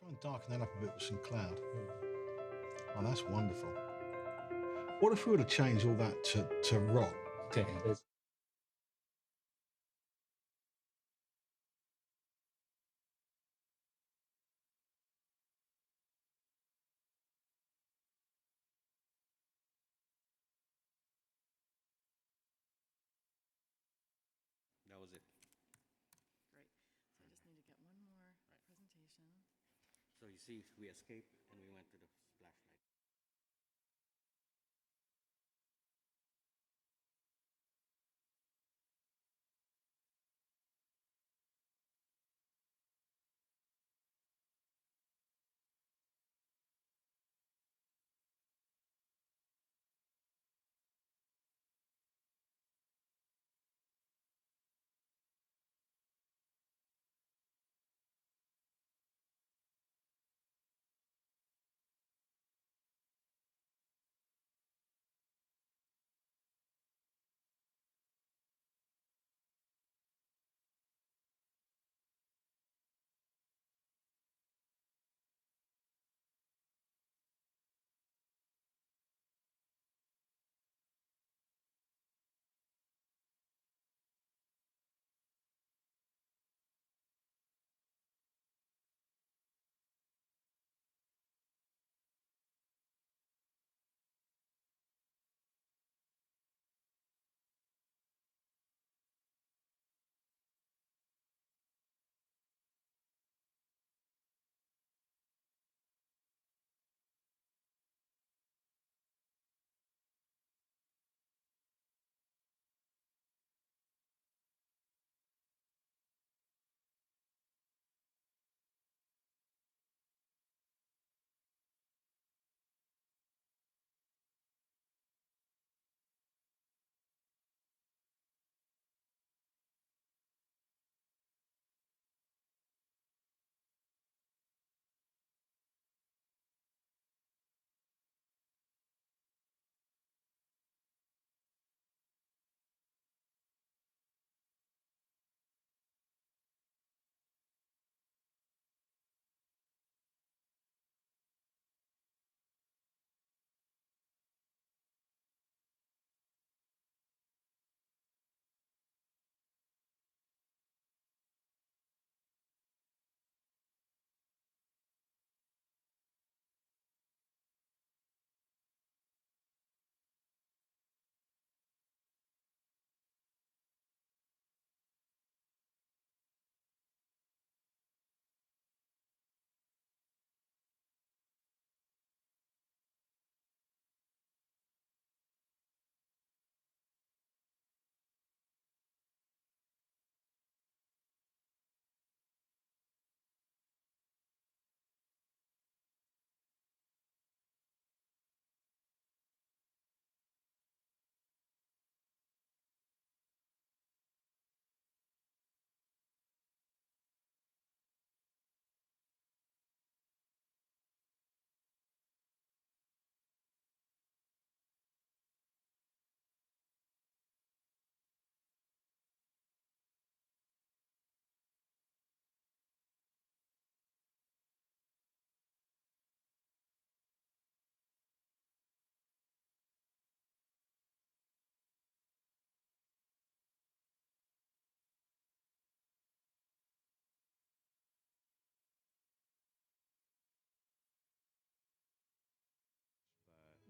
Try and darken that up a bit with some cloud. Oh, that's wonderful. What if we were to change all that to rock? Okay. That was it. Great. So I just need to get one more presentation. So you see, we escaped and we went to the splash light.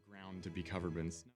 Ground to be covered in snow.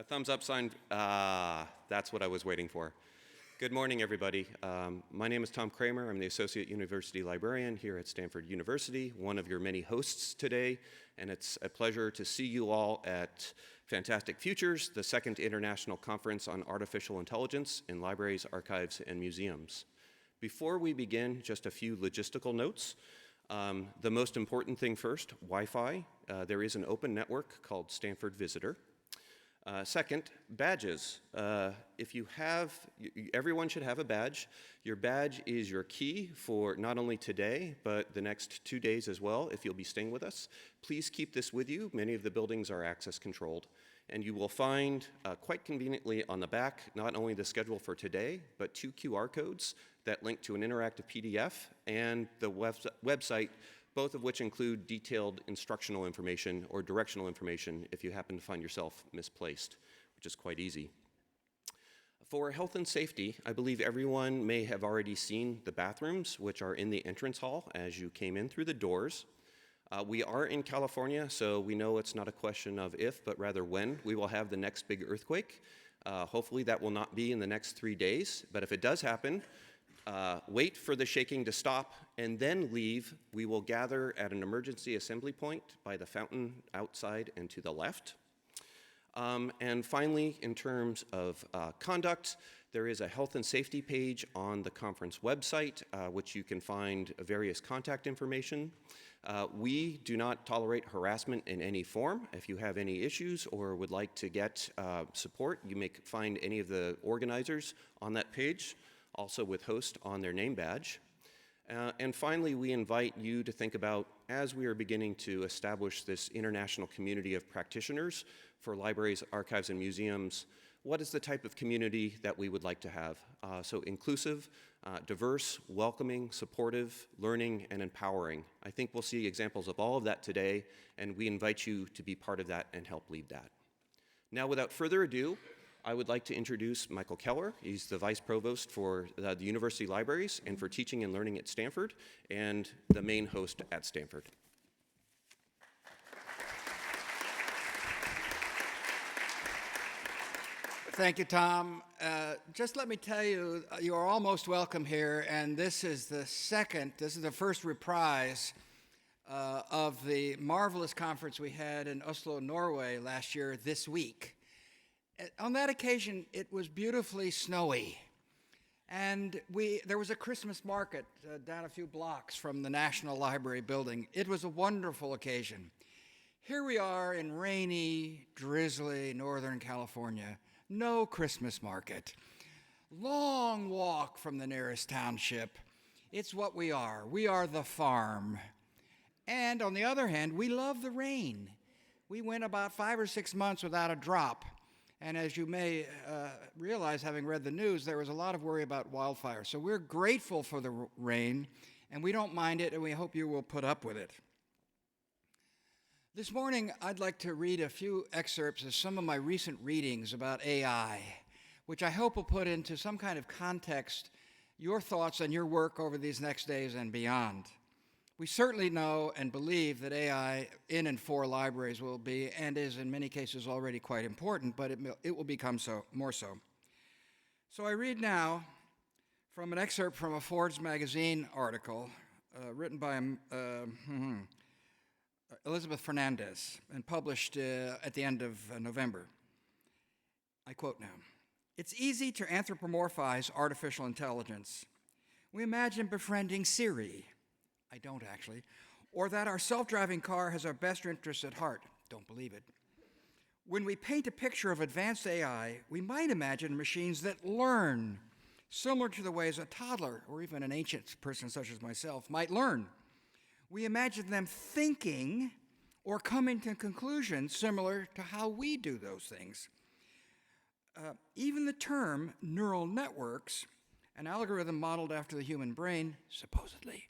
A thumbs up sign. That's what I was waiting for. Good morning, everybody. My name is Tom Kramer. I'm the Associate University Librarian here at Stanford University, one of your many hosts today, and it's a pleasure to see you all at Fantastic Futures, the second International Conference on Artificial Intelligence in Libraries, Archives, and Museums. Before we begin, just a few logistical notes. The most important thing first, Wi-Fi. There is an open network called Stanford Visitor. Second, badges. Everyone should have a badge. Your badge is your key for not only today, but the next 2 days as well, if you'll be staying with us. Please keep this with you. Many of the buildings are access controlled. And you will find, quite conveniently on the back, not only the schedule for today, but 2 QR codes that link to an interactive PDF and the website, both of which include detailed instructional information or directional information if you happen to find yourself misplaced, which is quite easy. For health and safety, I believe everyone may have already seen the bathrooms, which are in the entrance hall as you came in through the doors. We are in California, so we know it's not a question of if, but rather when we will have the next big earthquake. Hopefully that will not be in the next 3 days, but if it does happen, wait for the shaking to stop and then leave. We will gather at an emergency assembly point by the fountain outside and to the left. And finally, in terms of conduct, there is a health and safety page on the conference website, which you can find various contact information. We do not tolerate harassment in any form. If you have any issues or would like to get support, you may find any of the organizers on that page, also with host on their name badge. And finally, we invite you to think about, as we are beginning to establish this international community of practitioners for libraries, archives, and museums, what is the type of community that we would like to have? So inclusive, diverse, welcoming, supportive, learning, and empowering. I think we'll see examples of all of that today, and we invite you to be part of that and help lead that. Now, without further ado, I would like to introduce Michael Keller. He's the Vice Provost for the University Libraries and for Teaching and Learning at Stanford, and the main host at Stanford. Thank you, Tom. Just let me tell you, you are all most welcome here, and this is the first reprise of the marvelous conference we had in Oslo, Norway last year this week. On that occasion, it was beautifully snowy, and there was a Christmas market down a few blocks from the National Library building. It was a wonderful occasion. Here we are in rainy, drizzly Northern California. No Christmas market. Long walk from the nearest township. It's what we are. We are the farm. And on the other hand, we love the rain. We went about 5 or 6 months without a drop. And as you may realize, having read the news, there was a lot of worry about wildfire. So we're grateful for the rain, and we don't mind it, and we hope you will put up with it. This morning, I'd like to read a few excerpts of some of my recent readings about AI, which I hope will put into some kind of context your thoughts and your work over these next days and beyond. We certainly know and believe that AI in and for libraries will be, and is in many cases already quite important, but it will become more so. So I read now from an excerpt from a Forbes magazine article written by Elizabeth Fernandez and published at the end of November. I quote now, "It's easy to anthropomorphize artificial intelligence. We imagine befriending Siri. I don't actually. Or that our self-driving car has our best interests at heart. Don't believe it. When we paint a picture of advanced AI, we might imagine machines that learn, similar to the ways a toddler or even an ancient person such as myself might learn. We imagine them thinking or coming to conclusions similar to how we do those things. Even the term neural networks, an algorithm modeled after the human brain, supposedly,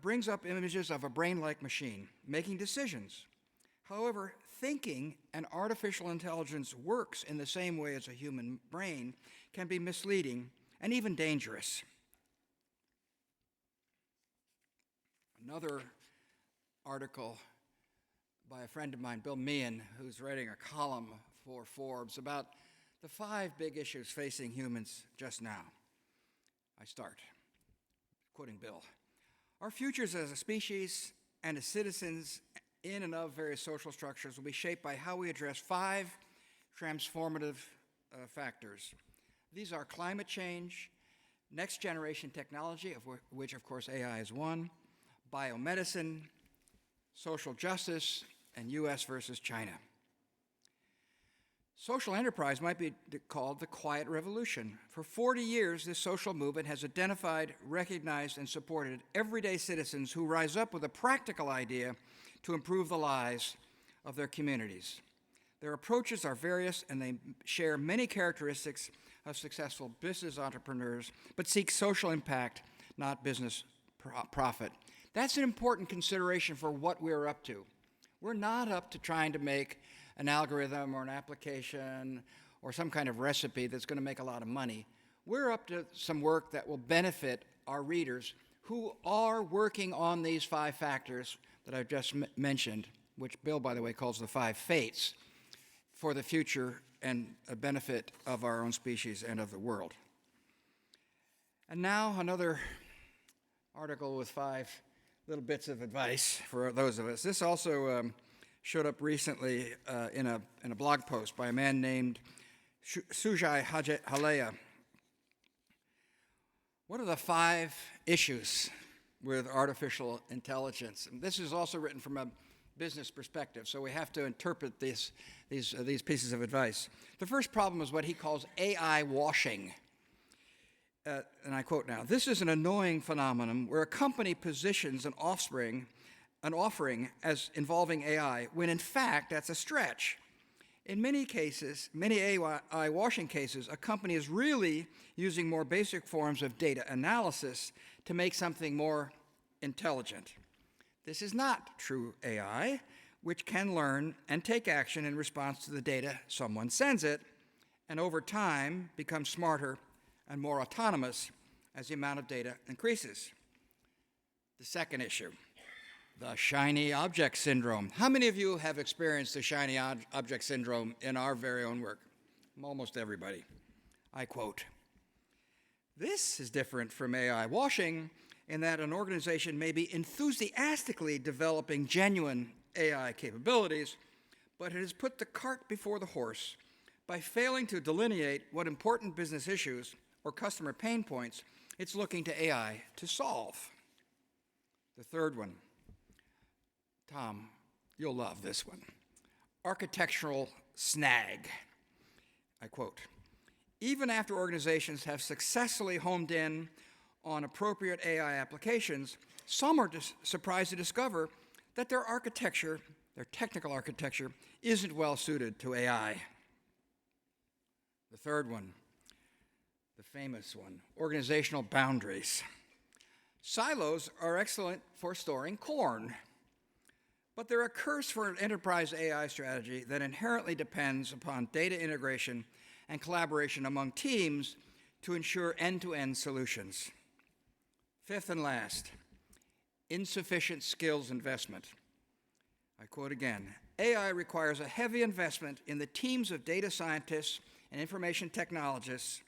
brings up images of a brain-like machine making decisions. However, thinking and artificial intelligence works in the same way as a human brain can be misleading and even dangerous." Another article by a friend of mine, Bill Meehan, who's writing a column for Forbes about the 5 big issues facing humans just now. I start, quoting Bill. Our futures as a species and as citizens in and of various social structures will be shaped by how we address 5 transformative factors. These are climate change, next generation technology, of which of course AI is one, biomedicine, social justice, and US versus China. Social enterprise might be called the quiet revolution. For 40 years, this social movement has identified, recognized, and supported everyday citizens who rise up with a practical idea to improve the lives of their communities. Their approaches are various, and they share many characteristics of successful business entrepreneurs, but seek social impact, not business profit. That's an important consideration for what we're up to. We're not up to trying to make an algorithm or an application or some kind of recipe that's going to make a lot of money. We're up to some work that will benefit our readers who are working on these 5 factors that I've just mentioned, which Bill, by the way, calls the 5 fates for the future and a benefit of our own species and of the world. And now another article with 5 little bits of advice for those of us. This also showed up recently in a blog post by a man named Sujai Halea. What are the 5 issues with artificial intelligence? And this is also written from a business perspective, so we have to interpret these pieces of advice. The first problem is what he calls AI washing. And I quote now, "This is an annoying phenomenon where a company positions an offering as involving AI, when in fact that's a stretch. In many cases, many AI washing cases, a company is really using more basic forms of data analysis to make something more intelligent. This is not true AI, which can learn and take action in response to the data someone sends it, and over time become smarter and more autonomous as the amount of data increases." The second issue, the shiny object syndrome. How many of you have experienced the shiny object syndrome in our very own work? Almost everybody. I quote, "This is different from AI washing in that an organization may be enthusiastically developing genuine AI capabilities, but it has put the cart before the horse by failing to delineate what important business issues or customer pain points it's looking to AI to solve." The third one, Tom, you'll love this one. Architectural snag. I quote, "Even after organizations have successfully homed in on appropriate AI applications, some are surprised to discover that their architecture, their technical architecture, isn't well suited to AI." The third one, the famous one, organizational boundaries. "Silos are excellent for storing corn, but they're a curse for an enterprise AI strategy that inherently depends upon data integration and collaboration among teams to ensure end-to-end solutions." Fifth and last, insufficient skills investment. I quote again, "AI requires a heavy investment in the teams of data scientists and information technologists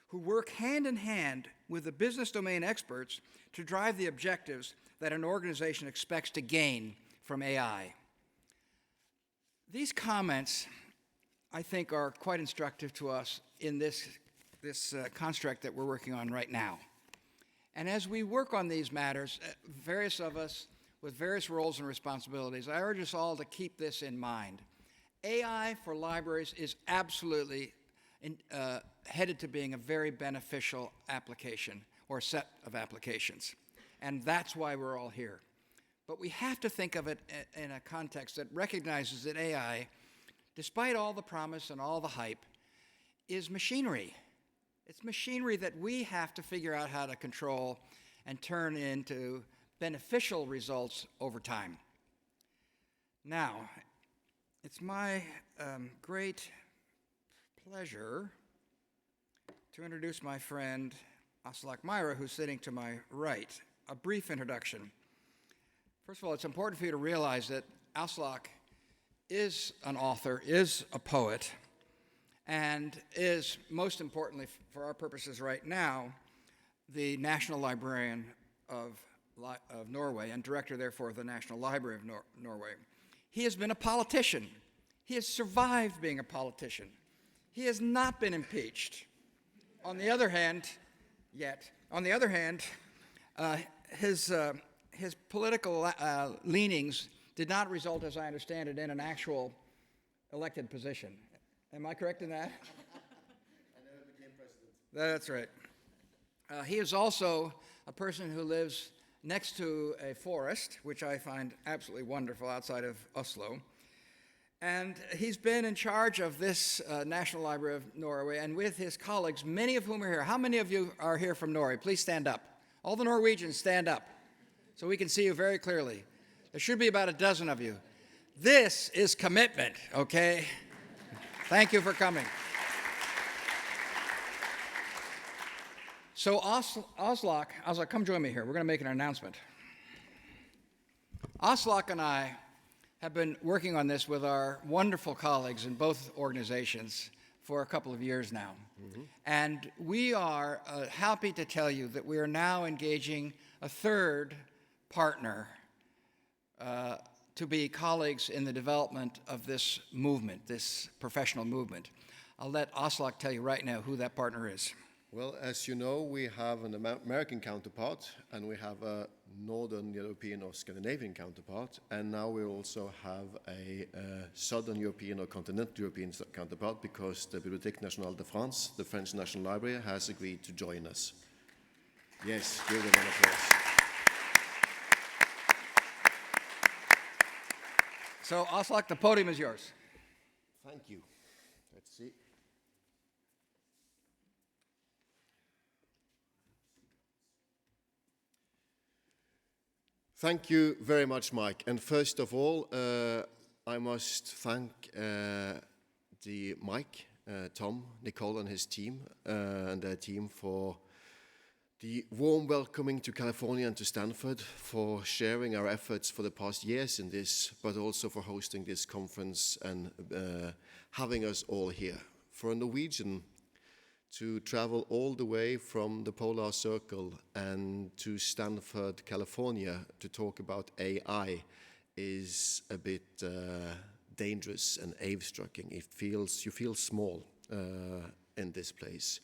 who work hand in hand with the business domain experts to drive the objectives that an organization expects to gain from AI." These comments, I think, are quite instructive to us in this construct that we're working on right now. And as we work on these matters, various of us with various roles and responsibilities, I urge us all to keep this in mind. AI for libraries is absolutely headed to being a very beneficial application or set of applications. And that's why we're all here. But we have to think of it in a context that recognizes that AI, despite all the promise and all the hype, is machinery. It's machinery that we have to figure out how to control and turn into beneficial results over time. Now, it's my great pleasure to introduce my friend Aslak Myhre, who's sitting to my right. A brief introduction. First of all, it's important for you to realize that Aslak is an author, is a poet, and is, most importantly for our purposes right now, the National Librarian of Norway and director, therefore, of the National Library of Norway. He has been a politician. He has survived being a politician. He has not been impeached. On the other hand, his political leanings did not result, as I understand it, in an actual elected position. Am I correct in that? I never became president. That's right. He is also a person who lives next to a forest, which I find absolutely wonderful outside of Oslo. And he's been in charge of this National Library of Norway, and with his colleagues, many of whom are here. How many of you are here from Norway? Please stand up. All the Norwegians, stand up so we can see you very clearly. There should be about a dozen of you. This is commitment, okay? Thank you for coming. So Aslak, come join me here. We're going to make an announcement. Aslak and I have been working on this with our wonderful colleagues in both organizations for a couple of years now. Mm-hmm. And we are happy to tell you that we are now engaging a third partner to be colleagues in the development of this movement, this professional movement. I'll let Aslak tell you right now who that partner is. Well, as you know, we have an American counterpart, and we have a Northern European or Scandinavian counterpart, and now we also have a Southern European or Continental European counterpart, because the Bibliothèque Nationale de France, the French National Library, has agreed to join us. Yes, give them an applause. So, Aslak, the podium is yours. Thank you. Let's see. Thank you very much, Mike. And first of all, I must thank Mike, Tom, Nicole, and his team, and their team for the warm welcoming to California and to Stanford, for sharing our efforts for the past years in this, but also for hosting this conference and having us all here. For a Norwegian to travel all the way from the Polar Circle and to Stanford, California to talk about AI is a bit dangerous and eavesdropping. You feel small in this place.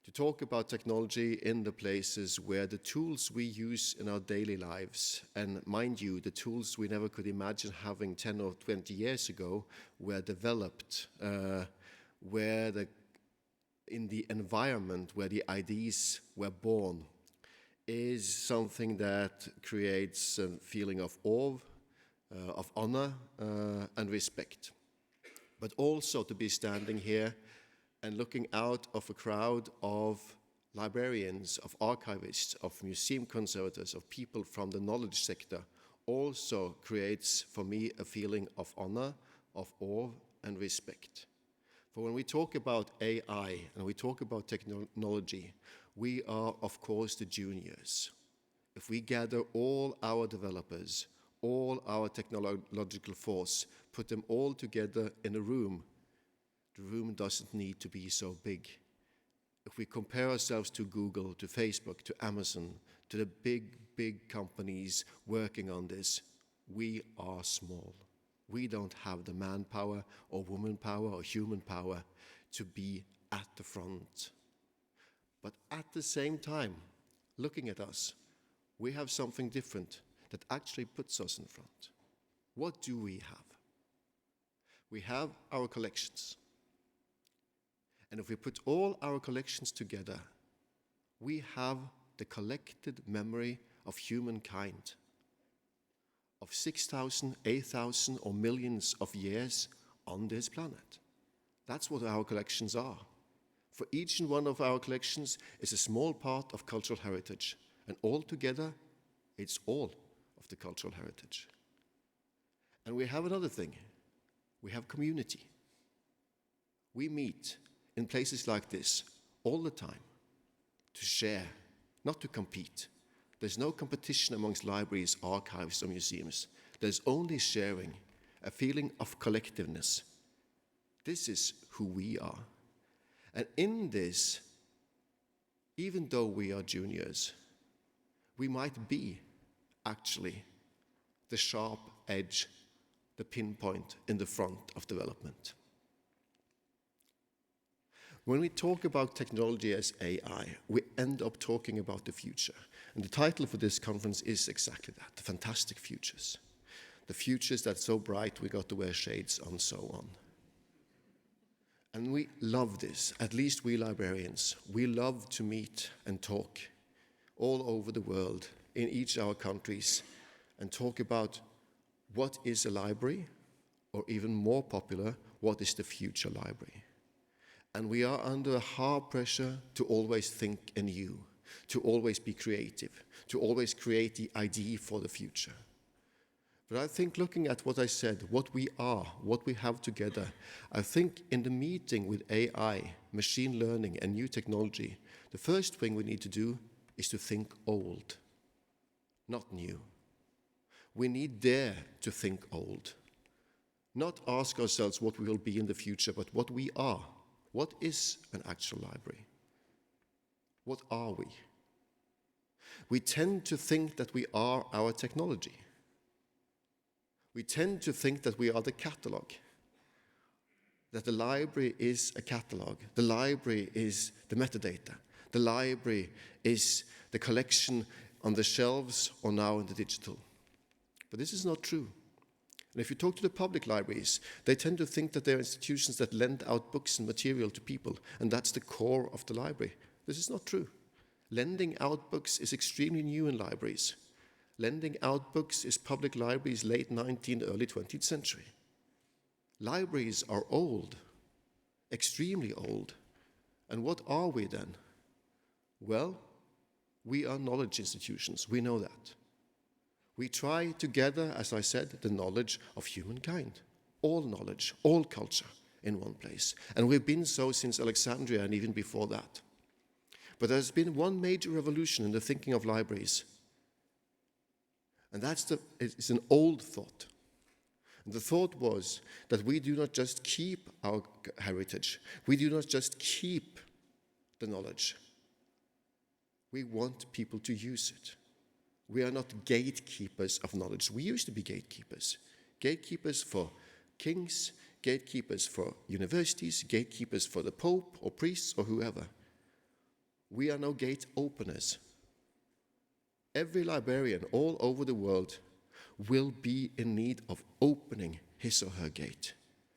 To talk about technology in the places where the tools we use in our daily lives, and mind you, the tools we never could imagine having 10 or 20 years ago, were developed, in the environment where the ideas were born, is something that creates a feeling of awe, of honor, and respect. But also to be standing here and looking out of a crowd of librarians, of archivists, of museum conservators, of people from the knowledge sector, also creates for me a feeling of honor, of awe, and respect. For when we talk about AI and we talk about technology, we are, of course, the juniors. If we gather all our developers, all our technological force, put them all together in a room, the room doesn't need to be so big. If we compare ourselves to Google, to Facebook, to Amazon, to the big companies working on this, we are small. We don't have the manpower or woman power or human power to be at the front. But at the same time, looking at us, we have something different that actually puts us in front. What do we have? We have our collections. And if we put all our collections together, we have the collected memory of humankind, of 6,000, 8,000, or millions of years on this planet. That's what our collections are. For each and one of our collections is a small part of cultural heritage, and all together, it's all of the cultural heritage. And we have another thing. We have community. We meet in places like this all the time to share, not to compete. There's no competition amongst libraries, archives, or museums. There's only sharing. a feeling of collectiveness. This is who we are. And in this, even though we are juniors, we might be actually the sharp edge, the pinpoint in the front of development. When we talk about technology as AI, we end up talking about the future. And the title for this conference is exactly that, the fantastic futures. The futures that's so bright we got to wear shades and so on. And we love this, at least we librarians. We love to meet and talk all over the world, in each of our countries, and talk about what is a library, or even more popular, what is the future library. And we are under a hard pressure to always think anew, to always be creative, to always create the idea for the future. But I think looking at what I said, what we are, what we have together, I think in the meeting with AI, machine learning, and new technology, the first thing we need to do is to think old, not new. We need dare to think old, not ask ourselves what we will be in the future, but what we are. What is an actual library? What are we? We tend to think that we are our technology. We tend to think that we are the catalog, that the library is a catalog, the library is the metadata, the library is the collection on the shelves or now in the digital. But this is not true. And if you talk to the public libraries, they tend to think that they're institutions that lend out books and material to people, and that's the core of the library. This is not true. Lending out books is extremely new in libraries. Lending out books is public libraries late 19th, early 20th century. Libraries are old, extremely old. And what are we then? Well, we are knowledge institutions. We know that. We try to gather, as I said, the knowledge of humankind. All knowledge, all culture in one place. And we've been so since Alexandria and even before that. But there's been one major revolution in the thinking of libraries. And it's an old thought. And the thought was that we do not just keep our heritage. We do not just keep the knowledge. We want people to use it. We are not gatekeepers of knowledge. We used to be gatekeepers. Gatekeepers for kings, gatekeepers for universities, gatekeepers for the Pope or priests or whoever. We are now gate openers. Every librarian all over the world will be in need of opening his or her gate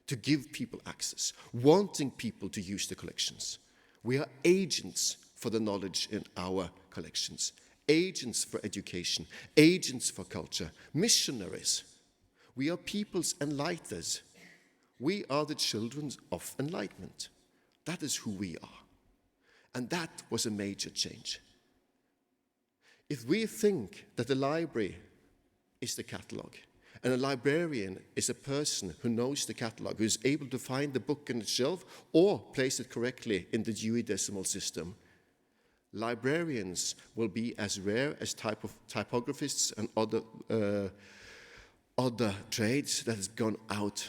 to give people access, wanting people to use the collections. We are agents for the knowledge in our collections. Agents for education, agents for culture, missionaries. We are people's enlighteners. We are the children of enlightenment. That is who we are. And that was a major change. If we think that the library is the catalog, and a librarian is a person who knows the catalog, who is able to find the book on its shelf or place it correctly in the Dewey Decimal System, librarians will be as rare as typographists and other trades that has gone out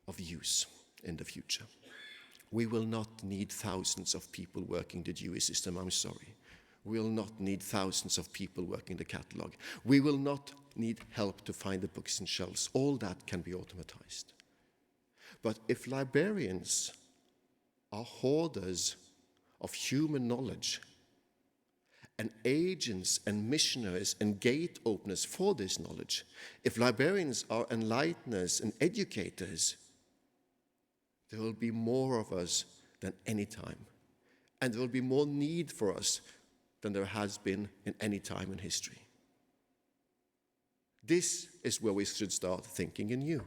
of use in the future. We will not need thousands of people working the Dewey system, I'm sorry. We will not need thousands of people working the catalog. We will not need help to find the books and shelves. All that can be automatized. But if librarians are hoarders of human knowledge, and agents and missionaries and gate openers for this knowledge, if librarians are enlighteners and educators, there will be more of us than any time. And there will be more need for us than there has been in any time in history. This is where we should start thinking anew.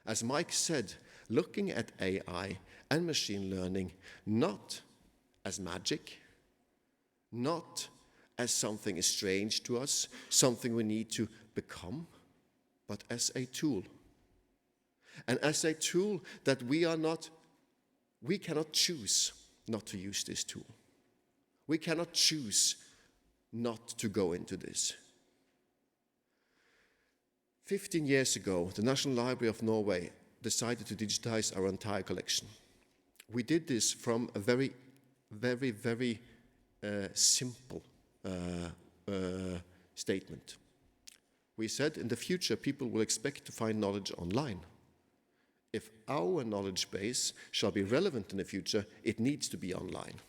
As Mike said, looking at AI and machine learning not as magic, not as something strange to us, something we need to become, but as a tool. And as a tool that we cannot choose not to use this tool. We cannot choose not to go into this. 15 years ago, the National Library of Norway decided to digitize our entire collection. We did this from a very simple statement. We said in the future people will expect to find knowledge online. If our knowledge base shall be relevant in the future, it needs to be online.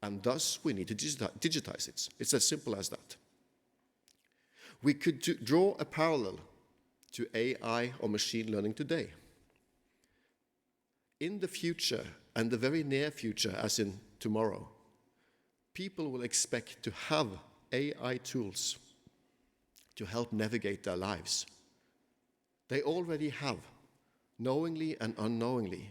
And thus we need to digitize it. It's as simple as that. We could draw a parallel to AI or machine learning today. In the future, and the very near future, as in tomorrow, people will expect to have AI tools to help navigate their lives. They already have, knowingly and unknowingly.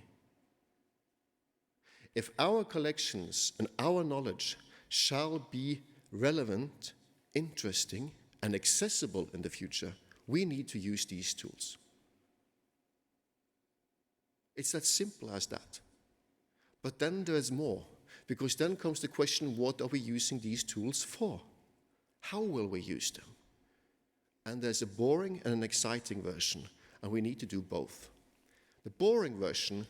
If our collections and our knowledge shall be relevant, interesting, and accessible in the future, we need to use these tools. It's as simple as that. But then there is more, because then comes the question, what are we using these tools for? How will we use them? And there's a boring and an exciting version, and we need to do both. The boring version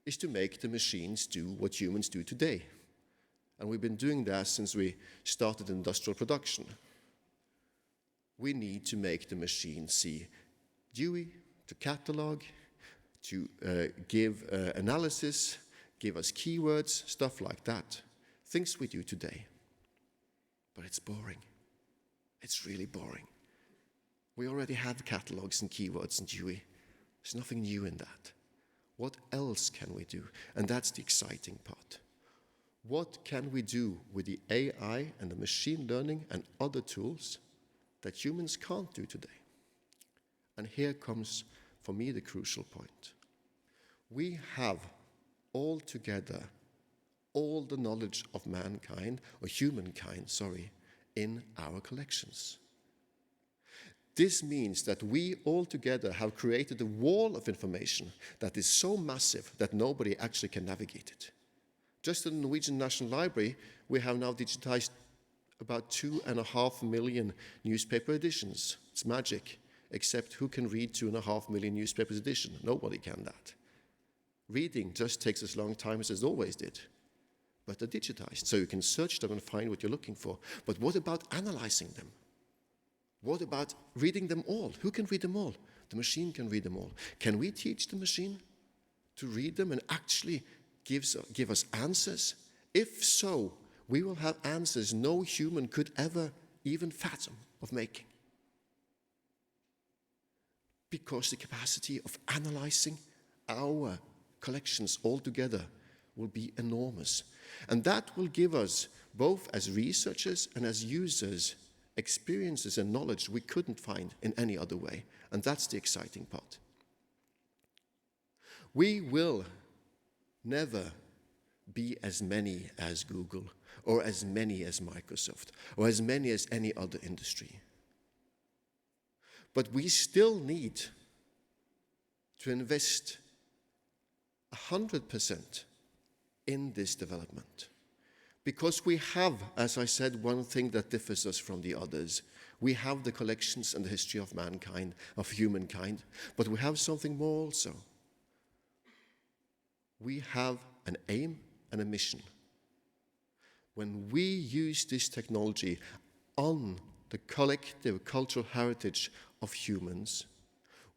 is to make the machines do what humans do today. And we've been doing that since we started industrial production. We need to make the machine see GUI, to catalog, to give analysis, give us keywords, stuff like that. Things we do today. But it's boring. It's really boring. We already have catalogs and keywords and GUI. There's nothing new in that. What else can we do? And that's the exciting part. What can we do with the AI and the machine learning and other tools that humans can't do today? And here comes, for me, the crucial point. We have all together all the knowledge of mankind, or humankind, sorry, in our collections. This means that we all together have created a wall of information that is so massive that nobody actually can navigate it. Just in the Norwegian National Library, we have now digitized about 2.5 million newspaper editions. It's magic, except who can read 2.5 million newspapers edition? Nobody can that. Reading just takes as long time as it always did. But they're digitized, so you can search them and find what you're looking for. But what about analyzing them? What about reading them all? Who can read them all? The machine can read them all. Can we teach the machine to read them and actually give us answers? If so, we will have answers no human could ever even fathom of making. Because the capacity of analyzing our collections altogether will be enormous. And that will give us, both as researchers and as users, experiences and knowledge we couldn't find in any other way. And that's the exciting part. We will never be as many as Google, or as many as Microsoft, or as many as any other industry. But we still need to invest 100% in this development. Because we have, as I said, one thing that differs us from the others. We have the collections and the history of mankind, of humankind, but we have something more also. We have an aim and a mission. When we use this technology on the collective cultural heritage of humans,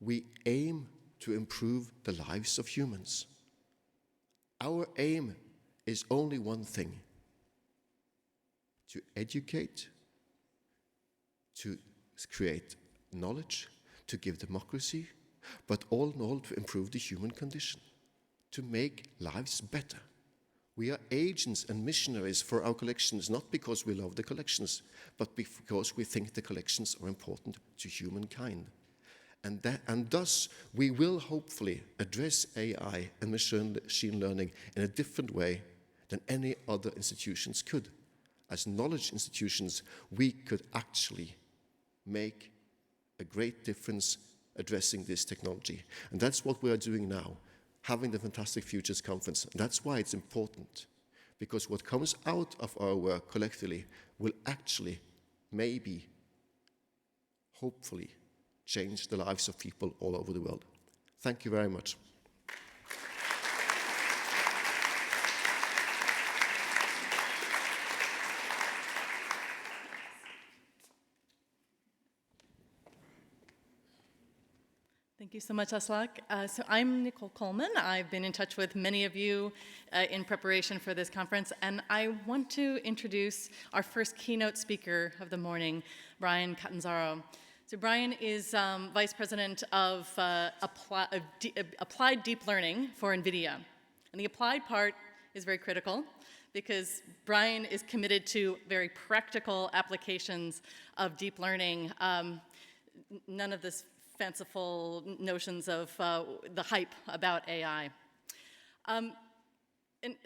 we aim to improve the lives of humans. Our aim is only one thing: to educate, to create knowledge, to give democracy, but all in all to improve the human condition, to make lives better. We are agents and missionaries for our collections, not because we love the collections, but because we think the collections are important to humankind. And thus, we will hopefully address AI and machine learning in a different way than any other institutions could. As knowledge institutions, we could actually make a great difference addressing this technology. And that's what we are doing now, having the Fantastic Futures Conference. And that's why it's important, because what comes out of our work collectively will actually, maybe, hopefully, change the lives of people all over the world. Thank you very much. Thank you so much, Aslak. So I'm Nicole Coleman. I've been in touch with many of you in preparation for this conference, and I want to introduce our first keynote speaker of the morning, Bryan Catanzaro. So Bryan is Vice President of Applied Deep Learning for NVIDIA. And the applied part is very critical because Bryan is committed to very practical applications of deep learning. None of this fanciful notions of the hype about AI. And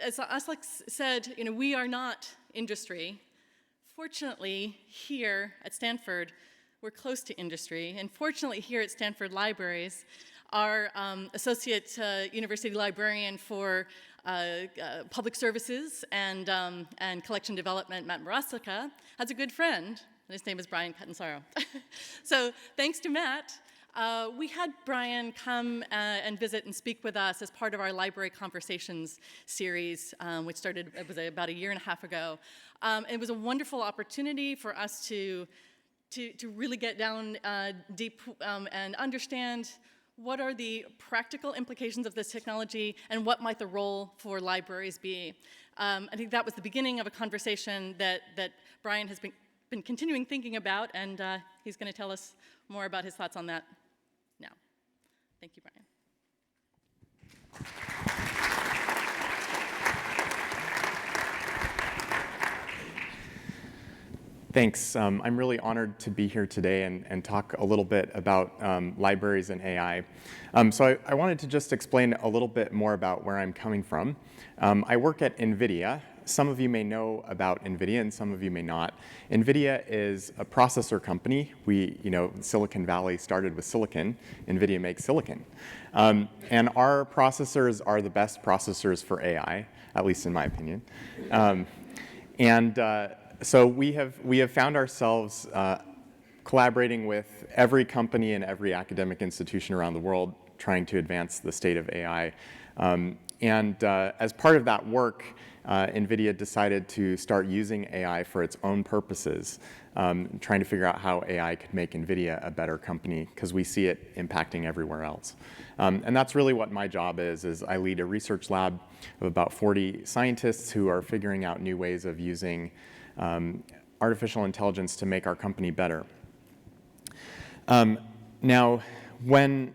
as Aslak said, we are not industry. Fortunately, here at Stanford, we're close to industry. And fortunately, here at Stanford Libraries, our associate university librarian for public services and collection development, Matt Marasika, has a good friend, and his name is Bryan Catanzaro. So thanks to Matt, we had Bryan come and visit and speak with us as part of our Library Conversations series, which started, it was about 1.5 years ago. It was a wonderful opportunity for us to really get down deep and understand what are the practical implications of this technology and what might the role for libraries be. I think that was the beginning of a conversation that Bryan has been continuing thinking about, and he's going to tell us more about his thoughts on that now. Thank you, Bryan. Thanks. I'm really honored to be here today and talk a little bit about libraries and AI. So I wanted to just explain a little bit more about where I'm coming from. I work at NVIDIA. Some of you may know about NVIDIA and some of you may not. NVIDIA is a processor company. Silicon Valley started with silicon. NVIDIA makes silicon. And our processors are the best processors for AI, at least in my opinion. So we have found ourselves collaborating with every company and every academic institution around the world trying to advance the state of AI. As part of that work, NVIDIA decided to start using AI for its own purposes, trying to figure out how AI could make NVIDIA a better company, because we see it impacting everywhere else. And that's really what my job is I lead a research lab of about 40 scientists who are figuring out new ways of using artificial intelligence to make our company better. Now, when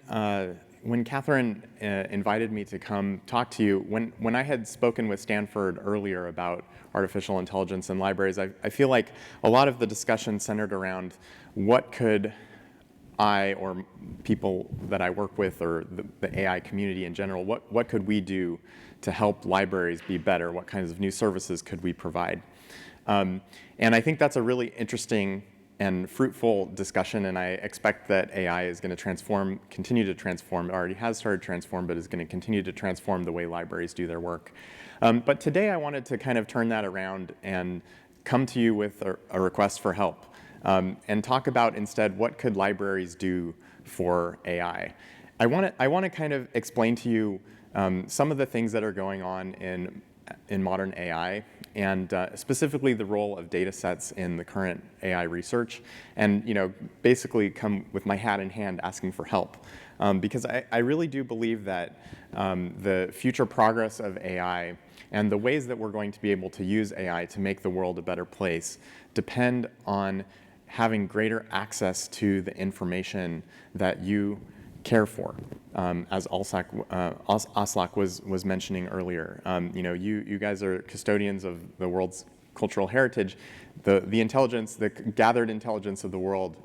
Catherine invited me to come talk to you, when I had spoken with Stanford earlier about artificial intelligence and libraries, I feel like a lot of the discussion centered around what could I or people that I work with or the AI community in general, what could we do to help libraries be better? What kinds of new services could we provide? And I think that's a really interesting and fruitful discussion, and I expect that AI is going to continue to transform. It already has started to transform, but is going to continue to transform the way libraries do their work. But today I wanted to kind of turn that around and come to you with a request for help and talk about instead what could libraries do for AI. I want to kind of explain to you some of the things that are going on in modern AI, and specifically the role of data sets in the current AI research, and basically come with my hat in hand asking for help. Because I really do believe that the future progress of AI and the ways that we're going to be able to use AI to make the world a better place depend on having greater access to the information that you care for, as Aslak was mentioning earlier. You guys are custodians of the world's cultural heritage. The intelligence, the gathered intelligence of the world,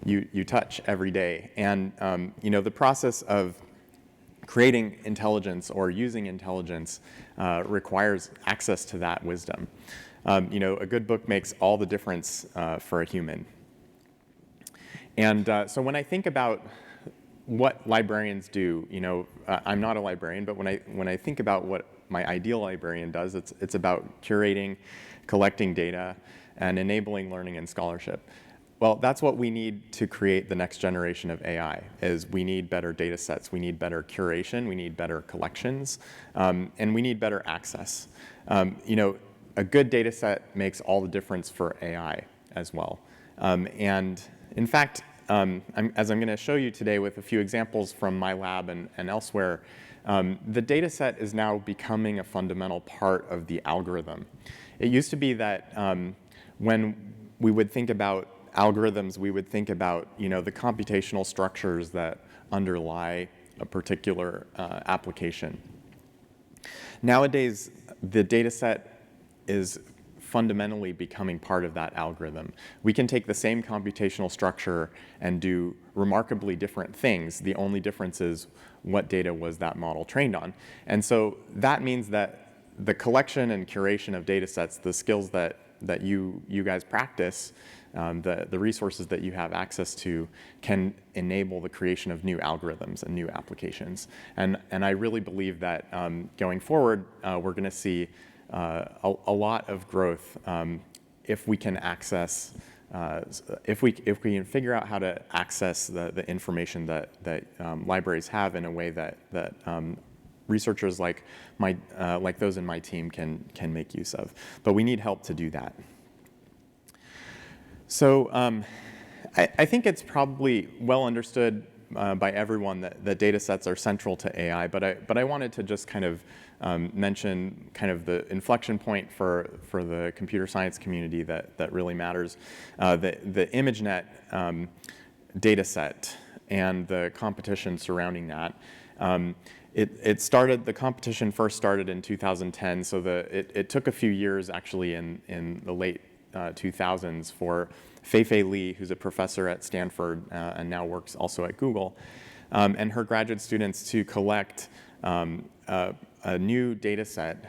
you touch every day. And the process of creating intelligence or using intelligence requires access to that wisdom. A good book makes all the difference for a human. And so when I think about what librarians do, I'm not a librarian, but when I think about what my ideal librarian does, it's about curating, collecting data, and enabling learning and scholarship. Well, that's what we need to create the next generation of AI, is we need better data sets, we need better curation, we need better collections, and we need better access. You know, a good data set makes all the difference for AI as well. And in fact, as I'm going to show you today with a few examples from my lab and elsewhere, the data set is now becoming a fundamental part of the algorithm. It used to be that when we would think about algorithms, we would think about, you know, the computational structures that underlie a particular application. Nowadays, the data set is fundamentally becoming part of that algorithm. We can take the same computational structure and do remarkably different things. The only difference is what data was that model trained on. And so that means that the collection and curation of data sets, the skills that you guys practice, the resources that you have access to, can enable the creation of new algorithms and new applications. And I really believe that going forward, we're going to see a lot of growth if we can access, if we can figure out how to access the information that libraries have in a way that researchers like those in my team can make use of. But we need help to do that. So I think it's probably well understood by everyone that data sets are central to AI, but I wanted to just kind of mention kind of the inflection point for the computer science community that really matters. The ImageNet data set and the competition surrounding that. The competition first started in 2010, so it took a few years actually in the late 2000s for Fei Li, who's a professor at Stanford and now works also at Google, and her graduate students to collect a new data set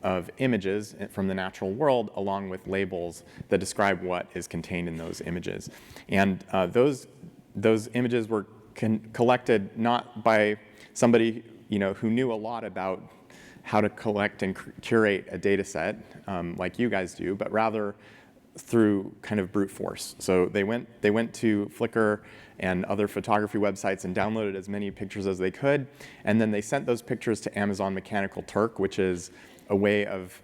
of images from the natural world along with labels that describe what is contained in those images. And those images were collected not by somebody who knew a lot about how to collect and curate a data set like you guys do, but rather through kind of brute force. So they went to Flickr and other photography websites and downloaded as many pictures as they could, and then they sent those pictures to Amazon Mechanical Turk, which is a way of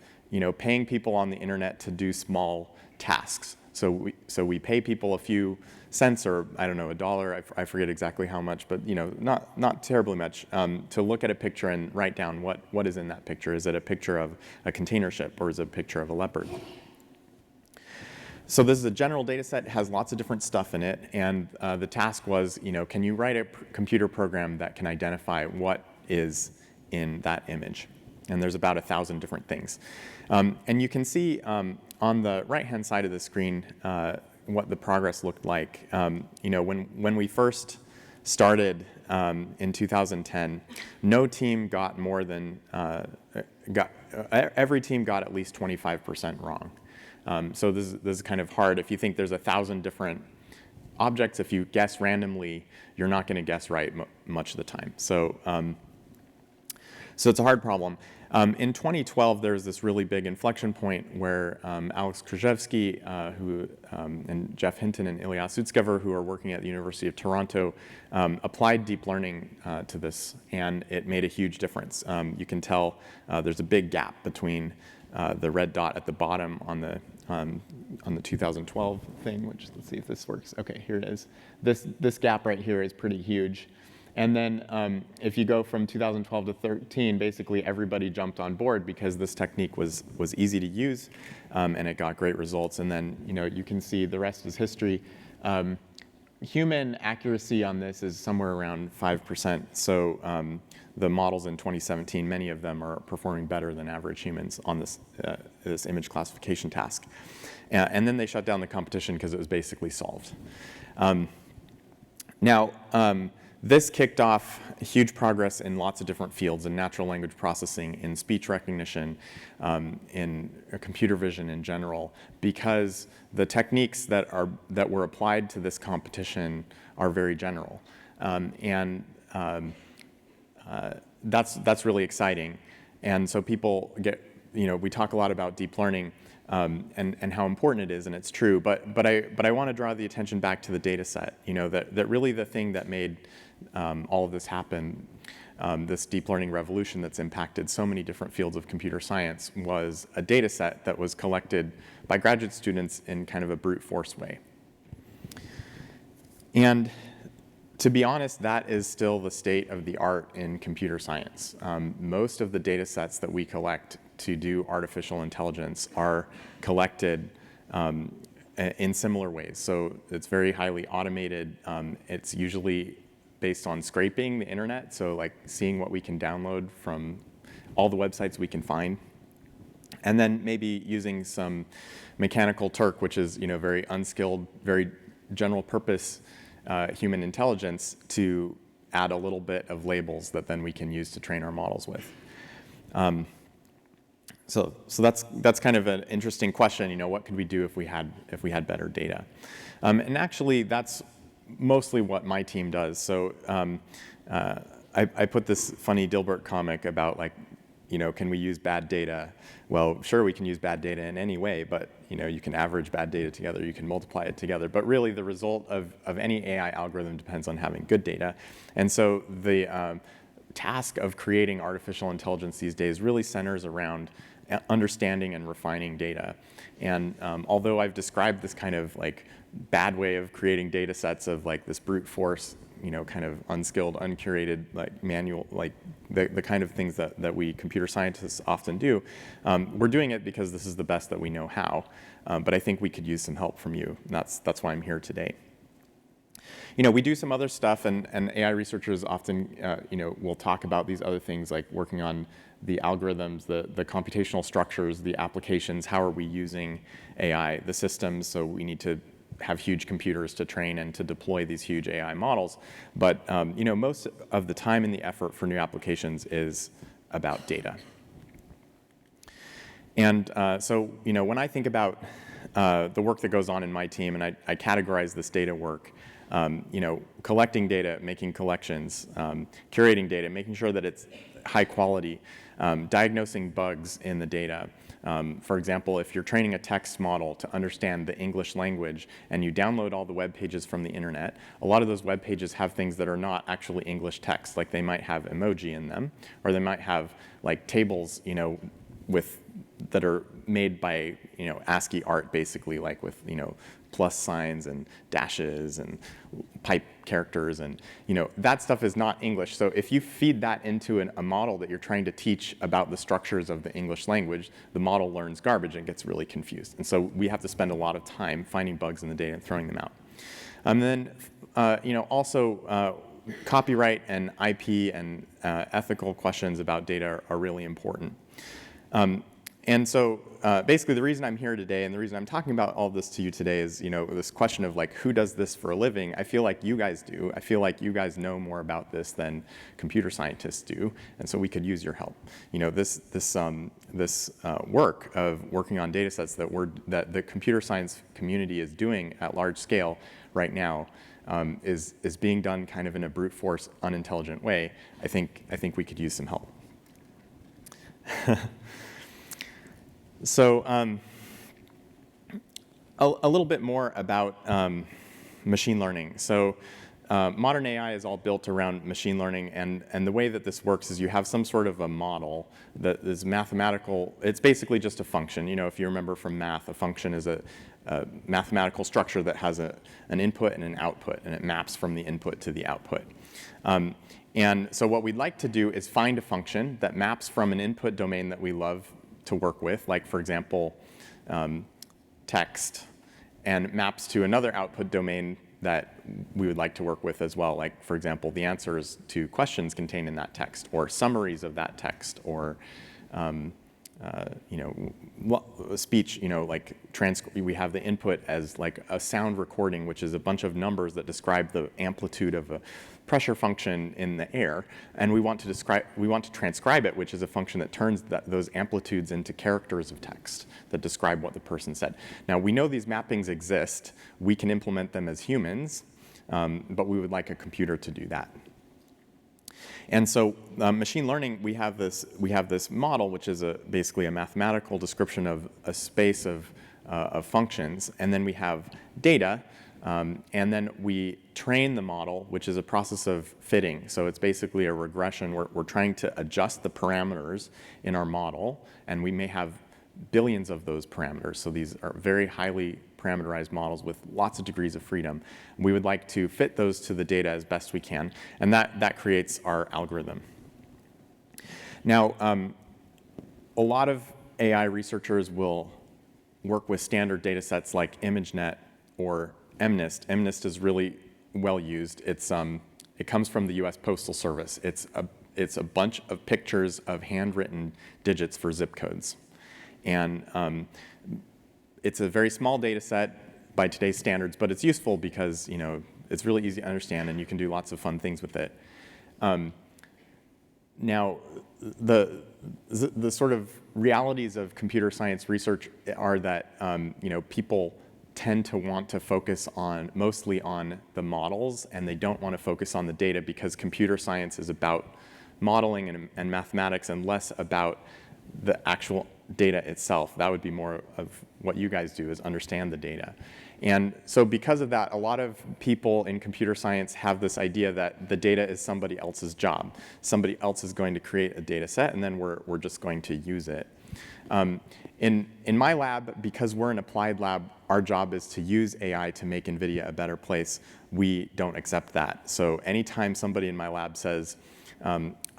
paying people on the internet to do small tasks. So we pay people a few cents, or I don't know, $1, I forget exactly how much, but not terribly much, to look at a picture and write down what is in that picture. Is it a picture of a container ship, or is it a picture of a leopard? So this is a general data set, it has lots of different stuff in it, and the task was, can you write a computer program that can identify what is in that image? And there's about 1,000 different things. And you can see on the right-hand side of the screen what the progress looked like. When we first started in 2010, no team got more than, every team got at least 25% wrong. So this is kind of hard. If you think there's 1,000 different objects, if you guess randomly, you're not going to guess right much of the time. So it's a hard problem. In 2012, there was this really big inflection point where Alex Krzyzewski, and Jeff Hinton and Ilya Sutskever, who are working at the University of Toronto, applied deep learning to this, and it made a huge difference. You can tell there's a big gap between the red dot at the bottom on the 2012 thing, which, let's see if this works. Okay, here it is. This gap right here is pretty huge. And then if you go from 2012 to 13, basically everybody jumped on board because this technique was easy to use, and it got great results. And then you can see the rest is history. Human accuracy on this is somewhere around 5%. So the models in 2017, many of them are performing better than average humans on this image classification task. And then they shut down the competition because it was basically solved. This kicked off huge progress in lots of different fields, in natural language processing, in speech recognition, in computer vision in general, because the techniques that were applied to this competition are very general. That's really exciting. And so people get, we talk a lot about deep learning. and how important it is, and it's true. But I want to draw the attention back to the data set. That really the thing that made all of this happen, this deep learning revolution that's impacted so many different fields of computer science, was a data set that was collected by graduate students in kind of a brute force way. And to be honest, that is still the state of the art in computer science. Most of the data sets that we collect to do artificial intelligence are collected in similar ways. So it's very highly automated. It's usually based on scraping the internet, so like seeing what we can download from all the websites we can find. And then maybe using some mechanical Turk, which is very unskilled, very general purpose human intelligence, to add a little bit of labels that then we can use to train our models with. So that's kind of an interesting question. What could we do if we had better data? And actually, that's mostly what my team does. So I put this funny Dilbert comic about can we use bad data? Well, sure, we can use bad data in any way, but you can average bad data together, you can multiply it together. But really, the result of any AI algorithm depends on having good data. And so the task of creating artificial intelligence these days really centers around understanding and refining data. And although I've described this kind of bad way of creating data sets of this brute force, kind of unskilled, uncurated, manual, the kind of things that we computer scientists often do, we're doing it because this is the best that we know how. But I think we could use some help from you. And that's why I'm here today. We do some other stuff, and AI researchers often, will talk about these other things, like working on the algorithms, the computational structures, the applications. How are we using AI, the systems? So we need to have huge computers to train and to deploy these huge AI models. But most of the time and the effort for new applications is about data. And so when I think about the work that goes on in my team, and I categorize this data work, collecting data, making collections, curating data, making sure that it's high quality, diagnosing bugs in the data. For example, if you're training a text model to understand the English language and you download all the web pages from the internet, a lot of those web pages have things that are not actually English text, like they might have emoji in them, or they might have tables, that are made by ASCII art, basically, with plus signs and dashes and pipe characters, and that stuff is not English. So if you feed that into a model that you're trying to teach about the structures of the English language, the model learns garbage and gets really confused. And so we have to spend a lot of time finding bugs in the data and throwing them out. And then also copyright and IP and ethical questions about data are really important. And so basically the reason I'm here today and the reason I'm talking about all of this to you today is, this question of who does this for a living? I feel like you guys do. I feel like you guys know more about this than computer scientists do, and so we could use your help. This work of working on data sets that the computer science community is doing at large scale right now is being done kind of in a brute force, unintelligent way. I think we could use some help. So a little bit more about machine learning. So modern AI is all built around machine learning, and the way that this works is you have some sort of a model that is mathematical. It's basically just a function. If you remember from math, a function is a mathematical structure that has an input and an output, and it maps from the input to the output. And so what we'd like to do is find a function that maps from an input domain that we love to work with, like, for example, text, and maps to another output domain that we would like to work with as well, like, for example, the answers to questions contained in that text, or summaries of that text, or speech, we have the input as a sound recording, which is a bunch of numbers that describe the amplitude of a pressure function in the air, and we want to transcribe it, which is a function that turns those amplitudes into characters of text that describe what the person said. Now, we know these mappings exist. We can implement them as humans, but we would like a computer to do that. And so machine learning, we have this model, which is basically a mathematical description of a space of functions, and then we have data, and then we train the model, which is a process of fitting. So it's basically a regression. We're trying to adjust the parameters in our model, and we may have billions of those parameters. So these are very highly parameterized models with lots of degrees of freedom. We would like to fit those to the data as best we can, and that creates our algorithm. Now, a lot of AI researchers will work with standard data sets like ImageNet or MNIST. MNIST is really well used. It comes from the US Postal Service. It's a bunch of pictures of handwritten digits for zip codes. And it's a very small data set by today's standards, but it's useful because it's really easy to understand and you can do lots of fun things with it. Now, the sort of realities of computer science research are that people tend to want to focus mostly on the models, and they don't want to focus on the data because computer science is about modeling and mathematics and less about the actual data itself. That would be more of what you guys do, is understand the data. And so because of that, a lot of people in computer science have this idea that the data is somebody else's job. Somebody else is going to create a data set, and then we're just going to use it. In my lab, because we're an applied lab, our job is to use AI to make NVIDIA a better place. We don't accept that. So anytime somebody in my lab says,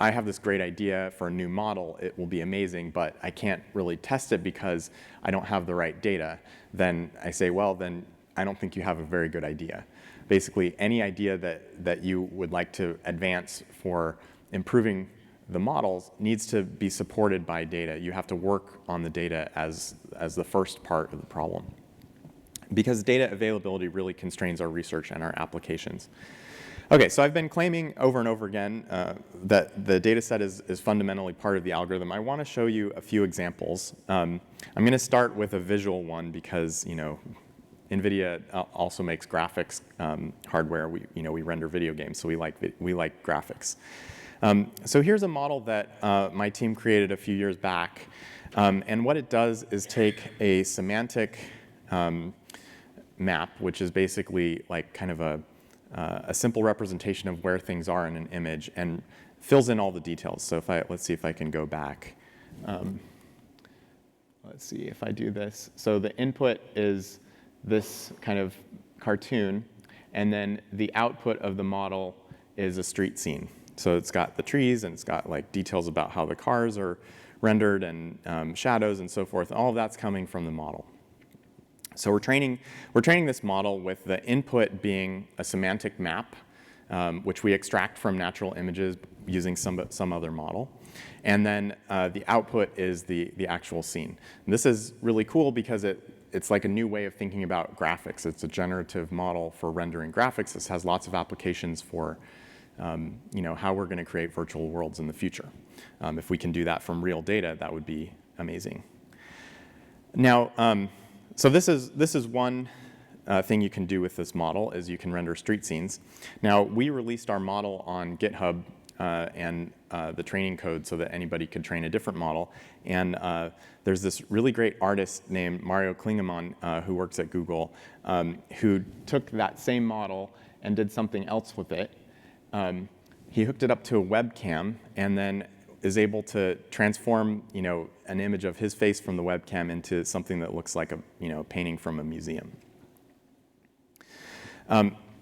I have this great idea for a new model, it will be amazing, but I can't really test it because I don't have the right data, then I say, well, then I don't think you have a very good idea. Basically, any idea that you would like to advance for improving the models needs to be supported by data. You have to work on the data as the first part of the problem, because data availability really constrains our research and our applications. Okay, so I've been claiming over and over again that the data set is fundamentally part of the algorithm. I want to show you a few examples. I'm going to start with a visual one because, NVIDIA also makes graphics hardware. We render video games, so we like graphics. So here's a model that my team created a few years back. And what it does is take a semantic map, which is basically like kind of a simple representation of where things are in an image, and fills in all the details. So let's see if I can go back. Let's see if I do this. So the input is this kind of cartoon, and then the output of the model is a street scene. So it's got the trees, and it's got like details about how the cars are rendered, and shadows and so forth. All of that's coming from the model. So we're training this model with the input being a semantic map, which we extract from natural images using some other model. And then the output is the actual scene. And this is really cool because it's like a new way of thinking about graphics. It's a generative model for rendering graphics. This has lots of applications for how we're going to create virtual worlds in the future. If we can do that from real data, that would be amazing. Now, so this is one thing you can do with this model, is you can render street scenes. Now, we released our model on GitHub and the training code so that anybody could train a different model. And there's this really great artist named Mario Klingemann who works at Google who took that same model and did something else with it. He hooked it up to a webcam and then is able to transform, an image of his face from the webcam into something that looks like a, painting from a museum.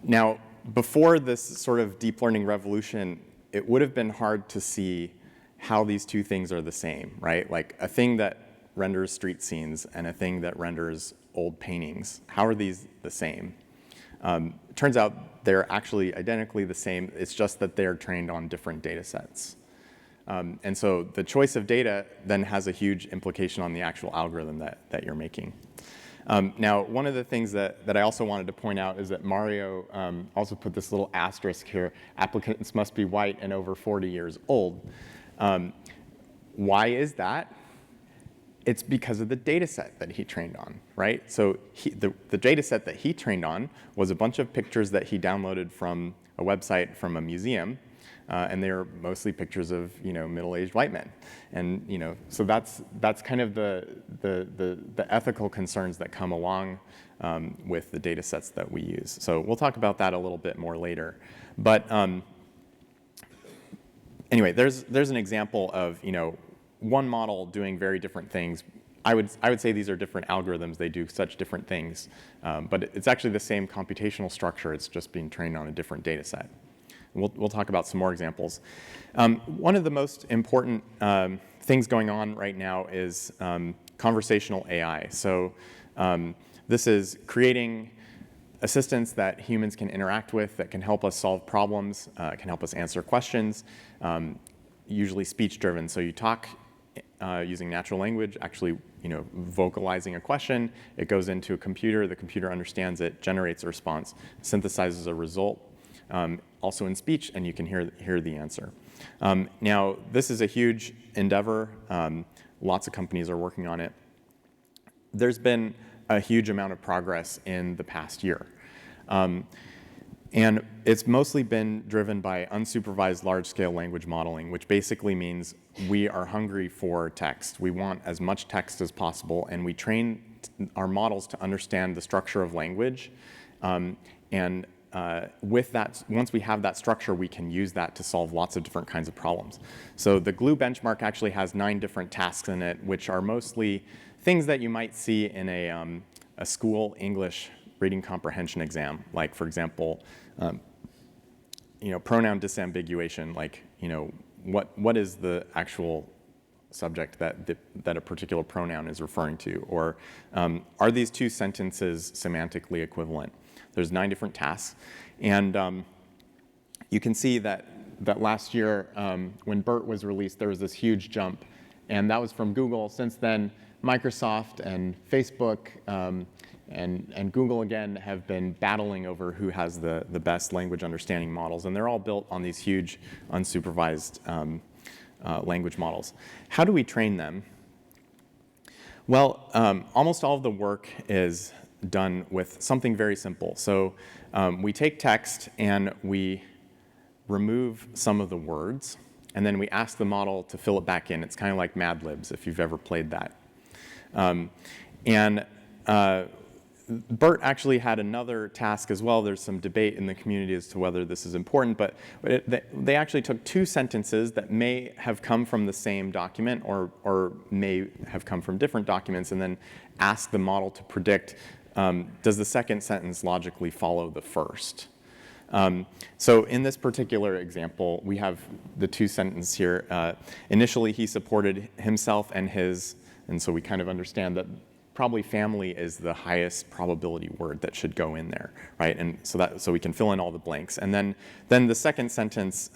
Now, before this sort of deep learning revolution, it would have been hard to see how these two things are the same, right? Like a thing that renders street scenes and a thing that renders old paintings. How are these the same? It turns out they're actually identically the same. It's just that they're trained on different data sets. And so the choice of data then has a huge implication on the actual algorithm that you're making. Now, one of the things that I also wanted to point out is that Mario also put this little asterisk here: applicants must be white and over 40 years old. Why is that? It's because of the data set that he trained on, right? So the data set that he trained on was a bunch of pictures that he downloaded from a website from a museum. and they're mostly pictures of middle-aged white men, and so that's kind of the ethical concerns that come along with the data sets that we use. So we'll talk about that a little bit more later, but anyway, there's an example of one model doing very different things. I would say these are different algorithms. They do such different things, but it's actually the same computational structure. It's just being trained on a different data set. We'll talk about some more examples. One of the most important things going on right now is conversational AI. So this is creating assistants that humans can interact with that can help us solve problems, can help us answer questions, usually speech-driven. So you talk using natural language, actually vocalizing a question. It goes into a computer. The computer understands it, generates a response, synthesizes a result, also in speech, and you can hear the answer. Now, this is a huge endeavor. Lots of companies are working on it. There's been a huge amount of progress in the past year. And it's mostly been driven by unsupervised large-scale language modeling, which basically means we are hungry for text. We want as much text as possible, and we train our models to understand the structure of language. With that, once we have that structure, we can use that to solve lots of different kinds of problems. So the GLUE benchmark actually has 9 different tasks in it, which are mostly things that you might see in a school English reading comprehension exam, like, for example, pronoun disambiguation, like, what is the actual subject that a particular pronoun is referring to? Or are these two sentences semantically equivalent? There's 9 different tasks. And you can see that last year, when BERT was released, there was this huge jump. And that was from Google. Since then, Microsoft and Facebook and Google, again, have been battling over who has the best language understanding models. And they're all built on these huge unsupervised language models. How do we train them? Well, almost all of the work is done with something very simple. So we take text and we remove some of the words, and then we ask the model to fill it back in. It's kind of like Mad Libs, if you've ever played that. BERT actually had another task as well. There's some debate in the community as to whether this is important, but they actually took 2 sentences that may have come from the same document or may have come from different documents, and then asked the model to predict, does the second sentence logically follow the first? So in this particular example, we have the 2 sentences here. Initially, he supported himself and his, and so we kind of understand that probably family is the highest probability word that should go in there, right? And so we can fill in all the blanks. And then the second sentence,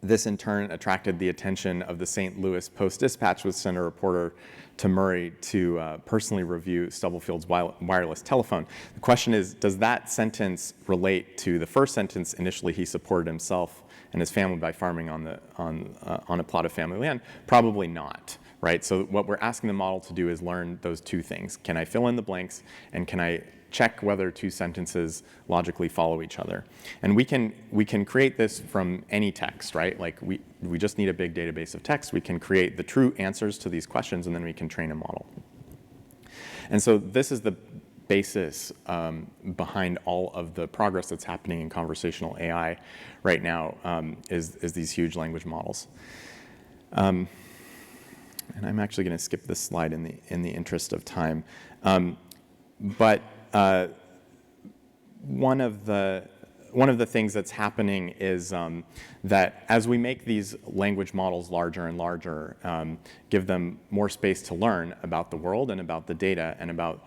this in turn attracted the attention of the St. Louis Post-Dispatch, which sent a reporter to Myhre to personally review Stubblefield's wireless telephone. The question is, does that sentence relate to the first sentence? Initially, he supported himself and his family by farming on a plot of family land. Probably not, right? So what we're asking the model to do is learn those 2 things. Can I fill in the blanks, and can I check whether 2 sentences logically follow each other? And we can create this from any text, right? Like we just need a big database of text. We can create the true answers to these questions, and then we can train a model. And so this is the basis behind all of the progress that's happening in conversational AI right now, is these huge language models. And I'm actually going to skip this slide in the interest of time. But one of the things that's happening is that as we make these language models larger and larger, give them more space to learn about the world and about the data and about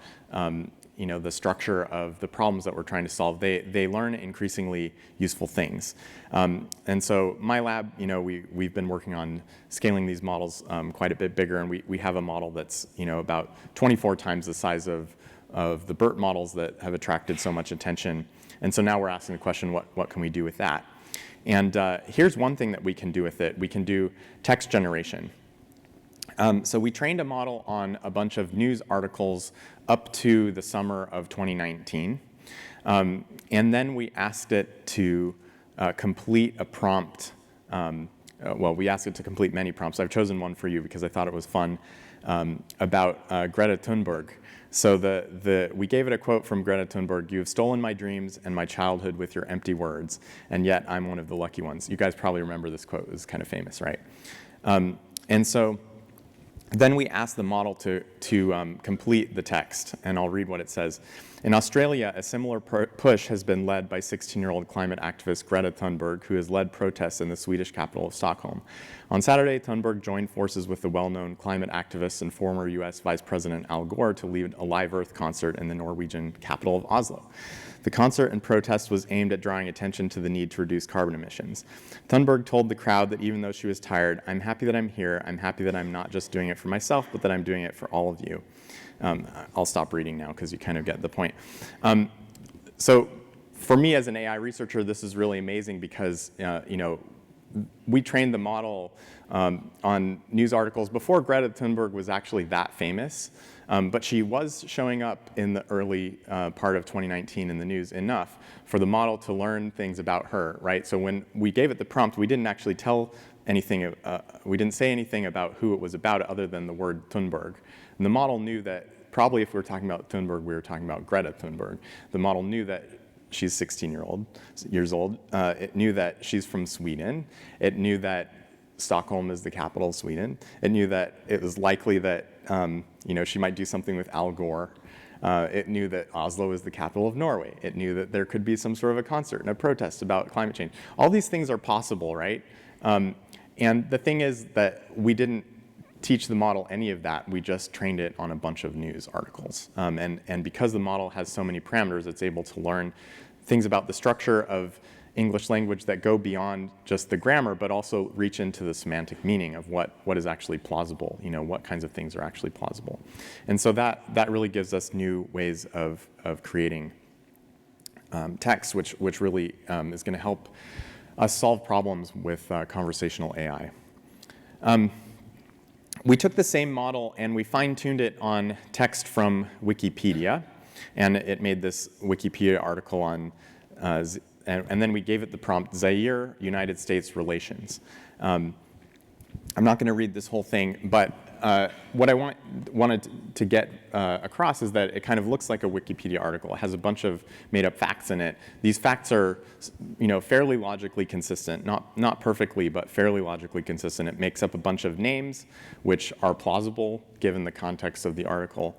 the structure of the problems that we're trying to solve, they learn increasingly useful things. And so my lab, we've been working on scaling these models quite a bit bigger, and we have a model that's about 24 times the size of the BERT models that have attracted so much attention. And so now we're asking the question, what can we do with that? And here's one thing that we can do with it. We can do text generation. So we trained a model on a bunch of news articles up to the summer of 2019. And then we asked it to complete a prompt. Well, we asked it to complete many prompts. I've chosen one for you because I thought it was fun, about Greta Thunberg. So we gave it a quote from Greta Thunberg: "You have stolen my dreams and my childhood with your empty words, and yet I'm one of the lucky ones." You guys probably remember this quote. It was kind of famous, right? And so then we asked the model to complete the text, and I'll read what it says. "In Australia, a similar push has been led by 16-year-old climate activist Greta Thunberg, who has led protests in the Swedish capital of Stockholm. On Saturday, Thunberg joined forces with the well-known climate activist and former US Vice President Al Gore to lead a Live Earth concert in the Norwegian capital of Oslo. The concert and protest was aimed at drawing attention to the need to reduce carbon emissions. Thunberg told the crowd that even though she was tired, 'I'm happy that I'm here. I'm happy that I'm not just doing it for myself, but that I'm doing it for all of you.'" I'll stop reading now because you kind of get the point. So for me as an AI researcher, this is really amazing because we trained the model on news articles before Greta Thunberg was actually that famous. But she was showing up in the early part of 2019 in the news enough for the model to learn things about her, right? So when we gave it the prompt, we didn't actually tell anything, we didn't say anything about who it was about other than the word Thunberg. And the model knew that probably if we were talking about Thunberg, we were talking about Greta Thunberg. The model knew that she's 16 years old. It knew that she's from Sweden. It knew that Stockholm is the capital of Sweden. It knew that it was likely that she might do something with Al Gore. It knew that Oslo is the capital of Norway. It knew that there could be some sort of a concert and a protest about climate change. All these things are possible, right? And the thing is that we didn't teach the model any of that. We just trained it on a bunch of news articles. And because the model has so many parameters, it's able to learn things about the structure of English language that go beyond just the grammar, but also reach into the semantic meaning of what is actually plausible, what kinds of things are actually plausible. And so that really gives us new ways of creating text, which really is going to help us solve problems with conversational AI. We took the same model and we fine-tuned it on text from Wikipedia, and it made this Wikipedia article on and then we gave it the prompt, Zaire-United States relations. I'm not going to read this whole thing, but what I wanted to get across is that it kind of looks like a Wikipedia article. It has a bunch of made-up facts in it. These facts are, fairly logically consistent, not perfectly, but fairly logically consistent. It makes up a bunch of names, which are plausible given the context of the article.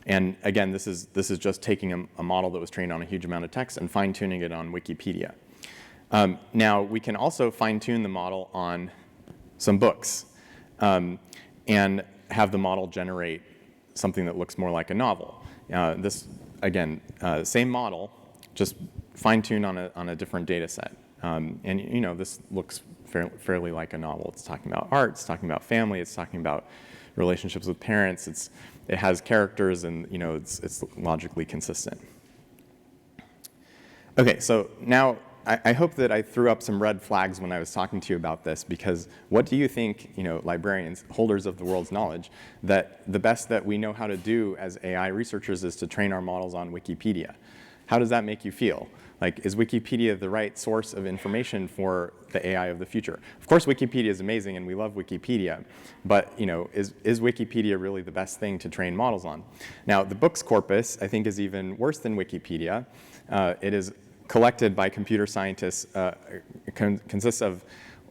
And again, this is just taking a model that was trained on a huge amount of text and fine-tuning it on Wikipedia. Now, we can also fine-tune the model on some books and have the model generate something that looks more like a novel. This, again, same model, just fine-tuned on a different data set. And this looks fairly like a novel. It's talking about art, it's talking about family, it's talking about relationships with parents. It has characters, and it's logically consistent. Okay, so now I hope that I threw up some red flags when I was talking to you about this, because what do you think, librarians, holders of the world's knowledge, that the best that we know how to do as AI researchers is to train our models on Wikipedia? How does that make you feel? Like, is Wikipedia the right source of information for the AI of the future? Of course, Wikipedia is amazing, and we love Wikipedia. But is Wikipedia really the best thing to train models on? Now, the books corpus, I think, is even worse than Wikipedia. It is collected by computer scientists. Consists of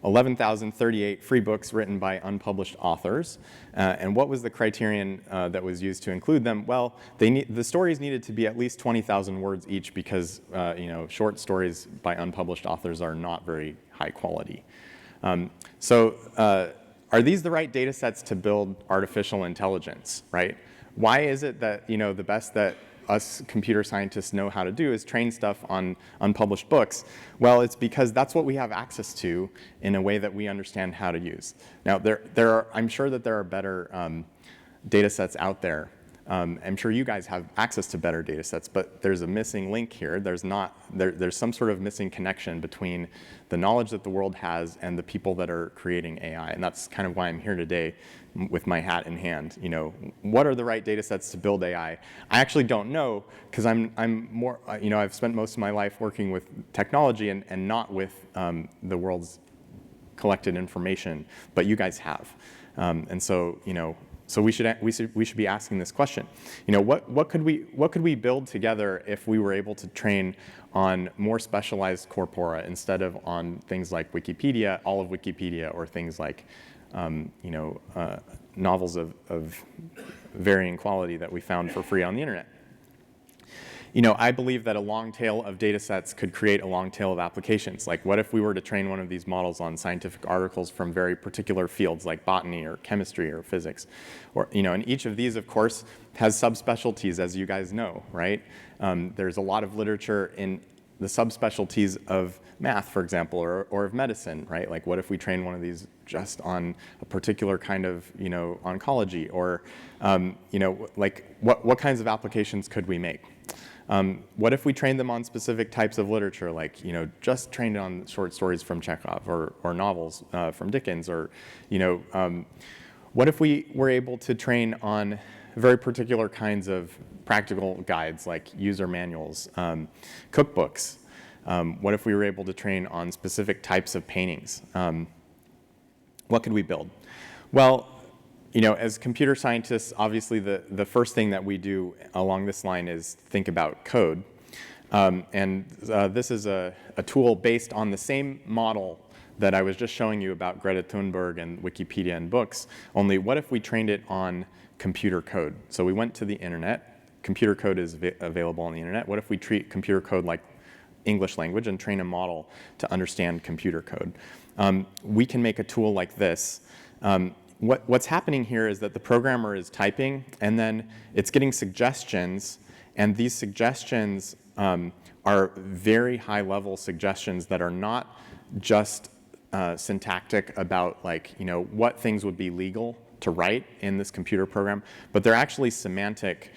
11,038 free books written by unpublished authors. And what was the criterion that was used to include them? Well, the stories needed to be at least 20,000 words each because short stories by unpublished authors are not very high quality. So are these the right data sets to build artificial intelligence, right? Why is it that the best that us computer scientists know how to do is train stuff on unpublished books? Well, it's because that's what we have access to in a way that we understand how to use. Now, I'm sure that there are better data sets out there, I'm sure you guys have access to better data sets, but there's a missing link here. There's some sort of missing connection between the knowledge that the world has and the people that are creating AI. And that's kind of why I'm here today with my hat in hand. You know, what are the right data sets to build AI? I actually don't know, because I'm more, you know, I've spent most of my life working with technology and not with the world's collected information, but you guys have. And so, you know, so we should be asking this question. You know, what could we build together if we were able to train on more specialized corpora instead of on things like Wikipedia, all of Wikipedia, or things like you know, novels of varying quality that we found for free on the internet? You know, I believe that a long tail of data sets could create a long tail of applications. Like, what if we were to train one of these models on scientific articles from very particular fields like botany or chemistry or physics? Or, you know, and each of these, of course, has subspecialties, as you guys know, right? There's a lot of literature in the subspecialties of math, for example, or of medicine, right? Like, what if we train one of these just on a particular kind of, you know, oncology? Or, you know, like, what kinds of applications could we make? What if we trained them on specific types of literature, like, you know, just trained on short stories from Chekhov or novels from Dickens? Or, you know, what if we were able to train on very particular kinds of practical guides, like user manuals, cookbooks? What if we were able to train on specific types of paintings? What could we build? Well, you know, as computer scientists, obviously the first thing that we do along this line is think about code. This is a tool based on the same model that I was just showing you about Greta Thunberg and Wikipedia and books, only what if we trained it on computer code? So we went to the internet. Computer code is available on the internet. What if we treat computer code like English language and train a model to understand computer code? We can make a tool like this. What's happening here is that the programmer is typing, and then it's getting suggestions, and these suggestions are very high-level suggestions that are not just syntactic about, like, you know, what things would be legal to write in this computer program, but they're actually semantic.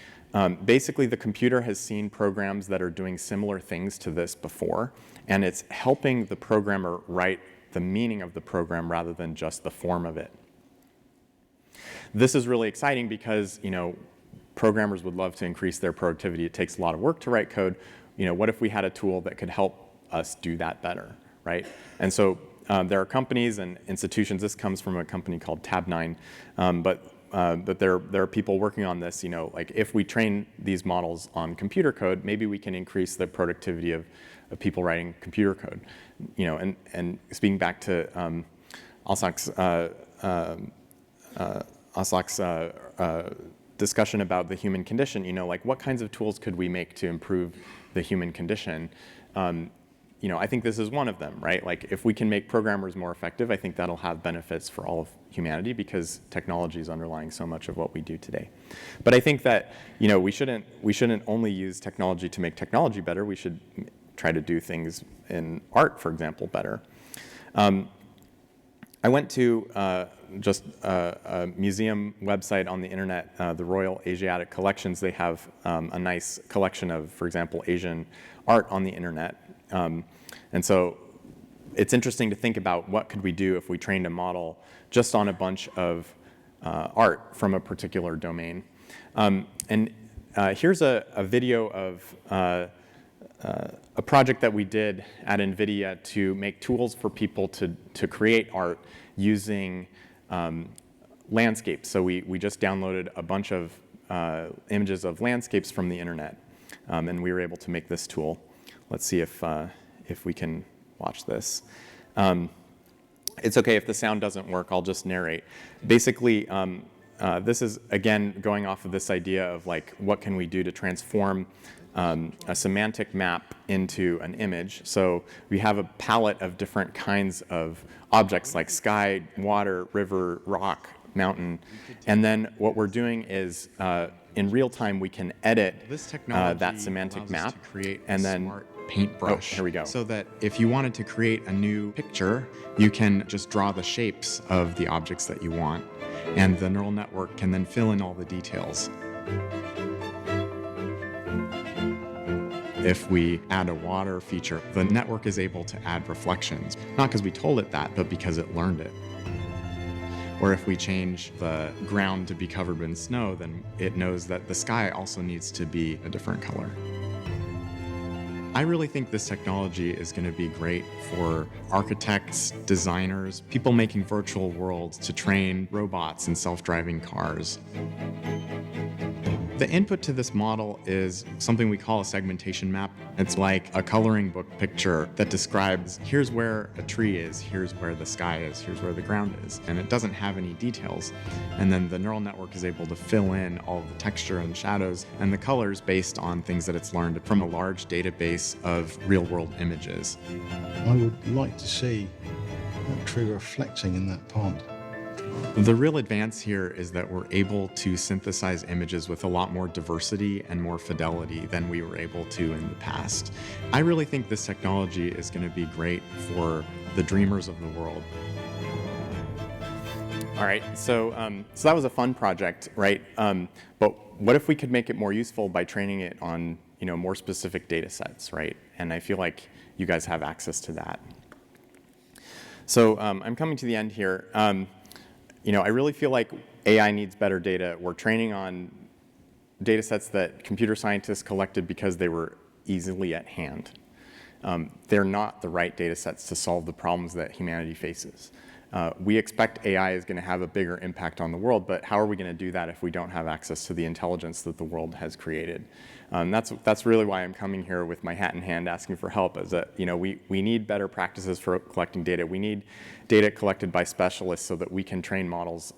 Basically, the computer has seen programs that are doing similar things to this before, and it's helping the programmer write the meaning of the program rather than just the form of it. This is really exciting because, you know, programmers would love to increase their productivity. It takes a lot of work to write code. You know, what if we had a tool that could help us do that better, right? And so there are companies and institutions. This comes from a company called Tab9, but there are people working on this. You know, like, if we train these models on computer code, maybe we can increase the productivity of people writing computer code. You know, and speaking back to Aslak's discussion about the human condition, you know, like, what kinds of tools could we make to improve the human condition? You know, I think this is one of them, right? Like, if we can make programmers more effective, I think that'll have benefits for all of humanity because technology is underlying so much of what we do today. But I think that, you know, we shouldn't only use technology to make technology better. We should try to do things in art, for example, better. I went to just a museum website on the internet, the Royal Asiatic Collections. They have a nice collection of, for example, Asian art on the internet. And so it's interesting to think about what could we do if we trained a model just on a bunch of art from a particular domain. Here's a video of a project that we did at NVIDIA to make tools for people to create art using landscapes. So we just downloaded a bunch of images of landscapes from the internet, and we were able to make this tool. Let's see if we can watch this. It's okay if the sound doesn't work, I'll just narrate. Basically, this is, again, going off of this idea of, like, what can we do to transform a semantic map into an image. So we have a palette of different kinds of objects like sky, water, river, rock, mountain. And then what we're doing is in real time we can edit that semantic map to create and a then smart paintbrush. Here we go. So that if you wanted to create a new picture, you can just draw the shapes of the objects that you want, and the neural network can then fill in all the details. If we add a water feature, the network is able to add reflections, not because we told it that, but because it learned it. Or if we change the ground to be covered in snow, then it knows that the sky also needs to be a different color. I really think this technology is going to be great for architects, designers, people making virtual worlds to train robots and self-driving cars. The input to this model is something we call a segmentation map. It's like a coloring book picture that describes here's where a tree is, here's where the sky is, here's where the ground is. And it doesn't have any details. And then the neural network is able to fill in all of the texture and shadows and the colors based on things that it's learned from a large database of real-world images. I would like to see that tree reflecting in that pond. The real advance here is that we're able to synthesize images with a lot more diversity and more fidelity than we were able to in the past. I really think this technology is going to be great for the dreamers of the world. All right, so that was a fun project, right? But what if we could make it more useful by training it on, more specific data sets, right? And I feel like you guys have access to that. So I'm coming to the end here. I really feel like AI needs better data. We're training on data sets that computer scientists collected because they were easily at hand. They're not the right data sets to solve the problems that humanity faces. We expect AI is going to have a bigger impact on the world, but how are we going to do that if we don't have access to the intelligence that the world has created? That's really why I'm coming here with my hat in hand asking for help, is that we need better practices for collecting data. We need data collected by specialists so that we can train models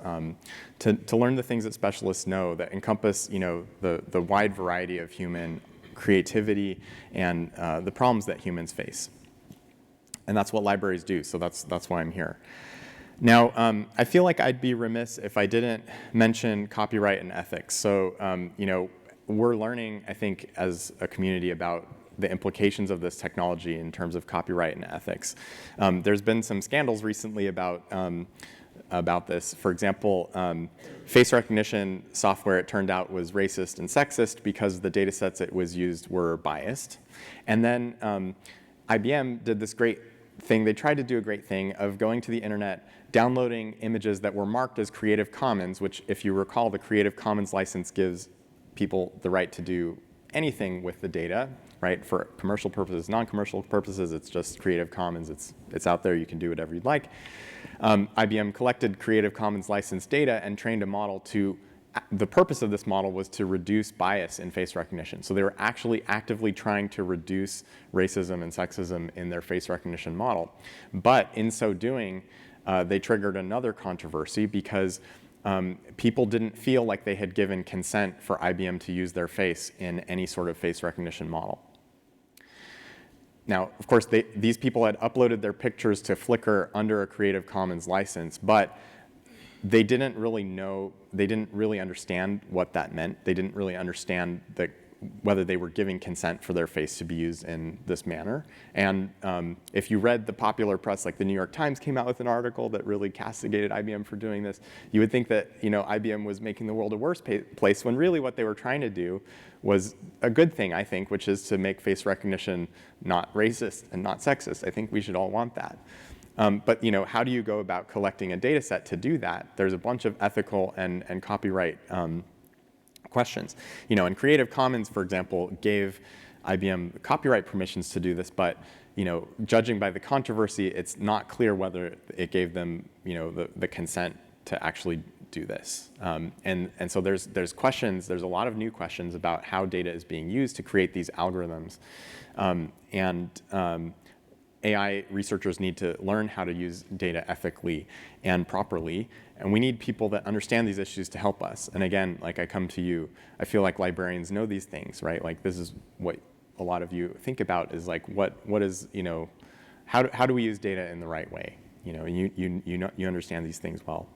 to learn the things that specialists know that encompass the wide variety of human creativity and the problems that humans face. And that's what libraries do, so that's why I'm here. Now, I feel like I'd be remiss if I didn't mention copyright and ethics. So, we're learning, I think, as a community about the implications of this technology in terms of copyright and ethics. There's been some scandals recently about this. For example, face recognition software, it turned out, was racist and sexist because the data sets it was used were biased. And then IBM did this great thing. They tried to do a great thing of going to the internet, downloading images that were marked as Creative Commons, which, if you recall, the Creative Commons license gives people the right to do anything with the data, right? For commercial purposes, non-commercial purposes, it's just Creative Commons. It's out there. You can do whatever you'd like. IBM collected Creative Commons licensed data and trained a model to, the purpose of this model was to reduce bias in face recognition. So they were actually actively trying to reduce racism and sexism in their face recognition model. But in so doing, they triggered another controversy because people didn't feel like they had given consent for IBM to use their face in any sort of face recognition model. Now, of course, these people had uploaded their pictures to Flickr under a Creative Commons license, but they didn't really know, they didn't really understand what that meant. They didn't really understand whether they were giving consent for their face to be used in this manner. And if you read the popular press, like the New York Times came out with an article that really castigated IBM for doing this, you would think that IBM was making the world a worse place, when really what they were trying to do was a good thing, I think, which is to make face recognition not racist and not sexist. I think we should all want that. But how do you go about collecting a data set to do that? There's a bunch of ethical and copyright questions. And Creative Commons, for example, gave IBM copyright permissions to do this, but judging by the controversy, it's not clear whether it gave them the consent to actually do this. And so there's questions, there's a lot of new questions about how data is being used to create these algorithms. AI researchers need to learn how to use data ethically and properly, and we need people that understand these issues to help us. And again, like I come to you, I feel like librarians know these things, right? Like this is what a lot of you think about, is like what is, how do we use data in the right way? You understand these things well.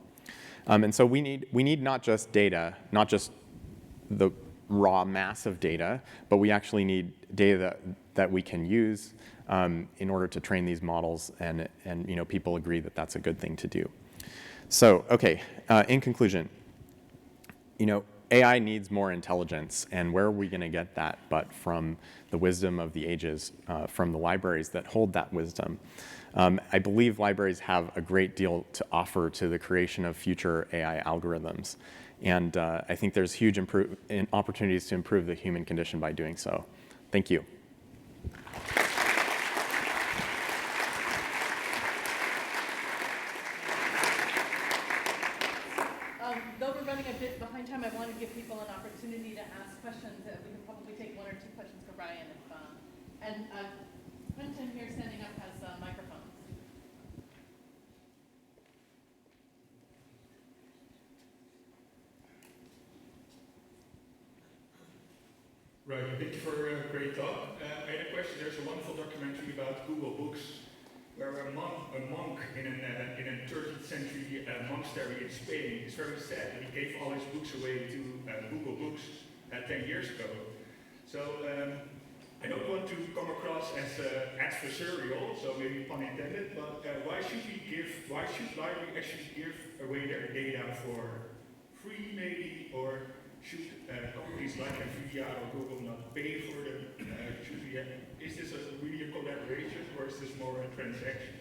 And so we need not just data, not just the raw mass of data, but we actually need data that we can use in order to train these models, and people agree that that's a good thing to do. So, okay, in conclusion, AI needs more intelligence, and where are we going to get that but from the wisdom of the ages, from the libraries that hold that wisdom? I believe libraries have a great deal to offer to the creation of future AI algorithms, and I think there's huge opportunities to improve the human condition by doing so. Thank you. Though we're running a bit behind time, I want to give people an opportunity to ask questions. We can probably take one or two questions for Bryan. Quentin here standing up has a microphone. Right, thank you for a great talk. I had a question. There's a wonderful documentary about Google Books, where a monk in a 13th century monastery in Spain is very sad that he gave all his books away to Google Books 10 years ago. So I don't want to come across as adversarial, so maybe pun intended, but why should library actually give away their data for free maybe, or should companies like NVIDIA or Google not pay for them? Is this really a collaboration, or is this more a transaction?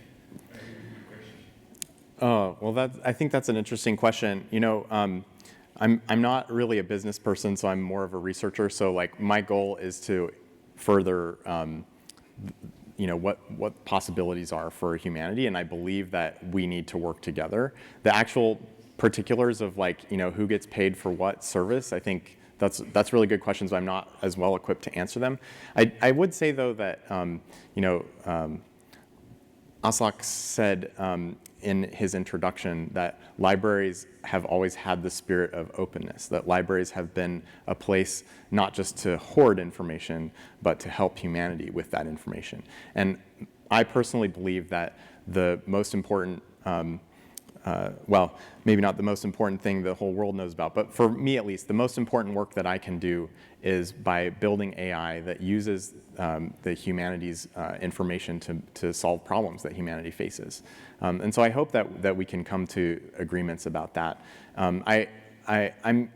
Well, I think that's an interesting question. You know, I'm not really a business person, so I'm more of a researcher. So like my goal is to further, you know, what possibilities are for humanity, and I believe that we need to work together. The actual particulars of like, you know, who gets paid for what service, I think that's really good questions. I'm not as well equipped to answer them. I would say though that, you know, Aslak said in his introduction that libraries have always had the spirit of openness, that libraries have been a place not just to hoard information, but to help humanity with that information. And I personally believe that the most important well, maybe not the most important thing the whole world knows about, but for me at least, the most important work that I can do is by building AI that uses the humanity's information to solve problems that humanity faces. And so I hope that we can come to agreements about that. I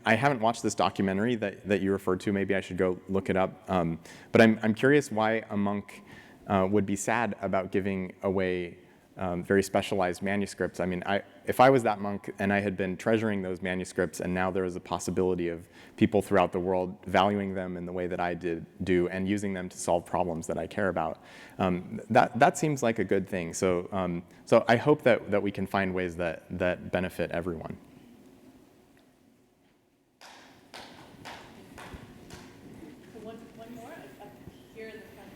haven't watched this documentary that you referred to. Maybe I should go look it up. But I'm curious why a monk would be sad about giving away very specialized manuscripts. I mean, if I was that monk and I had been treasuring those manuscripts and now there was a possibility of people throughout the world valuing them in the way that I do and using them to solve problems that I care about, that seems like a good thing. So, so I hope that we can find ways that benefit everyone. One more up here in the front.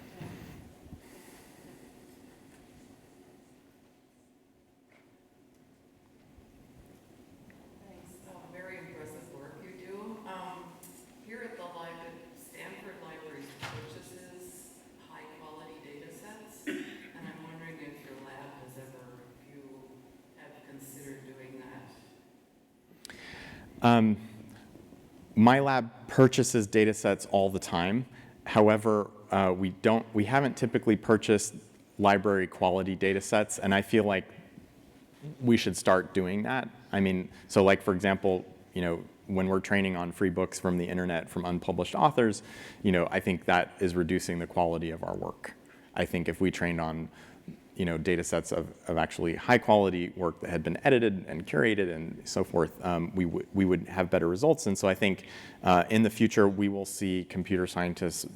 Very impressive work you do. Here at the Stanford Library purchases high-quality data sets, and I'm wondering if your lab has ever, if you have considered doing that. My lab purchases data sets all the time. However, we haven't typically purchased library quality data sets, and I feel like we should start doing that. I mean, so like for example, you know, when we're training on free books from the internet from unpublished authors, you know, I think that is reducing the quality of our work. I think if we trained on, you know, data sets of actually high quality work that had been edited and curated and so forth, we would have better results. And so I think in the future we will see computer scientists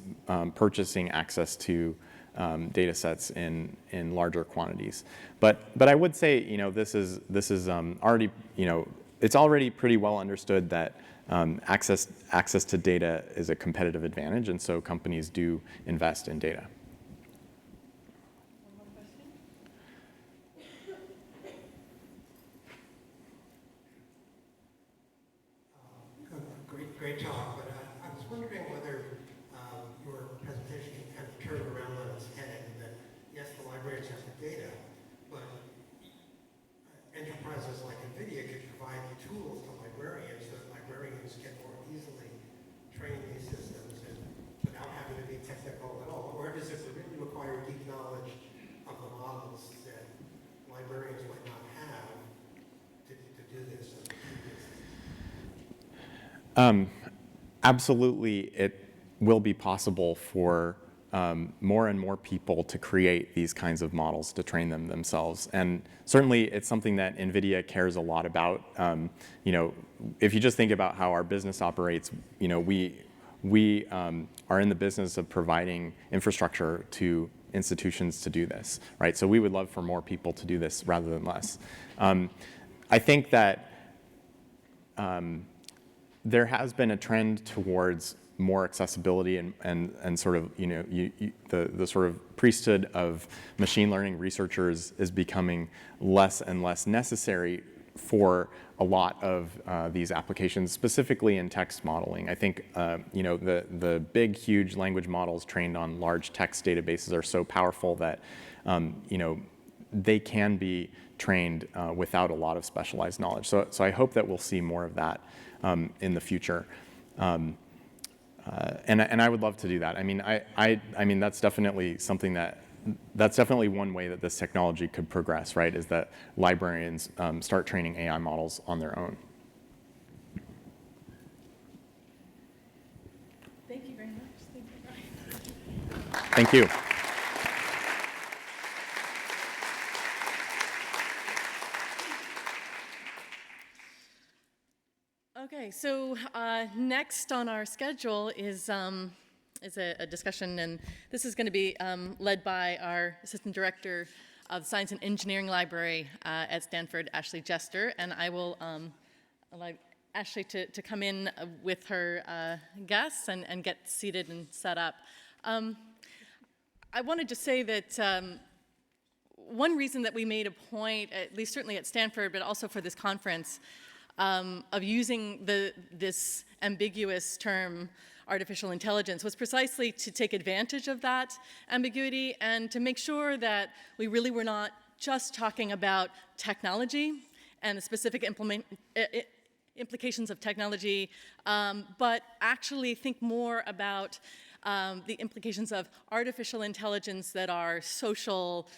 purchasing access to data sets in larger quantities. But I would say, you know, this is already, you know, it's already pretty well understood that access to data is a competitive advantage, and so companies do invest in data. One more question? Great talk, but I was wondering whether your presentation kind of turned around on its head, that yes, the libraries have the data, but enterprises like NVIDIA could provide tools to librarians so that librarians can more easily train these systems and without having to be technical at all. Or does it really require deep knowledge of the models that librarians might not have to do this? Absolutely, it will be possible for more and more people to create these kinds of models, to train them themselves. And certainly, it's something that NVIDIA cares a lot about. You know, if you just think about how our business operates, you know, we are in the business of providing infrastructure to institutions to do this, right? So we would love for more people to do this rather than less. I think that there has been a trend towards more accessibility and sort of, you know, the sort of priesthood of machine learning researchers is becoming less and less necessary for a lot of these applications, specifically in text modeling. I think, you know, the big, huge language models trained on large text databases are so powerful that, you know, they can be trained without a lot of specialized knowledge. So I hope that we'll see more of that in the future. And I would love to do that. I mean, that's definitely something that's definitely one way that this technology could progress, right? Is that librarians start training AI models on their own. Thank you very much. Thank you, Bryan. Thank you. Okay, so next on our schedule is a discussion, and this is going to be led by our Assistant Director of Science and Engineering Library at Stanford, Ashley Jester, and I will allow Ashley to come in with her guests and get seated and set up. I wanted to say that one reason that we made a point, at least certainly at Stanford, but also for this conference, of using this ambiguous term, artificial intelligence, was precisely to take advantage of that ambiguity and to make sure that we really were not just talking about technology and the specific implications of technology, but actually think more about the implications of artificial intelligence that are social,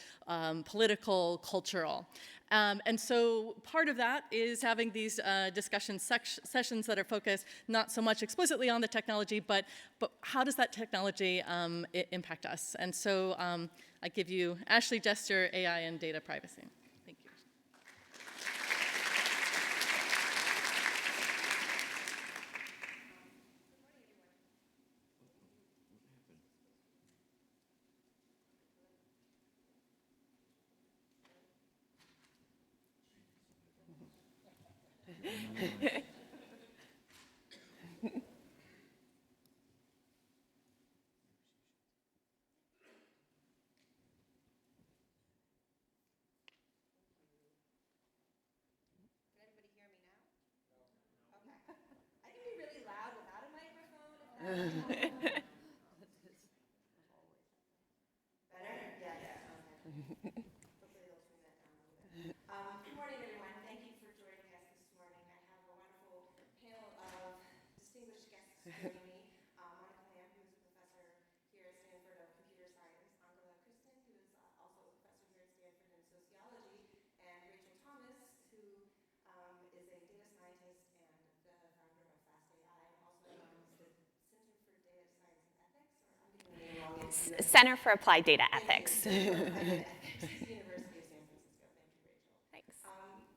political, cultural. And so part of that is having these discussion sessions that are focused not so much explicitly on the technology, but how does that technology impact us? And so I give you Ashley Jester, AI and Data Privacy. Thank you. Good morning, everyone. Thank you for joining us this morning. I have a wonderful panel of distinguished guests joining me. Monica Lamb, who is a professor here at Stanford of computer science, Angèle, Christin, who is also a professor here at Stanford in sociology, and Rachel Thomas, who is a data scientist and the founder of Fast AI, also known as the Center for Data Science and Ethics, or I'm getting the name wrong. Center for Applied Data Ethics. University of San Francisco. Thank you, Rachel. Thanks.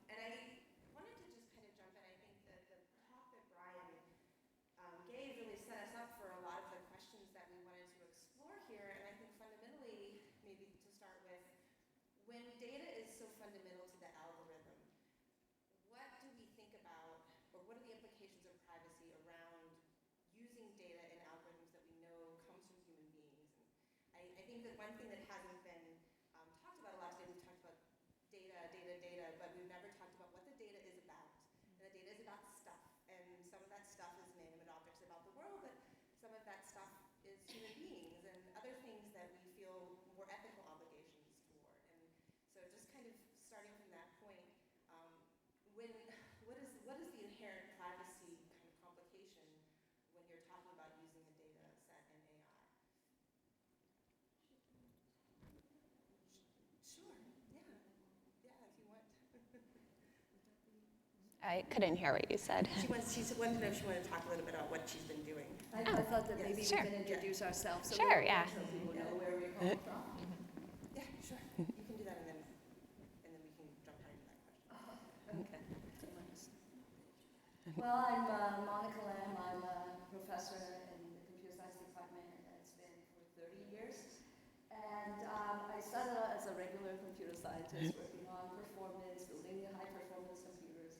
And I wanted to just kind of jump in. I think that the talk that Bryan gave really set us up for a lot of the questions that we wanted to explore here. And I think fundamentally, maybe to start with, when data is so fundamental to the algorithm, what do we think about, or what are the implications of privacy around using data in algorithms that we know comes from human beings? And I think that one thing that hasn't been talked about a lot today, we've talked about data, but we've never talked about what the data is about. And the data is about stuff, and some of that stuff is inanimate objects about the world, but some of that stuff is human beings and other things that we feel more ethical obligations toward. And so just kind of starting from that point, what is the inherent privacy kind of complication when you're talking about using a data set in AI? I couldn't hear what you said. She wanted to know if she wanted to talk a little bit about what she's been doing. I thought that maybe sure. we can introduce ourselves. So Sure, yeah. So people know where we're coming from. Yeah, sure. You can do that, and then we can jump right into that question. Okay. Well, I'm Monica Lamb. I'm a professor in the computer science department, and it's been for 30 years. And I started out as a regular computer scientist working on performance, building high-performance computers.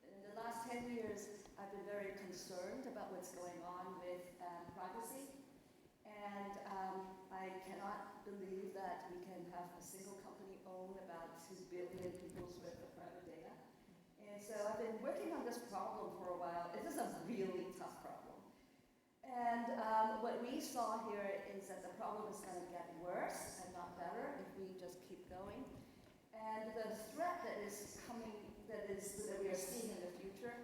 And in the last 10 years, I've been very concerned about what's going on with privacy. And I cannot believe that we can have a single company own about 2 billion people's worth of private data. And so I've been working on this problem for a while. It is a really tough problem. And what we saw here is that the problem is going to get worse and not better if we just keep going. And the threat that is coming, that we are seeing in the future,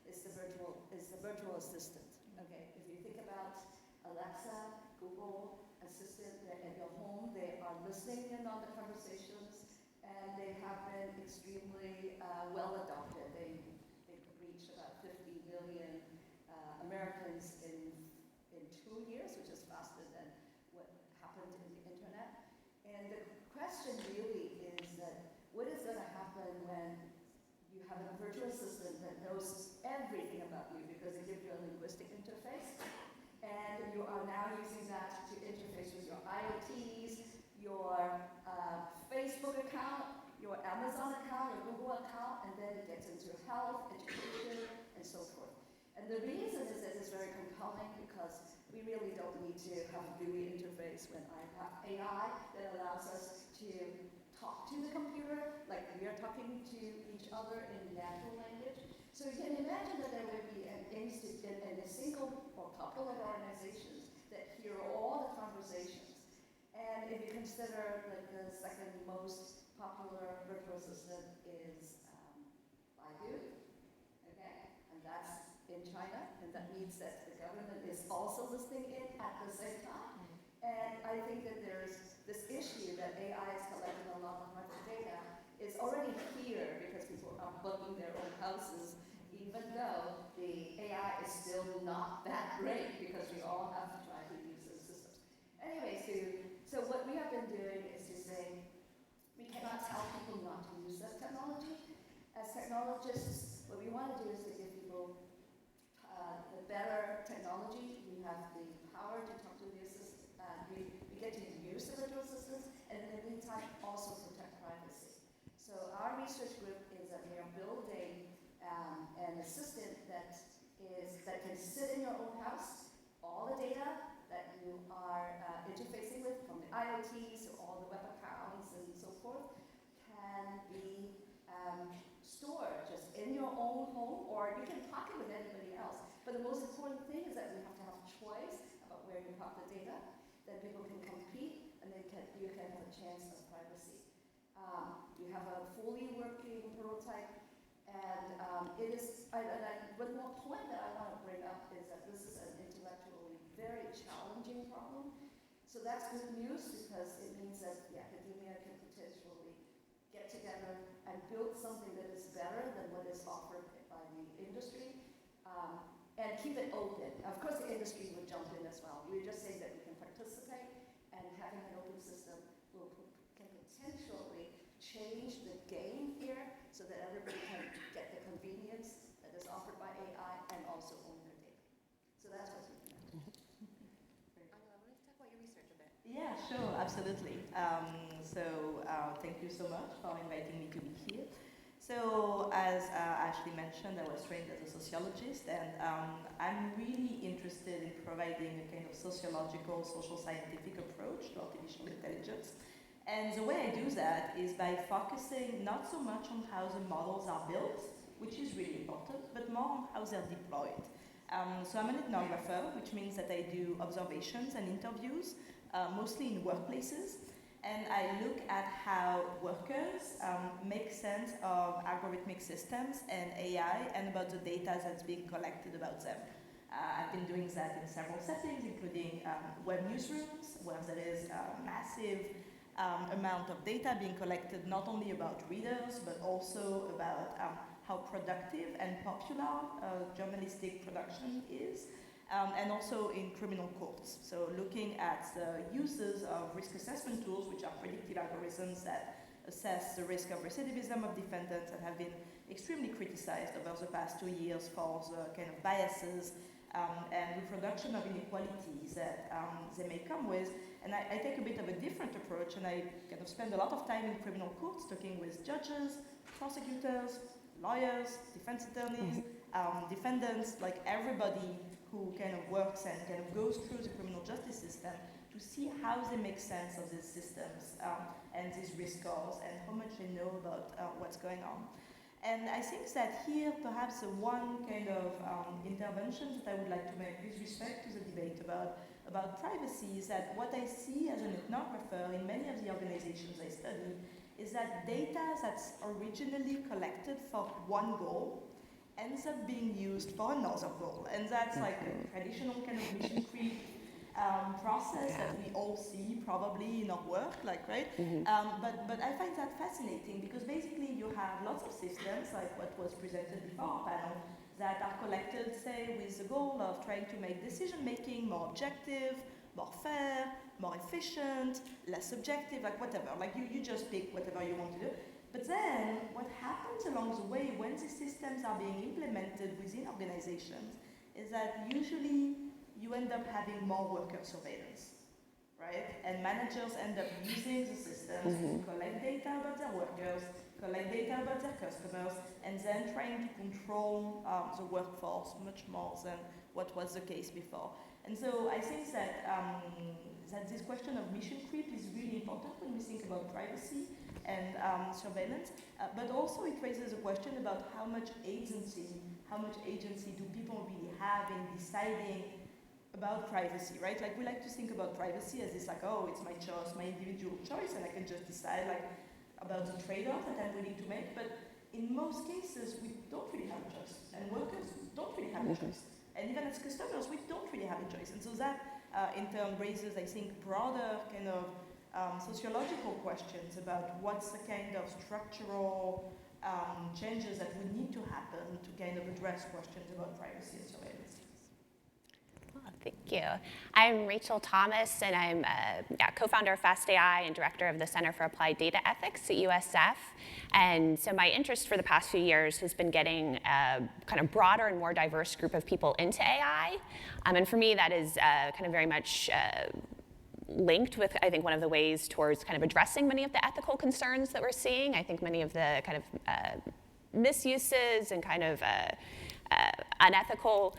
is the virtual assistant. Okay, if you think about Alexa, Google Assistant, they're in your home, they are listening in on the conversations, and they have been extremely well adopted. They reached about 50 million Americans in 2 years, which is faster than what happened in the internet. And the question really is that what is going to happen when you have a virtual assistant that knows everything about you because it gives you a linguistic interface, and you are now using that to interface with your IoTs, your Facebook account, your Amazon account, your Google account, and then it gets into health, education, and so forth. And the reason is that it's very compelling because we really don't need to have a GUI interface when I have AI that allows us to talk to the computer like we are talking to each other in natural language. So you can imagine that there will be an institute and a single or couple of organizations that hear all the conversations. And if you consider like the second most popular virtual assistant is Baidu, okay, and that's in China, and that means that the government is also listening in at the same time. And I think that there's this issue that AI is collecting a lot of data is already here because people are booking their own houses, even though the AI is still not that great because we all have to try to use those systems. Anyway, so what we have been doing is to say, we cannot tell people not to use this technology. As technologists, what we want to do is to give people the better technology. We have the power to talk to the assistant. We get to use the virtual assistants, and in the meantime, also protect privacy. So our research group is that we are building an assistant that can sit in your own house. All the data that you are interfacing with, from the IoTs to all the web accounts and so forth, can be stored just in your own home, or you can talk it with anybody else. But the most important thing is that we have to have choice about where you pop the data, that people can compete, and you can have a chance of privacy. We have a fully working prototype, and one more point that I want to bring up is that this is an intellectually very challenging problem. So that's good news because it means that the academia can potentially get together and build something that is better than what is offered by the industry, and keep it open. Of course, the industry would jump in as well. We're just saying that we can participate, and having an open system can potentially change the game here so that everybody can get the convenience that is offered by AI and also own their data. So that's what's going on. Angela, I wanted to talk about your research a bit. Yeah, sure, absolutely. Thank you so much for inviting me to be here. So as Ashley mentioned, I was trained as a sociologist, and I'm really interested in providing a kind of sociological, social scientific approach to artificial intelligence. And the way I do that is by focusing not so much on how the models are built, which is really important, but more on how they're deployed. So I'm an ethnographer, which means that I do observations and interviews, mostly in workplaces. And I look at how workers make sense of algorithmic systems and AI and about the data that's being collected about them. I've been doing that in several settings, including web newsrooms, where there is a massive amount of data being collected, not only about readers, but also about how productive and popular journalistic production is, and also in criminal courts. So looking at the uses of risk assessment tools, which are predictive algorithms that assess the risk of recidivism of defendants and have been extremely criticized over the past 2 years for the kind of biases and reproduction of inequalities that they may come with. And I take a bit of a different approach, and I kind of spend a lot of time in criminal courts talking with judges, prosecutors, lawyers, defense attorneys, defendants, like everybody who kind of works and kind of goes through the criminal justice system to see how they make sense of these systems and these risk scores and how much they know about what's going on. And I think that here, perhaps the one kind of intervention that I would like to make with respect to the debate about privacy is that what I see as an ethnographer in many of the organizations I study is that data that's originally collected for one goal ends up being used for another goal. And that's like a traditional kind of mission creep process that we all see probably in our work, like, right? But I find that fascinating because basically you have lots of systems, like what was presented before our panel, that are collected, say, with the goal of trying to make decision-making more objective, more fair, more efficient, less subjective, like whatever. Like you just pick whatever you want to do. But then what happens along the way when these systems are being implemented within organizations is that usually you end up having more worker surveillance, right? And managers end up using the systems to collect data about their workers, collect data about their customers, and then trying to control the workforce much more than what was the case before. And so I think that, that this question of mission creep is really important when we think about privacy and surveillance, but also it raises a question about how much agency do people really have in deciding about privacy, right? Like we like to think about privacy as this like, oh, it's my choice, my individual choice, and I can just decide like about the trade-off that I'm willing to make. But in most cases, we don't really have a choice, and workers don't really have a choice. And even as customers, we don't really have a choice. And so that, in turn, raises, I think, broader kind of sociological questions about what's the kind of structural changes that would need to happen to kind of address questions about privacy and surveillance. Thank you. I'm Rachel Thomas, and I'm co-founder of FastAI and director of the Center for Applied Data Ethics at USF. And so my interest for the past few years has been getting a kind of broader and more diverse group of people into AI. And for me, that is kind of very much linked with, I think, one of the ways towards kind of addressing many of the ethical concerns that we're seeing. I think many of the kind of misuses and kind of unethical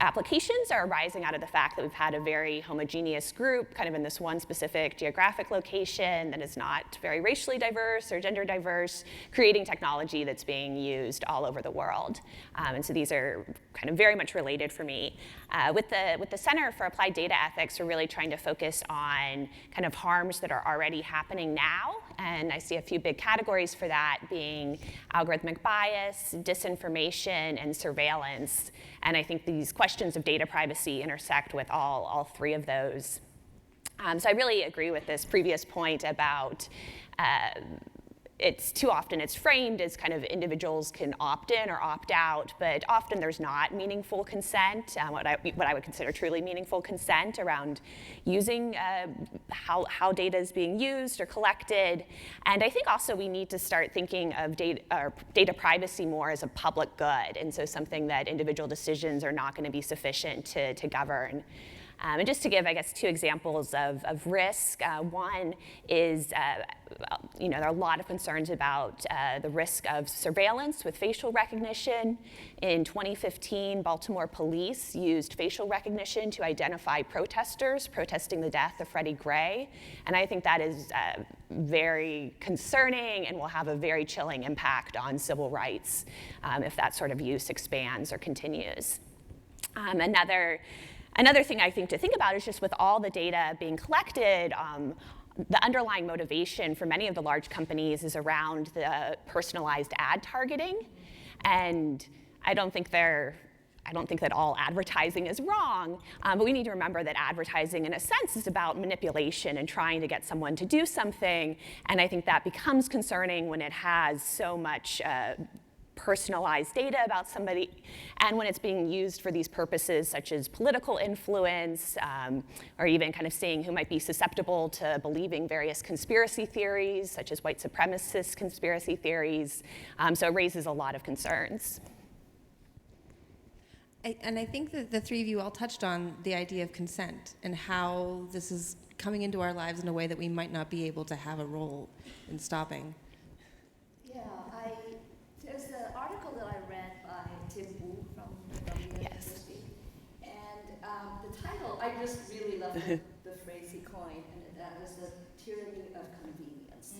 applications are arising out of the fact that we've had a very homogeneous group kind of in this one specific geographic location that is not very racially diverse or gender diverse, creating technology that's being used all over the world. And so these are kind of very much related for me. With the Center for Applied Data Ethics, we're really trying to focus on kind of harms that are already happening now. And I see a few big categories for that being algorithmic bias, disinformation, and surveillance. And I think these questions of data privacy intersect with all three of those. So I really agree with this previous point about it's too often it's framed as kind of individuals can opt in or opt out, but often there's not meaningful consent, what I would consider truly meaningful consent around using how data is being used or collected. And I think also we need to start thinking of data privacy more as a public good, and so something that individual decisions are not going to be sufficient to govern. And just to give, I guess, two examples of risk. One is, there are a lot of concerns about the risk of surveillance with facial recognition. In 2015, Baltimore police used facial recognition to identify protesters protesting the death of Freddie Gray. And I think that is very concerning and will have a very chilling impact on civil rights if that sort of use expands or continues. Another thing I think to think about is just with all the data being collected, the underlying motivation for many of the large companies is around the personalized ad targeting. And I don't think that all advertising is wrong, but we need to remember that advertising, in a sense, is about manipulation and trying to get someone to do something. And I think that becomes concerning when it has so much personalized data about somebody, and when it's being used for these purposes such as political influence, or even kind of seeing who might be susceptible to believing various conspiracy theories, such as white supremacist conspiracy theories. So it raises a lot of concerns. And I think that the three of you all touched on the idea of consent and how this is coming into our lives in a way that we might not be able to have a role in stopping. Yeah, there's an article that I read by Tim Wu from the University, and the title, I just really love the phrase he coined, and that was the tyranny of convenience.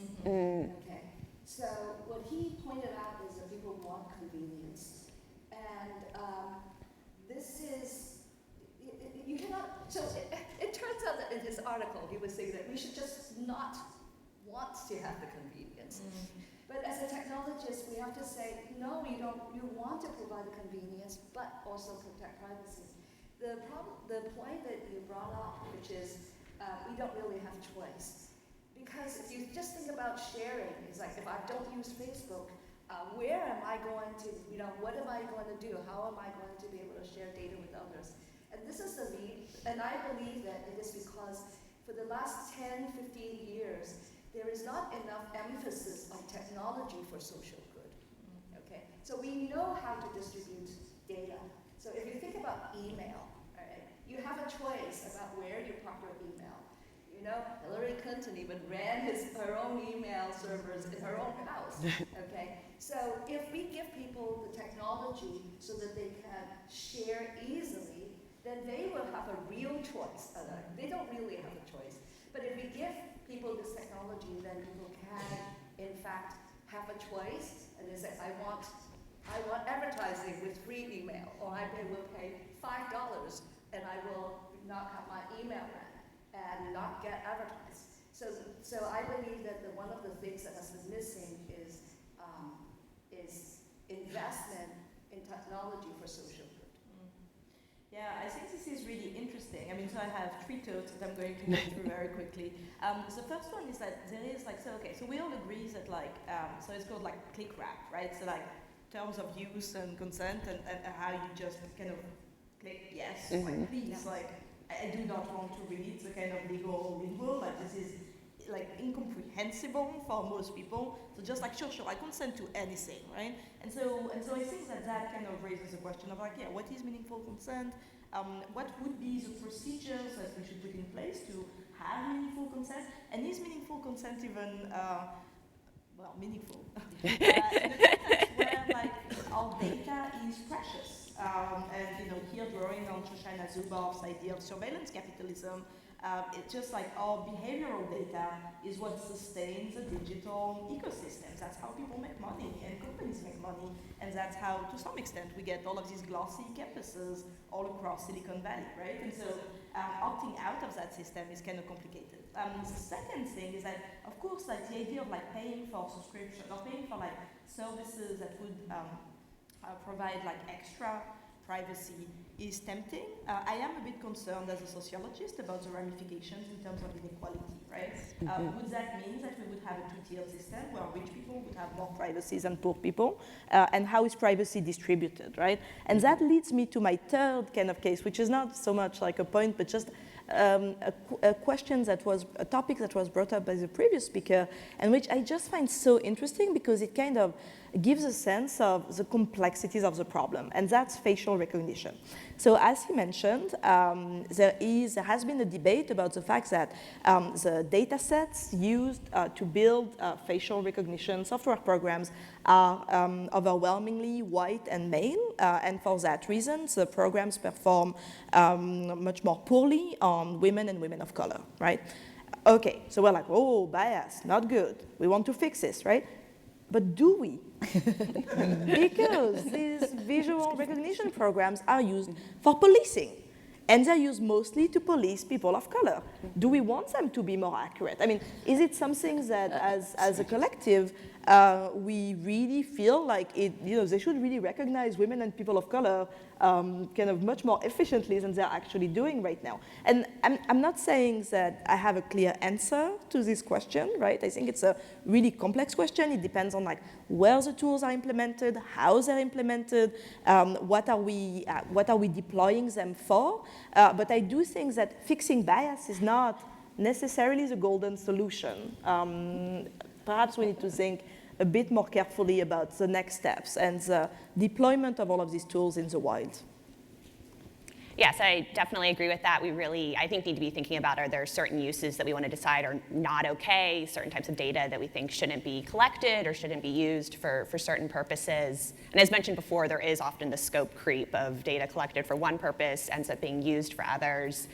Okay, so what he pointed out is that people want convenience, and this is, you cannot, so it turns out that in his article he was saying that we should just not want to have the convenience. But as a technologist, we have to say, no, you don't. You want to provide the convenience, but also protect privacy. The point that you brought up, which is we don't really have choice. Because if you just think about sharing, it's like if I don't use Facebook, where am I going to, what am I going to do? How am I going to be able to share data with others? And this is the need, and I believe that it is because for the last 10, 15 years, there is not enough emphasis on technology for social good, okay? So we know how to distribute data. So if you think about email, all right, you have a choice about where you park your email. Hillary Clinton even ran her own email servers in her own house, okay? So if we give people the technology so that they can share easily, then they will have a real choice. They don't really have a choice. But if we give people this technology, then people can, in fact, have a choice, and they say, I want advertising with free email, or I will pay $5, and I will not have my email ran and not get advertised. So I believe that one of the things that has been missing is investment in technology for social good. Yeah, I think this is really interesting. I mean, so I have three thoughts that I'm going to go through very quickly. The first one is that there is so we all agree that so it's called click wrap, right? So terms of use and consent and how you just kind of click yes, please, I do not want to read the kind of legal lingo, this is incomprehensible for most people. So just sure, I consent to anything, right? And so I think that kind of raises the question of what is meaningful consent? What would be the procedures that we should put in place to have meaningful consent? And is meaningful consent even, meaningful? In a context where our data is precious. And here drawing on Shoshana Zuboff's idea of surveillance capitalism, it's just our behavioral data is what sustains the digital ecosystems. That's how people make money and companies make money, and that's how, to some extent, we get all of these glossy campuses all across Silicon Valley, right? And so opting out of that system is kind of complicated. The second thing is that, of course, the idea of paying for subscription or paying for services that would provide extra privacy is tempting. I am a bit concerned as a sociologist about the ramifications in terms of inequality, right? Would that mean that we would have a two-tier system where rich people would have more privacy than poor people? And how is privacy distributed, right? And that leads me to my third kind of case, which is not so much a point, but just a question a topic that was brought up by the previous speaker, and which I just find so interesting because it kind of gives a sense of the complexities of the problem, and that's facial recognition. So as he mentioned, there has been a debate about the fact that the data sets used to build facial recognition software programs are overwhelmingly white and male, and for that reason, the programs perform much more poorly on women and women of color, right? Okay, so we're oh, bias, not good. We want to fix this, right? But do we? Because these visual recognition programs are used for policing. And they're used mostly to police people of color. Do we want them to be more accurate? I mean, is it something that, as a collective, we really feel like they should really recognize women and people of color kind of much more efficiently than they're actually doing right now. And I'm not saying that I have a clear answer to this question, right? I think it's a really complex question. It depends on like where the tools are implemented, how they're implemented, what are we deploying them for. But I do think that fixing bias is not necessarily the golden solution. Perhaps we need to think a bit more carefully about the next steps and the deployment of all of these tools in the wild. Yes, I definitely agree with that. We really, I think, need to be thinking about, are there certain uses that we want to decide are not okay, certain types of data that we think shouldn't be collected or shouldn't be used for certain purposes. And as mentioned before, there is often the scope creep of data collected for one purpose ends up being used for others.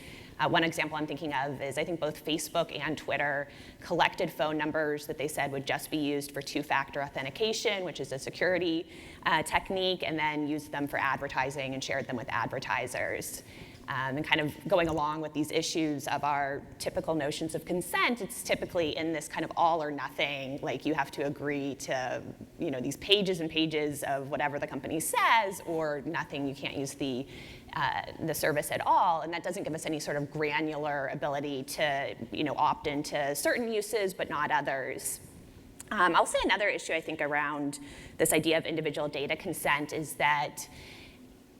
One example I'm thinking of is I think both Facebook and Twitter collected phone numbers that they said would just be used for two-factor authentication, which is a security technique, and then used them for advertising and shared them with advertisers. And kind of going along with these issues of our typical notions of consent, it's typically in this kind of all or nothing, like you have to agree to these pages and pages of whatever the company says, or nothing, you can't use the service at all, and that doesn't give us any sort of granular ability to opt into certain uses but not others. I'll say another issue I think around this idea of individual data consent is that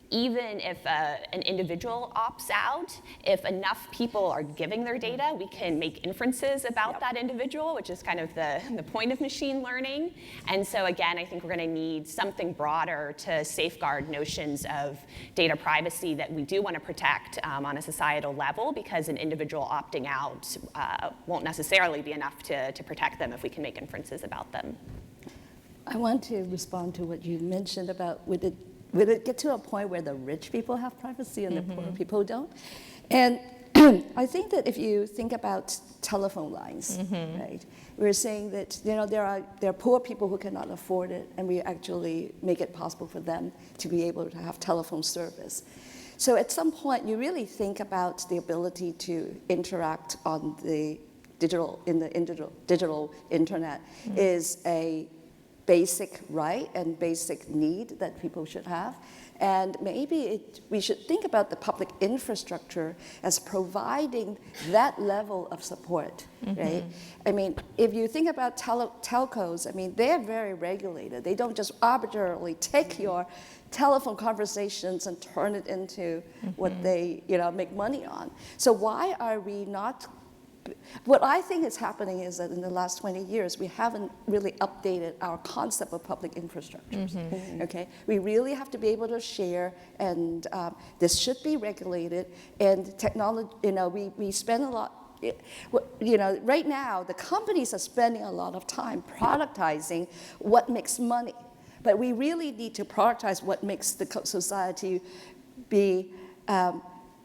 even if an individual opts out, if enough people are giving their data, we can make inferences about that individual, which is kind of the point of machine learning. And so again, I think we're going to need something broader to safeguard notions of data privacy that we do want to protect on a societal level, because an individual opting out won't necessarily be enough to protect them if we can make inferences about them. I want to respond to what you mentioned about would it get to a point where the rich people have privacy and the poor people don't? And I think that if you think about telephone lines, right? We're saying that there are poor people who cannot afford it, and we actually make it possible for them to be able to have telephone service. So at some point, you really think about the ability to interact on the digital internet is a basic right and basic need that people should have. And maybe we should think about the public infrastructure as providing that level of support, right? I mean, if you think about telcos, I mean, they're very regulated. They don't just arbitrarily take your telephone conversations and turn it into what they make money on. So why are we not? What I think is happening is that in the last 20 years, we haven't really updated our concept of public infrastructures, okay? We really have to be able to share, and this should be regulated, and technology, we spend a lot, right now, the companies are spending a lot of time productizing what makes money, but we really need to productize what makes the society be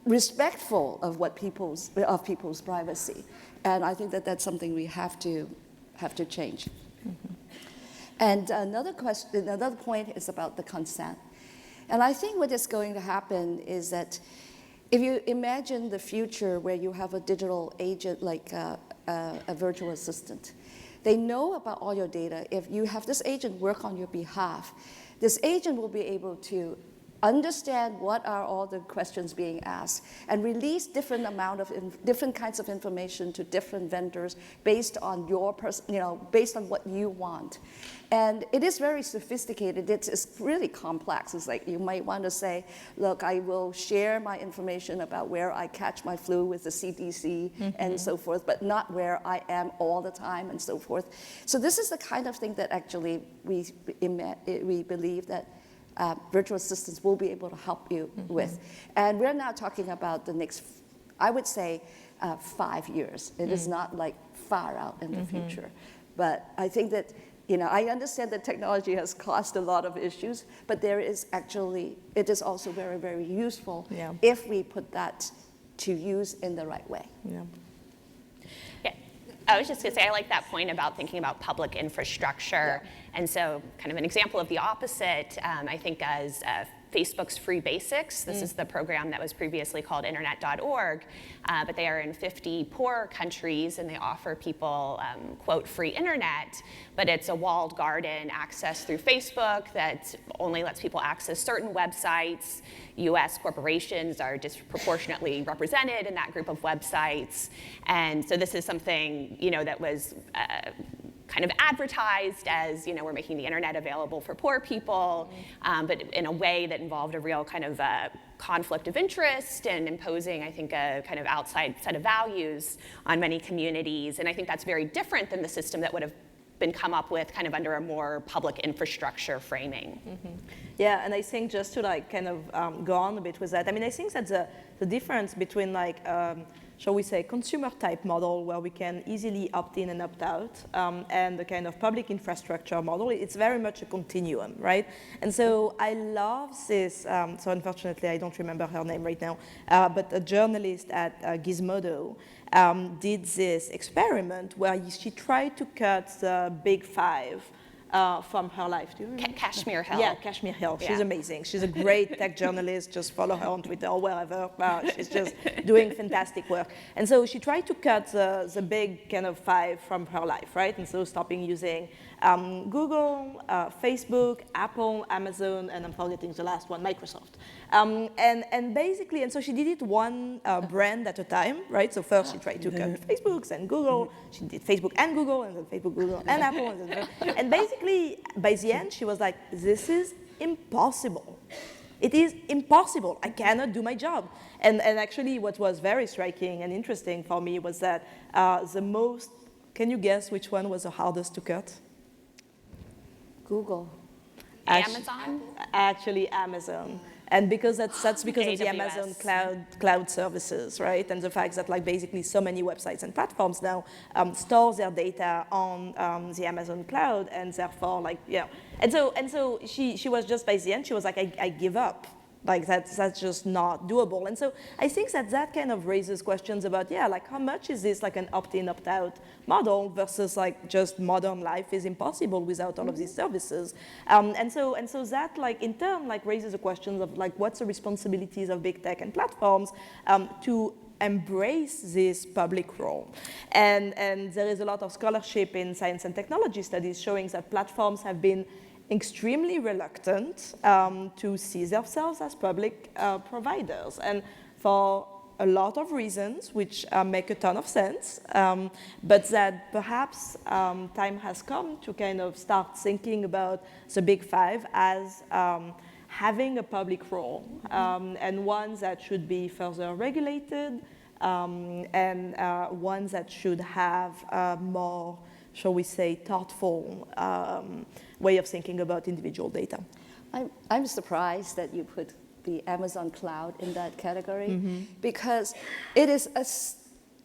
respectful of people's privacy, and I think that that's something we have to change. And another point is about the consent, and I think what is going to happen is that if you imagine the future where you have a digital agent like a virtual assistant, they know about all your data. If you have this agent work on your behalf, this agent will be able to understand what are all the questions being asked, and release different kinds of information to different vendors based on based on what you want. And it is very sophisticated. It's really complex. It's like you might want to say, look, I will share my information about where I catch my flu with the CDC and so forth, but not where I am all the time and so forth. So this is the kind of thing that actually we believe that virtual assistants will be able to help you with. And we're now talking about the next, I would say, 5 years. It is not like far out in the future. But I think that, I understand that technology has caused a lot of issues, but it is also very, very useful if we put that to use in the right way. I was just going to say, I like that point about thinking about public infrastructure. And so kind of an example of the opposite, I think as Facebook's Free Basics. This is the program that was previously called internet.org, but they are in 50 poor countries, and they offer people, quote, free internet, but it's a walled garden access through Facebook that only lets people access certain websites. US corporations are disproportionately represented in that group of websites. And so this is something, that was kind of advertised as, we're making the internet available for poor people, but in a way that involved a real kind of conflict of interest and imposing, I think, a kind of outside set of values on many communities. And I think that's very different than the system that would have been come up with kind of under a more public infrastructure framing. Yeah, and I think just to kind of go on a bit with that, I think that the difference between shall we say, consumer type model where we can easily opt in and opt out, and the kind of public infrastructure model, it's very much a continuum, right? And so I love this, so unfortunately I don't remember her name right now, but a journalist at Gizmodo did this experiment where she tried to cut the big five from her life. Do you remember? Kashmir Hill. Yeah, Kashmir Hill. She's amazing. She's a great tech journalist. Just follow her on Twitter or wherever. She's just doing fantastic work. And so she tried to cut the big kind of five from her life, right? And so stopping using Google, Facebook, Apple, Amazon, and I'm forgetting the last one, Microsoft. And basically, and so she did it one brand at a time, right? So first she tried to cut Facebook, then Google. She did Facebook and Google, and then Facebook, Google, and Apple. And basically, by the end, she was like, this is impossible. It is impossible. I cannot do my job. And actually, what was very striking and interesting for me was that can you guess which one was the hardest to cut? Google. Amazon? Actually, Amazon. And because that's because of the Amazon cloud services, right? And the fact that basically so many websites and platforms now store their data on the Amazon cloud, and therefore And so she was just, by the end, she was like, I give up. That's just not doable. And so I think that kind of raises questions about, how much is this an opt-in, opt-out model versus just modern life is impossible without all of these services. And so that in turn raises the questions of what's the responsibilities of big tech and platforms to embrace this public role. And there is a lot of scholarship in science and technology studies showing that platforms have been extremely reluctant to see themselves as public providers, and for a lot of reasons, which make a ton of sense, but that perhaps time has come to kind of start thinking about the big five as having a public role, and one that should be further regulated, and one that should have more, shall we say, thoughtful way of thinking about individual data. I'm surprised that you put the Amazon cloud in that category, because it is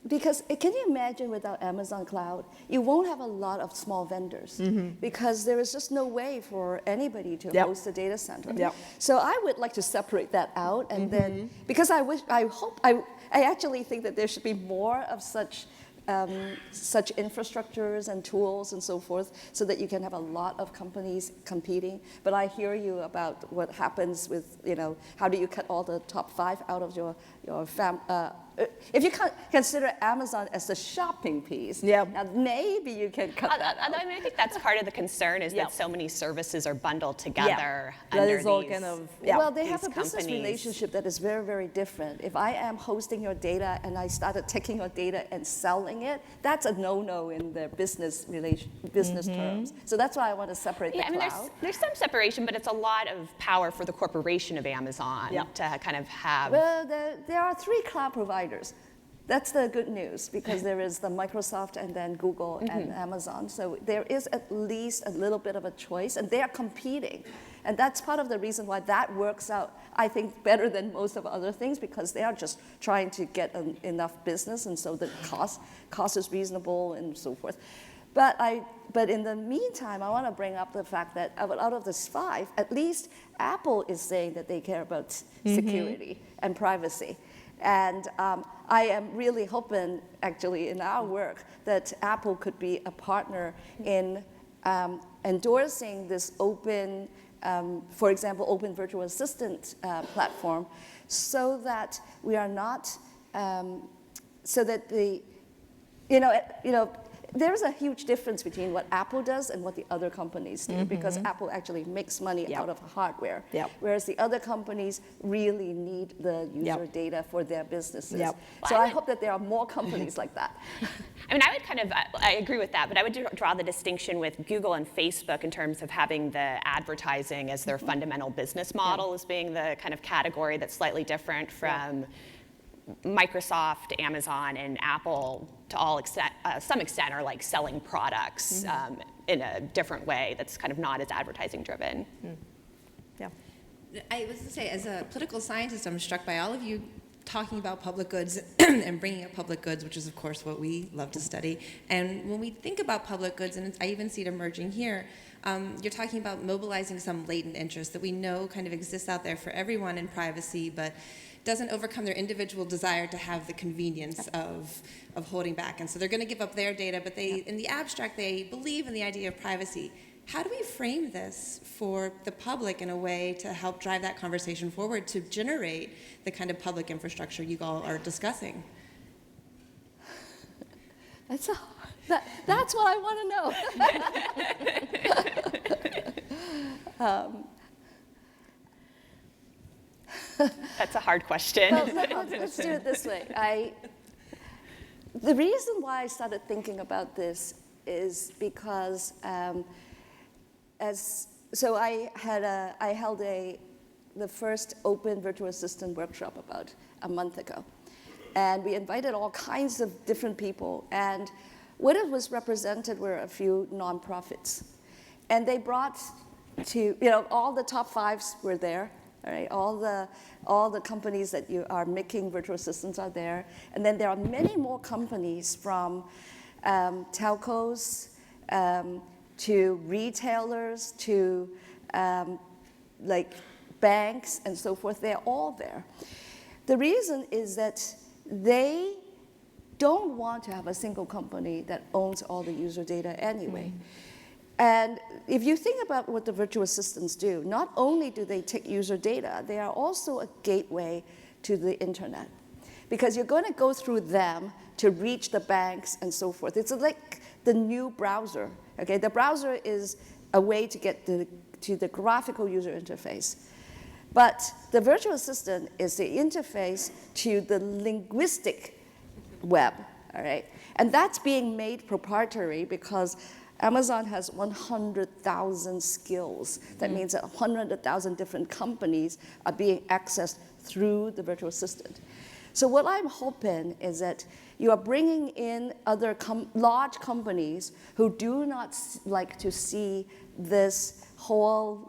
can you imagine without Amazon cloud, you won't have a lot of small vendors, because there is just no way for anybody to host a data center. So I would like to separate that out, and then, because I actually think that there should be more of such infrastructures and tools and so forth, so that you can have a lot of companies competing. But I hear you about what happens with, how do you cut all the top 5 out of your if you consider Amazon as the shopping piece, now maybe you can cut that out. I think that's part of the concern, is that so many services are bundled together under that is all these, kind of, well, they have a business relationship that is very, very different. If I am hosting your data and I started taking your data and selling it, that's a no-no in their business terms. So that's why I want to separate the cloud. There's some separation, but it's a lot of power for the corporation of Amazon to kind of have. Well, there are 3 cloud providers. That's the good news, because there is the Microsoft and then Google and Amazon. So there is at least a little bit of a choice, and they are competing. And that's part of the reason why that works out, I think, better than most of other things, because they are just trying to get enough business, and so the cost is reasonable and so forth. But in the meantime, I want to bring up the fact that out of this 5, at least Apple is saying that they care about security and privacy. And I am really hoping, actually, in our work, that Apple could be a partner in endorsing this open for example, open virtual assistant platform, so that we are not, so that the, there's a huge difference between what Apple does and what the other companies do, because Apple actually makes money out of hardware, whereas the other companies really need the user data for their businesses. So I hope that there are more companies like that. I mean, I would I agree with that, but I would draw the distinction with Google and Facebook in terms of having the advertising as their fundamental business model as being the kind of category that's slightly different from Microsoft, Amazon, and Apple to some extent are like selling products in a different way that's kind of not as advertising driven. Yeah. I was going to say, as a political scientist, I'm struck by all of you talking about public goods and bringing up public goods, which is, of course, what we love to study. And when we think about public goods, and I even see it emerging here, you're talking about mobilizing some latent interest that we know kind of exists out there for everyone in privacy, but doesn't overcome their individual desire to have the convenience of holding back. And so they're going to give up their data, but they, in the abstract, they believe in the idea of privacy. How do we frame this for the public in a way to help drive that conversation forward to generate the kind of public infrastructure you all are discussing? That's what I want to know. That's a hard question. Well, let's do it this way. The reason why I started thinking about this is because I held the first open virtual assistant workshop about a month ago. And we invited all kinds of different people. And what it was represented were a few nonprofits. And they brought all the top fives were there. All right, all the companies that you are making virtual assistants are there. And then there are many more companies from telcos to retailers to like banks and so forth. They're all there. The reason is that they don't want to have a single company that owns all the user data anyway. And if you think about what the virtual assistants do, not only do they take user data, they are also a gateway to the internet. Because you're going to go through them to reach the banks and so forth. It's like the new browser. Okay, the browser is a way to get to the graphical user interface. But the virtual assistant is the interface to the linguistic web. All right? And that's being made proprietary because Amazon has 100,000 skills. That means that 100,000 different companies are being accessed through the virtual assistant. So what I'm hoping is that you are bringing in other large companies who do not like to see this whole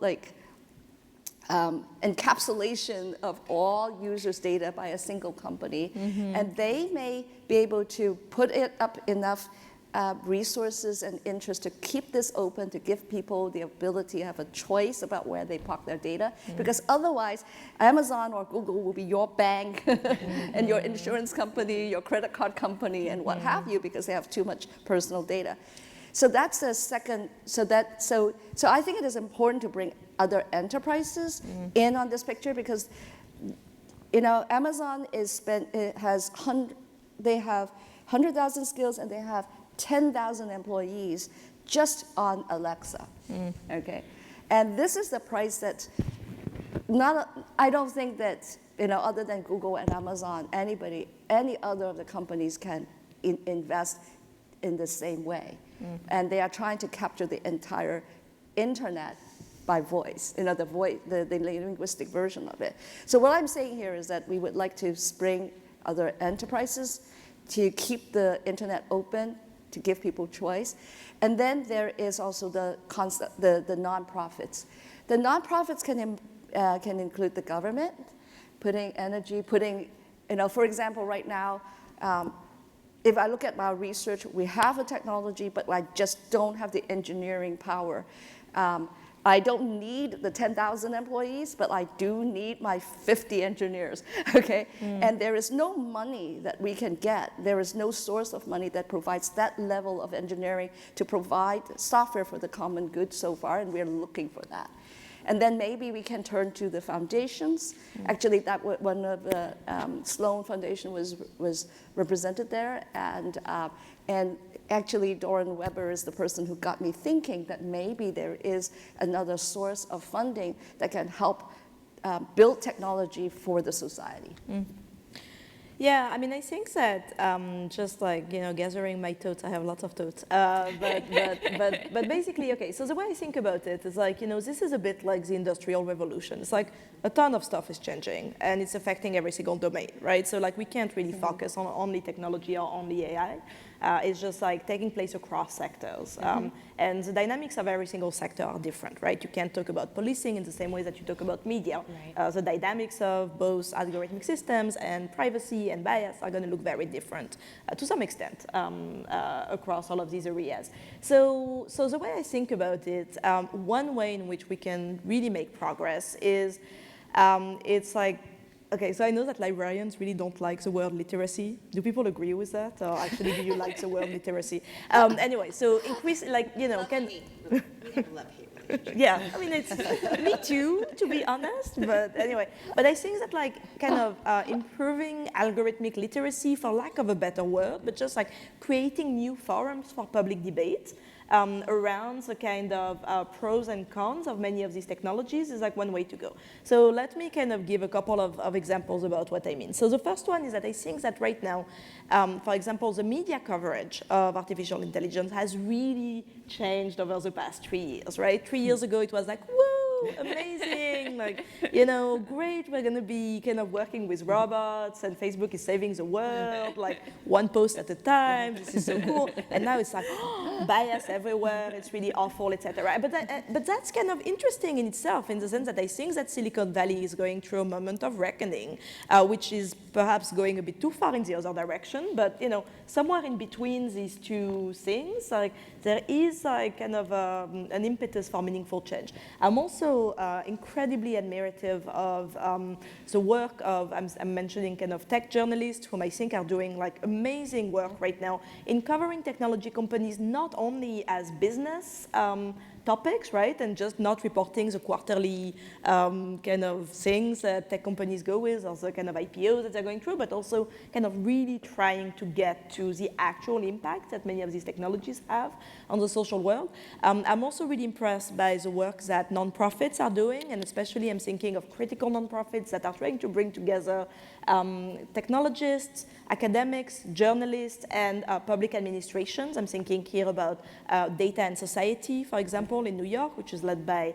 encapsulation of all users' data by a single company. And they may be able to put it up enough resources and interest to keep this open, to give people the ability to have a choice about where they park their data. Because otherwise, Amazon or Google will be your bank and your insurance company, your credit card company, and what have you, because they have too much personal data. So that's the second. So I think it is important to bring other enterprises in on this picture, because Amazon they have 100,000 skills and they have 10,000 employees just on Alexa. Okay, and this is the price that I don't think that other than Google and Amazon, any other of the companies can invest in the same way. And they are trying to capture the entire internet by voice, the linguistic version of it. So what I'm saying here is that we would like to bring other enterprises to keep the internet open, to give people choice. And then there is also the nonprofits. The nonprofits can include the government, putting energy, for example, right now, if I look at my research, we have a technology, but I just don't have the engineering power. I don't need the 10,000 employees, but I do need my 50 engineers, okay? And there is no money that we can get. There is no source of money that provides that level of engineering to provide software for the common good so far, and we're looking for that. And then maybe we can turn to the foundations. Actually, that one of the Sloan Foundation was represented there, and actually Doran Weber is the person who got me thinking that maybe there is another source of funding that can help build technology for the society. Yeah, I mean, I think that just like, gathering my thoughts, I have lots of thoughts, but basically, okay, so the way I think about it is like, this is a bit like the Industrial Revolution. It's like a ton of stuff is changing, and it's affecting every single domain, right? So like, we can't really focus on only technology or only AI. It's just like taking place across sectors. And the dynamics of every single sector are different, right? You can't talk about policing in the same way that you talk about media. Right. The dynamics of both algorithmic systems and privacy and bias are going to look very different to some extent across all of these areas. So the way I think about it, one way in which we can really make progress is it's like, okay, so I know that librarians really don't like the word literacy. Do people agree with that? Or actually, do you like the word literacy? Anyway, so increase, like, can... We have a love-hate relationship. Yeah, I mean, it's me too, to be honest. But anyway, but I think that like kind of improving algorithmic literacy, for lack of a better word, but just like creating new forums for public debate around the kind of pros and cons of many of these technologies is like one way to go. So let me kind of give a couple of examples about what I mean. So the first one is that I think that right now, for example, the media coverage of artificial intelligence has really changed over the past 3 years, right? 3 years ago, it was like, woo, amazing, like, great, we're gonna be kind of working with robots, and Facebook is saving the world, like one post at a time, this is so cool. And now it's like, bias everywhere, it's really awful, etc. But that's kind of interesting in itself, in the sense that I think that Silicon Valley is going through a moment of reckoning, which is perhaps going a bit too far in the other direction, but somewhere in between these two things, like there is like kind of an impetus for meaningful change. I'm also incredibly admirative of the work of, I'm mentioning kind of tech journalists whom I think are doing like amazing work right now in covering technology companies not only as business topics, right, and just not reporting the quarterly kind of things that tech companies go with, or the kind of IPOs that they're going through, but also kind of really trying to get to the actual impact that many of these technologies have on the social world. I'm also really impressed by the work that nonprofits are doing, and especially I'm thinking of critical nonprofits that are trying to bring together technologists, academics, journalists, and public administrations. I'm thinking here about Data and Society, for example, in New York, which is led by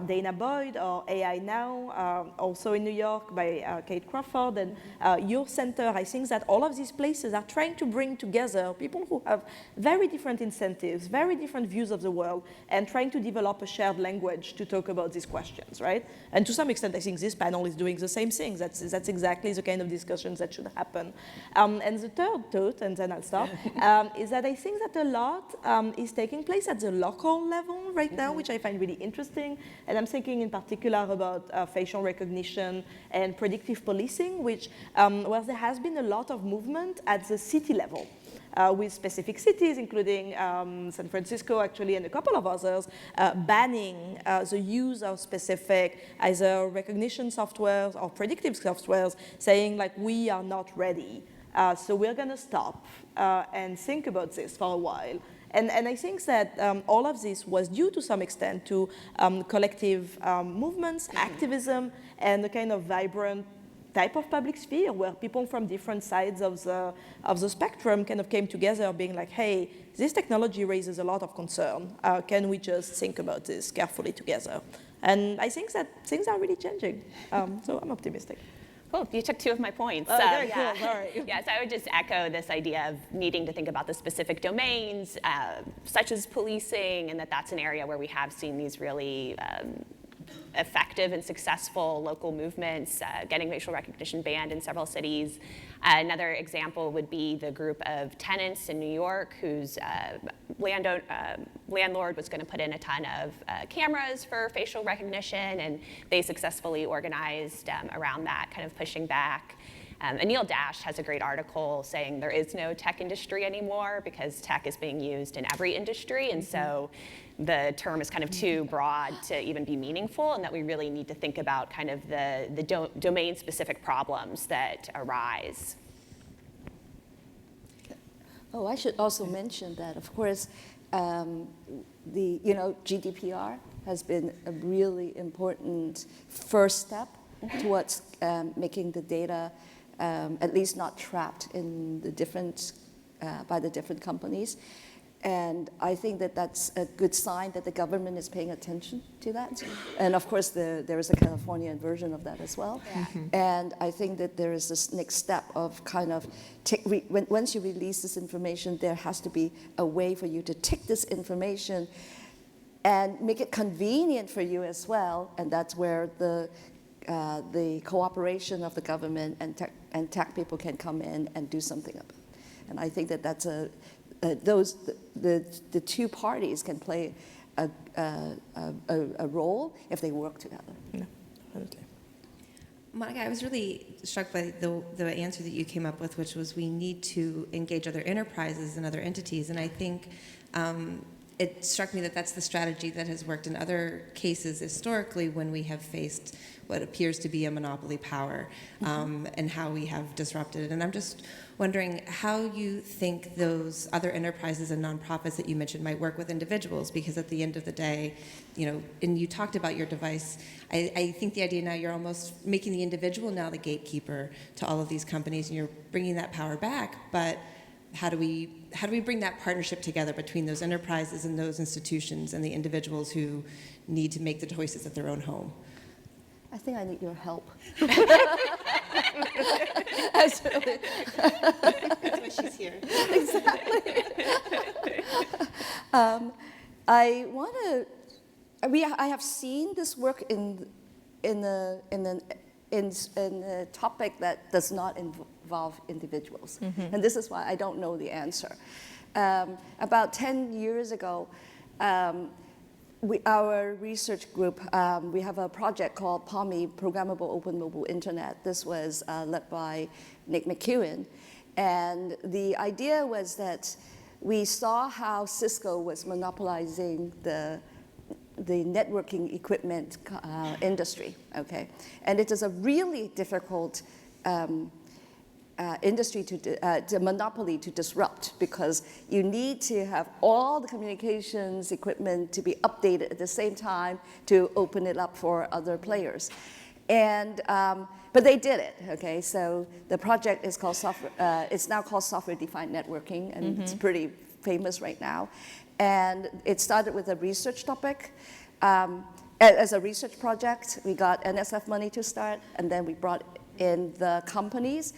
Dana Boyd, or AI Now, also in New York by Kate Crawford, and your center. I think that all of these places are trying to bring together people who have very different incentives, very different views of the world, and trying to develop a shared language to talk about these questions, right? And to some extent, I think this panel is doing the same thing. That's exactly the kind of discussions that should happen. And the third thought, and then I'll stop, is that I think that a lot is taking place at the local level right now, which I find really interesting. And I'm thinking in particular about facial recognition and predictive policing, which where there has been a lot of movement at the city level. With specific cities, including San Francisco, actually, and a couple of others, banning the use of specific either recognition softwares or predictive softwares, saying, like, we are not ready. So we're going to stop and think about this for a while. And I think that all of this was due to some extent to collective movements, activism, and a kind of vibrant type of public sphere where people from different sides of the spectrum kind of came together being like, hey, this technology raises a lot of concern. Can we just think about this carefully together? And I think that things are really changing. So I'm optimistic. Cool, you took two of my points. Very cool, sorry. Yeah, so I would just echo this idea of needing to think about the specific domains, such as policing, and that's an area where we have seen these really effective and successful local movements, getting facial recognition banned in several cities. Another example would be the group of tenants in New York whose landlord was going to put in a ton of cameras for facial recognition, and they successfully organized around that, kind of pushing back. Anil Dash has a great article saying there is no tech industry anymore because tech is being used in every industry, and so the term is kind of too broad to even be meaningful, and that we really need to think about kind of the domain-specific problems that arise. Oh, I should also mention that, of course, GDPR has been a really important first step towards making the data at least not trapped in the by the different companies. And I think that that's a good sign that the government is paying attention to that. And of course, there is a California version of that as well. And I think that there is this next step of kind of, once you release this information, there has to be a way for you to take this information and make it convenient for you as well. And that's where the cooperation of the government and tech people can come in and do something about it. And I think that that's the two parties can play a role if they work together. Yeah, Monica, I was really struck by the answer that you came up with, which was we need to engage other enterprises and other entities. And I think it struck me that that's the strategy that has worked in other cases historically when we have faced what appears to be a monopoly power, and how we have disrupted it. And I'm just wondering how you think those other enterprises and nonprofits that you mentioned might work with individuals, because at the end of the day, and you talked about your device, I think the idea now you're almost making the individual now the gatekeeper to all of these companies, and you're bringing that power back, but how do we bring that partnership together between those enterprises and those institutions and the individuals who need to make the choices at their own home? I think I need your help. That's why she's here. Exactly. I have seen this work in a topic that does not involve individuals, and this is why I don't know the answer. About 10 years ago, our research group, we have a project called POMI, Programmable Open Mobile Internet. This was led by Nick McEwen. And the idea was that we saw how Cisco was monopolizing the networking equipment industry, okay? And it is a really difficult industry to monopoly to disrupt, because you need to have all the communications equipment to be updated at the same time to open it up for other players. And but they did it, okay? So the project is called it's now called software-defined networking, and it's pretty famous right now. And it started with a research topic. As a research project, we got NSF money to start, and then we brought in the companies.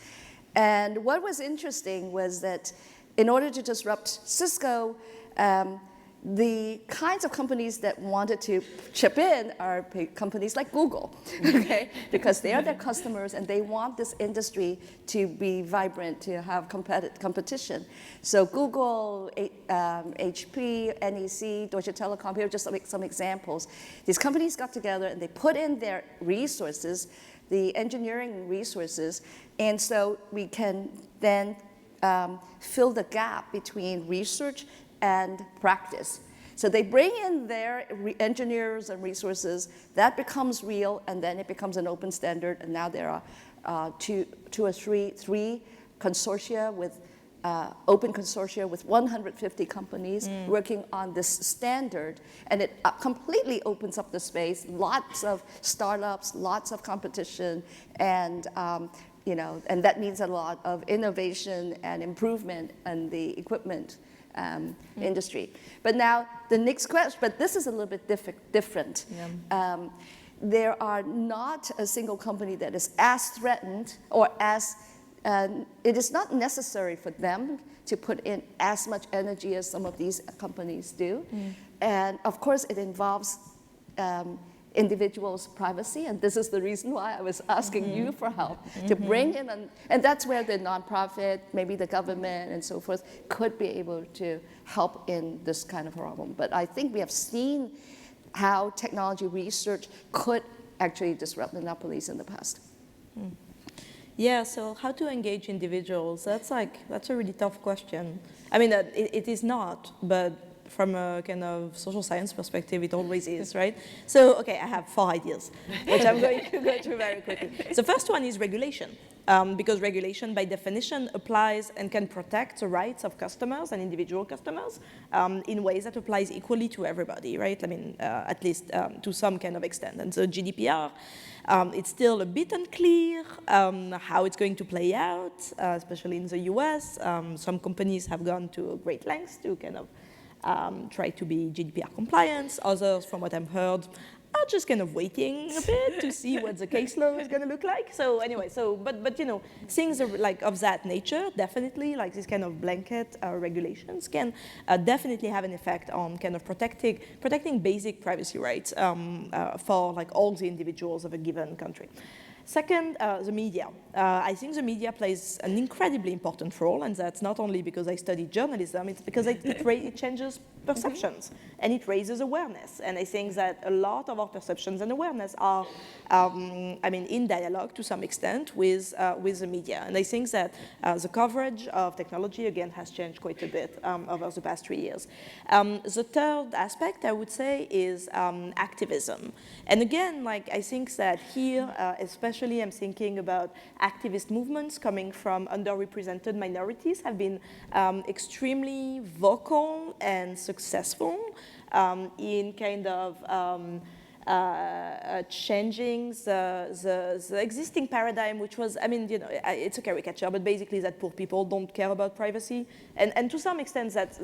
And what was interesting was that in order to disrupt Cisco, the kinds of companies that wanted to chip in are companies like Google, okay? Because they are their customers and they want this industry to be vibrant, to have competition. So Google, HP, NEC, Deutsche Telekom, here are just some examples. These companies got together and they put in their resources, the engineering resources, and so we can then fill the gap between research and practice. So they bring in their engineers and resources, that becomes real, and then it becomes an open standard, and now there are three consortia with open consortia with 150 companies working on this standard, and it completely opens up the space, lots of startups, lots of competition, and and that means a lot of innovation and improvement in the equipment industry. But now the next question, but this is a little bit different. Yeah. There are not a single company that is as threatened or as, it is not necessary for them to put in as much energy as some of these companies do. And of course it involves individuals' privacy, and this is the reason why I was asking you for help to bring in, and that's where the nonprofit, maybe the government and so forth, could be able to help in this kind of problem. But I think we have seen how technology research could actually disrupt monopolies in the past. Yeah, so how to engage individuals? That's a really tough question. I mean, it is not, but from a kind of social science perspective, it always is, right? So, okay, I have 4 ideas, which I'm going to go through very quickly. So first one is regulation, because regulation by definition applies and can protect the rights of customers and individual customers in ways that applies equally to everybody, right? I mean, at least to some kind of extent. And so GDPR, it's still a bit unclear how it's going to play out, especially in the US. Some companies have gone to great lengths to kind of try to be GDPR compliant. Others, from what I've heard, are just kind of waiting a bit to see what the case law is going to look like. So anyway, but you know, things are like of that nature, definitely, like these kind of blanket regulations can definitely have an effect on kind of protecting basic privacy rights for like all the individuals of a given country. Second, the media. I think the media plays an incredibly important role, and that's not only because I studied journalism, it's because it changes perceptions, and it raises awareness. And I think that a lot of our perceptions and awareness are, I mean, in dialogue to some extent with the media. And I think that the coverage of technology, again, has changed quite a bit over the past 3 years. The third aspect, I would say, is activism. And again, like, I think that here, especially I'm thinking about activist movements coming from underrepresented minorities have been extremely vocal and successful in kind of changing the existing paradigm, which was, I mean, you know, it's a caricature, but basically that poor people don't care about privacy. And to some extent, that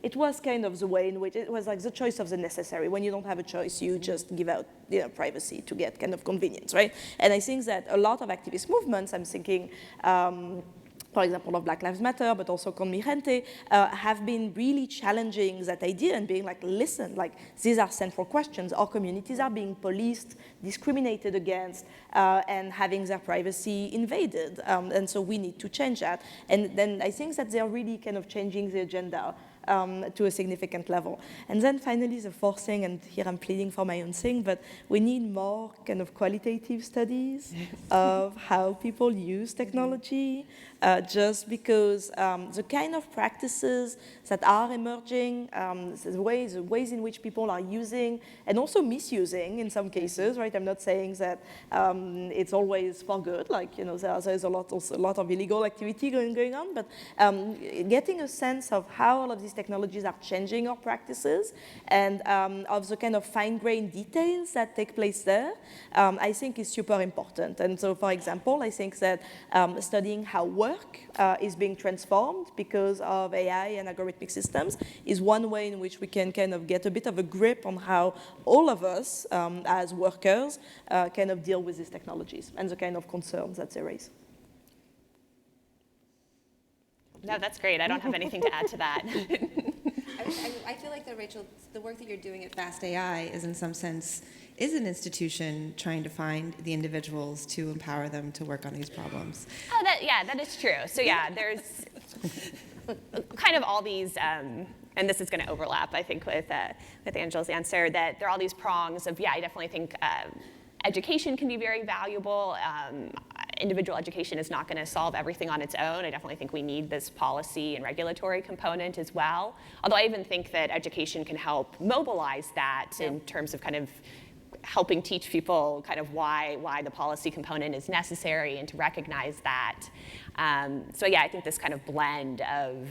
it was kind of the way in which it was like the choice of the necessary. When you don't have a choice, you just give out, you know, privacy to get kind of convenience, right? And I think that a lot of activist movements, I'm thinking, for example, of Black Lives Matter, but also con Myhre, have been really challenging that idea and being like, listen, like, these are central questions. Our communities are being policed, discriminated against, and having their privacy invaded. And so we need to change that. And then I think that they're really kind of changing the agenda to a significant level. And then finally, the fourth thing, and here I'm pleading for my own thing, but we need more kind of qualitative studies of how people use technology, just because the kind of practices that are emerging, the ways in which people are using and also misusing in some cases, right? I'm not saying that it's always for good, like, you know, there's a lot of illegal activity going on, but getting a sense of how all of these technologies are changing our practices and of the kind of fine-grained details that take place there, I think is super important. And so, for example, I think that studying how work is being transformed because of AI and algorithmic systems is one way in which we can kind of get a bit of a grip on how all of us as workers kind of deal with these technologies and the kind of concerns that they raise. No, that's great. I don't have anything to add to that. I feel like, though, Rachel, the work that you're doing at Fast AI is, in some sense, is an institution trying to find the individuals to empower them to work on these problems. Oh, that is true. So yeah, there's kind of all these, and this is going to overlap, I think, with Angèle's answer, that there are all these prongs of, yeah, I definitely think education can be very valuable. Individual education is not going to solve everything on its own. I definitely think we need this policy and regulatory component as well. Although I even think that education can help mobilize that in terms of kind of helping teach people kind of why the policy component is necessary and to recognize that. So yeah, I think this kind of blend of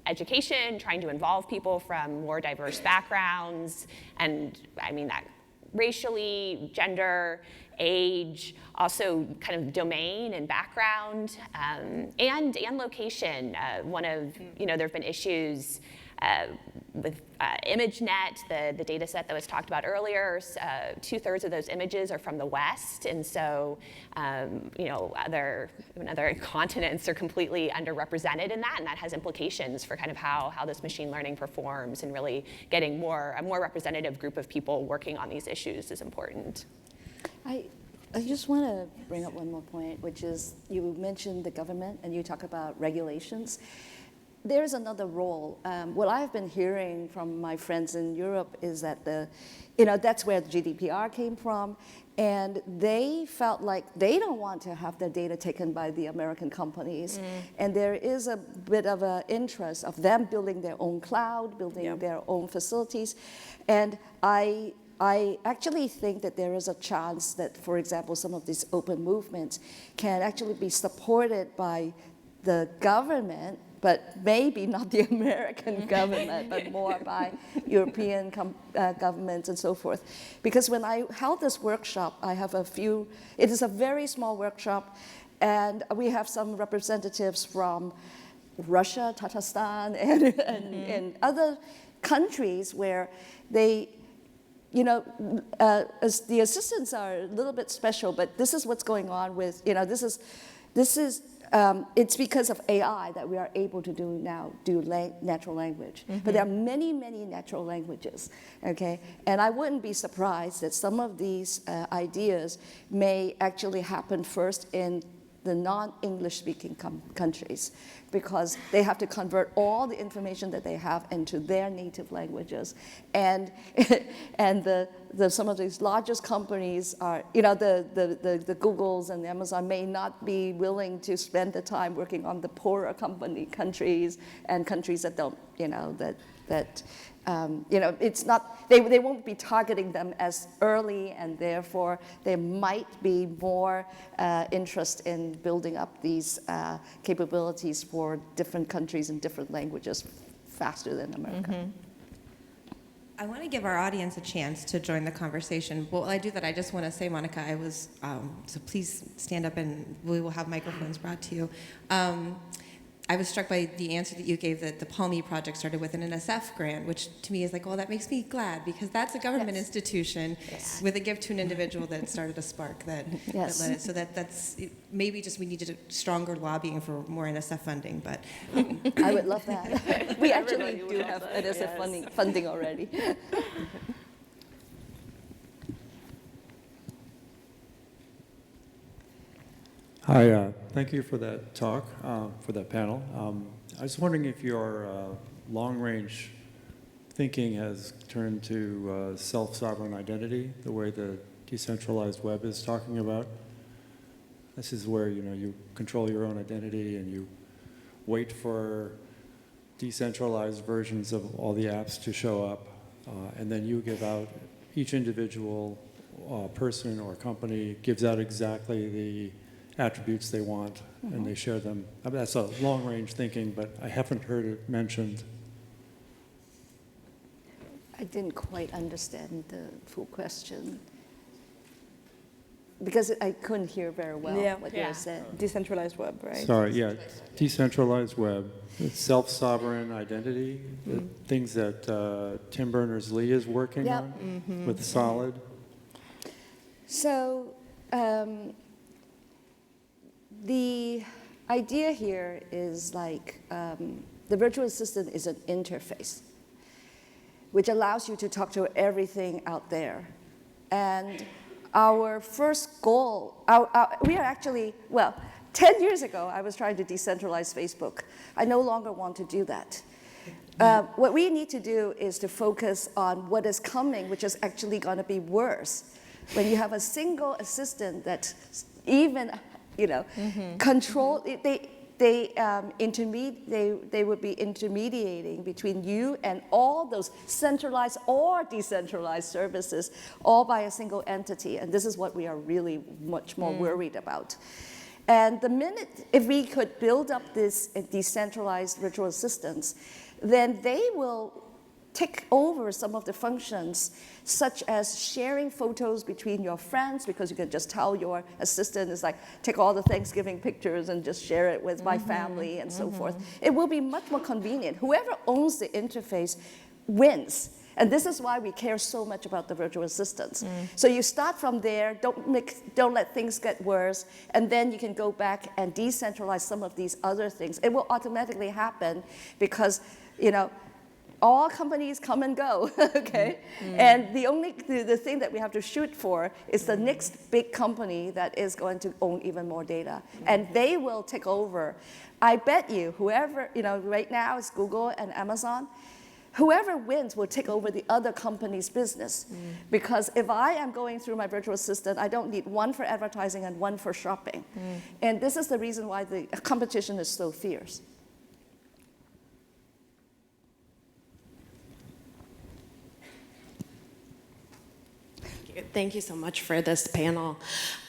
education, trying to involve people from more diverse backgrounds, and I mean that racially, gender, age, also kind of domain and background, and location. One of, you know, there have been issues with ImageNet, the data set that was talked about earlier. 2/3 of those images are from the West, and so you know, other continents are completely underrepresented in that, and that has implications for kind of how this machine learning performs, and really getting a more representative group of people working on these issues is important. I just want to bring up one more point, which is you mentioned the government and you talk about regulations. there's another role. What I've been hearing from my friends in Europe is that that's where the GDPR came from, and they felt like they don't want to have their data taken by the American companies, and there is a bit of an interest of them building their own cloud, building their own facilities, and I actually think that there is a chance that, for example, some of these open movements can actually be supported by the government, but maybe not the American government, but more by European governments and so forth. Because when I held this workshop, it is a very small workshop, and we have some representatives from Russia, Tatarstan, and other countries where they, as the assistants are a little bit special, but this is what's going on with, it's because of AI that we are able to do natural language. But there are many, many natural languages, okay? And I wouldn't be surprised that some of these ideas may actually happen first in the non-English speaking countries, because they have to convert all the information that they have into their native languages. And some of these largest companies are, the Googles and the Amazon may not be willing to spend the time working on the poorer countries and countries that don't, it's not, they won't be targeting them as early, and therefore there might be more interest in building up these capabilities for different countries and different languages faster than America. I want to give our audience a chance to join the conversation. While I do that, I just want to say, Monica, so please stand up and we will have microphones brought to you. I was struck by the answer that you gave that the Palmy project started with an NSF grant, which to me is like, well, that makes me glad, because that's a government institution with a gift to an individual that started a spark that led it. So that's maybe just we needed a stronger lobbying for more NSF funding, but I would love that. We actually do have NSF funding already. Hi, thank you for that talk, for that panel. I was wondering if your long-range thinking has turned to self-sovereign identity, the way the decentralized web is talking about. This is where you control your own identity and you wait for decentralized versions of all the apps to show up, and then you give out, each individual person or company gives out exactly the attributes they want, and they share them. I mean, that's a long-range thinking, but I haven't heard it mentioned. I didn't quite understand the full question, because I couldn't hear very well what you said. Decentralized web, right? Sorry, yeah, decentralized web, self-sovereign identity, the things that Tim Berners-Lee is working on with Solid. So, the idea here is like the virtual assistant is an interface which allows you to talk to everything out there. And our first goal, we are actually, 10 years ago, I was trying to decentralize Facebook. I no longer want to do that. What we need to do is to focus on what is coming, which is actually going to be worse. When you have a single assistant that even control, they would be intermediating between you and all those centralized or decentralized services, all by a single entity. And this is what we are really much more worried about. And the minute, if we could build up this decentralized virtual assistants, then they will take over some of the functions, such as sharing photos between your friends, because you can just tell your assistant is like, take all the Thanksgiving pictures and just share it with my family and so forth. It will be much more convenient. Whoever owns the interface wins. And this is why we care so much about the virtual assistants. So you start from there, don't let things get worse, and then you can go back and decentralize some of these other things. It will automatically happen because, all companies come and go, okay? And the thing that we have to shoot for is the next big company that is going to own even more data. And they will take over. I bet you, whoever, right now it's Google and Amazon, whoever wins will take over the other company's business. Because if I am going through my virtual assistant, I don't need one for advertising and one for shopping. And this is the reason why the competition is so fierce. Thank you so much for this panel.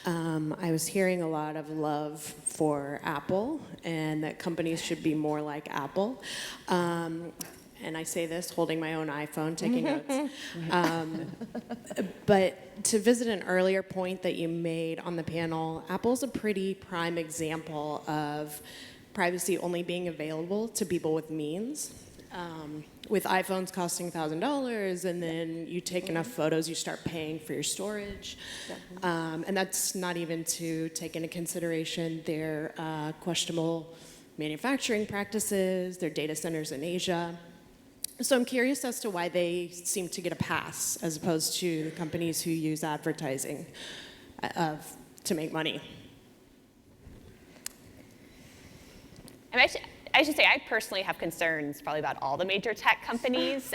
I was hearing a lot of love for Apple and that companies should be more like Apple. And I say this holding my own iPhone, taking notes. But to visit an earlier point that you made on the panel, Apple's a pretty prime example of privacy only being available to people with means. With iPhones costing $1,000, and then you take enough photos, you start paying for your storage. And that's not even to take into consideration their questionable manufacturing practices, their data centers in Asia. So I'm curious as to why they seem to get a pass as opposed to the companies who use advertising to make money. I should say I personally have concerns probably about all the major tech companies.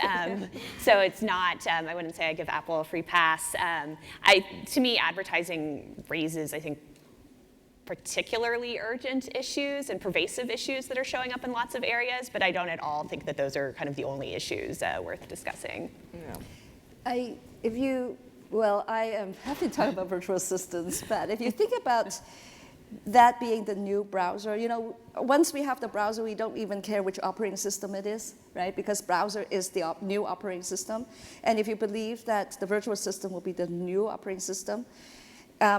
So it's not, I wouldn't say I give Apple a free pass. To me, advertising raises, I think, particularly urgent issues and pervasive issues that are showing up in lots of areas, but I don't at all think that those are kind of the only issues worth discussing. I am happy to talk about virtual assistants, but if you think about that being the new browser, once we have the browser, we don't even care which operating system it is, right? Because browser is the new operating system. And if you believe that the virtual system will be the new operating system,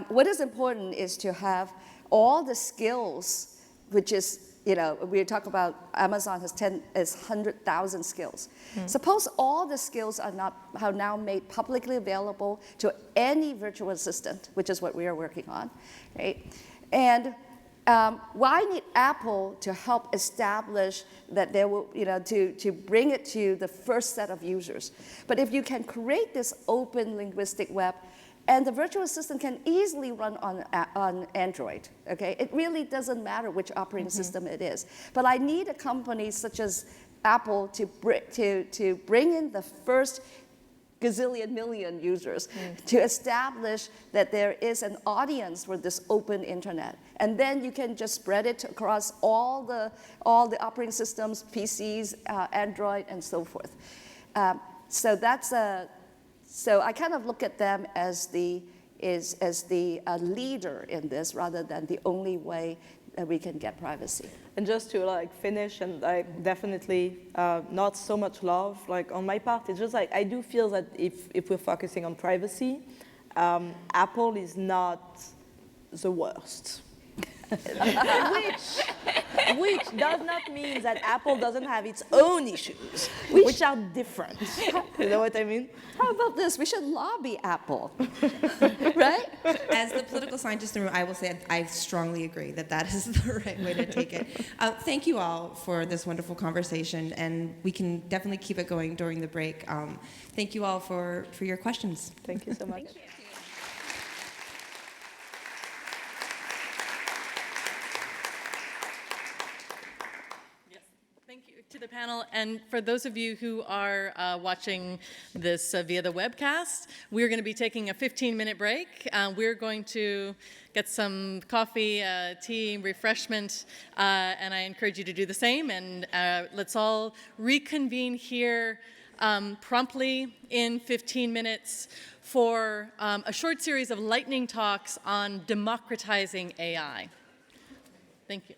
what is important is to have all the skills, which is, we talk about Amazon has 100,000 skills. Suppose all the skills are now made publicly available to any virtual assistant, which is what we are working on, right? And why need Apple to help establish that there will, to bring it to the first set of users? But if you can create this open linguistic web, and the virtual assistant can easily run on Android, okay? It really doesn't matter which operating system it is. But I need a company such as Apple to bring in the first gazillion million users to establish that there is an audience for this open internet. And then you can just spread it across all the operating systems, PCs, Android, and so forth. So I kind of look at them as the leader in this rather than the only way that we can get privacy. And just to finish, and definitely not so much love on my part. It's just I do feel that if we're focusing on privacy, Apple is not the worst. which does not mean that Apple doesn't have its own issues, which are different. You know what I mean? How about this? We should lobby Apple, right? As the political scientist in the room, I will say I strongly agree that is the right way to take it. Thank you all for this wonderful conversation, and we can definitely keep it going during the break. Thank you all for your questions. Thank you so much. Thank you. To the panel, and for those of you who are watching this via the webcast, we're going to be taking a 15-minute break. We're going to get some coffee, tea, refreshment, and I encourage you to do the same. And let's all reconvene here promptly in 15 minutes for a short series of lightning talks on democratizing AI. Thank you.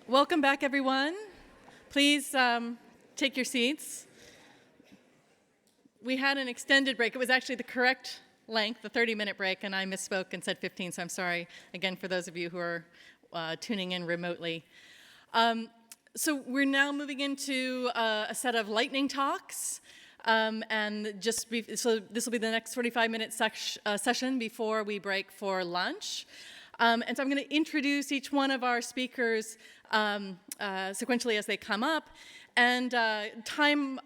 Welcome back, everyone. Please take your seats. We had an extended break. It was actually the correct length, the 30-minute break, and I misspoke and said 15, so I'm sorry again for those of you who are tuning in remotely. So we're now moving into a set of lightning talks. So this will be the next 45-minute session before we break for lunch. And so I'm going to introduce each one of our speakers sequentially as they come up. And time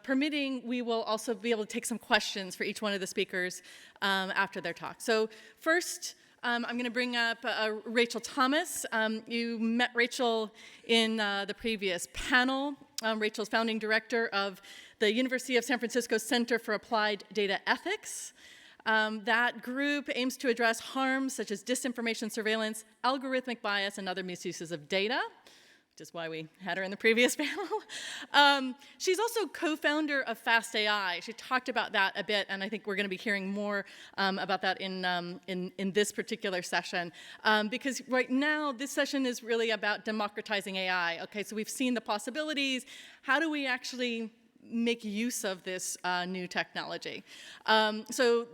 permitting, we will also be able to take some questions for each one of the speakers after their talk. So first, I'm going to bring up Rachel Thomas. You met Rachel in the previous panel. Rachel's founding director of the University of San Francisco Center for Applied Data Ethics. That group aims to address harms such as disinformation surveillance, algorithmic bias, and other misuses of data, which is why we had her in the previous panel. She's also co-founder of Fast AI. She talked about that a bit, and I think we're going to be hearing more about that in this particular session. Because right now, this session is really about democratizing AI. Okay, so we've seen the possibilities. How do we actually make use of this new technology? So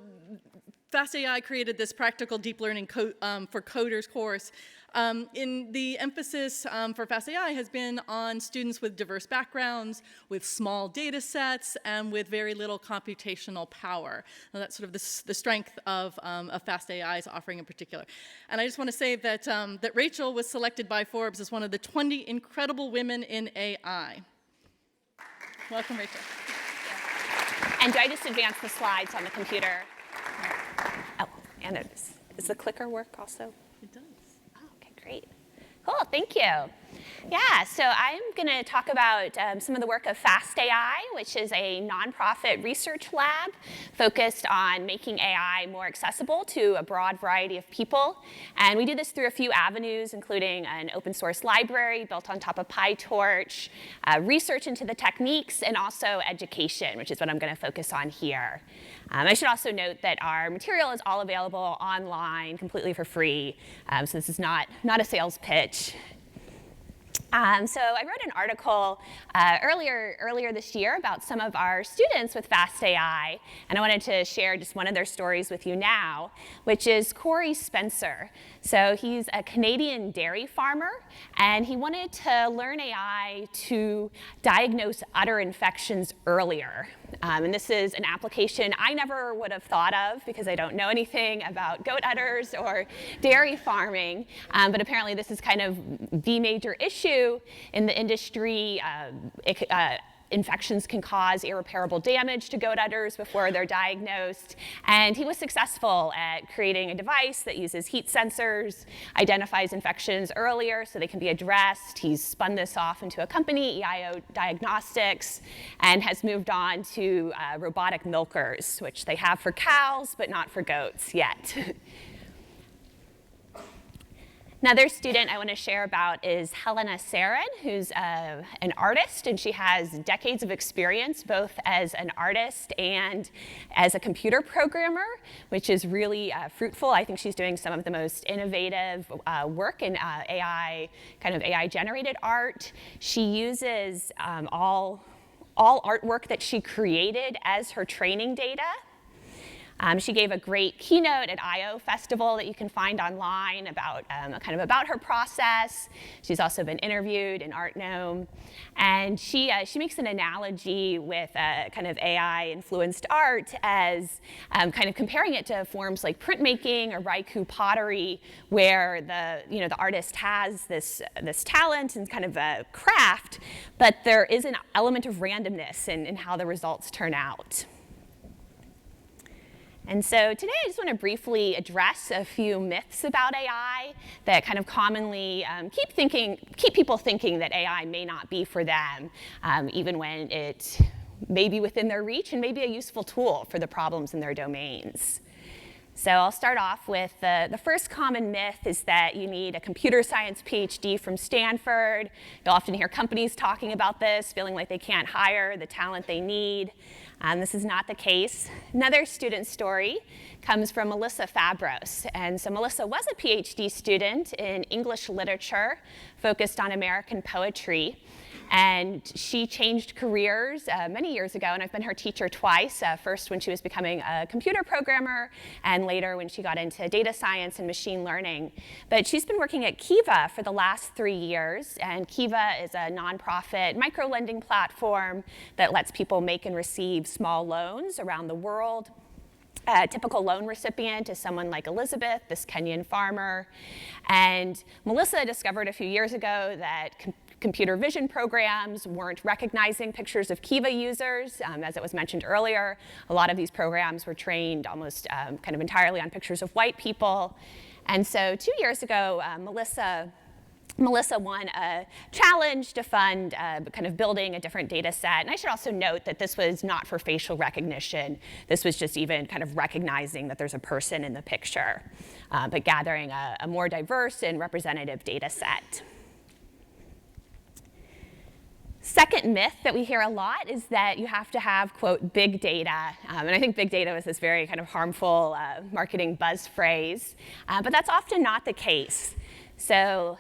Fast AI created this practical deep learning for coders course. The emphasis for Fast AI has been on students with diverse backgrounds, with small data sets, and with very little computational power. And that's sort of the strength of Fast AI's offering in particular. And I just want to say that, that Rachel was selected by Forbes as one of the 20 incredible women in AI. Welcome, Rachel. And do I just advance the slides on the computer? Oh, and does the clicker work also? It does. Oh, okay, great. Cool, thank you. Yeah, so I'm going to talk about some of the work of Fast AI, which is a nonprofit research lab focused on making AI more accessible to a broad variety of people. And we do this through a few avenues, including an open source library built on top of PyTorch, research into the techniques, and also education, which is what I'm going to focus on here. I should also note that our material is all available online, completely for free. So this is not a sales pitch. So I wrote an article earlier this year about some of our students with Fast AI, and I wanted to share just one of their stories with you now, which is Corey Spencer. So he's a Canadian dairy farmer, and he wanted to learn AI to diagnose udder infections earlier. And this is an application I never would have thought of because I don't know anything about goat udders or dairy farming. But apparently this is kind of the major issue in the industry. Infections can cause irreparable damage to goat udders before they're diagnosed. And he was successful at creating a device that uses heat sensors, identifies infections earlier so they can be addressed. He's spun this off into a company, EIO Diagnostics, and has moved on to robotic milkers, which they have for cows, but not for goats yet. Another student I want to share about is Helena Sarin, who's an artist, and she has decades of experience both as an artist and as a computer programmer, which is really fruitful. I think she's doing some of the most innovative work in AI, kind of AI-generated art. She uses all artwork that she created as her training data. She gave a great keynote at I/O Festival that you can find online about kind of about her process. She's also been interviewed in Art Gnome, and she makes an analogy with kind of AI-influenced art as kind of comparing it to forms like printmaking or Raikou pottery, where the artist has this talent and kind of a craft, but there is an element of randomness in how the results turn out. And so today I just want to briefly address a few myths about AI that kind of commonly keep people thinking that AI may not be for them, even when it may be within their reach and may be a useful tool for the problems in their domains. So I'll start off with the first common myth is that you need a computer science PhD from Stanford. You'll often hear companies talking about this, feeling like they can't hire the talent they need. This is not the case. Another student story comes from Melissa Fabros. And so Melissa was a PhD student in English literature, focused on American poetry. And she changed careers many years ago, and I've been her teacher twice, first when she was becoming a computer programmer, and later when she got into data science and machine learning. But she's been working at Kiva for the last 3 years, and Kiva is a nonprofit micro-lending platform that lets people make and receive small loans around the world. A typical loan recipient is someone like Elizabeth, this Kenyan farmer. And Melissa discovered a few years ago that computer vision programs weren't recognizing pictures of Kiva users. As it was mentioned earlier, a lot of these programs were trained almost kind of entirely on pictures of white people. And so 2 years ago, Melissa won a challenge to fund kind of building a different data set. And I should also note that this was not for facial recognition. This was just even kind of recognizing that there's a person in the picture, but gathering a more diverse and representative data set. Second myth that we hear a lot is that you have to have, quote, big data. And I think big data was this very kind of harmful marketing buzz phrase. But that's often not the case. So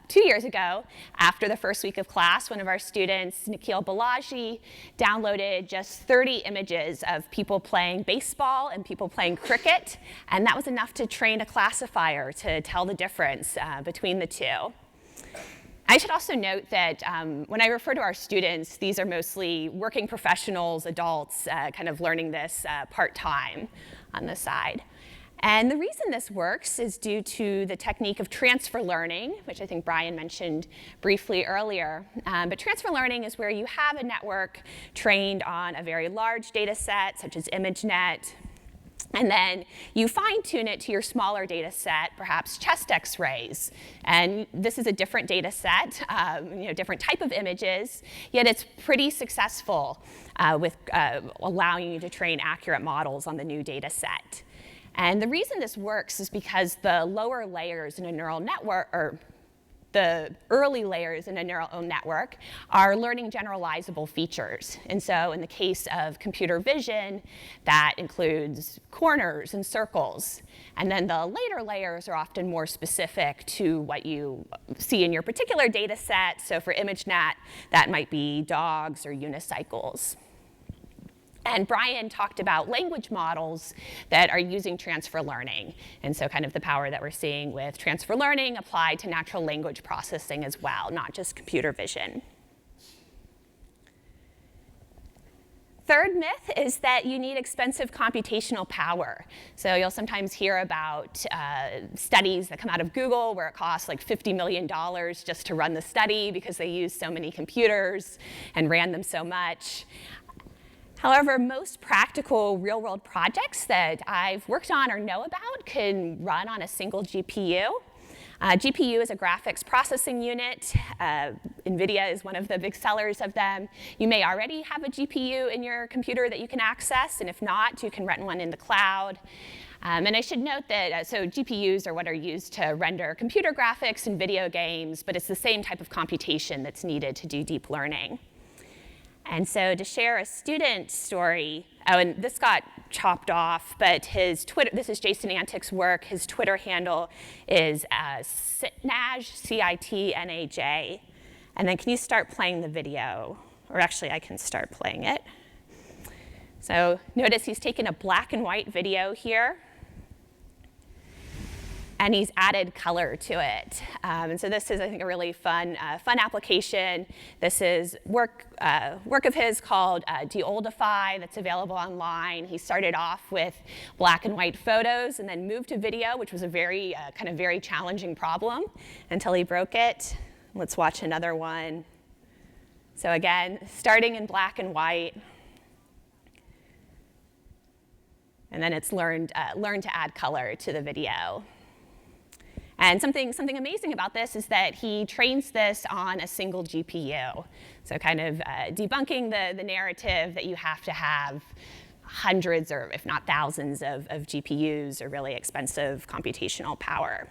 2 years ago, after the first week of class, one of our students, Nikhil Balaji, downloaded just 30 images of people playing baseball and people playing cricket. And that was enough to train a classifier to tell the difference between the two. I should also note that when I refer to our students, these are mostly working professionals, adults, kind of learning this part-time on the side. And the reason this works is due to the technique of transfer learning, which I think Bryan mentioned briefly earlier. But transfer learning is where you have a network trained on a very large data set, such as ImageNet, and then you fine-tune it to your smaller data set, perhaps chest x-rays. And this is a different data set, different type of images, yet it's pretty successful with allowing you to train accurate models on the new data set. And the reason this works is because the lower layers in a neural network, or the early layers in a neural network, are learning generalizable features. And so in the case of computer vision, that includes corners and circles. And then the later layers are often more specific to what you see in your particular data set. So for ImageNet, that might be dogs or unicycles. And Bryan talked about language models that are using transfer learning. And so kind of the power that we're seeing with transfer learning applied to natural language processing as well, not just computer vision. Third myth is that you need expensive computational power. So you'll sometimes hear about studies that come out of Google where it costs like $50 million just to run the study because they use so many computers and ran them so much. However, most practical real-world projects that I've worked on or know about can run on a single GPU. GPU is a graphics processing unit. NVIDIA is one of the big sellers of them. You may already have a GPU in your computer that you can access, and if not, you can rent one in the cloud. And I should note that, so GPUs are what are used to render computer graphics and video games, but it's the same type of computation that's needed to do deep learning. And so to share a student story, oh, and this got chopped off, but his Twitter, this is Jason Antick's work, his Twitter handle is Citnaj, C-I-T-N-A-J. And then can you start playing the video? Or actually, I can start playing it. So notice he's taken a black and white video here, and he's added color to it. And so this is, I think, a really fun application. This is work of his called De-Oldify that's available online. He started off with black and white photos and then moved to video, which was a very very challenging problem until he broke it. Let's watch another one. So again, starting in black and white. And then it's learned to add color to the video. And something amazing about this is that he trains this on a single GPU. So kind of debunking the narrative that you have to have hundreds or if not thousands of GPUs or really expensive computational power.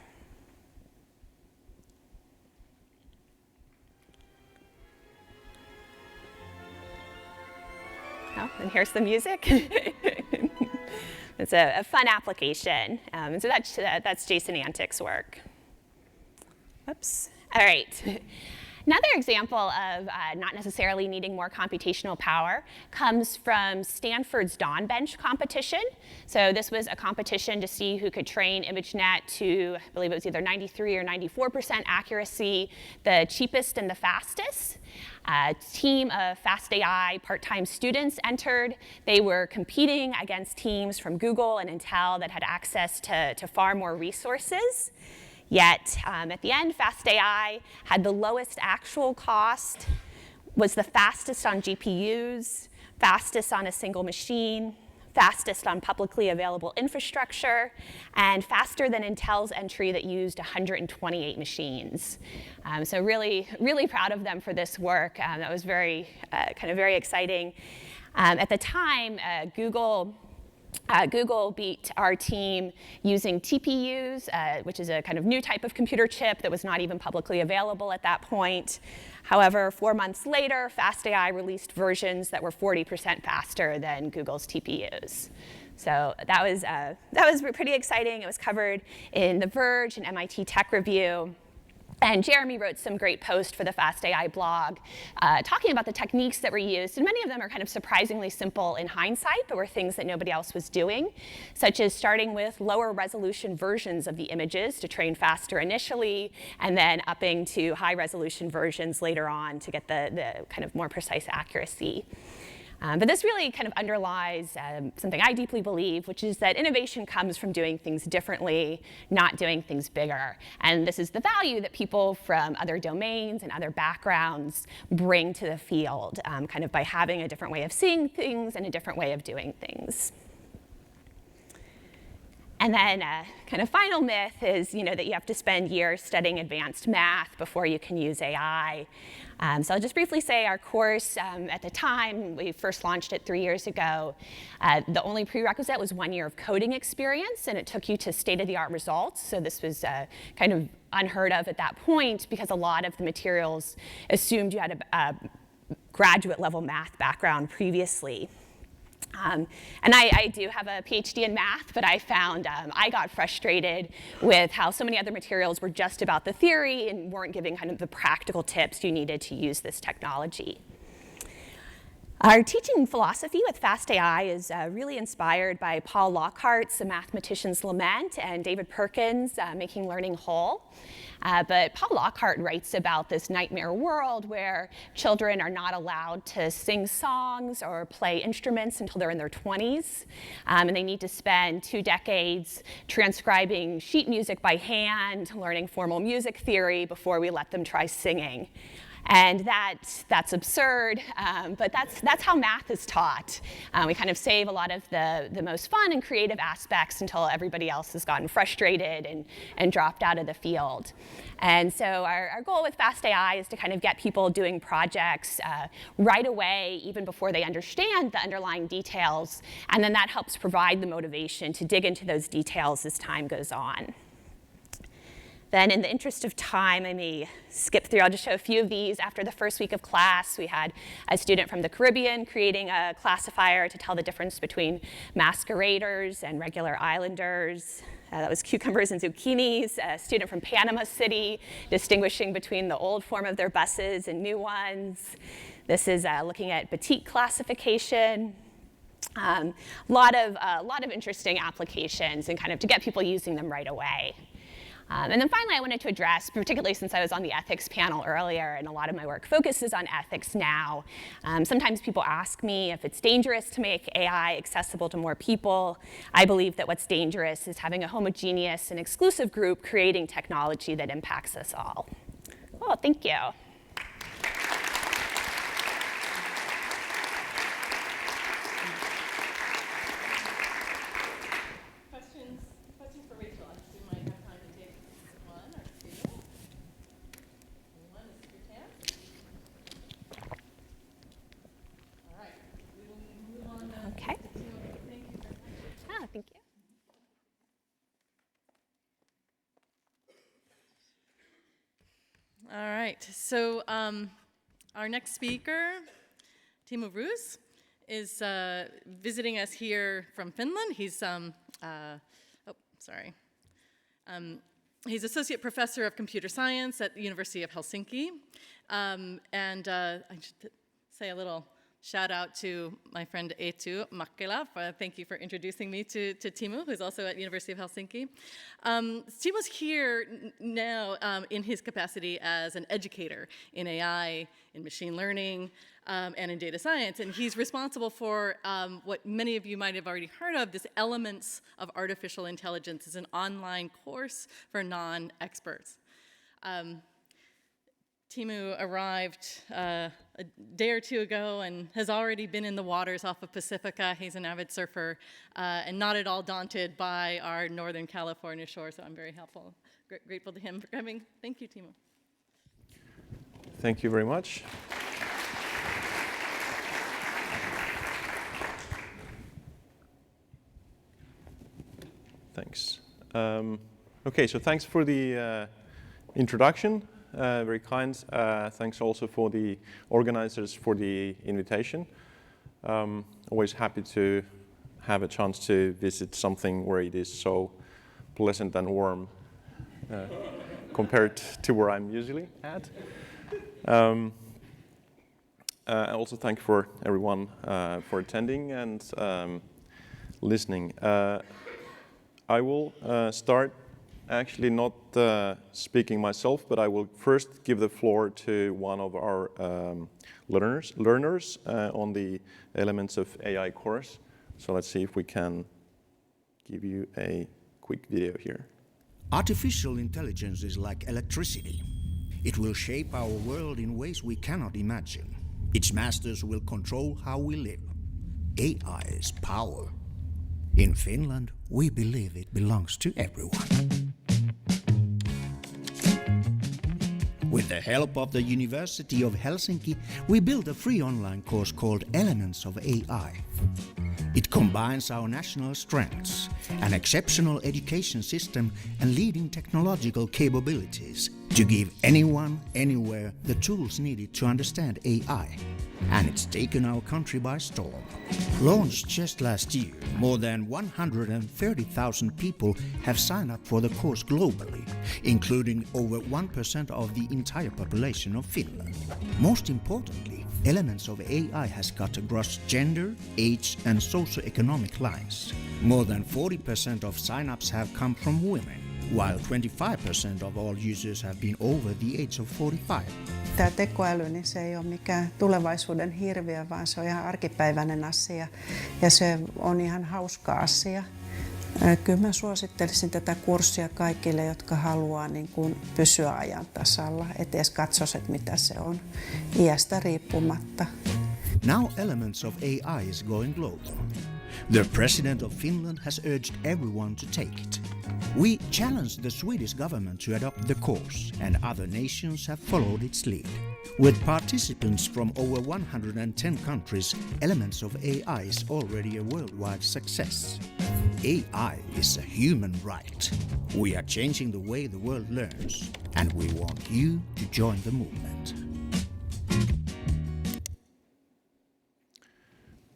Oh, and here's the music. It's a fun application. And so that's Jason Antic's work. Oops. All right. Another example of not necessarily needing more computational power comes from Stanford's Dawn Bench competition. So this was a competition to see who could train ImageNet to, I believe it was either 93 or 94% accuracy, the cheapest and the fastest. A team of FastAI part-time students entered. They were competing against teams from Google and Intel that had access to far more resources. Yet, at the end, FastAI had the lowest actual cost, was the fastest on GPUs, fastest on a single machine, fastest on publicly available infrastructure, and faster than Intel's entry that used 128 machines. So really, really proud of them for this work. That was very, very exciting. At the time, Google beat our team using TPUs, which is a kind of new type of computer chip that was not even publicly available at that point. However, 4 months later, FastAI released versions that were 40% faster than Google's TPUs. So that was pretty exciting. It was covered in The Verge and MIT Tech Review. And Jeremy wrote some great posts for the FastAI blog talking about the techniques that were used. And many of them are kind of surprisingly simple in hindsight, but were things that nobody else was doing, such as starting with lower resolution versions of the images to train faster initially, and then upping to high resolution versions later on to get the kind of more precise accuracy. But this really kind of underlies something I deeply believe, which is that innovation comes from doing things differently, not doing things bigger. And this is the value that people from other domains and other backgrounds bring to the field, kind of by having a different way of seeing things and a different way of doing things. And then kind of final myth is that you have to spend years studying advanced math before you can use AI. So I'll just briefly say our course, at the time, we first launched it 3 years ago, the only prerequisite was 1 year of coding experience, and it took you to state-of-the-art results. So this was kind of unheard of at that point because a lot of the materials assumed you had a graduate-level math background previously. And I do have a PhD in math, but I found I got frustrated with how so many other materials were just about the theory and weren't giving kind of the practical tips you needed to use this technology. Our teaching philosophy with FastAI is really inspired by Paul Lockhart's A Mathematician's Lament and David Perkins' Making Learning Whole. But Paul Lockhart writes about this nightmare world where children are not allowed to sing songs or play instruments until they're in their 20s. And they need to spend 2 decades transcribing sheet music by hand, learning formal music theory before we let them try singing. And that's absurd, but that's how math is taught. We kind of save a lot of the most fun and creative aspects until everybody else has gotten frustrated and dropped out of the field. And so our goal with FastAI is to kind of get people doing projects right away, even before they understand the underlying details, and then that helps provide the motivation to dig into those details as time goes on. Then in the interest of time, I may skip through. I'll just show a few of these. After the first week of class, we had a student from the Caribbean creating a classifier to tell the difference between masqueraders and regular islanders. That was cucumbers and zucchinis. A student from Panama City distinguishing between the old form of their buses and new ones. This is looking at batik classification. A lot of interesting applications and kind of to get people using them right away. And then finally, I wanted to address, particularly since I was on the ethics panel earlier, and a lot of my work focuses on ethics now. Sometimes people ask me if it's dangerous to make AI accessible to more people. I believe that what's dangerous is having a homogeneous and exclusive group creating technology that impacts us all. Oh, thank you. right, so our next speaker, Timo Roos, is visiting us here from Finland. He's, he's Associate Professor of Computer Science at the University of Helsinki. And I should say a little shout out to my friend Eetu Makkila. Thank you for introducing me to Timo, who's also at University of Helsinki. Timo's here now in his capacity as an educator in AI, in machine learning, and in data science. And he's responsible for what many of you might have already heard of, this Elements of Artificial Intelligence. It's an online course for non-experts. Timo arrived a day or two ago and has already been in the waters off of Pacifica. He's an avid surfer and not at all daunted by our Northern California shore, so I'm very grateful to him for coming. Thank you, Timo. Thank you very much. Thanks. Okay, so thanks for the introduction. Very kind. Thanks also for the organizers for the invitation. Always happy to have a chance to visit something where it is so pleasant and warm compared to where I'm usually at. Also thank you for everyone for attending and listening. I will start actually not speaking myself, but I will first give the floor to one of our learners on the Elements of AI course. So let's see if we can give you a quick video here. Artificial intelligence is like electricity. It will shape our world in ways we cannot imagine. Its masters will control how we live. AI is power. In Finland, we believe it belongs to everyone. With the help of the University of Helsinki, we built a free online course called Elements of AI. It combines our national strengths, an exceptional education system, and leading technological capabilities to give anyone, anywhere, the tools needed to understand AI. And it's taken our country by storm. Launched just last year, more than 130,000 people have signed up for the course globally, including over 1% of the entire population of Finland. Most importantly, Elements of AI has cut across gender, age, and socioeconomic lines. More than 40% of sign-ups have come from women, while 25% of all users have been over the age of 45. Tämä tekoäly, niin se ei ole mikään tulevaisuuden hirviö, vaan se on ihan arkipäiväinen asia ja se on ihan hauska asia. Kyllä mä suosittelisin tätä kurssia kaikille, jotka haluaa niin kuin pysyä ajan tasalla, et edes katsoisi, että mitä se on, iästä riippumatta. Now Elements of AI is going global. The President of Finland has urged everyone to take it. We challenged the Swedish government to adopt the course, and other nations have followed its lead. With participants from over 110 countries, Elements of AI is already a worldwide success. AI is a human right. We are changing the way the world learns, and we want you to join the movement.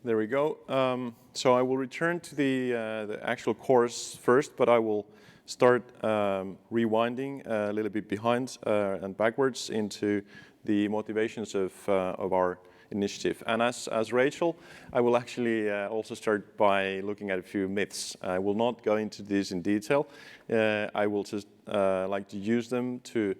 There we go. So I will return to the actual course first, but I will start rewinding a little bit behind and backwards into the motivations of our initiative. And as Rachel, I will actually also start by looking at a few myths. I will not go into this in detail. I will just like to use them to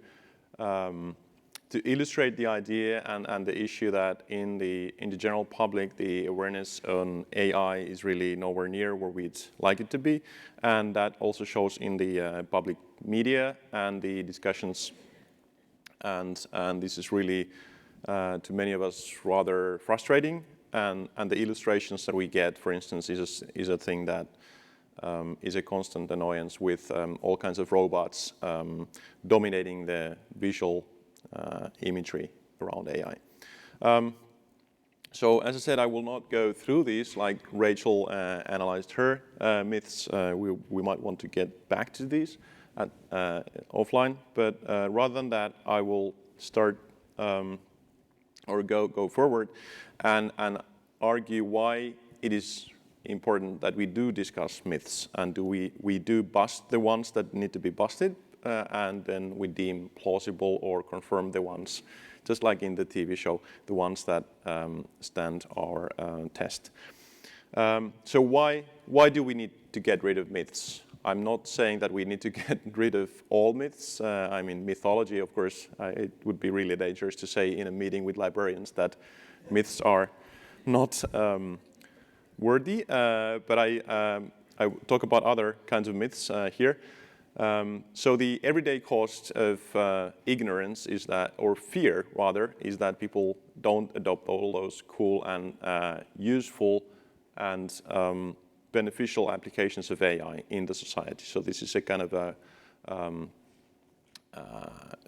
illustrate the idea and the issue that in the general public, the awareness on AI is really nowhere near where we'd like it to be. And that also shows in the public media and the discussions. And this is really, to many of us, rather frustrating. And the illustrations that we get, for instance, is a thing that is a constant annoyance with all kinds of robots dominating the visual imagery around AI. So as I said, I will not go through these like Rachel analyzed her myths. We might want to get back to these offline, but rather than that, I will start or go forward and argue why it is important that we do discuss myths, and we do bust the ones that need to be busted, and then we deem plausible or confirm the ones, just like in the TV show, the ones that stand our test. So why do we need to get rid of myths? I'm not saying that we need to get rid of all myths. I mean, mythology, of course, it would be really dangerous to say in a meeting with librarians that myths are not worthy, but I talk about other kinds of myths here. So the everyday cost of ignorance is that, or fear rather, is that people don't adopt all those cool and useful and beneficial applications of AI in the society. So this is a kind of a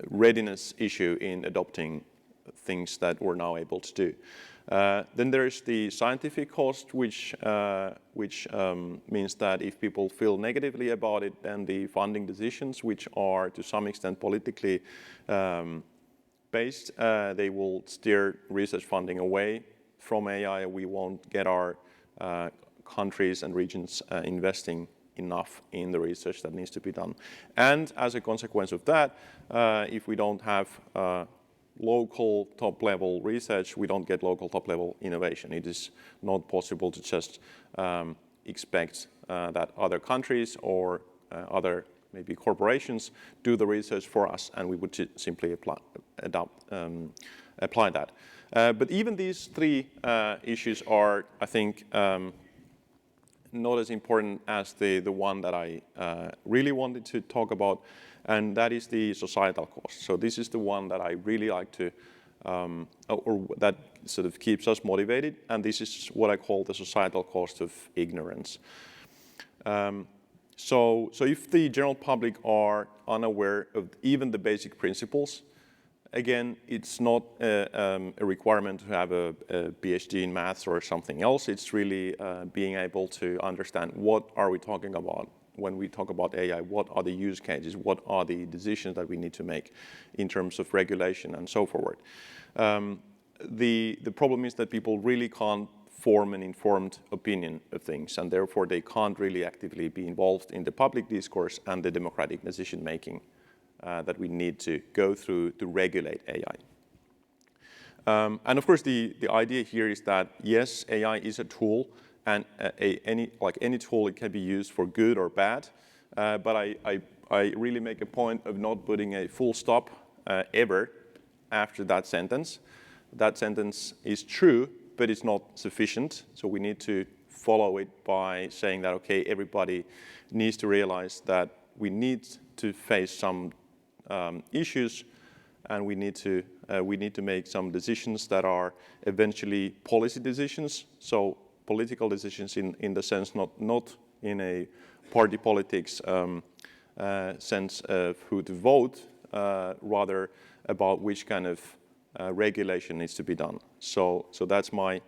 readiness issue in adopting things that we're now able to do. Then there's the scientific cost, which means that if people feel negatively about it, then the funding decisions, which are to some extent politically based, they will steer research funding away from AI. We won't get our countries and regions investing enough in the research that needs to be done. And as a consequence of that, if we don't have local top-level research, we don't get local top-level innovation. It is not possible to just expect that other countries or other maybe corporations do the research for us, and we would simply apply that. But even these three issues are, I think, not as important as the one that I really wanted to talk about, and that is the societal cost. So this is the one that I really like to, or that sort of keeps us motivated, and this is what I call the societal cost of ignorance. So if the general public are unaware of even the basic principles, again, it's not a requirement to have a PhD in maths or something else. It's really being able to understand what are we talking about when we talk about AI, what are the use cases, what are the decisions that we need to make in terms of regulation and so forth. The problem is that people really can't form an informed opinion of things, and therefore they can't really actively be involved in the public discourse and the democratic decision making that we need to go through to regulate AI. And of course, the idea here is that, yes, AI is a tool, and any tool, it can be used for good or bad, but I really make a point of not putting a full stop ever after that sentence. That sentence is true, but it's not sufficient, so we need to follow it by saying that, okay, everybody needs to realize that we need to face some issues, and we need to make some decisions that are eventually policy decisions. So political decisions in the sense not in a party politics sense of who to vote, rather about which kind of regulation needs to be done. So that's my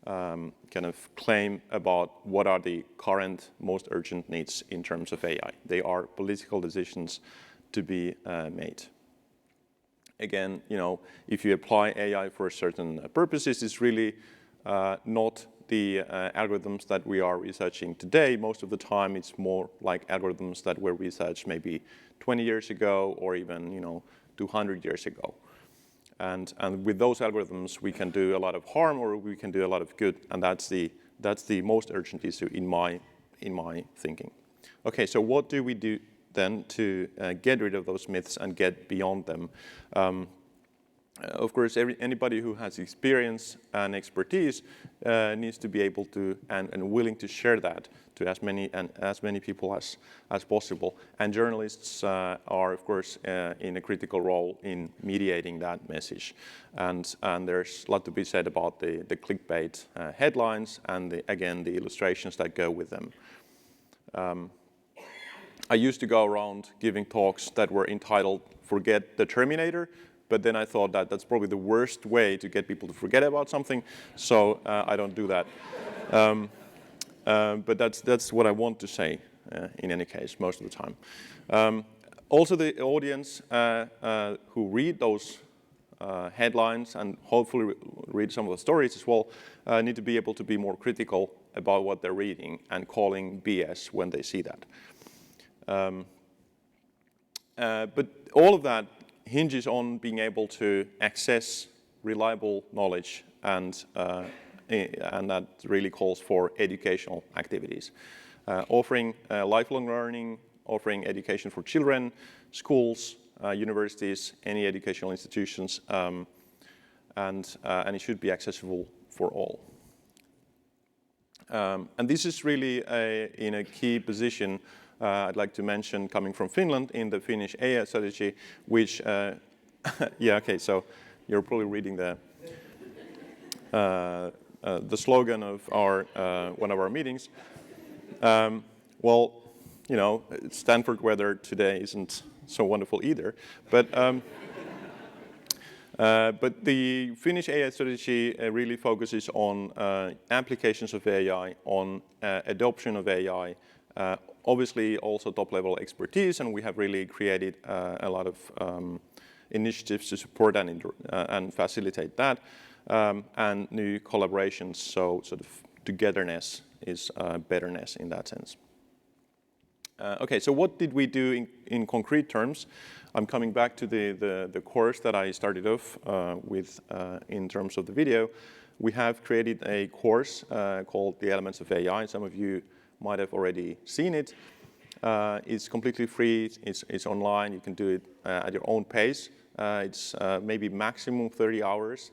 kind of claim about what are the current most urgent needs in terms of AI. They are political decisions to be made. Again, if you apply AI for certain purposes, it's really not the algorithms that we are researching today. Most of the time, it's more like algorithms that were researched maybe 20 years ago or even 200 years ago. And with those algorithms, we can do a lot of harm or we can do a lot of good, and that's the most urgent issue in my thinking. Okay, so what do we do then to get rid of those myths and get beyond them? Of course, anybody who has experience and expertise needs to be able to and willing to share that to as many people as possible. And journalists are, of course, in a critical role in mediating that message. And there's a lot to be said about the clickbait headlines and again the illustrations that go with them. I used to go around giving talks that were entitled "Forget the Terminator," but then I thought that that's probably the worst way to get people to forget about something, so I don't do that. But that's what I want to say in any case, most of the time. Also, the audience who read those headlines and hopefully read some of the stories as well, need to be able to be more critical about what they're reading and calling BS when they see that. But all of that hinges on being able to access reliable knowledge, and that really calls for educational activities. Offering lifelong learning, offering education for children, schools, universities, any educational institutions, and it should be accessible for all. And this is really in a key position I'd like to mention coming from Finland in the Finnish AI strategy, which, yeah, okay, so you're probably reading the slogan of our one of our meetings. Well, you know, Stanford weather today isn't so wonderful either, but the Finnish AI strategy really focuses on applications of AI, on adoption of AI, obviously also top-level expertise, and we have really created a lot of initiatives to support and facilitate that, and new collaborations, so sort of togetherness is betterness in that sense. Okay, so what did we do in concrete terms? I'm coming back to the course that I started off with in terms of the video. We have created a course called The Elements of AI. Some of you might have already seen it. It's completely free. It's online. You can do it at your own pace. It's maybe maximum 30 hours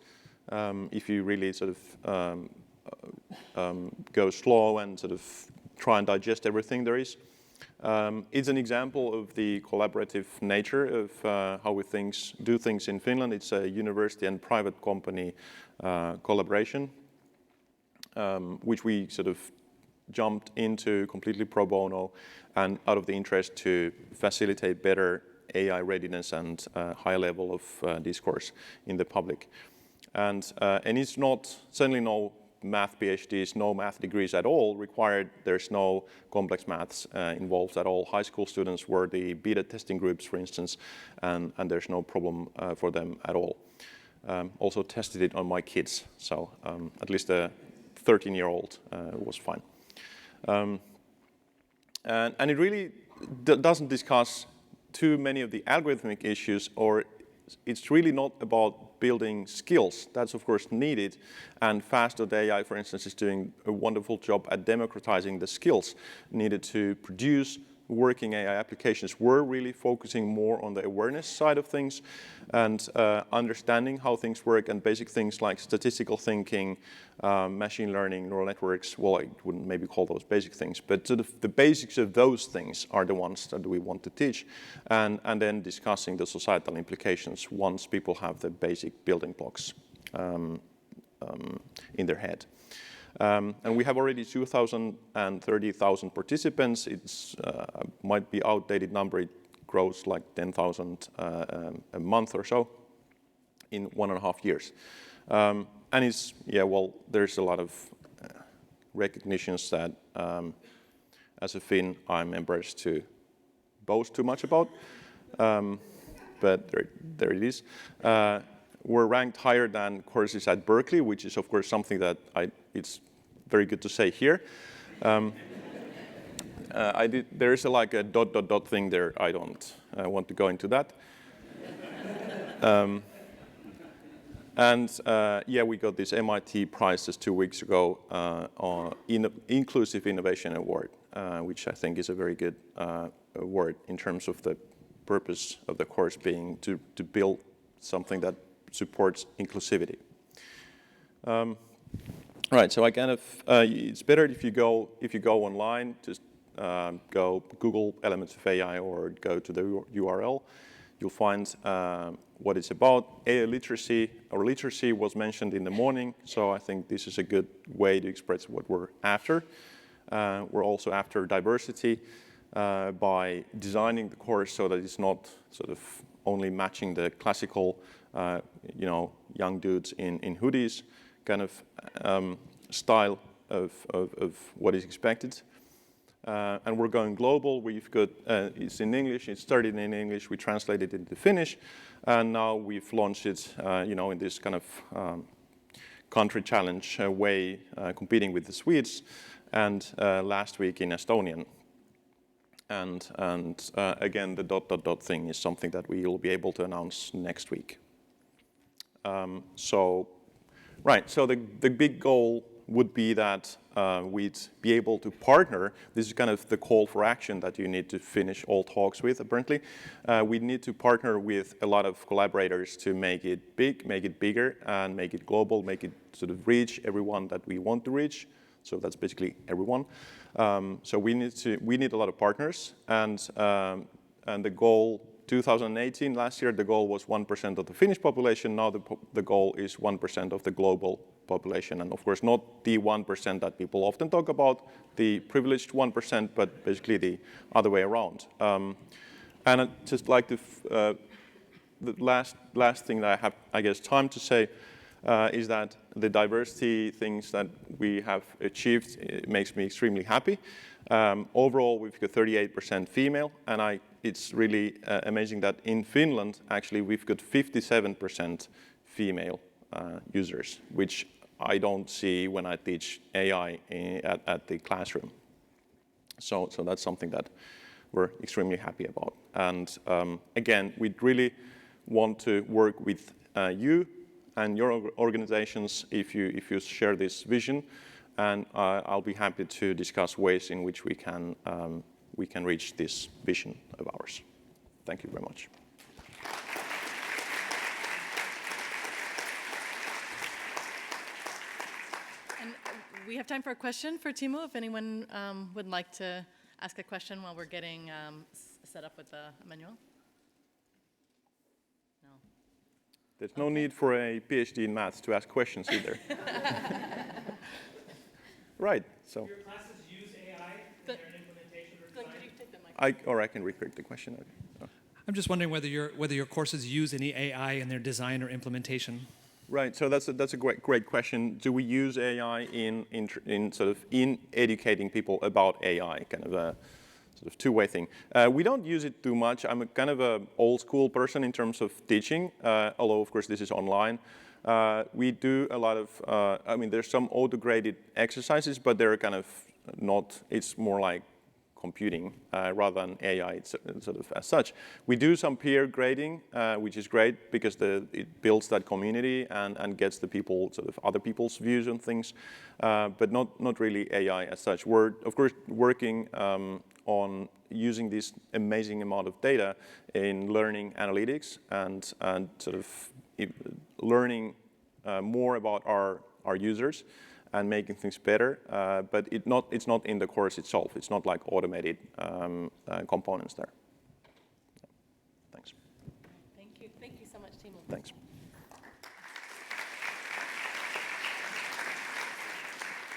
if you really sort of go slow and sort of try and digest everything there is. It's an example of the collaborative nature of how we do things in Finland. It's a university and private company collaboration, which we sort of jumped into completely pro bono and out of the interest to facilitate better AI readiness and high level of discourse in the public. And it's not, certainly no math PhDs, no math degrees at all required. There's no complex maths involved at all. High school students were the beta testing groups, for instance, and there's no problem for them at all. Also tested it on my kids, so at least a 13-year-old was fine. And it really doesn't discuss too many of the algorithmic issues, or it's really not about building skills. That's of course needed, and Fast.ai, for instance, is doing a wonderful job at democratizing the skills needed to produce working AI applications. We're really focusing more on the awareness side of things and understanding how things work, and basic things like statistical thinking, machine learning, neural networks. Well, I wouldn't maybe call those basic things, but sort of the basics of those things are the ones that we want to teach, and then discussing the societal implications once people have the basic building blocks in their head. And we have already 2,000 and 30,000 participants. It's might be outdated number. It grows like 10,000 a month or so in 1.5 years. And it's, yeah, well, there's a lot of recognitions that as a Finn, I'm embarrassed to boast too much about, but there it is. We're ranked higher than courses at Berkeley, which is of course something that it's very good to say here. There's like a ... thing there. I don't want to go into that. Yeah, we got this MIT prize just 2 weeks ago on Inclusive Innovation Award, which I think is a very good award in terms of the purpose of the course being to build something that supports inclusivity. Right, so I kind of it's better if you go online, just go Google Elements of AI or go to the URL. You'll find what it's about. AI literacy or literacy was mentioned in the morning, so I think this is a good way to express what we're after. We're also after diversity by designing the course so that it's not sort of only matching the classical, young dudes in hoodies kind of style of what is expected. And we're going global. We've got, it's in English, it started in English, we translated it into Finnish, and now we've launched it, in this kind of country challenge way, competing with the Swedes, and last week in Estonian. And again, the ... thing is something that we will be able to announce next week. So the big goal would be that we'd be able to partner. This is kind of the call for action that you need to finish all talks with, apparently. We need to partner with a lot of collaborators to make it big, make it bigger, and make it global, make it sort of reach everyone that we want to reach. So that's basically everyone. So we need a lot of partners, and the goal, 2018, last year, the goal was 1% of the Finnish population. Now the goal is 1% of the global population. And of course, not the 1% that people often talk about, the privileged 1%, but basically the other way around. And I'd just like to, the last thing that I have, I guess, time to say is that the diversity things that we have achieved, it makes me extremely happy. Overall, we've got 38% female, and it's really amazing that in Finland, actually, we've got 57% female users, which I don't see when I teach AI at the classroom. So that's something that we're extremely happy about. And again, we really want to work with you and your organizations if you share this vision, and I'll be happy to discuss ways in which we can reach this vision of ours. Thank you very much. And we have time for a question for Timo, if anyone would like to ask a question while we're getting set up with the manual. No. There's no need for a PhD in maths to ask questions either. Right, so. Do your classes use AI in their implementation or design? Or I can repeat the question. Okay. I'm just wondering whether your courses use any AI in their design or implementation. Right. So that's a great question. Do we use AI in educating people about AI? Kind of a sort of two-way thing. We don't use it too much. I'm a kind of a old school person in terms of teaching, although of course this is online. We do a lot of, there's some auto-graded exercises, but they're kind of not, it's more like computing rather than AI sort of as such. We do some peer grading, which is great because it builds that community and gets the people, sort of other people's views on things, but not really AI as such. We're, of course, working on using this amazing amount of data in learning analytics and sort of learning more about our users and making things better, but it's not in the course itself. It's not like automated components there. Thanks. Thank you so much, Timo. Thanks.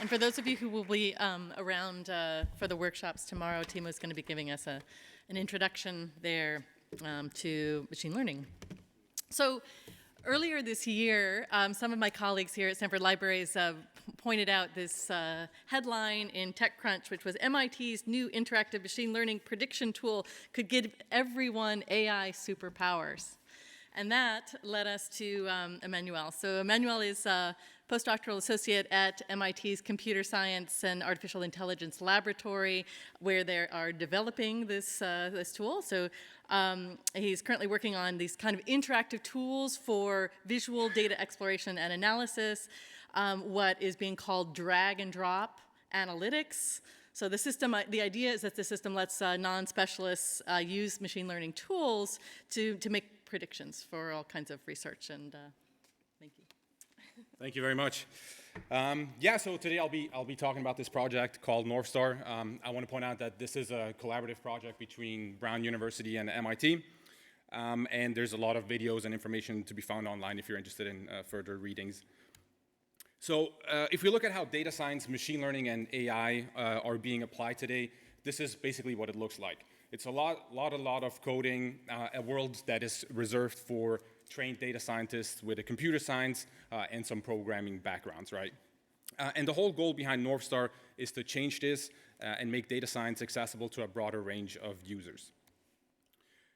And for those of you who will be around for the workshops tomorrow, Timo is going to be giving us an introduction there to machine learning. So earlier this year, some of my colleagues here at Stanford Libraries pointed out this headline in TechCrunch, which was MIT's new interactive machine learning prediction tool could give everyone AI superpowers. And that led us to Emmanuel. So Emmanuel is a postdoctoral associate at MIT's Computer Science and Artificial Intelligence Laboratory, where they are developing this tool. So he's currently working on these kind of interactive tools for visual data exploration and analysis, what is being called drag and drop analytics. So the system, the idea is that the system lets non-specialists use machine learning tools to make predictions for all kinds of research. And thank you. Thank you very much. So today I'll be talking about this project called North Star. I want to point out that this is a collaborative project between Brown University and MIT. And there's a lot of videos and information to be found online if you're interested in further readings. So if we look at how data science, machine learning, and AI are being applied today, this is basically what it looks like. It's a lot of coding, a world that is reserved for trained data scientists with a computer science and some programming backgrounds, right? And the whole goal behind North Star is to change this and make data science accessible to a broader range of users.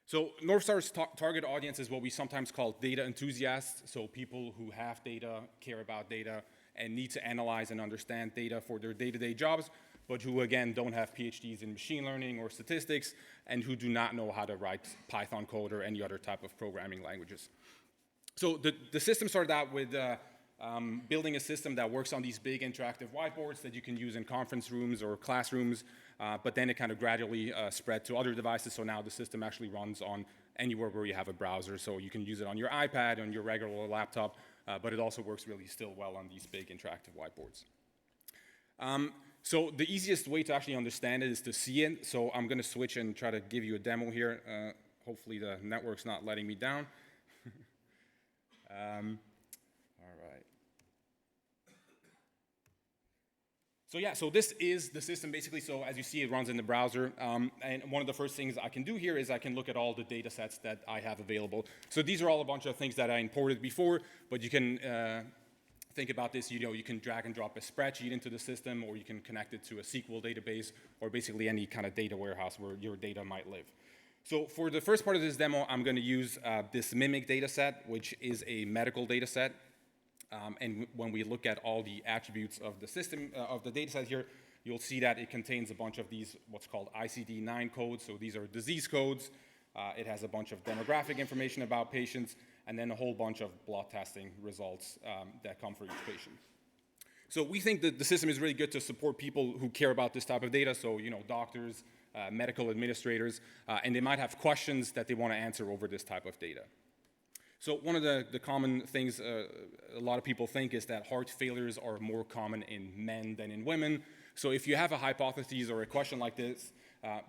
So North Star's target audience is what we sometimes call data enthusiasts, so people who have data, care about data, and need to analyze and understand data for their day-to-day jobs, but who, again, don't have PhDs in machine learning or statistics, and who do not know how to write Python code or any other type of programming languages. So the system started out with building a system that works on these big interactive whiteboards that you can use in conference rooms or classrooms, but then it kind of gradually spread to other devices. So now the system actually runs on anywhere where you have a browser. So you can use it on your iPad, on your regular laptop, but it also works really still well on these big interactive whiteboards. So the easiest way to actually understand it is to see it. So I'm going to switch and try to give you a demo here. Hopefully the network's not letting me down. All right. So yeah, so this is the system basically. So as you see, it runs in the browser. And one of the first things I can do here is I can look at all the data sets that I have available. So these are all a bunch of things that I imported before, but you can think about this, you can drag and drop a spreadsheet into the system, or you can connect it to a SQL database, or basically any kind of data warehouse where your data might live. So for the first part of this demo, I'm going to use this Mimic dataset, which is a medical dataset. And when we look at all the attributes of the system, of the dataset here, you'll see that it contains a bunch of these, what's called ICD-9 codes. So these are disease codes. It has a bunch of demographic information about patients, and then a whole bunch of blood testing results that come for each patient. So we think that the system is really good to support people who care about this type of data, so doctors, medical administrators, and they might have questions that they want to answer over this type of data. So one of the common things a lot of people think is that heart failures are more common in men than in women. So if you have a hypothesis or a question like this,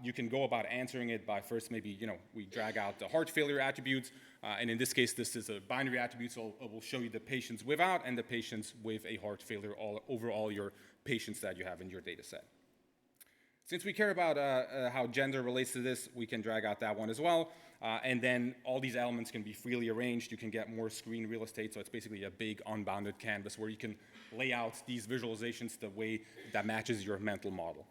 you can go about answering it by first maybe, we drag out the heart failure attributes, and in this case, this is a binary attribute, so it will show you the patients without and the patients with a heart failure over all your patients that you have in your data set. Since we care about how gender relates to this, we can drag out that one as well, and then all these elements can be freely arranged. You can get more screen real estate, so it's basically a big unbounded canvas where you can lay out these visualizations the way that matches your mental model.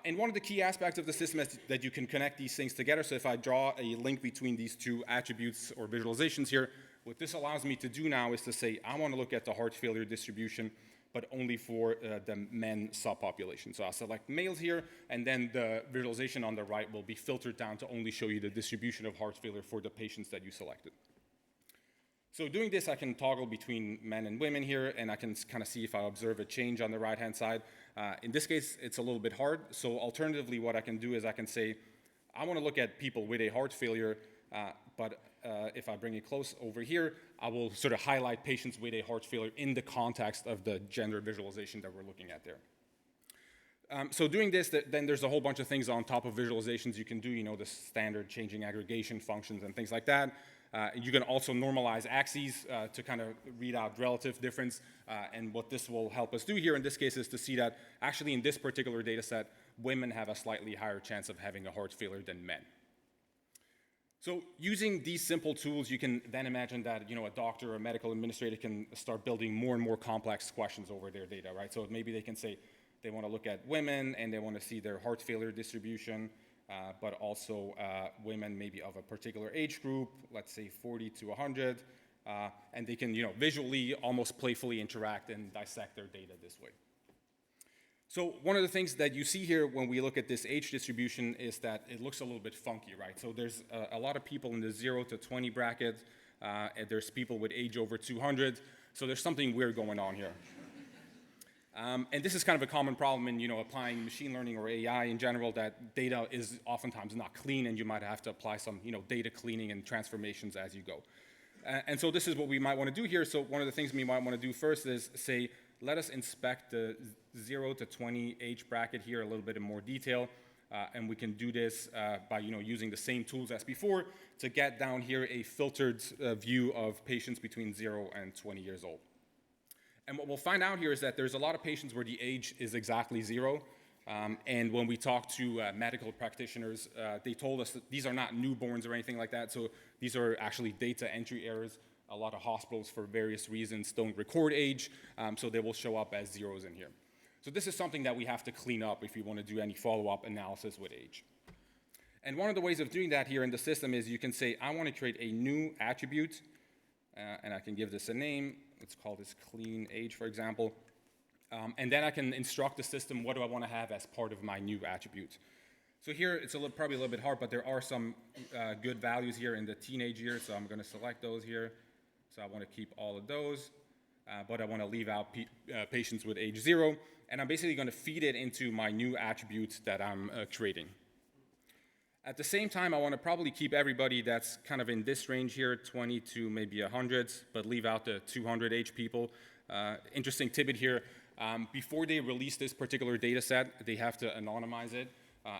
And one of the key aspects of the system is that you can connect these things together. So if I draw a link between these two attributes or visualizations here, what this allows me to do now is to say, I want to look at the heart failure distribution, but only for the men subpopulation. So I'll select males here, and then the visualization on the right will be filtered down to only show you the distribution of heart failure for the patients that you selected. So doing this, I can toggle between men and women here, and I can kind of see if I observe a change on the right-hand side. In this case, it's a little bit hard. So alternatively, what I can do is I can say, I want to look at people with a heart failure, but if I bring it close over here, I will sort of highlight patients with a heart failure in the context of the gender visualization that we're looking at there. So doing this, then there's a whole bunch of things on top of visualizations you can do, the standard changing aggregation functions and things like that. You can also normalize axes to kind of read out relative difference, and what this will help us do here in this case is to see that actually in this particular data set, women have a slightly higher chance of having a heart failure than men. So using these simple tools, you can then imagine that a doctor or a medical administrator can start building more and more complex questions over their data, right? So maybe they can say they want to look at women and they want to see their heart failure distribution, but also women maybe of a particular age group, let's say 40 to 100, and they can visually, almost playfully interact and dissect their data this way. So one of the things that you see here when we look at this age distribution is that it looks a little bit funky, right? So there's a lot of people in the 0 to 20 bracket, and there's people with age over 200, so there's something weird going on here. And this is kind of a common problem in applying machine learning or AI in general, that data is oftentimes not clean, and you might have to apply some data cleaning and transformations as you go. And so this is what we might want to do here. So one of the things we might want to do first is say, let us inspect the 0 to 20 age bracket here a little bit in more detail, and we can do this by using the same tools as before to get down here a filtered view of patients between 0 and 20 years old. And what we'll find out here is that there's a lot of patients where the age is exactly 0. And when we talk to medical practitioners, they told us that these are not newborns or anything like that. So these are actually data entry errors. a lot of hospitals, for various reasons, don't record age, so they will show up as zeros in here. So this is something that we have to clean up if we want to do any follow-up analysis with age. And one of the ways of doing that here in the system is you can say, I want to create a new attribute, and I can give this a name. Let's call this clean age, for example. And then I can instruct the system, what do I want to have as part of my new attribute? So here, it's probably a little bit hard, but there are some good values here in the teenage years, so I'm going to select those here. So I want to keep all of those, but I want to leave out patients with age 0. And I'm basically going to feed it into my new attribute that I'm creating. At the same time, I want to probably keep everybody that's kind of in this range here, 20 to maybe 100, but leave out the 200 age people. Interesting tidbit here, before they release this particular data set, they have to anonymize it.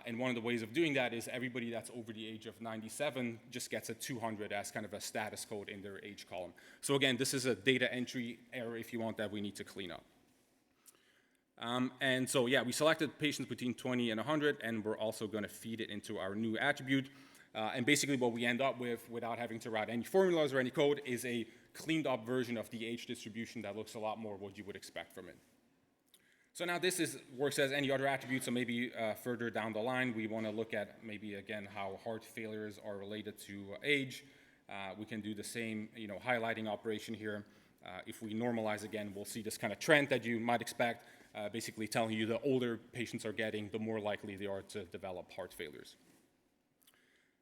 And one of the ways of doing that is everybody that's over the age of 97 just gets a 200 as kind of a status code in their age column. So again, this is a data entry error, if you want, that we need to clean up. And so, yeah, we selected patients between 20 and 100, and we're also going to feed it into our new attribute. And basically what we end up with, without having to write any formulas or any code, is a cleaned up version of the age distribution that looks a lot more what you would expect from it. So now this works as any other attribute, so maybe further down the line, we want to look at maybe, again, how heart failures are related to age. We can do the same, highlighting operation here. If we normalize again, we'll see this kind of trend that you might expect, basically telling you the older patients are getting, the more likely they are to develop heart failures.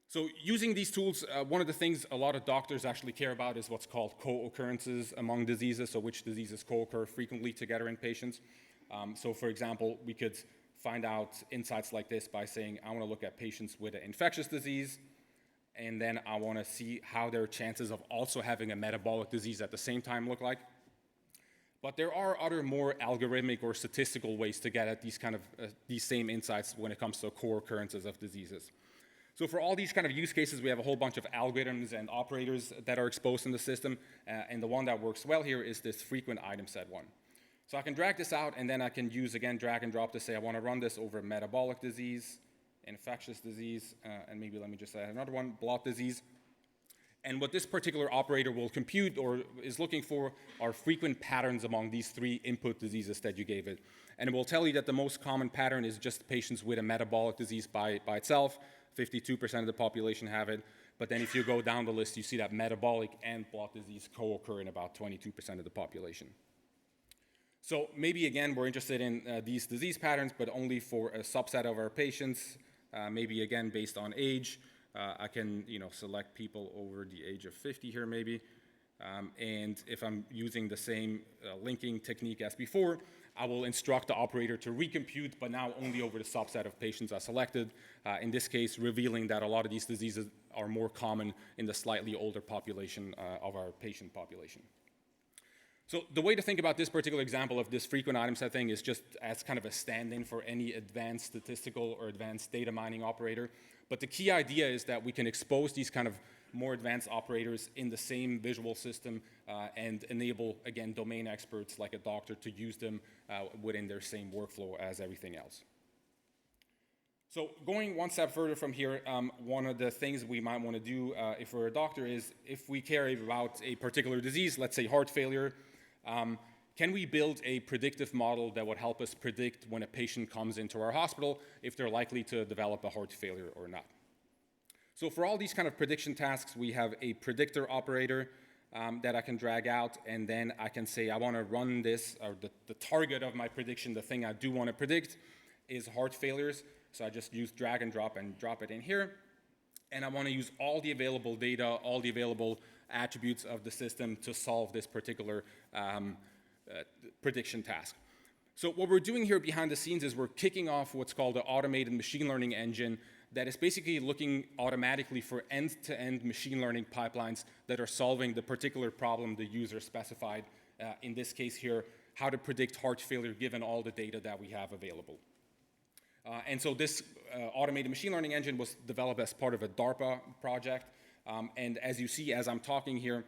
So using these tools, one of the things a lot of doctors actually care about is what's called co-occurrences among diseases, so which diseases co-occur frequently together in patients. So for example, we could find out insights like this by saying, I want to look at patients with an infectious disease, and then I want to see how their chances of also having a metabolic disease at the same time look like. But there are other more algorithmic or statistical ways to get at these same insights when it comes to co-occurrences of diseases. So for all these kind of use cases, we have a whole bunch of algorithms and operators that are exposed in the system, and the one that works well here is this frequent item set one. So I can drag this out, and then I can use, again, drag and drop to say I want to run this over metabolic disease, infectious disease, and maybe let me just add another one, blood disease. And what this particular operator will compute or is looking for are frequent patterns among these 3 input diseases that you gave it. And it will tell you that the most common pattern is just patients with a metabolic disease by itself. 52% of the population have it. But then if you go down the list, you see that metabolic and blood disease co-occur in about 22% of the population. So maybe, again, we're interested in these disease patterns, but only for a subset of our patients, maybe, again, based on age. I can, select people over the age of 50 here, maybe. And if I'm using the same linking technique as before, I will instruct the operator to recompute, but now only over the subset of patients I selected, in this case, revealing that a lot of these diseases are more common in the slightly older population of our patient population. So the way to think about this particular example of this frequent item set thing is just as kind of a stand-in for any advanced statistical or advanced data mining operator. But the key idea is that we can expose these kind of more advanced operators in the same visual system and enable, again, domain experts like a doctor to use them within their same workflow as everything else. So going one step further from here, one of the things we might want to do if we're a doctor is if we care about a particular disease, let's say heart failure, can we build a predictive model that would help us predict when a patient comes into our hospital if they're likely to develop a heart failure or not? So for all these kind of prediction tasks, we have a predictor operator that I can drag out, and then I can say I want to run this, or the target of my prediction, the thing I do want to predict, is heart failures. So I just use drag and drop it in here. And I want to use all the available data, all the available attributes of the system to solve this particular prediction task. So what we're doing here behind the scenes is we're kicking off what's called an automated machine learning engine that is basically looking automatically for end-to-end machine learning pipelines that are solving the particular problem the user specified, in this case here, how to predict heart failure given all the data that we have available. And so this automated machine learning engine was developed as part of a DARPA project. And as you see, as I'm talking here,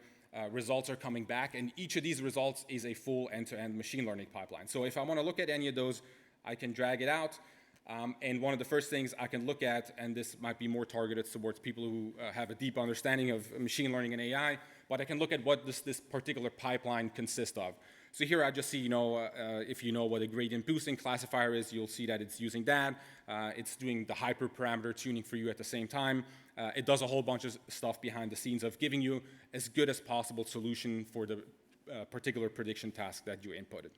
results are coming back, and each of these results is a full end-to-end machine learning pipeline. So if I want to look at any of those, I can drag it out. And one of the first things I can look at, and this might be more targeted towards people who have a deep understanding of machine learning and AI, but I can look at what this particular pipeline consists of. So here I just see, if you know what a gradient boosting classifier is, you'll see that it's using that. It's doing the hyperparameter tuning for you at the same time. It does a whole bunch of stuff behind the scenes of giving you as good as possible solution for the particular prediction task that you inputted.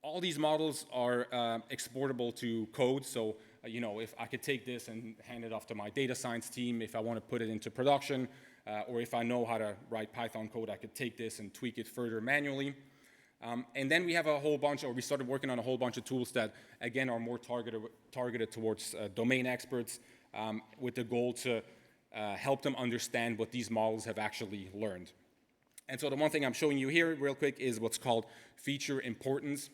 All these models are exportable to code. So, if I could take this and hand it off to my data science team, if I want to put it into production, or if I know how to write Python code, I could take this and tweak it further manually. And then we have we started working on a whole bunch of tools that, again, are more targeted towards domain experts with the goal to help them understand what these models have actually learned. And so the one thing I'm showing you here real quick is what's called feature importance.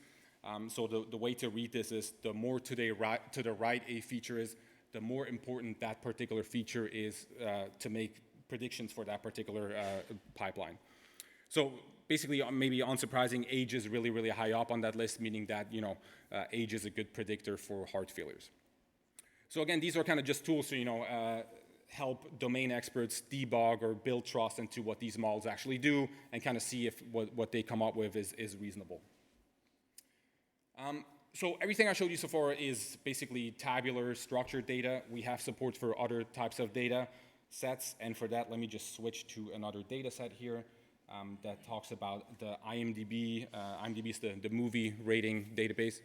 So the way to read this is the more to the right a feature is, the more important that particular feature is to make predictions for that particular pipeline. So basically, maybe unsurprising, age is really, really high up on that list, meaning that age is a good predictor for heart failures. So again, these are kind of just tools to help domain experts debug or build trust into what these models actually do, and kind of see if what they come up with is reasonable. So everything I showed you so far is basically tabular, structured data. We have support for other types of data sets, and for that, let me just switch to another data set here that talks about the IMDb. IMDb is the movie rating database.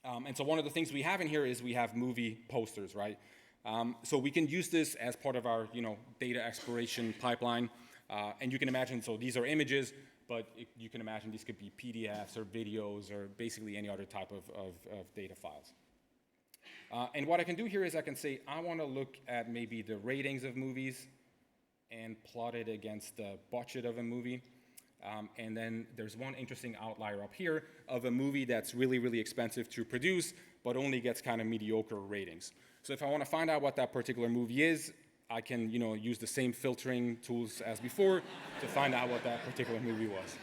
And so one of the things we have in here is we have movie posters, right? So we can use this as part of our data exploration pipeline. And you can imagine, so these are images, but you can imagine these could be PDFs or videos or basically any other type of data files. And what I can do here is I can say, I want to look at maybe the ratings of movies and plot it against the budget of a movie. And then there's one interesting outlier up here of a movie that's really, really expensive to produce, but only gets kind of mediocre ratings. So if I want to find out what that particular movie is, I can use the same filtering tools as before to find out what that particular movie was.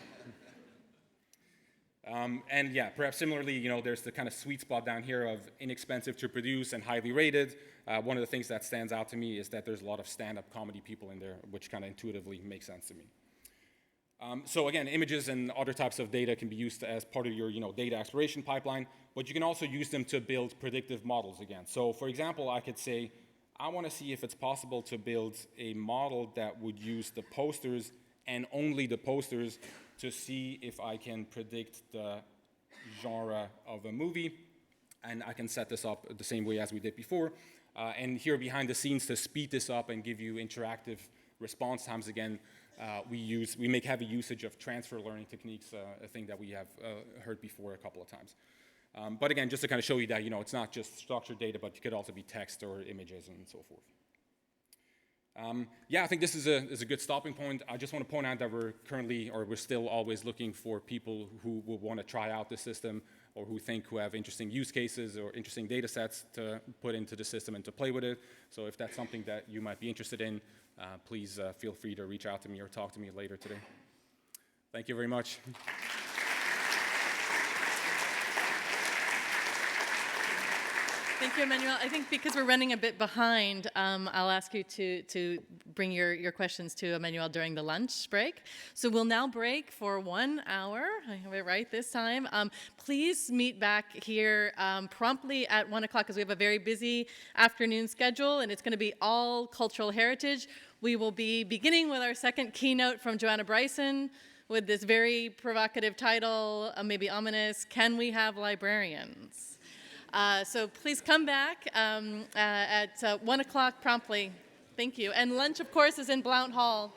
And yeah, perhaps similarly, there's the kind of sweet spot down here of inexpensive to produce and highly rated. One of the things that stands out to me is that there's a lot of stand-up comedy people in there, which kind of intuitively makes sense to me. So again, images and other types of data can be used as part of your data exploration pipeline, but you can also use them to build predictive models again. So for example, I could say, I want to see if it's possible to build a model that would use the posters and only the posters to see if I can predict the genre of a movie. And I can set this up the same way as we did before. And here behind the scenes, to speed this up and give you interactive response times again, we make heavy usage of transfer learning techniques, a thing that we have heard before a couple of times. But again, just to kind of show you that it's not just structured data, but it could also be text or images and so forth. Yeah, I think this is a good stopping point. I just want to point out that we're still always looking for people who will want to try out the system, or who have interesting use cases or interesting data sets to put into the system and to play with it. So if that's something that you might be interested in, please feel free to reach out to me or talk to me later today. Thank you very much. Thank you, Emmanuel. I think because we're running a bit behind, I'll ask you to bring your questions to Emmanuel during the lunch break. So we'll now break for 1 hour. I have it right this time. Please meet back here promptly at 1 o'clock, because we have a very busy afternoon schedule, and it's going to be all cultural heritage. We will be beginning with our second keynote from Joanna Bryson with this very provocative title, maybe ominous, Can We Have Librarians? So please come back at 1 o'clock promptly. Thank you. And lunch, of course, is in Blount Hall.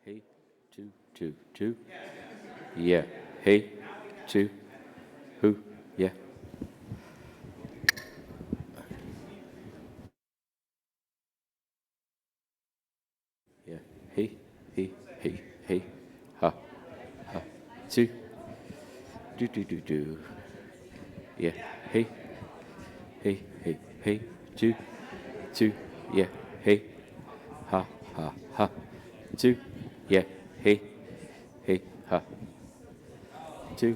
hey, 2, 2, 2. Yeah, hey, 2, who, yeah. Yeah, hey, hey, hey, hey, ha, ha, 2, do, do, do, do. Yeah, hey, hey, hey, hey, 2, 2, yeah, hey, ha, ha, ha, 2, yeah, hey, hey, ha, 2,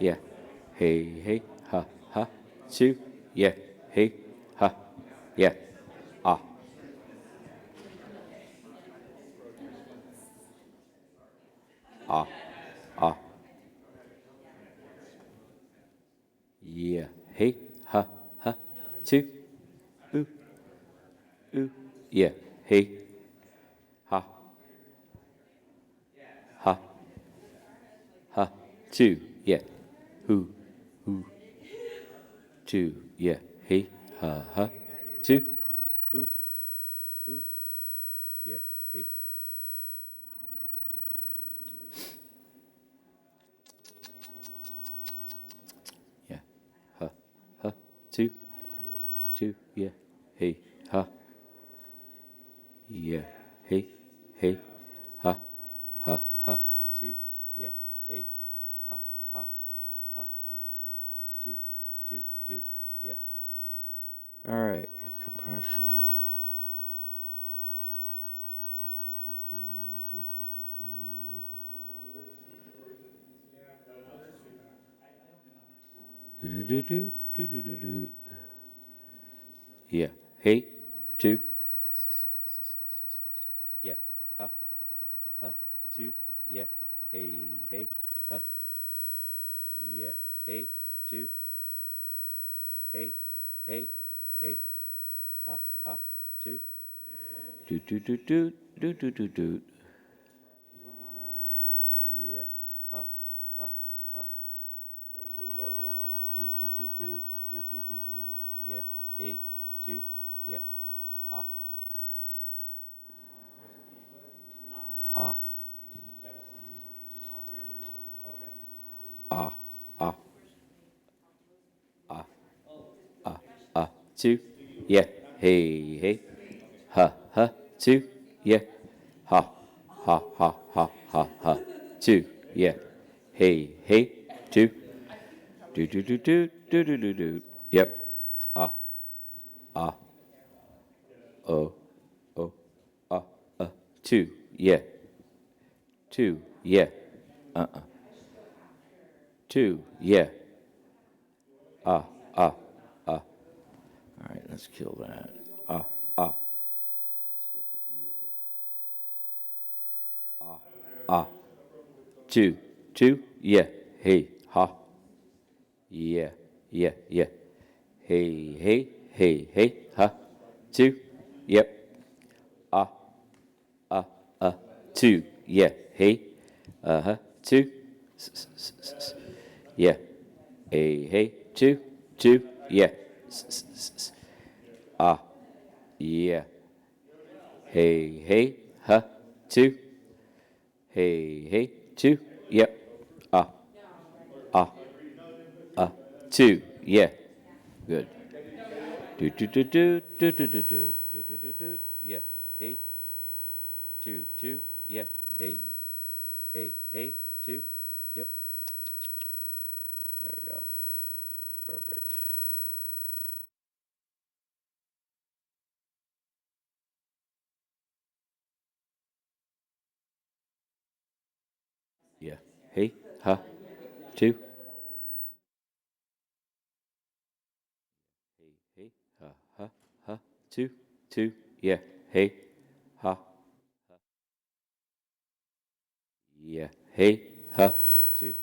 yeah, hey, hey, ha, ha, 2, yeah, hey, ha, yeah, ah. Ah, ah. Yeah, hey, ha, ha, 2, ooh, ooh, yeah, hey, ha, ha, ha, 2, yeah, who, 2, yeah, hey, ha, ha, 2, ooh, ooh, yeah, hey. Yeah, ha, ha, 2, 2, yeah, hey, ha, yeah, hey, hey, ha, ha, ha, 2, yeah, hey, ha, ha, ha, ha, ha, 2, 2, 2, yeah. All right, compression. Yeah, hey, 2. Yeah, ha, ha, 2. Yeah, hey, hey, ha. Yeah, hey, 2. Hey, hey, hey, ha, ha, 2. Do do do do do do do do. Yeah, ha, ha, ha. Do do do do do do do do. Yeah, hey, 2. Yeah, ah, ah, ah, ah, ah, ah, ah, 2. Yeah, hey, hey, ha, ha, 2. Yeah, ha, ha, ha, ha, ha, ha, 2. Yeah, hey, hey, 2. Do do do do do do do do. Yep. Ah, ah, oh, oh, ah, 2. Yeah, 2. Yeah, 2. Yeah. Ah, ah, ah. All right, let's kill that. Ah, ah. Let's look at you. Ah, ah. 2, 2. Yeah. Hey, ha. Yeah, yeah, yeah. Hey, hey, hey, hey, ha. 2. Yep. Ah, ah, ah. 2. Yeah. Hey. 2. Yeah. Hey, hey. 2. 2. Yeah. Ah. Yeah. Hey, hey, huh, 2. Hey, hey, 2. Yep. Ah, ah, 2. Yeah. Good. Do do do do do do do do do do do do. Yeah. Hey. 2, 2. Yeah. Hey. Hey, hey, 2. Yep. There we go. Perfect. Yeah. Hey, huh, 2. Hey, hey, huh, 2, 2. Yeah. Hey, ha. Yeah. Hey, huh, 2.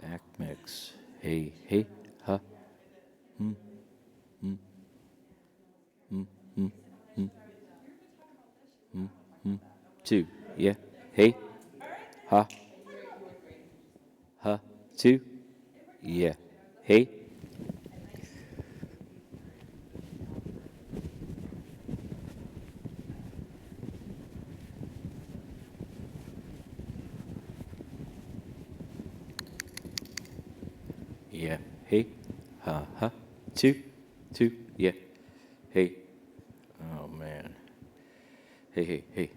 Back mix. Hey, hey, huh. Hmm. Hmm. Hmm. Hmm. Hmm. Hmm. Hmm. 2. Yeah. Hey. Ha. Ha. 2. Yeah. Hey. Yeah. Hey. Ha. Ha. 2. 2. Yeah. Hey. Oh, man. Hey, hey, hey.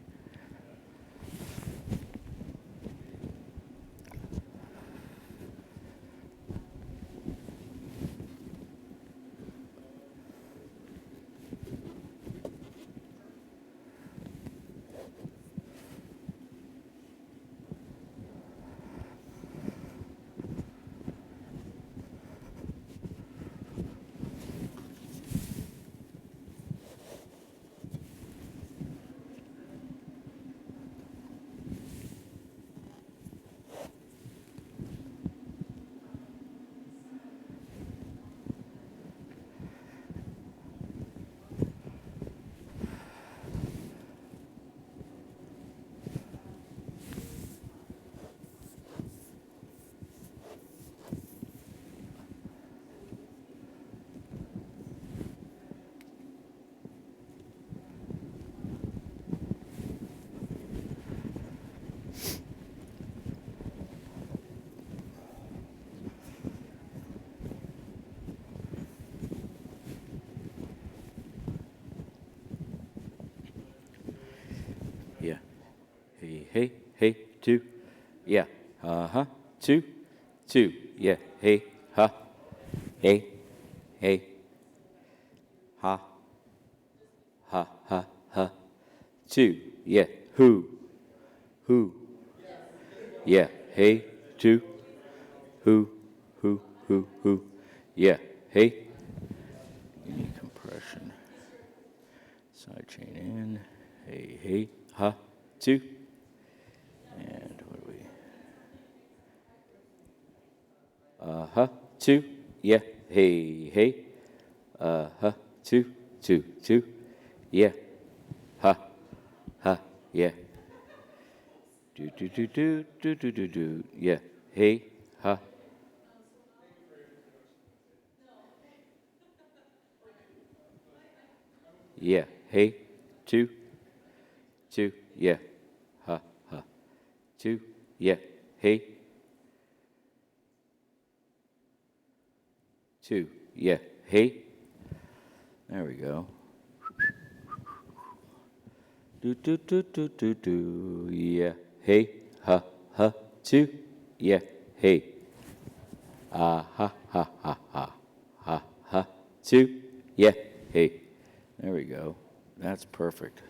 Yeah. Hey, hey, hey, 2. Yeah. Uh-huh. 2. 2. Yeah. Hey. Ha. Hey. Hey. Ha. Ha. Ha. Ha. 2. Yeah. Who. Who. Yeah. Hey. 2. Who. Who. Who. Who. Yeah. Hey. Unique compression. Sidechain in. Hey. Hey. Ha. 2. And what do we? Uh-huh. 2. Yeah. Hey, hey. Uh-huh. 2. 2. 2. Yeah. Ha. Ha. Yeah. Do, do, do, do, do, do, do, do. Yeah. Hey. Ha. Yeah. Hey. 2. 2. Yeah. Ha. Ha. 2. Yeah. Hey. 2. Yeah. Hey. There we go. Do, do, do, do, do, do. Yeah. Hey. Ha. Ha. 2. Yeah. Hey. Ah. Ha. Ha. Ha. Ha. Ha. Ha. 2. Yeah. Hey. There we go. That's perfect.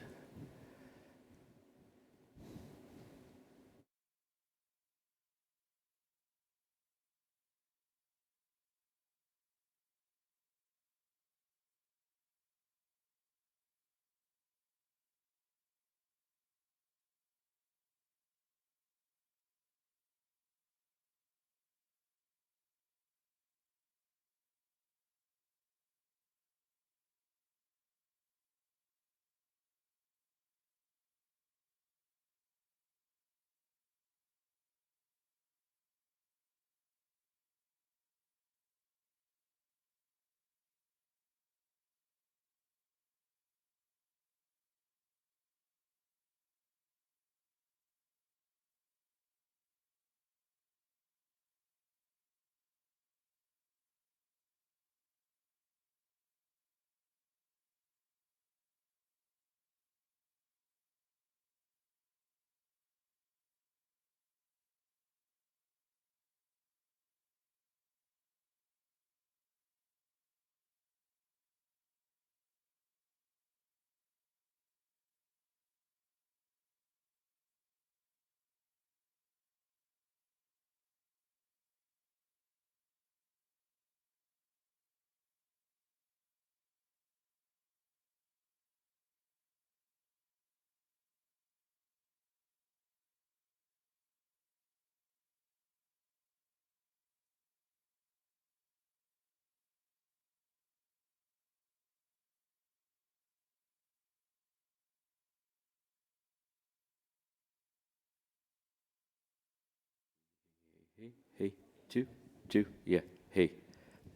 hey, hey, two, two, yeah, hey,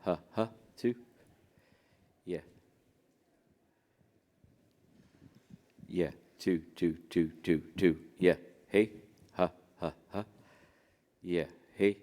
ha, ha, two, yeah, yeah, two, two, two, two, two, yeah, hey, ha, ha, ha, yeah, hey.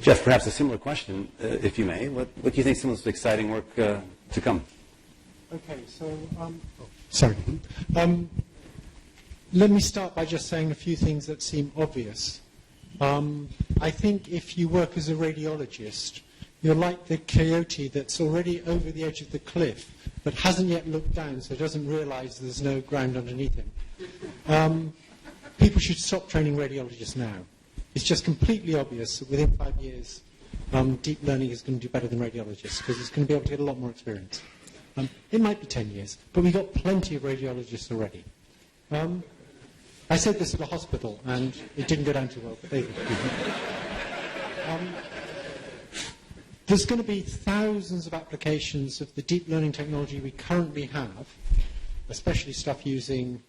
Jeff, perhaps a similar question, if you may. What do you think is some of the most exciting work to come? Okay, so, sorry. Let me start by just saying a few things that seem obvious. I think if you work as a radiologist, you're like the coyote that's already over the edge of the cliff, but hasn't yet looked down, so doesn't realize there's no ground underneath him. People should stop training radiologists now. It's just completely obvious that within 5 years, deep learning is going to do better than radiologists, because it's going to be able to get a lot more experience. It might be 10 years, but we've got plenty of radiologists already. I said this at a hospital, and it didn't go down too well, but they did. There's going to be thousands of applications of the deep learning technology we currently have, especially stuff using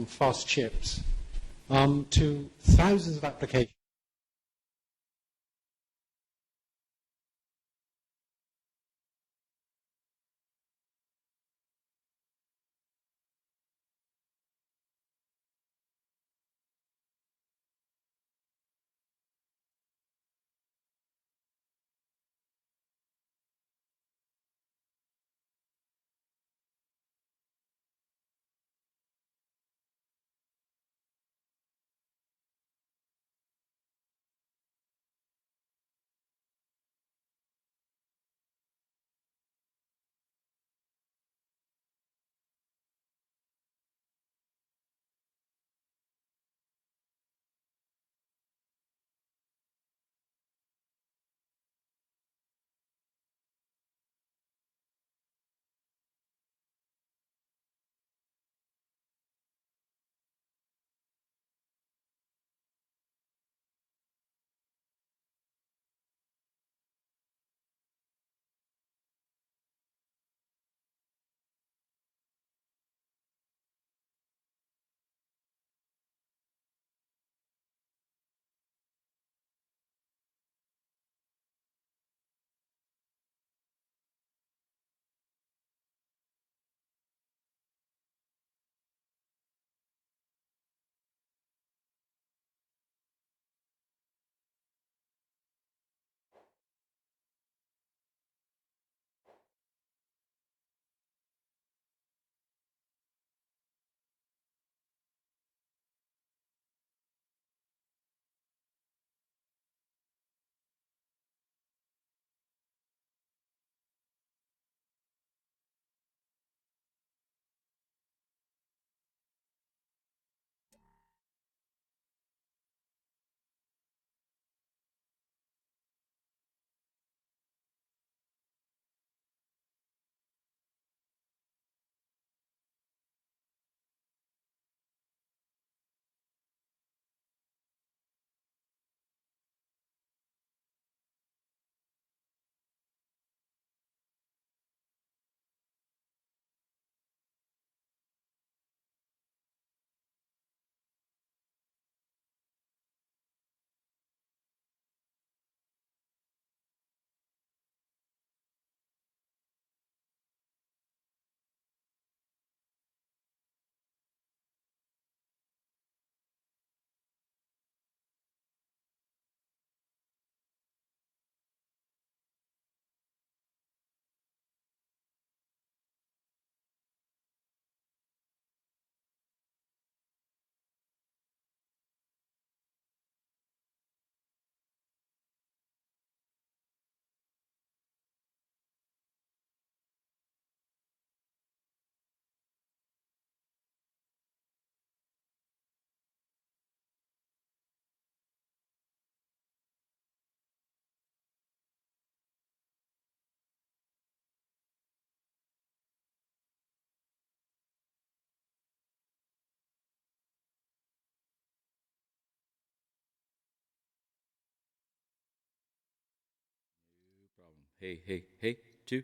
fast chips, to thousands of applications. Hey, 2.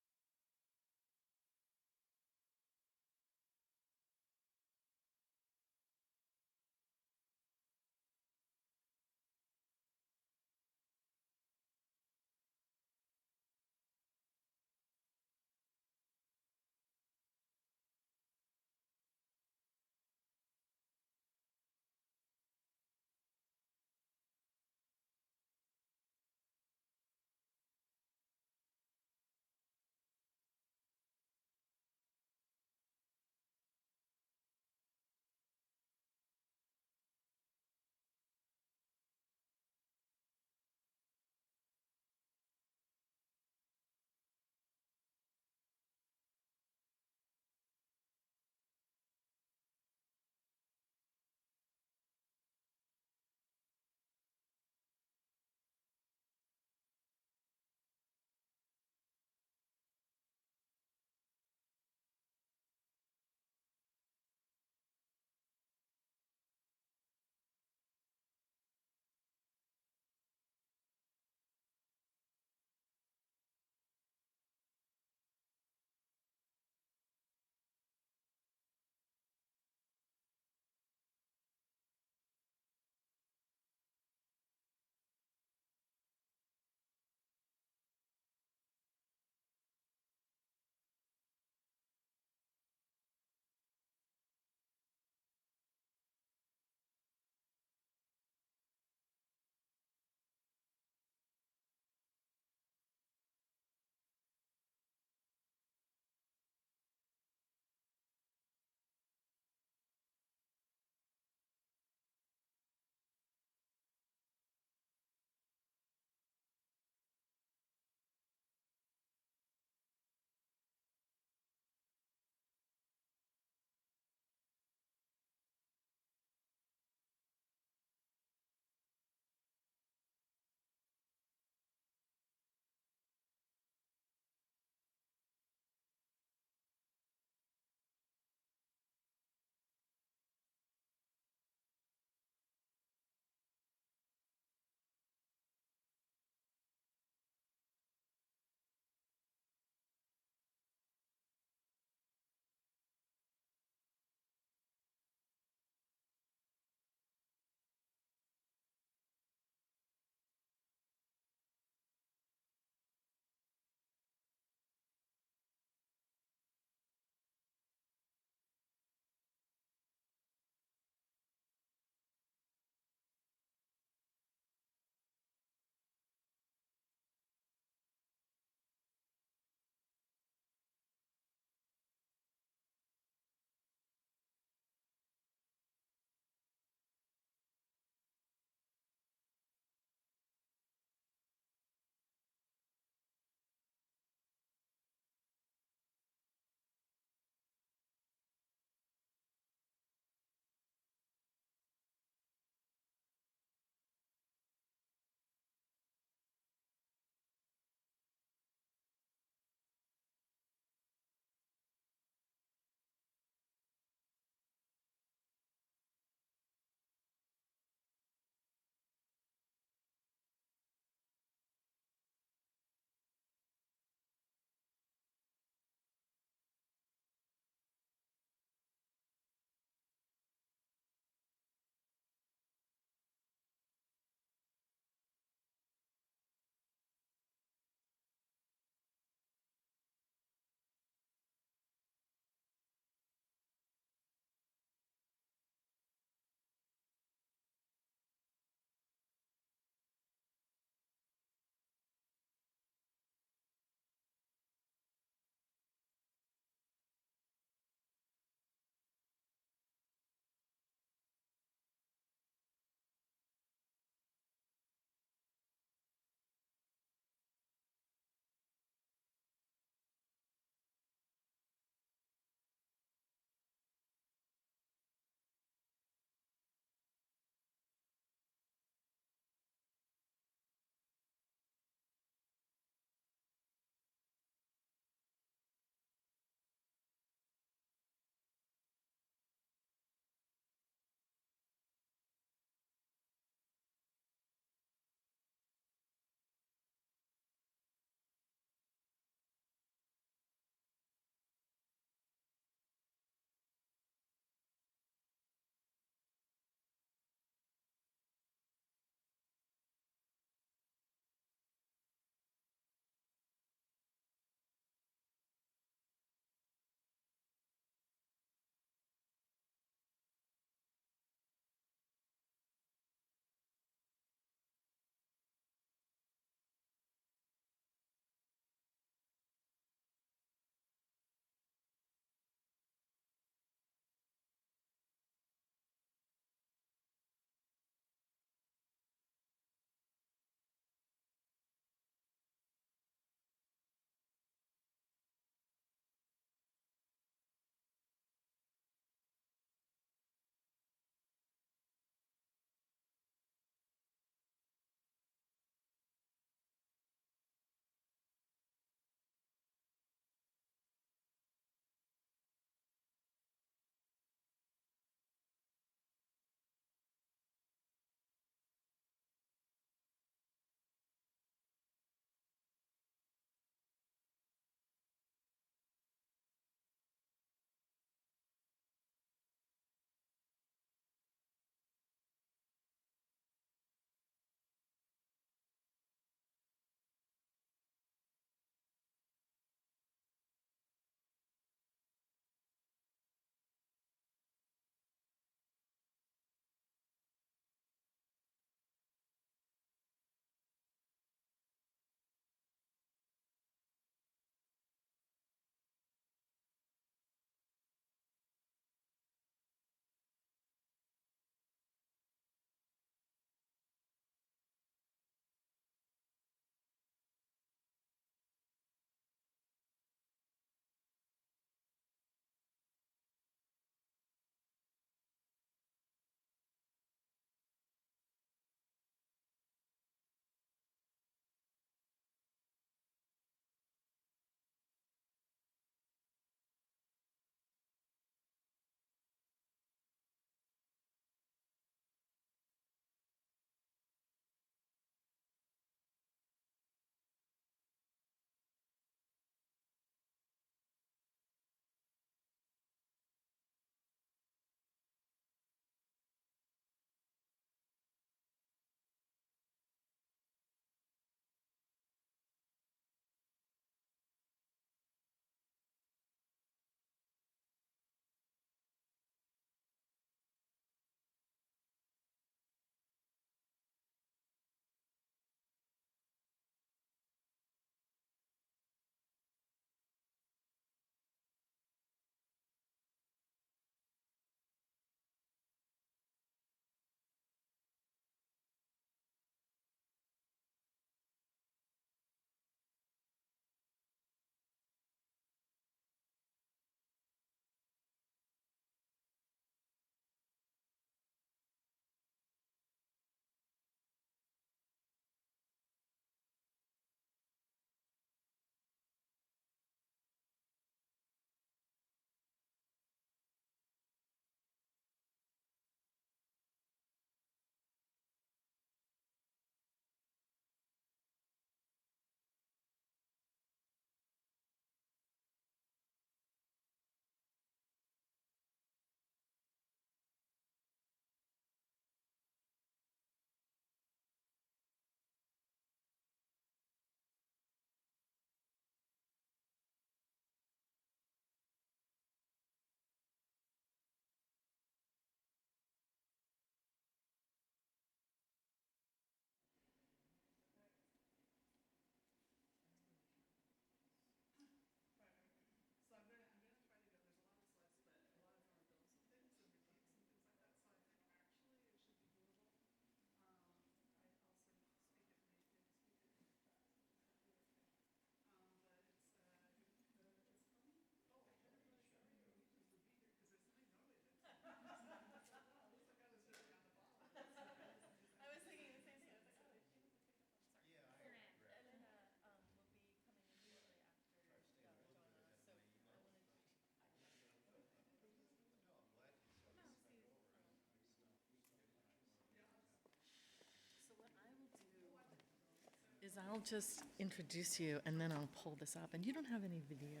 is I'll just introduce you and then I'll pull this up. And you don't have any video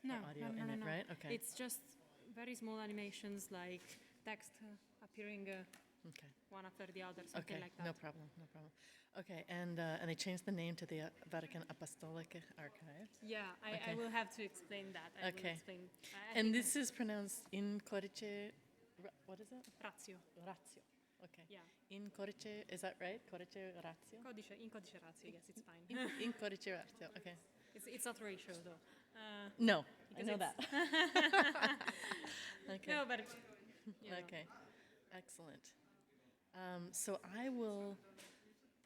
No, or audio no, in no, it, no. right? Okay. It's just very small animations like text appearing okay. one after the other, something Okay, like that. no problem, no problem. Okay, and they changed the name to the Vatican Apostolic Archive. Yeah, I Okay. will have to explain that. I will Okay. explain. I And think this is pronounced in codice, what is it? Ratio. Ratio, okay. Yeah. In codice, is that right? Codice ratio? in codice ratio, yes, it's fine. In codice ratio, okay. It's not ratio though. No, I because know it's- that. Okay. No, but you know. Okay, excellent. So I will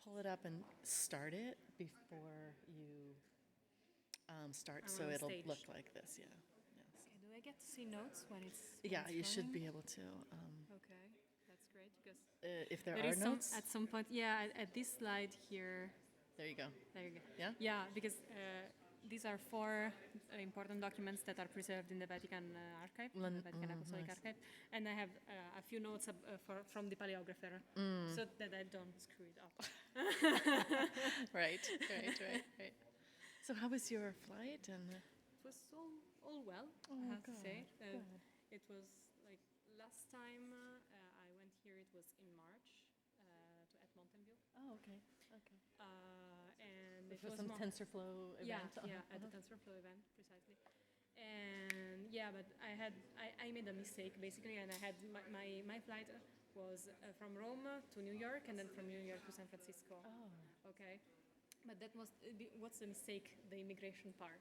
pull it up and start it before you start, I'm so on it'll stage. look like this, yeah. Yes. Okay, do I get to see notes when it's Yeah, when you it's should running? be able to. Okay, that's great because If there there are is notes? at some point. Yeah, at this slide here. There you go. There you go. Yeah? Yeah, because these are 4 important documents that are preserved in the Vatican Archive, the Vatican Apostolic nice. Archive, and I have a few notes from the paleographer, so that I don't screw it up. Right. So how was your flight? And It was all well, Oh, I have to good, say. good. It was like last time I went here, it was in March at Mountain View. Oh, okay. And it For was some more- TensorFlow event? Yeah, at the TensorFlow event, precisely. And yeah, but I made a mistake basically, and I had my flight was from Rome to New York, and then from New York to San Francisco. Oh. Okay. But that was what's the mistake? The immigration part.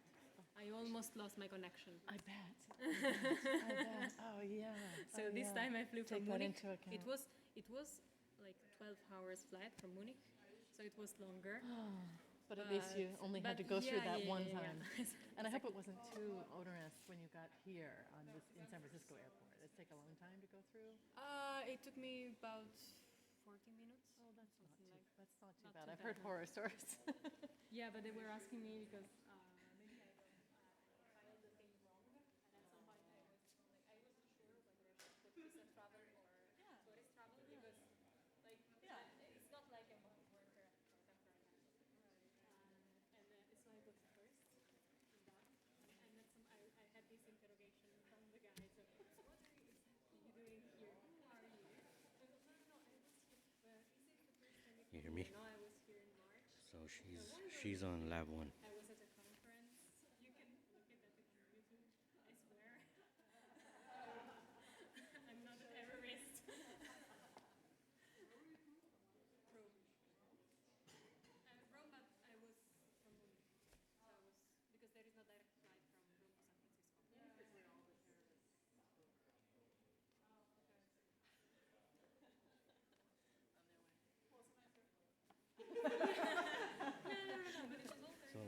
I almost lost my connection. I bet. I bet. Oh yeah. So Oh, this yeah. time I flew Take from that Munich. into account. It was like 12 hours flight from Munich, so it was longer. But at least you only had to go through that one time. Yeah. And I hope it wasn't too onerous when you got here in San Francisco airport. Did it take a long time to go through? It took me about 40 minutes. Oh, that's not too, like, that's not too not bad. too I've heard bad. horror stories. Yeah, but they were asking me because maybe I filed the thing wrong, and at some point I wasn't sure whether I should put visa travel or tourist travel because, like, it's not like I'm a worker or temporary. And so I put first in that, and then I had this interrogation from the guys. What are you exactly doing here? Who are you? I go, no, I was here. But is it the first time You hear me? No, I was here in March. So she's on lab 1. I was at a conference. You can look at it on YouTube. I swear. I'm not a terrorist. Rome, but I was from Munich. So I was because there is no direct flight from Rome to San Francisco. Because we're all the terrorists. So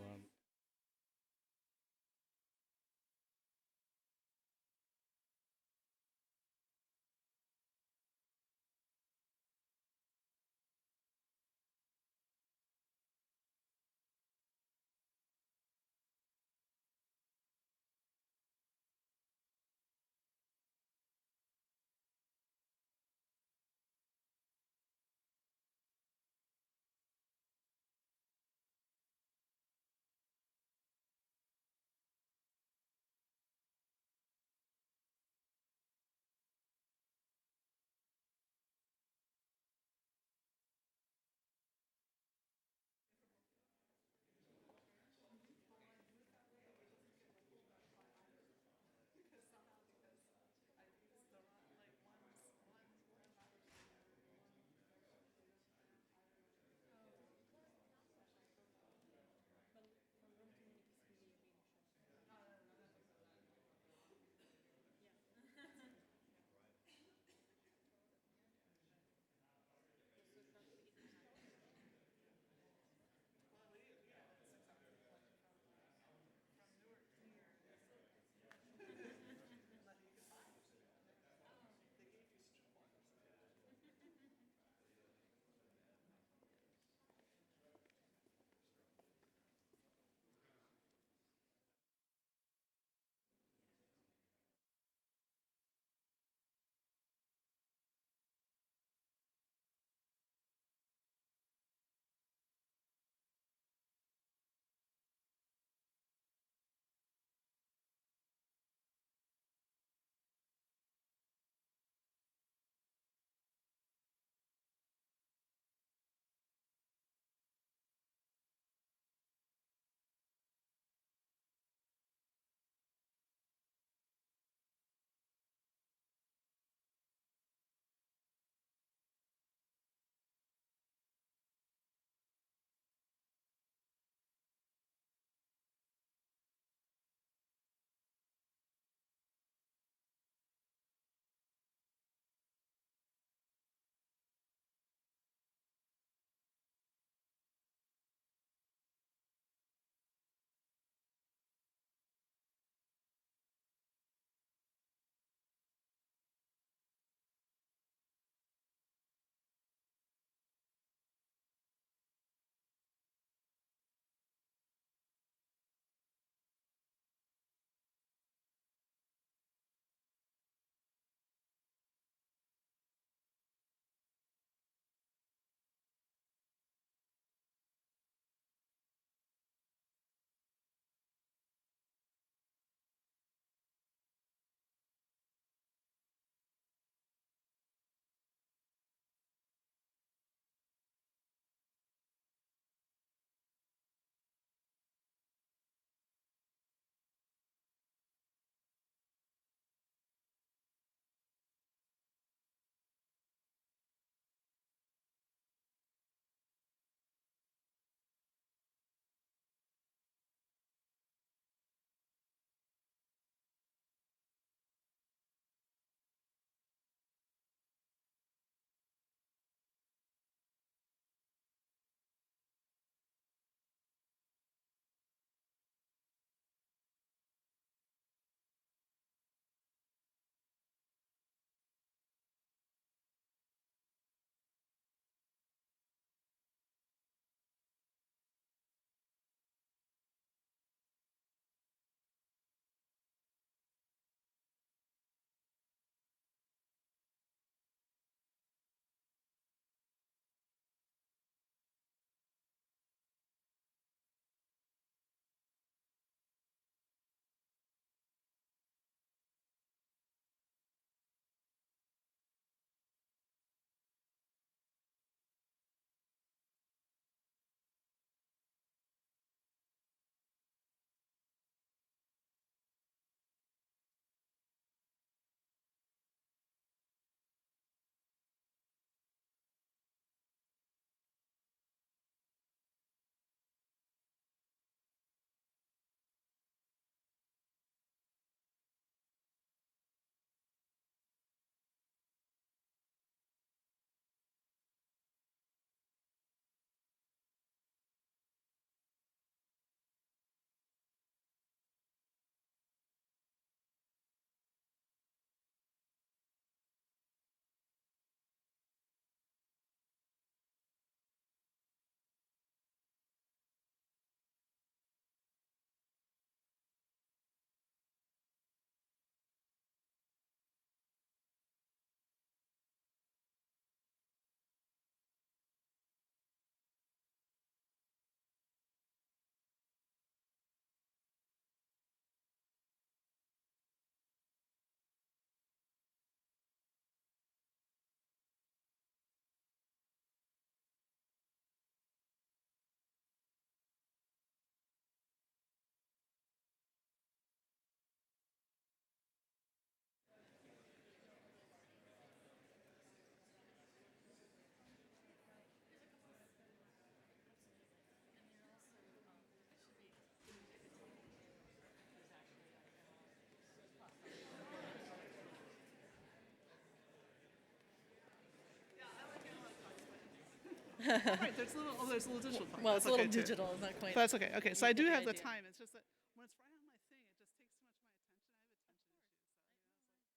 Right, there's a little digital part. Well, it's That's a little okay, too. digital, not quite. But that's okay. Okay, so I do have the idea. time. It's just that when it's right on my thing, it just takes too much of my attention. I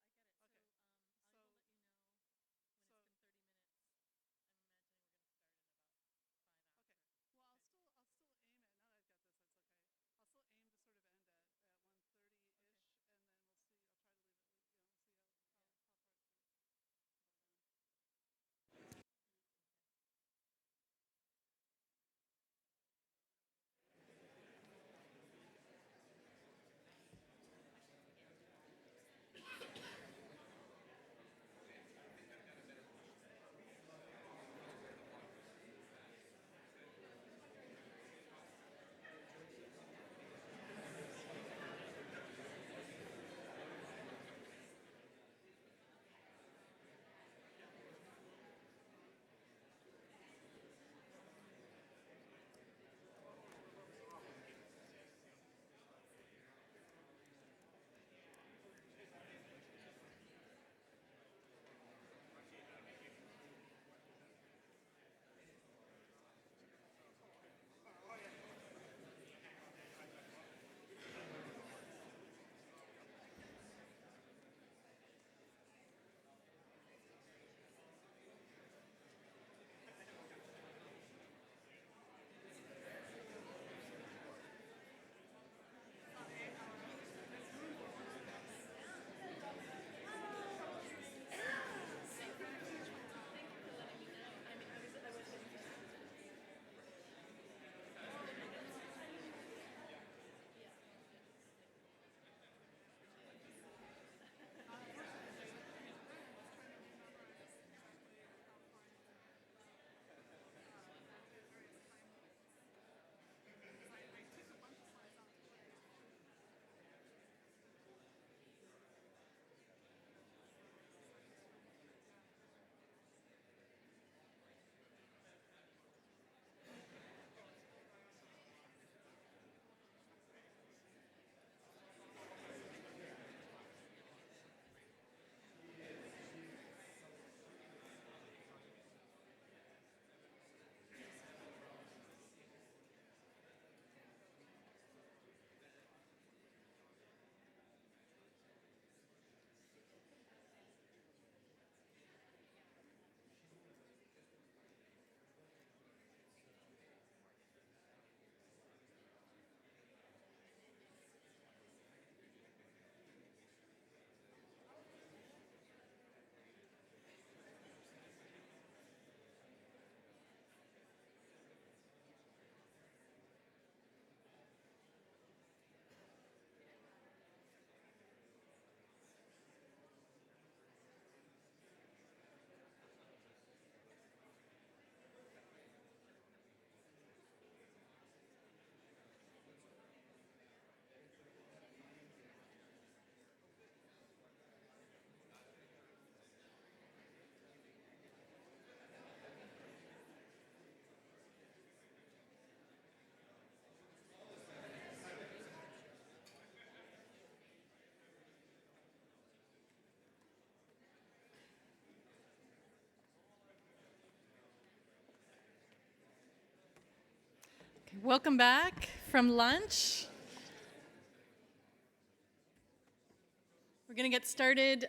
have attention issues. Well, I'll still aim it. Now that I've got this, that's okay. I'll still aim to sort of end at 1:30-ish, and then we'll see. I'll try to leave it. We'll see how far it's going to go down. Okay, welcome back from lunch. We're going to get started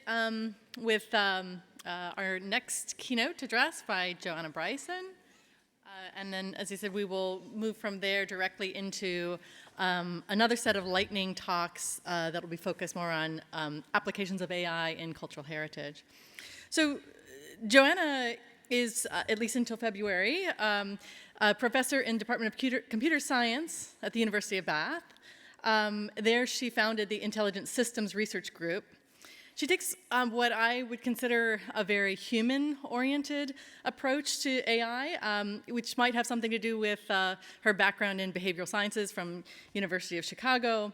with our next keynote address by Joanna Bryson. And then, as I said, we will move from there directly into another set of lightning talks that will be focused more on applications of AI in cultural heritage. So Joanna is, at least until February, a professor in Department of Computer Science at the University of Bath. There she founded the Intelligent Systems Research Group. She takes what I would consider a very human-oriented approach to AI, which might have something to do with her background in behavioral sciences from University of Chicago.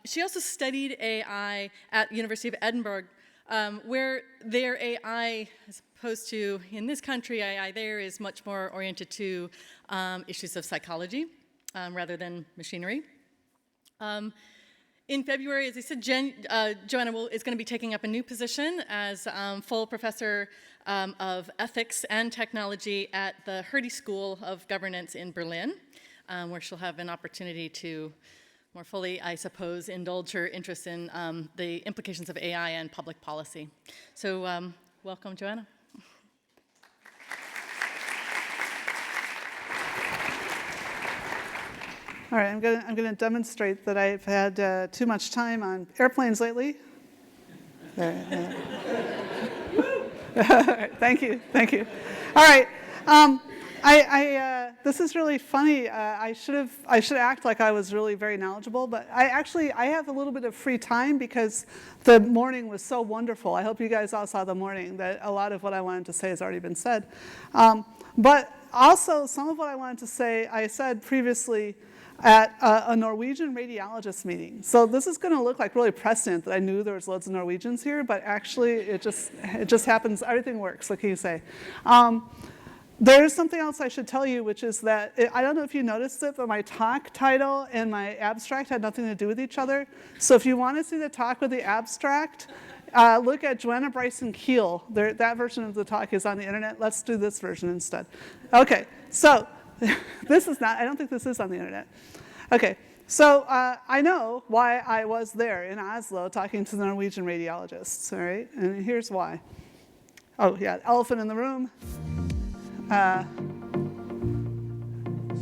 She also studied AI at University of Edinburgh, where their AI, as opposed to in this country, AI there is much more oriented to issues of psychology rather than machinery. In February, as I said, Joanna is going to be taking up a new position as full professor of Ethics and Technology at the Hertie School of Governance in Berlin, where she'll have an opportunity to more fully, I suppose, indulge her interest in the implications of AI and public policy. So welcome, Joanna. All right, I'm going to demonstrate that I've had too much time on airplanes lately. There. All right, thank you. All right, this is really funny. I should act like I was really very knowledgeable, but I have a little bit of free time because the morning was so wonderful. I hope you guys all saw the morning, that a lot of what I wanted to say has already been said. But also, some of what I wanted to say, I said previously at a Norwegian radiologist meeting. So this is going to look like really precedent that I knew there was loads of Norwegians here, but actually it just happens. Everything works. What can you say? There's something else I should tell you, which is that I don't know if you noticed it, but my talk title and my abstract had nothing to do with each other. So if you want to see the talk with the abstract, look at Joanna Bryson Keel. That version of the talk is on the internet. Let's do this version instead. Okay, so this is not, I don't think this is on the internet. Okay, so I know why I was there in Oslo talking to the Norwegian radiologists, all right? And here's why. Oh yeah, elephant in the room.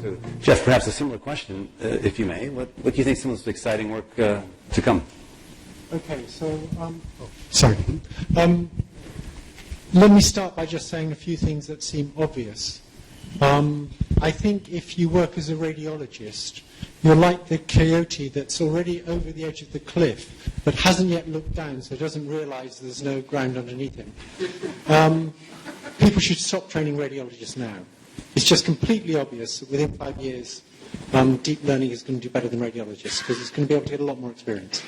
So, Jeff, perhaps a similar question, if you may. What do you think is the most exciting work to come? Okay, so, sorry. Let me start by just saying a few things that seem obvious. I think if you work as a radiologist, you're like the coyote that's already over the edge of the cliff, but hasn't yet looked down, so doesn't realize there's no ground underneath him. People should stop training radiologists now. It's just completely obvious that within 5 years, deep learning is going to do better than radiologists, because it's going to be able to get a lot more experience.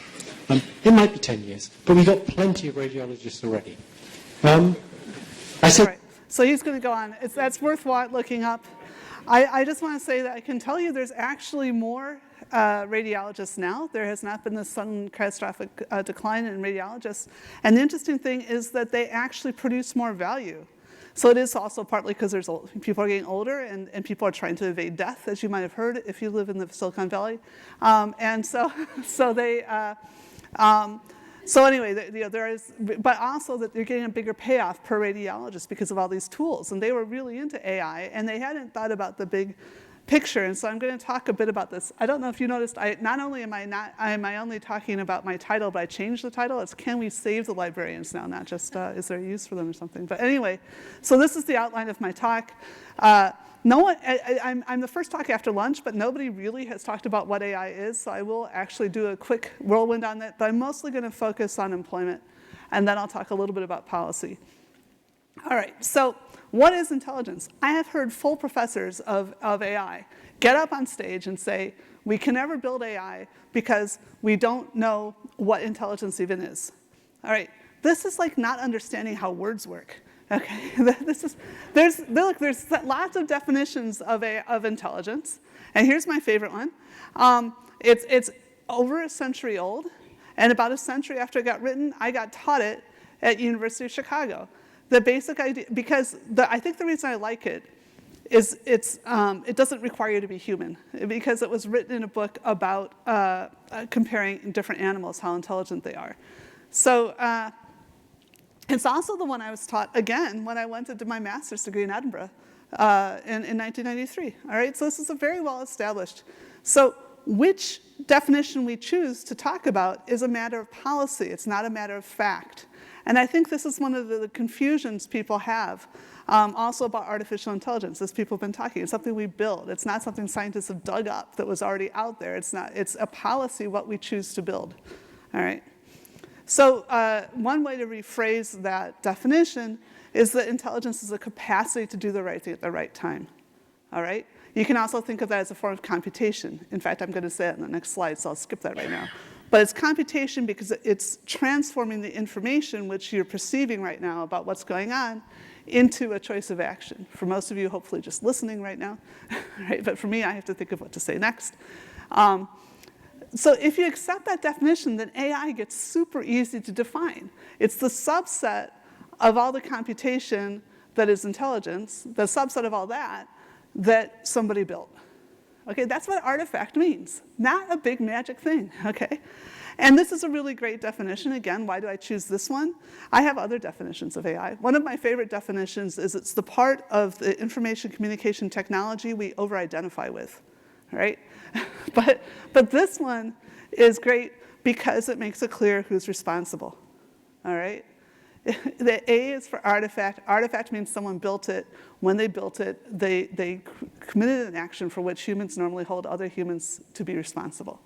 It might be 10 years, but we've got plenty of radiologists already. I said... Right. So he's going to go on. That's worth looking up. I just want to say that I can tell you there's actually more radiologists now. There has not been this sudden catastrophic decline in radiologists. And the interesting thing is that they actually produce more value. So it is also partly because people are getting older and people are trying to evade death, as you might have heard if you live in the Silicon Valley. So anyway, there is, but also that they're getting a bigger payoff per radiologist because of all these tools. And they were really into AI, and they hadn't thought about the big picture. And so I'm going to talk a bit about this. I don't know if you noticed, not only am I only talking about my title, but I changed the title. It's Can We Save the Librarians Now, not just Is There a Use for Them or something. But anyway, so this is the outline of my talk. No one, I'm the first talk after lunch, but nobody really has talked about what AI is, so I will actually do a quick whirlwind on that, but I'm mostly going to focus on employment, and then I'll talk a little bit about policy. All right, so what is intelligence? I have heard full professors of AI get up on stage and say, we can never build AI because we don't know what intelligence even is. All right, this is like not understanding how words work. Okay, there's lots of definitions of intelligence, and here's my favorite one. It's over a century old, and about a century after it got written, I got taught it at University of Chicago. The basic idea, because I think the reason I like it is it doesn't require you to be human, because it was written in a book about comparing different animals, how intelligent they are. So. It's also the one I was taught, again, when I went to do my master's degree in Edinburgh in 1993. All right, so this is a very well established. So which definition we choose to talk about is a matter of policy. It's not a matter of fact. And I think this is one of the confusions people have also about artificial intelligence, as people have been talking. It's something we build. It's not something scientists have dug up that was already out there. It's a policy, what we choose to build. All right. So one way to rephrase that definition is that intelligence is a capacity to do the right thing at the right time. All right? You can also think of that as a form of computation. In fact, I'm going to say it in the next slide, so I'll skip that right now. But it's computation because it's transforming the information which you're perceiving right now about what's going on into a choice of action. For most of you, hopefully just listening right now. Right? But for me, I have to think of what to say next. So if you accept that definition, then AI gets super easy to define. It's the subset of all the computation that is intelligence, the subset of all that, that somebody built. Okay, that's what artifact means, not a big magic thing, okay? And this is a really great definition. Again, why do I choose this one? I have other definitions of AI. One of my favorite definitions is it's the part of the information communication technology we over-identify with, right? But this one is great because it makes it clear who's responsible, all right? The A is for artifact. Artifact means someone built it. When they built it, they committed an action for which humans normally hold other humans to be responsible.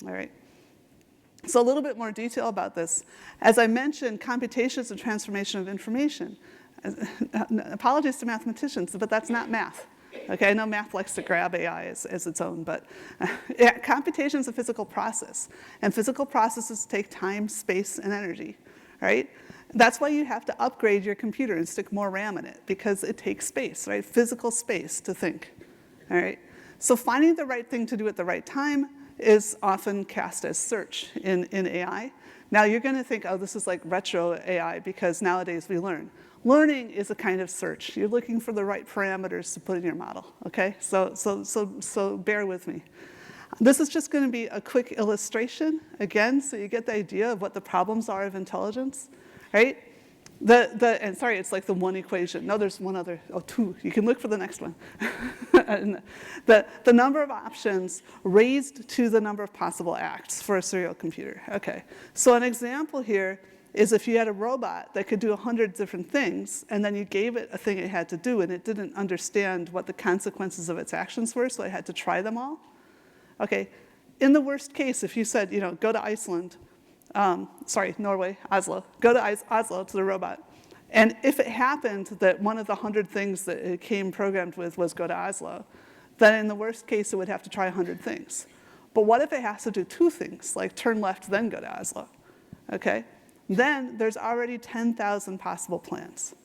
All right. So a little bit more detail about this. As I mentioned, computation is a transformation of information. Apologies to mathematicians, but that's not math. Okay, I know math likes to grab AI as its own, but yeah, computation is a physical process. And physical processes take time, space, and energy. Right? That's why you have to upgrade your computer and stick more RAM in it, because it takes space, right? Physical space to think. All right? So finding the right thing to do at the right time is often cast as search in AI. Now you're going to think, oh, this is like retro AI, because nowadays we learn. Learning is a kind of search. You're looking for the right parameters to put in your model. Okay? So bear with me. This is just going to be a quick illustration, again, so you get the idea of what the problems are of intelligence, right? And sorry, it's like the one equation. No, there's one other, two. You can look for the next one. The number of options raised to the number of possible acts for a serial computer. Okay, so an example here is if you had a robot that could do 100 different things, and then you gave it a thing it had to do, and it didn't understand what the consequences of its actions were, so it had to try them all. Okay, in the worst case, if you said, go to Iceland, Norway, Oslo, go to Oslo to the robot, and if it happened that one of the 100 things that it came programmed with was go to Oslo, then in the worst case, it would have to try 100 things. But what if it has to do 2 things, like turn left, then go to Oslo? Okay, then there's already 10,000 possible plans,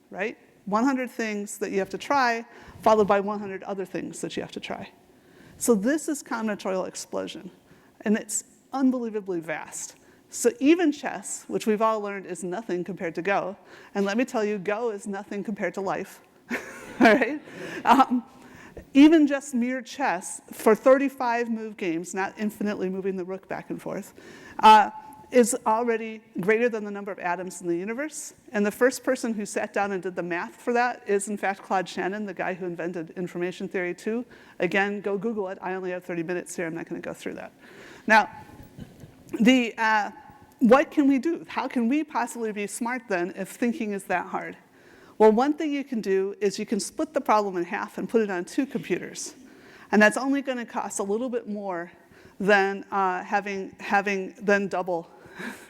right? 100 things that you have to try, followed by 100 other things that you have to try. So this is combinatorial explosion, and it's unbelievably vast. So even chess, which we've all learned is nothing compared to Go, and let me tell you, Go is nothing compared to life, all right? Even just mere chess for 35 move games, not infinitely moving the rook back and forth, is already greater than the number of atoms in the universe. And the first person who sat down and did the math for that is, in fact, Claude Shannon, the guy who invented information theory 2. Again, go Google it. I only have 30 minutes here. I'm not going to go through that. Now, what can we do? How can we possibly be smart then if thinking is that hard? Well, one thing you can do is you can split the problem in half and put it on 2 computers. And that's only going to cost a little bit more than having double,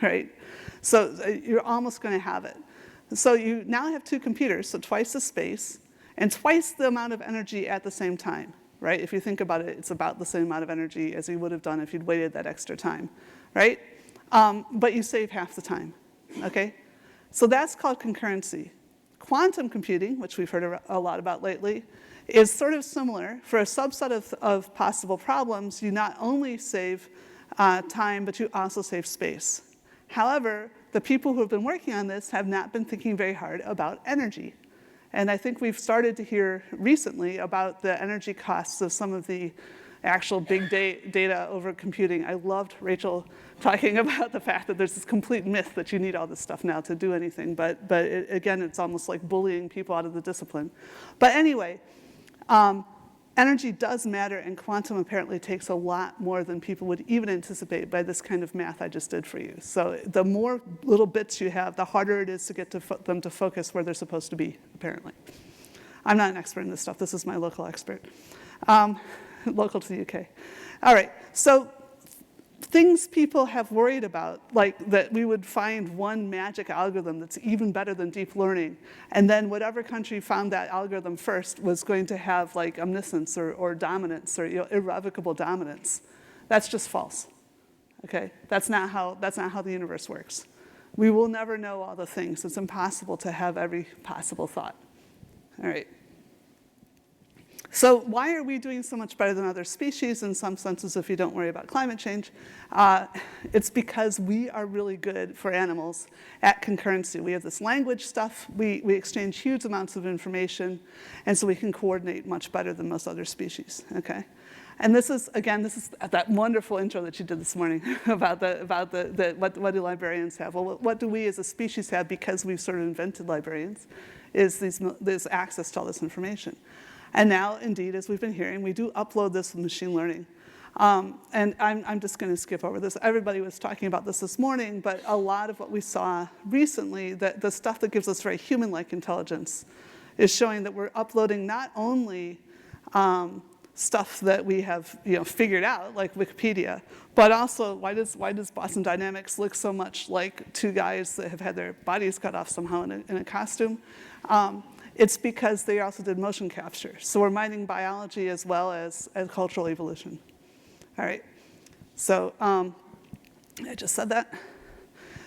right? So you're almost going to have it. So you now have 2 computers, so twice the space, and twice the amount of energy at the same time, right? If you think about it, it's about the same amount of energy as you would have done if you'd waited that extra time, right? But you save half the time, okay? So that's called concurrency. Quantum computing, which we've heard a lot about lately, is sort of similar. For a subset of possible problems, you not only save time, but you also save space. However, the people who have been working on this have not been thinking very hard about energy. And I think we've started to hear recently about the energy costs of some of the actual big data over computing. I loved Rachel talking about the fact that there's this complete myth that you need all this stuff now to do anything. But again, it's almost like bullying people out of the discipline. But anyway, energy does matter, and quantum apparently takes a lot more than people would even anticipate by this kind of math I just did for you. So the more little bits you have, the harder it is to get them to focus where they're supposed to be, apparently. I'm not an expert in this stuff. This is my local expert, local to the UK. All right, so things people have worried about, like that we would find one magic algorithm that's even better than deep learning, and then whatever country found that algorithm first was going to have like omniscience or dominance or irrevocable dominance. That's just false. Okay, that's not how the universe works. We will never know all the things. It's impossible to have every possible thought. All right. So why are we doing so much better than other species in some senses if you don't worry about climate change? It's because we are really good for animals at concurrency. We have this language stuff, we exchange huge amounts of information, and so we can coordinate much better than most other species, okay? And this is, again, this is that wonderful intro that you did this morning about what do librarians have? Well, what do we as a species have because we've sort of invented librarians is this access to all this information. And now, indeed, as we've been hearing, we do upload this with machine learning. And I'm just going to skip over this. Everybody was talking about this morning, but a lot of what we saw recently, the stuff that gives us very human-like intelligence, is showing that we're uploading not only stuff that we have figured out, like Wikipedia, but also why does Boston Dynamics look so much like two guys that have had their bodies cut off somehow in a costume? It's because they also did motion capture. So we're mining biology as well as cultural evolution. All right, so I just said that.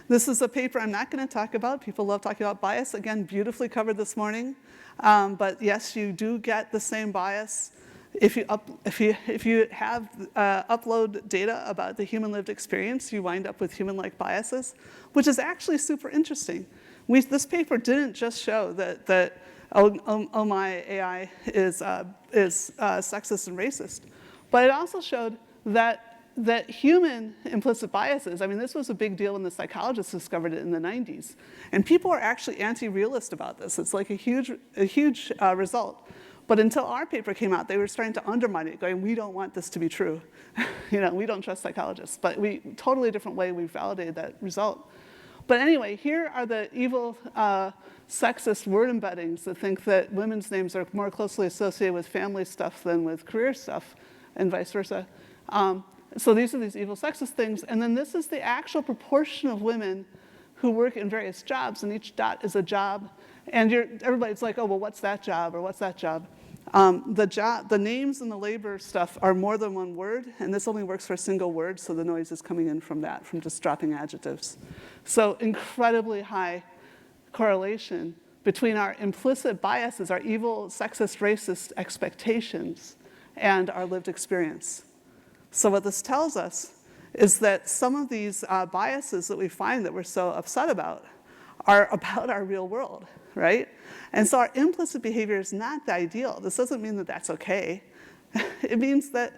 This is a paper I'm not going to talk about. People love talking about bias. Again, beautifully covered this morning. But yes, you do get the same bias. If you have upload data about the human lived experience, you wind up with human-like biases, which is actually super interesting. This paper didn't just show that oh my AI is sexist and racist, but it also showed that human implicit biases, I mean, this was a big deal when the psychologists discovered it in the 90s. And people are actually anti-realist about this. It's like a huge result. But until our paper came out, they were starting to undermine it, going, we don't want this to be true. We don't trust psychologists. But totally different way we validated that result. But anyway, here are the evil sexist word embeddings that think that women's names are more closely associated with family stuff than with career stuff, and vice versa. So these are these evil sexist things. And then this is the actual proportion of women who work in various jobs, and each dot is a job. And everybody's like, oh, well, what's that job, or what's that job? The names and the labor stuff are more than one word, and this only works for a single word, so the noise is coming in from that, from just dropping adjectives. So incredibly high correlation between our implicit biases, our evil, sexist, racist expectations, and our lived experience. So what this tells us is that some of these biases that we find that we're so upset about are about our real world, right? And so our implicit behavior is not the ideal. This doesn't mean that that's okay. It means that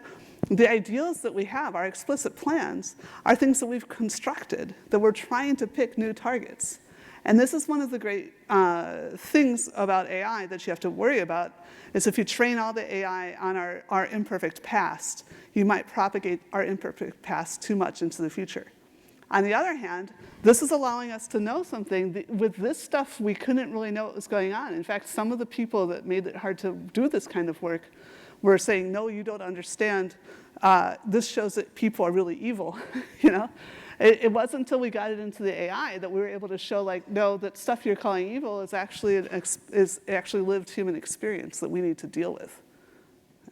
the ideals that we have, our explicit plans, are things that we've constructed, that we're trying to pick new targets. And this is one of the great things about AI that you have to worry about, is if you train all the AI on our imperfect past, you might propagate our imperfect past too much into the future. On the other hand, this is allowing us to know something. With this stuff, we couldn't really know what was going on. In fact, some of the people that made it hard to do this kind of work were saying, no, you don't understand. This shows that people are really evil, It wasn't until we got it into the AI that we were able to show, like, no, that stuff you're calling evil is actually lived human experience that we need to deal with,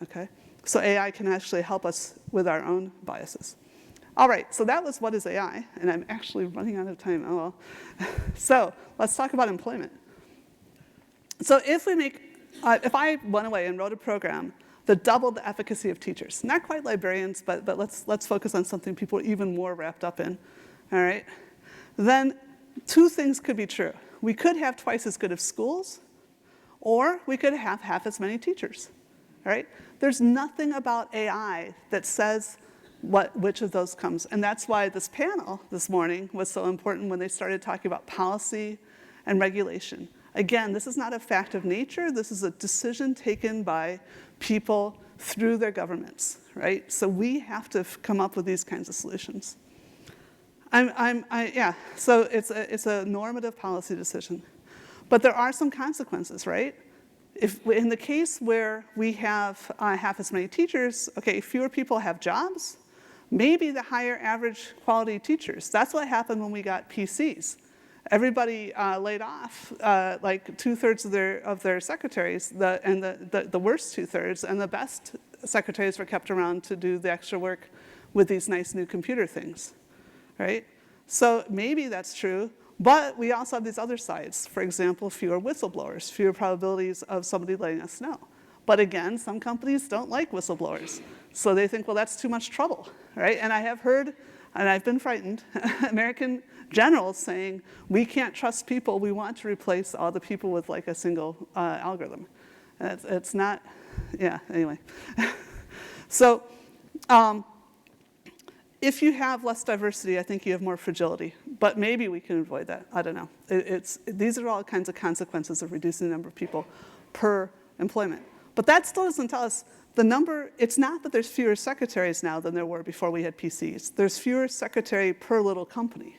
okay? So AI can actually help us with our own biases. All right, so that was what is AI, and I'm actually running out of time. Oh well. So let's talk about employment. So if I went away and wrote a program that doubled the efficacy of teachers, not quite librarians, but let's focus on something people are even more wrapped up in, all right? Then two things could be true. We could have twice as good of schools, or we could have half as many teachers, all right? There's nothing about AI that says which of those comes. And that's why this panel this morning was so important when they started talking about policy and regulation. Again, this is not a fact of nature. This is a decision taken by people through their governments, right? So we have to come up with these kinds of solutions. So it's a normative policy decision. But there are some consequences, right? If in the case where we have half as many teachers, okay, fewer people have jobs, maybe the higher average quality teachers. That's what happened when we got PCs. Everybody laid off like 2/3 of their secretaries, the worst 2/3, and the best secretaries were kept around to do the extra work with these nice new computer things, right? So maybe that's true, but we also have these other sides. For example, fewer whistleblowers, fewer probabilities of somebody letting us know. But again, some companies don't like whistleblowers. So they think, well, that's too much trouble, right? And I have heard, and I've been frightened, American generals saying, we can't trust people, we want to replace all the people with like a single algorithm. And it's not, yeah, anyway. So if you have less diversity, I think you have more fragility. But maybe we can avoid that, I don't know. These are all kinds of consequences of reducing the number of people per employment. But that still doesn't tell us the number. It's not that there's fewer secretaries now than there were before we had PCs. There's fewer secretary per little company,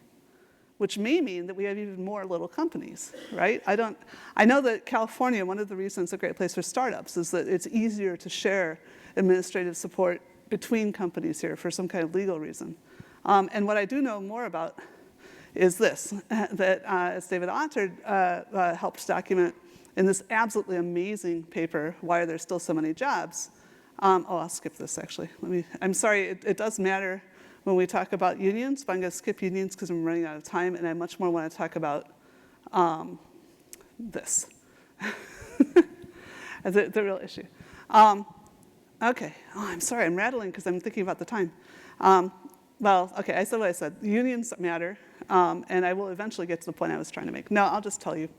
which may mean that we have even more little companies, right? I know that California, one of the reasons it's a great place for startups is that it's easier to share administrative support between companies here for some kind of legal reason. And what I do know more about is this, that as David Ottard helps document in this absolutely amazing paper, Why Are There Still So Many Jobs? I'll skip this actually. I'm sorry, it does matter when we talk about unions, but I'm going to skip unions because I'm running out of time, and I much more want to talk about this, as the real issue. Okay, I'm sorry, I'm rattling because I'm thinking about the time. Well, okay, I said what I said. Unions matter, and I will eventually get to the point I was trying to make. No, I'll just tell you.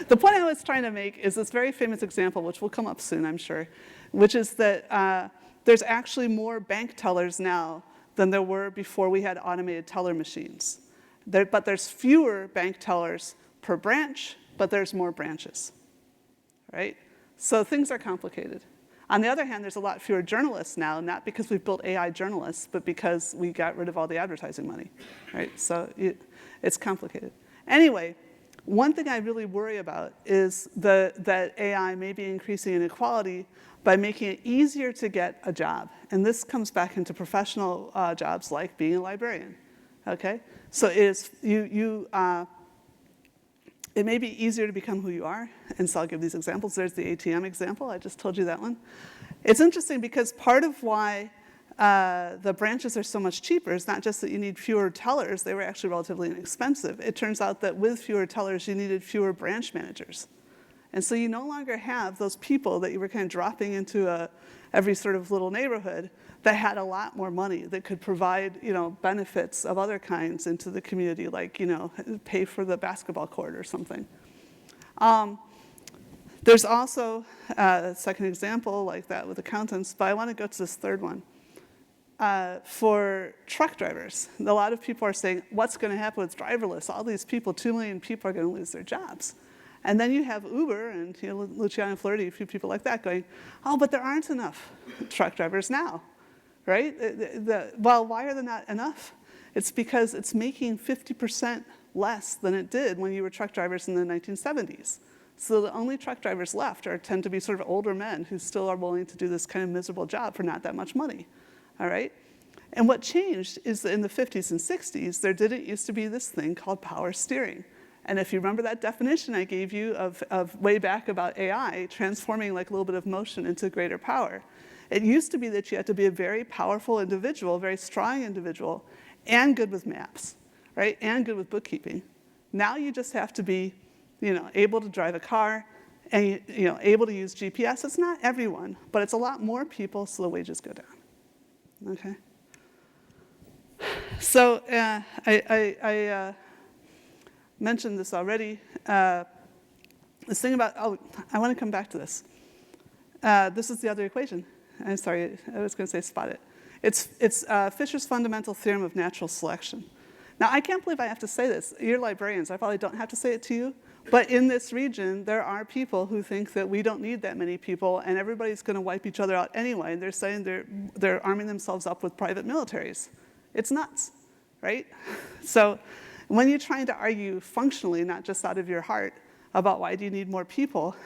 The point I was trying to make is this very famous example, which will come up soon, I'm sure, which is that there's actually more bank tellers now than there were before we had automated teller machines. But there's fewer bank tellers per branch, but there's more branches, right? So things are complicated. On the other hand, there's a lot fewer journalists now, not because we've built AI journalists, but because we got rid of all the advertising money, right? So it's complicated. Anyway, one thing I really worry about is that AI may be increasing inequality by making it easier to get a job. And this comes back into professional jobs like being a librarian, okay? So it may be easier to become who you are, and so I'll give these examples. There's the ATM example, I just told you that one. It's interesting because part of why the branches are so much cheaper is not just that you need fewer tellers, they were actually relatively inexpensive. It turns out that with fewer tellers, you needed fewer branch managers. And so you no longer have those people that you were kind of dropping into every sort of little neighborhood that had a lot more money, that could provide, benefits of other kinds into the community, like, pay for the basketball court or something. There's also a second example like that with accountants, but I want to go to this third one. For truck drivers, a lot of people are saying, what's going to happen with driverless? All these people, 2 million people are going to lose their jobs. And then you have Uber and Luciano Flirty, a few people like that going, oh, but there aren't enough truck drivers now, right? Well, why are there not enough? It's because it's making 50% less than it did when you were truck drivers in the 1970s. So the only truck drivers left tend to be sort of older men who still are willing to do this kind of miserable job for not that much money, all right? And what changed is that in the 50s and 60s, there didn't used to be this thing called power steering. And if you remember that definition I gave you of way back about AI transforming like a little bit of motion into greater power, it used to be that you had to be a very powerful individual, very strong individual, and good with maps, right? And good with bookkeeping. Now you just have to be, able to drive a car and, able to use GPS. It's not everyone, but it's a lot more people, so the wages go down, okay? So I mentioned this already. This thing about, I want to come back to this. This is the other equation. I'm sorry, I was going to say spot it. It's Fisher's fundamental theorem of natural selection. Now, I can't believe I have to say this. You're librarians. I probably don't have to say it to you. But in this region, there are people who think that we don't need that many people, and everybody's going to wipe each other out anyway. And they're saying they're arming themselves up with private militaries. It's nuts, right? So when you're trying to argue functionally, not just out of your heart, about why do you need more people,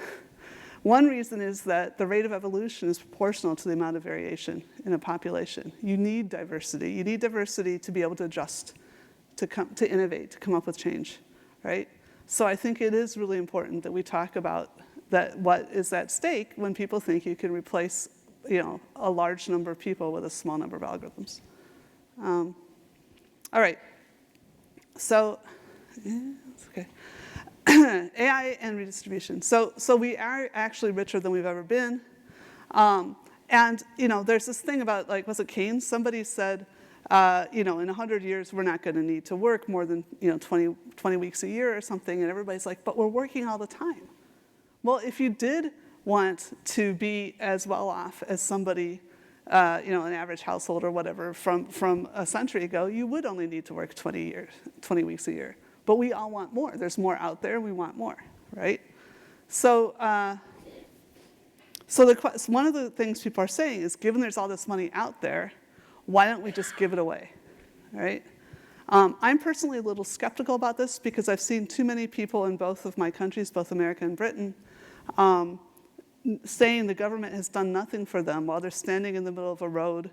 one reason is that the rate of evolution is proportional to the amount of variation in a population. You need diversity. You need diversity to be able to adjust, to innovate, to come up with change, right? So I think it is really important that we talk about that, what is at stake when people think you can replace, a large number of people with a small number of algorithms. All right. So, yeah, that's okay. AI and redistribution. So we are actually richer than we've ever been. And, there's this thing about, like, was it Keynes? Somebody said, in 100 years, we're not going to need to work more than, 20 weeks a year or something. And everybody's like, but we're working all the time. Well, if you did want to be as well off as somebody, an average household or whatever from a century ago, you would only need to work 20 weeks a year. But we all want more. There's more out there. We want more, right? So, one of the things people are saying is, given there's all this money out there, why don't we just give it away, right? I'm personally a little skeptical about this because I've seen too many people in both of my countries, both America and Britain, saying the government has done nothing for them while they're standing in the middle of a road.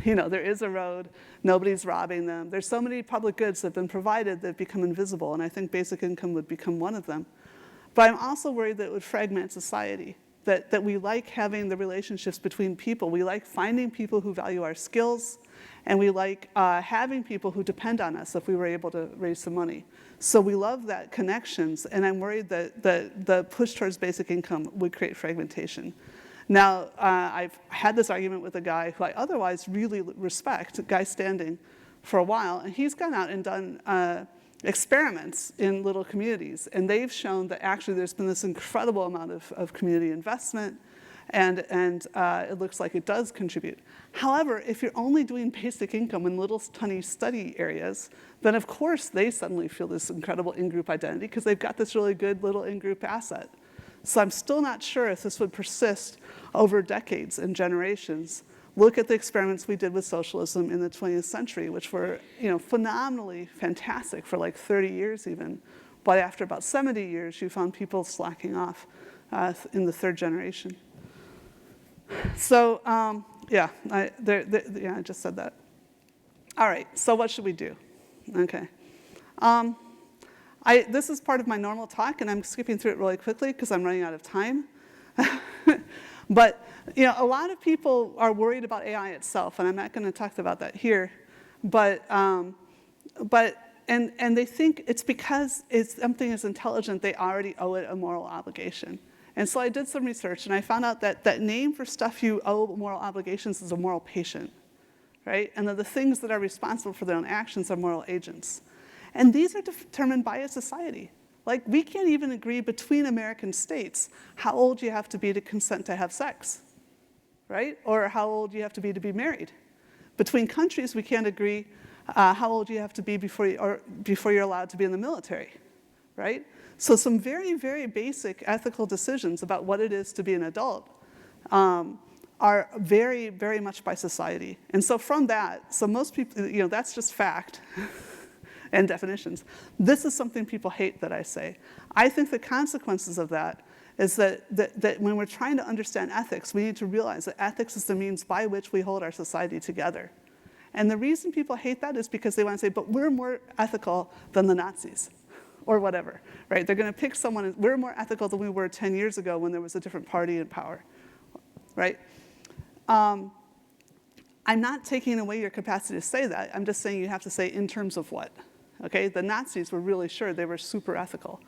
There is a road, nobody's robbing them. There's so many public goods that have been provided that become invisible, and I think basic income would become one of them. But I'm also worried that it would fragment society, that we like having the relationships between people. We like finding people who value our skills, and we like having people who depend on us if we were able to raise some money. So we love that connections, and I'm worried that the push towards basic income would create fragmentation. Now, I've had this argument with a guy who I otherwise really respect, a guy standing for a while, and he's gone out and done experiments in little communities, and they've shown that actually there's been this incredible amount of community investment, and it looks like it does contribute. However, if you're only doing basic income in little tiny study areas, then of course they suddenly feel this incredible in-group identity because they've got this really good little in-group asset. So I'm still not sure if this would persist over decades and generations. Look at the experiments we did with socialism in the 20th century, which were phenomenally fantastic for like 30 years even. But after about 70 years, you found people slacking off in the third generation. So I just said that. All right, so what should we do? Okay. This is part of my normal talk, and I'm skipping through it really quickly because I'm running out of time. But a lot of people are worried about AI itself, and I'm not going to talk about that here. But they think it's because something is intelligent, they already owe it a moral obligation. And so I did some research, and I found out that name for stuff you owe moral obligations is a moral patient, right? And that the things that are responsible for their own actions are moral agents. And these are determined by a society. Like, we can't even agree between American states how old you have to be to consent to have sex, right? Or how old you have to be married. Between countries, we can't agree how old you have to be before you're allowed to be in the military, right? So some very, very basic ethical decisions about what it is to be an adult are very, very much by society. And so from that, so most people, that's just fact. And definitions. This is something people hate that I say. I think the consequences of that is that when we're trying to understand ethics, we need to realize that ethics is the means by which we hold our society together. And the reason people hate that is because they want to say, but we're more ethical than the Nazis, or whatever, right? They're going to pick someone, we're more ethical than we were 10 years ago when there was a different party in power, right? I'm not taking away your capacity to say that. I'm just saying you have to say in terms of what. Okay, the Nazis were really sure they were super ethical,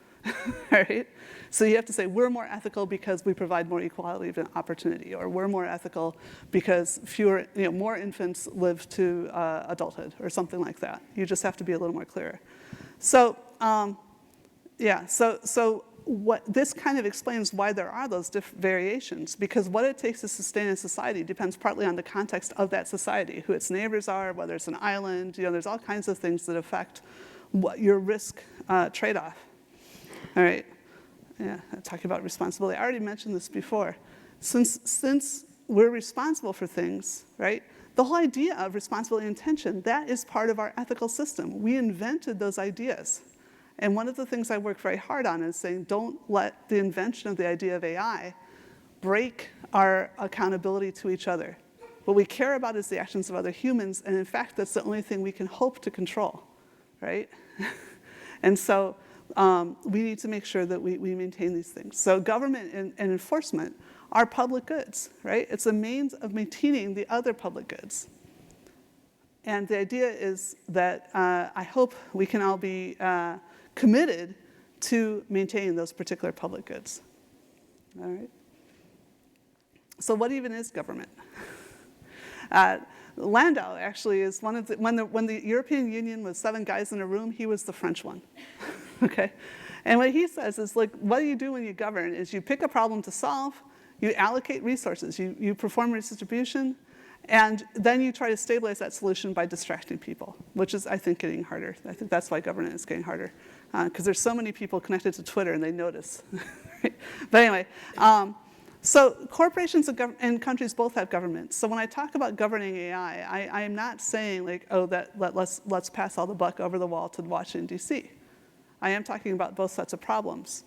right? So you have to say we're more ethical because we provide more equality of opportunity, or we're more ethical because more infants live to adulthood, or something like that. You just have to be a little more clear. So so what this kind of explains why there are those variations, because what it takes to sustain a society depends partly on the context of that society, who its neighbors are, whether it's an island. There's all kinds of things that affect what your risk trade-off. All right. Yeah, talking about responsibility. I already mentioned this before. Since we're responsible for things, right? The whole idea of responsibility and intention, that is part of our ethical system. We invented those ideas. And one of the things I work very hard on is saying, don't let the invention of the idea of AI break our accountability to each other. What we care about is the actions of other humans, and in fact, that's the only thing we can hope to control, right? And so we need to make sure that we maintain these things. So government and enforcement are public goods, right? It's a means of maintaining the other public goods. And the idea is that I hope we can all be committed to maintain those particular public goods. All right. So what even is government? Landau actually is one of the, when the European Union was 7 guys in a room, he was the French one, okay? And what he says is, like, what you do when you govern is you pick a problem to solve, you allocate resources, you perform redistribution, and then you try to stabilize that solution by distracting people, which is, I think, getting harder. I think that's why governance is getting harder, because there's so many people connected to Twitter and they notice. But anyway, so corporations and countries both have governments. So when I talk about governing AI, I am not saying, like, oh, let's pass all the buck over the wall to Washington, D.C. I am talking about both sets of problems.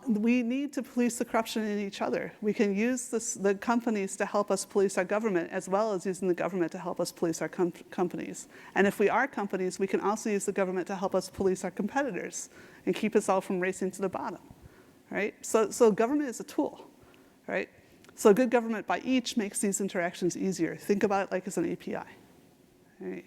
We need to police the corruption in each other. We can use the companies to help us police our government, as well as using the government to help us police our companies. And if we are companies, we can also use the government to help us police our competitors and keep us all from racing to the bottom, right? So government is a tool, right? So good government by each makes these interactions easier. Think about it like it's an API, right?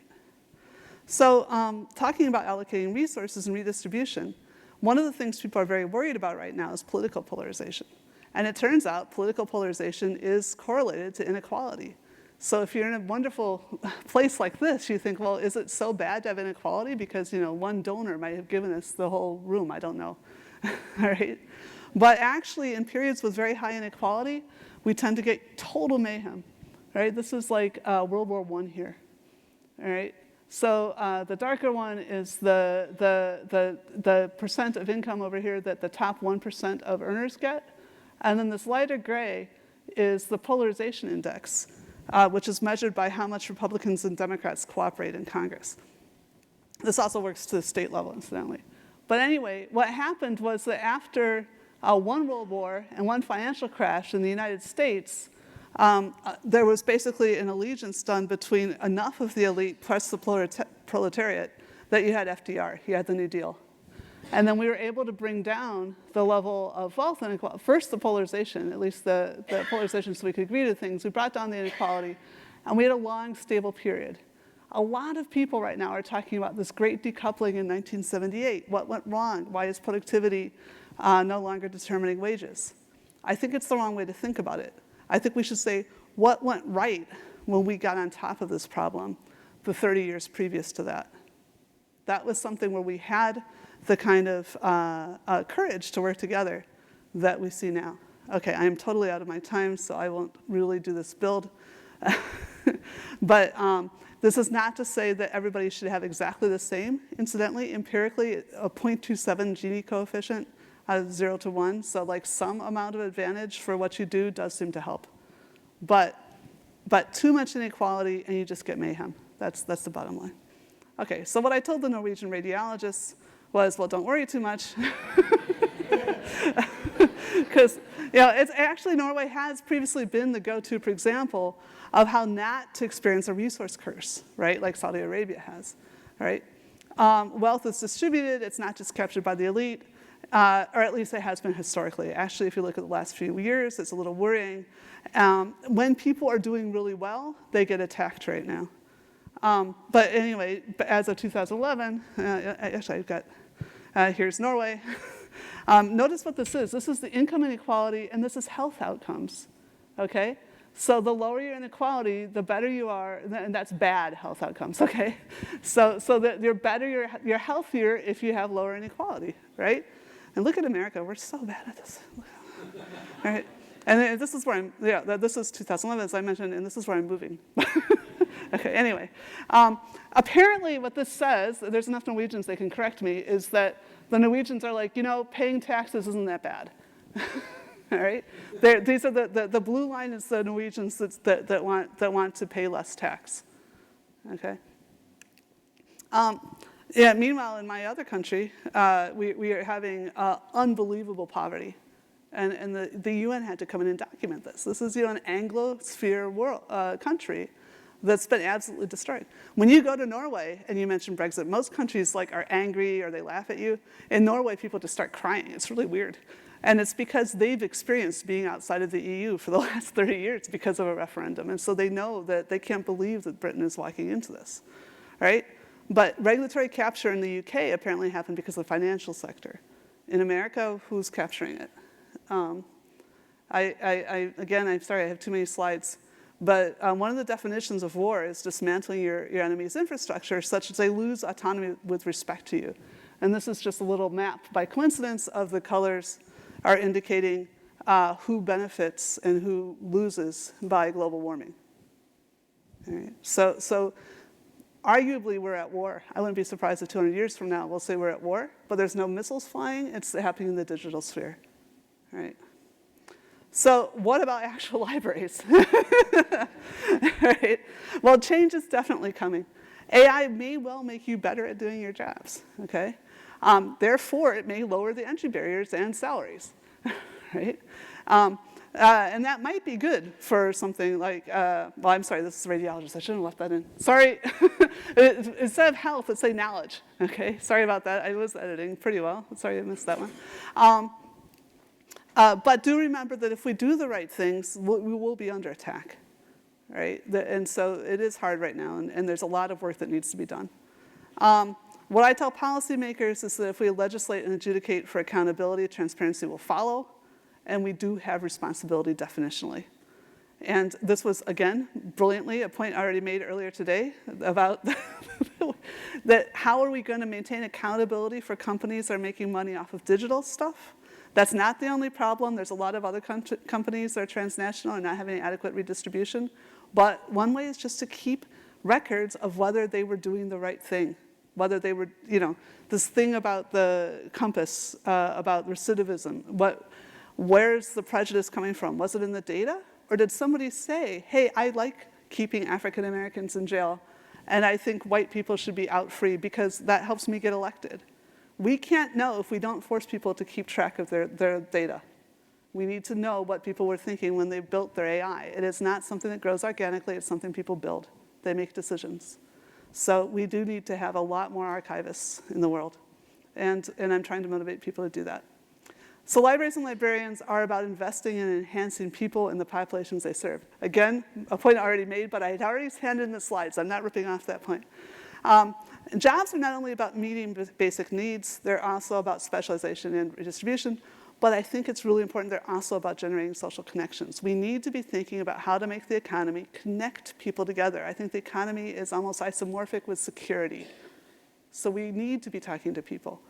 So talking about allocating resources and redistribution, one of the things people are very worried about right now is political polarization. And it turns out political polarization is correlated to inequality. So if you're in a wonderful place like this, you think, well, is it so bad to have inequality? Because, you know, one donor might have given us the whole room, I don't know, all right? But actually, in periods with very high inequality, we tend to get total mayhem, right? This is like World War I here, all right? So the darker one is the percent of income over here that the top 1% of earners get. And then this lighter gray is the polarization index, which is measured by how much Republicans and Democrats cooperate in Congress. This also works to the state level, incidentally. But anyway, what happened was that after one world war and one financial crash in the United States, there was basically an allegiance done between enough of the elite plus the proletariat that you had FDR, you had the New Deal. And then we were able to bring down the level of wealth inequality. First, the polarization, at least the polarization so we could agree to things. We brought down the inequality, and we had a long, stable period. A lot of people right now are talking about this great decoupling in 1978. What went wrong? Why is productivity no longer determining wages? I think it's the wrong way to think about it. I think we should say, what went right when we got on top of this problem the 30 years previous to that? That was something where we had the kind of courage to work together that we see now. Okay, I am totally out of my time, so I won't really do this build. But this is not to say that everybody should have exactly the same. Incidentally, empirically, a 0.27 Gini coefficient out of 0 to 1, so like some amount of advantage for what you do does seem to help. But too much inequality and you just get mayhem. That's the bottom line. Okay, so what I told the Norwegian radiologists was, well, don't worry too much. Because, you know, it's actually Norway has previously been the go-to, for example, of how not to experience a resource curse, right, like Saudi Arabia has, right? Wealth is distributed, it's not just captured by the elite, or at least it has been historically. Actually, if you look at the last few years, it's a little worrying. When people are doing really well, they get attacked right now. But anyway, as of 2011, actually I've got, here's Norway. Notice what this is. This is the income inequality, and this is health outcomes, okay? So the lower your inequality, the better you are, and that's bad health outcomes, okay? So that you're better, you're healthier if you have lower inequality, right? And look at America, we're so bad at this. All right? And this is where I'm, yeah, this is 2011, as I mentioned, and this is where I'm moving. Okay, anyway. Apparently what this says, there's enough Norwegians they can correct me, is that the Norwegians are like, you know, paying taxes isn't that bad. All right? These are the blue line is the Norwegians that want to pay less tax. Okay? Yeah, meanwhile, in my other country, we are having unbelievable poverty. And the UN had to come in and document this. This is, you know, an Anglosphere world, country that's been absolutely destroyed. When you go to Norway and you mention Brexit, most countries like are angry or they laugh at you. In Norway, people just start crying. It's really weird. And it's because they've experienced being outside of the EU for the last 30 years because of a referendum. And so they know that they can't believe that Britain is walking into this, right? But regulatory capture in the UK apparently happened because of the financial sector. In America, who's capturing it? Again, I'm sorry, I have too many slides. But one of the definitions of war is dismantling your enemy's infrastructure such that they lose autonomy with respect to you. And this is just a little map by coincidence of the colors are indicating who benefits and who loses by global warming. All right. So arguably we're at war. I wouldn't be surprised if 200 years from now we'll say we're at war, but there's no missiles flying. It's happening in the digital sphere. All right. So what about actual libraries? Right? Well, change is definitely coming. AI may well make you better at doing your jobs, okay? Therefore, it may lower the entry barriers and salaries, right? And that might be good for something like, well, I'm sorry, this is radiologist. I shouldn't have left that in. Sorry. Instead of health, let's say knowledge, okay? Sorry about that. I was editing pretty well. Sorry I missed that one. But do remember that if we do the right things, we will be under attack, right? And so it is hard right now, and there's a lot of work that needs to be done. What I tell policymakers is that if we legislate and adjudicate for accountability, transparency will follow, and we do have responsibility definitionally. And this was, again, brilliantly, a point I already made earlier today about that how are we going to maintain accountability for companies that are making money off of digital stuff? That's not the only problem. There's a lot of other companies that are transnational and not having adequate redistribution. But one way is just to keep records of whether they were doing the right thing, whether they were, this thing about the compass, about recidivism. Where's the prejudice coming from? Was it in the data? Or did somebody say, hey, I like keeping African Americans in jail, and I think white people should be out free because that helps me get elected? We can't know if we don't force people to keep track of their data. We need to know what people were thinking when they built their AI. It is not something that grows organically. It's something people build. They make decisions. So we do need to have a lot more archivists in the world. And I'm trying to motivate people to do that. So libraries and librarians are about investing in and enhancing people and the populations they serve. Again, a point I already made, but I had already handed in the slides. I'm not ripping off that point. Jobs are not only about meeting basic needs, they're also about specialization and redistribution, but I think it's really important they're also about generating social connections. We need to be thinking about how to make the economy connect people together. I think the economy is almost isomorphic with security. So we need to be talking to people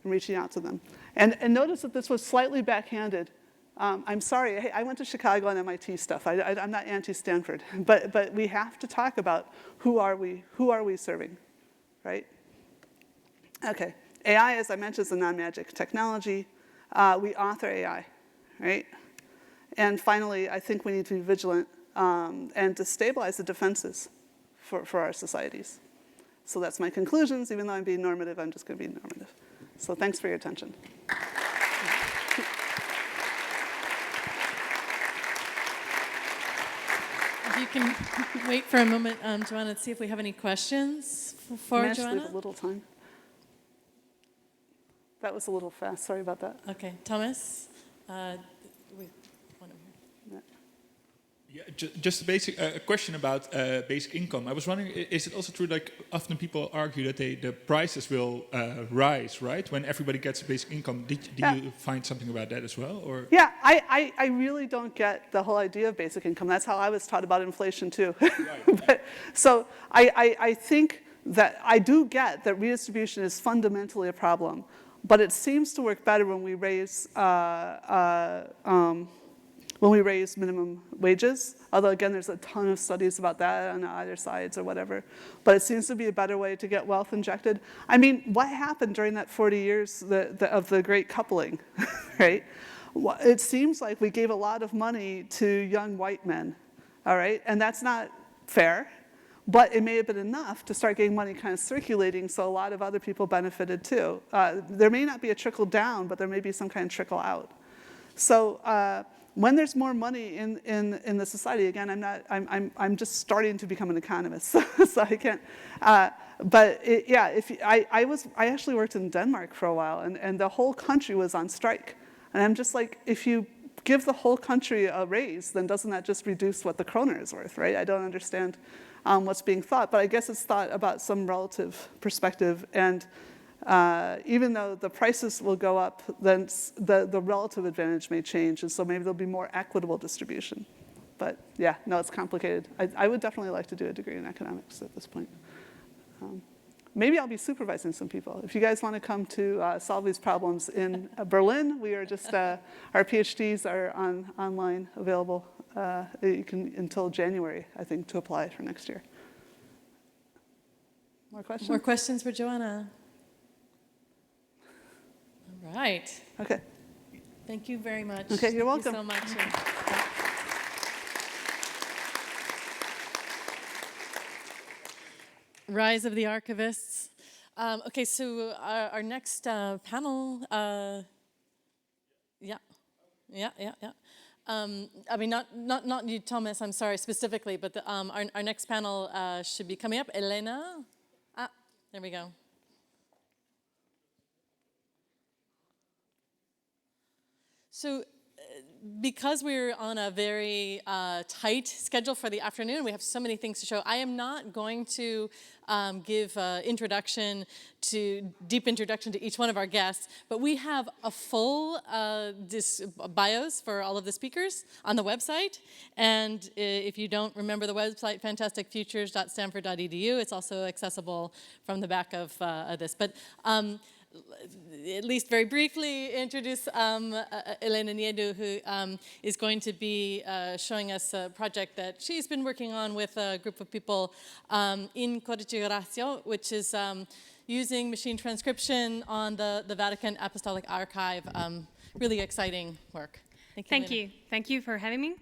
and reaching out to them. And notice that this was slightly backhanded. I'm sorry, hey, I went to Chicago and MIT stuff. I'm not anti-Stanford, but we have to talk about who are we serving, right? Okay, AI, as I mentioned, is a non-magic technology. We author AI, right? And finally, I think we need to be vigilant and to stabilize the defenses for our societies. So that's my conclusions. Even though I'm being normative, I'm just going to be normative. So thanks for your attention. If you can wait for a moment, Joanna, to see if we have any questions for Joanna. Leave a little time. That was a little fast. Sorry about that. Okay, Thomas. Wait, one over here. Yeah, just a basic question about basic income. I was wondering, is it also true, like often people argue that the prices will rise, right? When everybody gets a basic income, did you find something about that as well? Or? Yeah, I really don't get the whole idea of basic income. That's how I was taught about inflation too. Right. So I think that I do get that redistribution is fundamentally a problem, but it seems to work better when we raise minimum wages, although again, there's a ton of studies about that on either sides or whatever. But it seems to be a better way to get wealth injected. I mean, what happened during that 40 years of the great coupling, right? It seems like we gave a lot of money to young white men, all right? And that's not fair, but it may have been enough to start getting money kind of circulating so a lot of other people benefited too. There may not be a trickle down, but there may be some kind of trickle out. So, when there's more money in the society, again, I'm just starting to become an economist, so I can't. But I actually worked in Denmark for a while, and the whole country was on strike, and I'm just like, if you give the whole country a raise, then doesn't that just reduce what the kroner is worth, right? I don't understand what's being thought, but I guess it's thought about some relative perspective, and even though the prices will go up, then the relative advantage may change, and so maybe there'll be more equitable distribution. But yeah, no, it's complicated. I would definitely like to do a degree in economics at this point. Maybe I'll be supervising some people. If you guys want to come to solve these problems in Berlin, we are just, our PhDs are online available. You can until January, I think, to apply for next year. More questions? More questions for Joanna? All right. Okay. Thank you very much. Okay, you're welcome. Thank you so much. Rise of the Archivists. Okay, so our next panel, yeah. I mean, not you, Thomas, I'm sorry, specifically, but our next panel should be coming up. Elena? There we go. So, because we're on a very tight schedule for the afternoon, we have so many things to show. I am not going to give deep introduction to each one of our guests, but we have a full bios for all of the speakers on the website. And if you don't remember the website, fantasticfutures.stanford.edu, it's also accessible from the back of this. But at least very briefly introduce Elena Niedu, who is going to be showing us a project that she's been working on with a group of people in Codice Ratio, which is using machine transcription on the Vatican Apostolic Archive. Really exciting work. Thank you. Thank you for having me.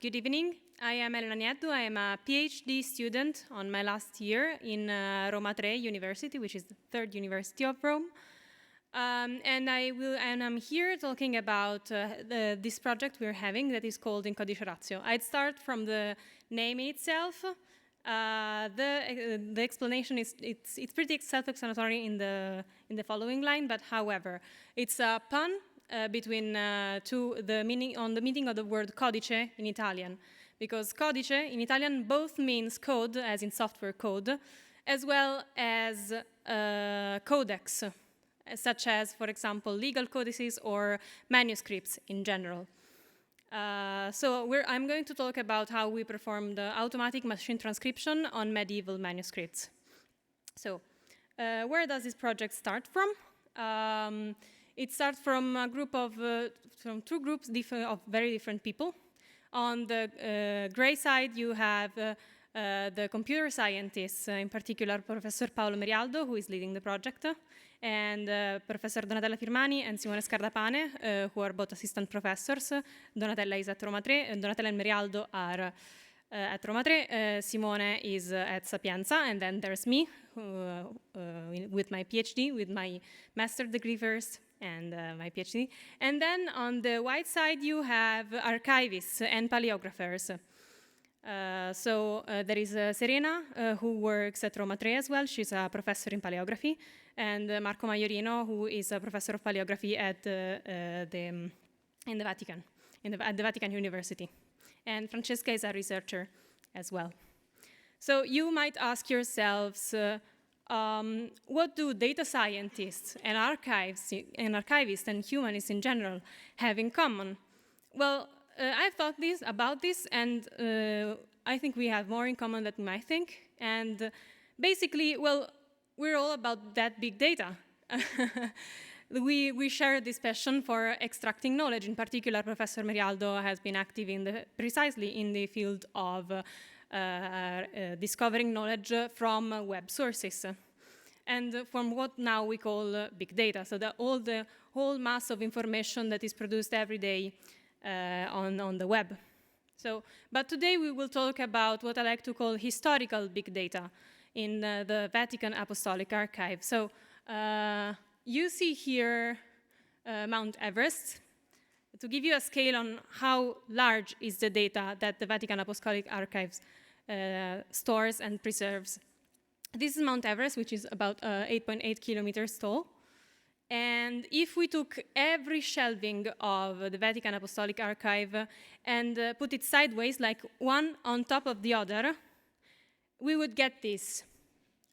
Good evening. I am Elena Niedu. I am a PhD student on my last year in Roma Tre University, which is the third university of Rome. And I'm here talking about this project we're having that is called In Codice Ratio. I'd start from the name in itself. The explanation is it's pretty self-explanatory in the following line, but however, it's a pun between the meaning of the word codice in Italian. Because codice in Italian both means code, as in software code, as well as codex, such as, for example, legal codices or manuscripts in general. So I'm going to talk about how we performed automatic machine transcription on medieval manuscripts. So where does this project start from? It starts from a group of, from two groups of very different people. On the gray side, you have the computer scientists, in particular Professor Paolo Merialdo, who is leading the project, and Professor Donatella Firmani and Simone Scardapane, who are both assistant professors. Donatella is at Roma Tre, and Donatella and Merialdo are at Roma Tre. Simone is at Sapienza, and then there's me, with my PhD, with my master's degree first, and my PhD. And then on the white side, you have archivists and paleographers. So there is Serena, who works at Roma Tre as well. She's a professor in paleography. And Marco Maiorino, who is a professor of paleography at the Vatican, at the Vatican University. And Francesca is a researcher as well. So you might ask yourselves, what do data scientists and archivists and humanists in general have in common? Well, I've thought about this, and I think we have more in common than you might think. And basically, well, we're all about that big data. We share this passion for extracting knowledge. In particular, Professor Merialdo has been active precisely in the field of discovering knowledge from web sources, and from what now we call big data. So the whole mass of information that is produced every day on the web. So, but today we will talk about what I like to call historical big data in the Vatican Apostolic Archive. So you see here Mount Everest. To give you a scale on how large is the data that the Vatican Apostolic Archives stores and preserves. This is Mount Everest, which is about 8.8 kilometers tall. And if we took every shelving of the Vatican Apostolic Archive and put it sideways, like one on top of the other, we would get this.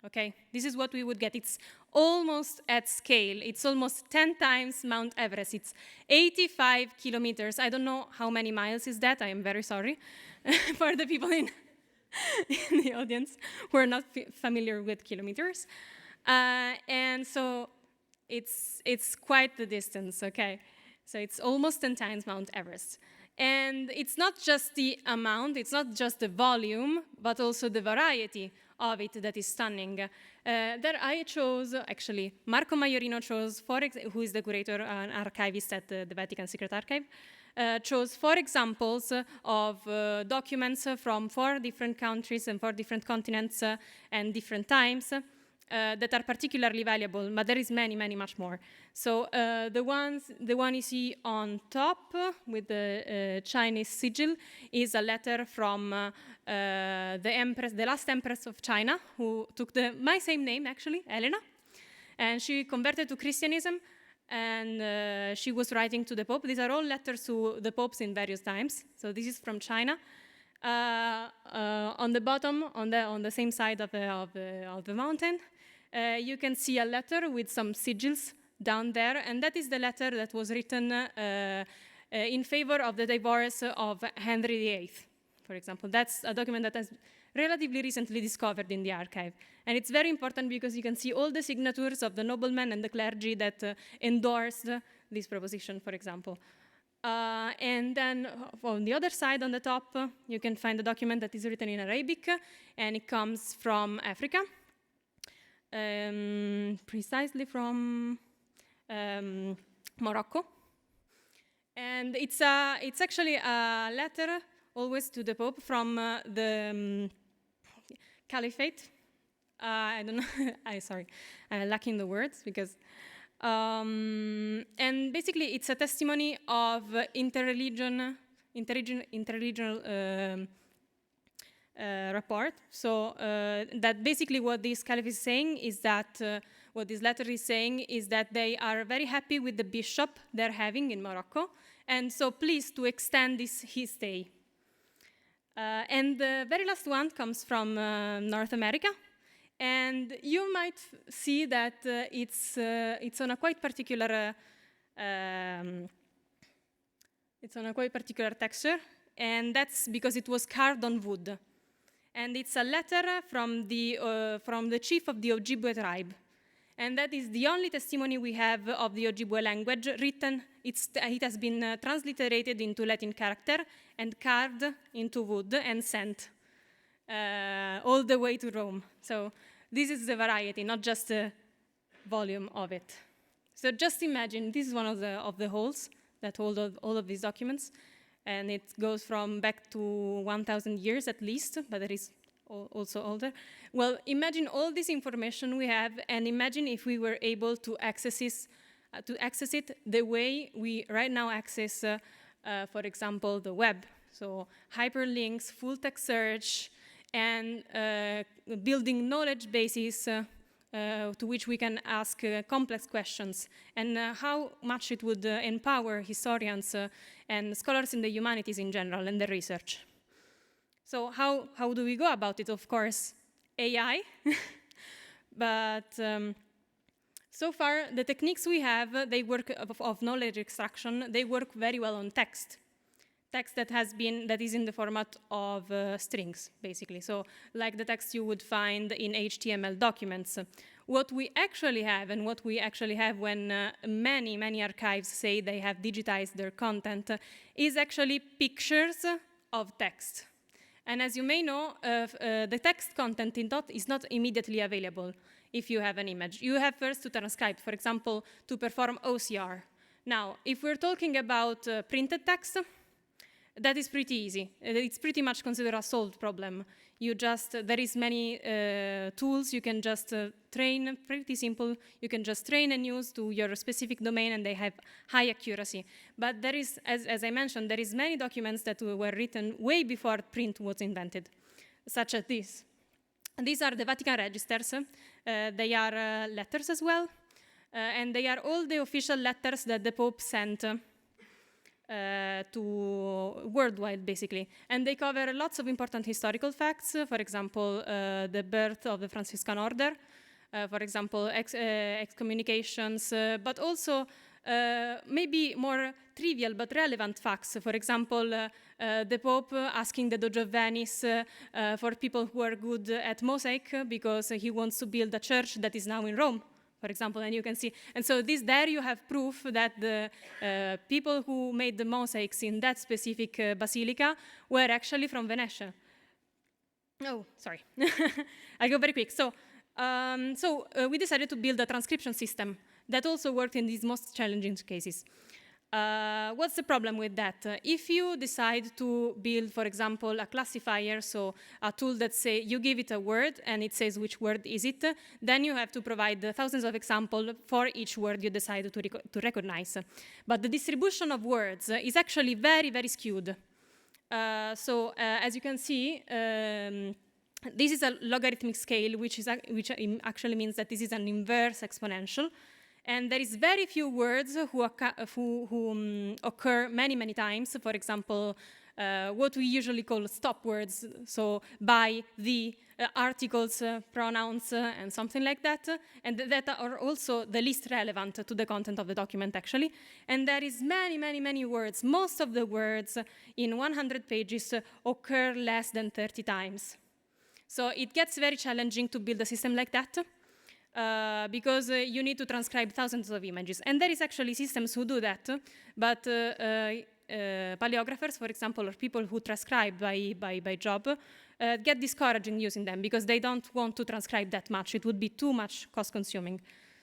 Okay, this is what we would get. It's almost at scale. It's almost 10 times Mount Everest. It's 85 kilometers. I don't know how many miles is that. I am very sorry for the people in the audience who are not familiar with kilometers. And so it's quite the distance, okay? So it's almost 10 times Mount Everest. And it's not just the amount, it's not just the volume, but also the variety of it that is stunning. That I chose, actually, Marco Maiorino chose, who is the curator and archivist at the Vatican Secret Archive, chose 4 examples of documents from 4 different countries and 4 different continents and different times that are particularly valuable, but there is many, much more. So the one you see on top with the Chinese sigil is a letter from the last empress of China, who took my same name, actually, Elena, and she converted to Christianism, and she was writing to the Pope. These are all letters to the popes in various times. So this is from China. On the bottom, on the same side of the mountain, you can see a letter with some sigils down there, and that is the letter that was written in favor of the divorce of Henry VIII, for example. That's a document that has relatively recently discovered in the archive. And it's very important because you can see all the signatures of the noblemen and the clergy that endorsed this proposition, for example. And then on the other side, on the top, you can find a document that is written in Arabic, and it comes from Africa, precisely from Morocco. And it's actually a letter always to the Pope from the Caliphate. I don't know, sorry, I'm lacking the words because, and basically it's a testimony of interregional rapport. So that basically what this Caliph is saying is that, what this letter is saying is that they are very happy with the bishop they're having in Morocco, and so pleased to extend his stay. And the very last one comes from North America, and you might see that it's on a quite particular texture, and that's because it was carved on wood. And it's a letter from the chief of the Ojibwe tribe. And that is the only testimony we have of the Ojibwe language written. It has been transliterated into Latin character and carved into wood and sent all the way to Rome. So this is the variety, not just the volume of it. So just imagine, this is one of the holes that hold all of these documents. And it goes from back to 1,000 years at least, but it is also older. Well, imagine all this information we have, and imagine if we were able to access it the way we right now access, for example, the web. So hyperlinks, full text search, and building knowledge bases to which we can ask complex questions, and how much it would empower historians and scholars in the humanities in general and the research. So how do we go about it? Of course, AI. But so far, the techniques we have, they work of knowledge extraction, they work very well on text. Text that is in the format of strings, basically. So like the text you would find in HTML documents. What we actually have, and what we actually have when many archives say they have digitized their content, is actually pictures of text. And as you may know, the text content is not immediately available if you have an image. You have first to transcribe, for example, to perform OCR. Now, if we're talking about printed text, that is pretty easy. It's pretty much considered a solved problem. There is many tools you can just train, pretty simple. You can just train and use to your specific domain, and they have high accuracy. But there is, as I mentioned, there is many documents that were written way before print was invented, such as this. These are the Vatican registers. They are letters as well, and they are all the official letters that the Pope sent to worldwide, basically. And they cover lots of important historical facts, for example, the birth of the Franciscan order, for example, excommunications, but also maybe more trivial but relevant facts. For example, the Pope asking the Doge of Venice for people who are good at mosaic because he wants to build a church that is now in Rome, for example, and you can see. And so there you have proof that the people who made the mosaics in that specific basilica were actually from Venice. Oh, sorry. I'll go very quick. So we decided to build a transcription system that also worked in these most challenging cases. What's the problem with that? If you decide to build, for example, a classifier, so a tool that say you give it a word and it says which word is it, then you have to provide thousands of examples for each word you decide to recognize. But the distribution of words is actually very, very skewed. As you can see, this is a logarithmic scale, which actually means that this is an inverse exponential. And there is very few words who occur many, many times. For example, what we usually call stop words, so by, the, articles, pronouns, and something like that. And that are also the least relevant to the content of the document, actually. And there is many, many, many words. Most of the words in 100 pages occur less than 30 times. So it gets very challenging to build a system like that. Because you need to transcribe thousands of images. And there is actually systems who do that, but paleographers, for example, or people who transcribe by job, get discouraged in using them because they don't want to transcribe that much. It would be too much cost-consuming.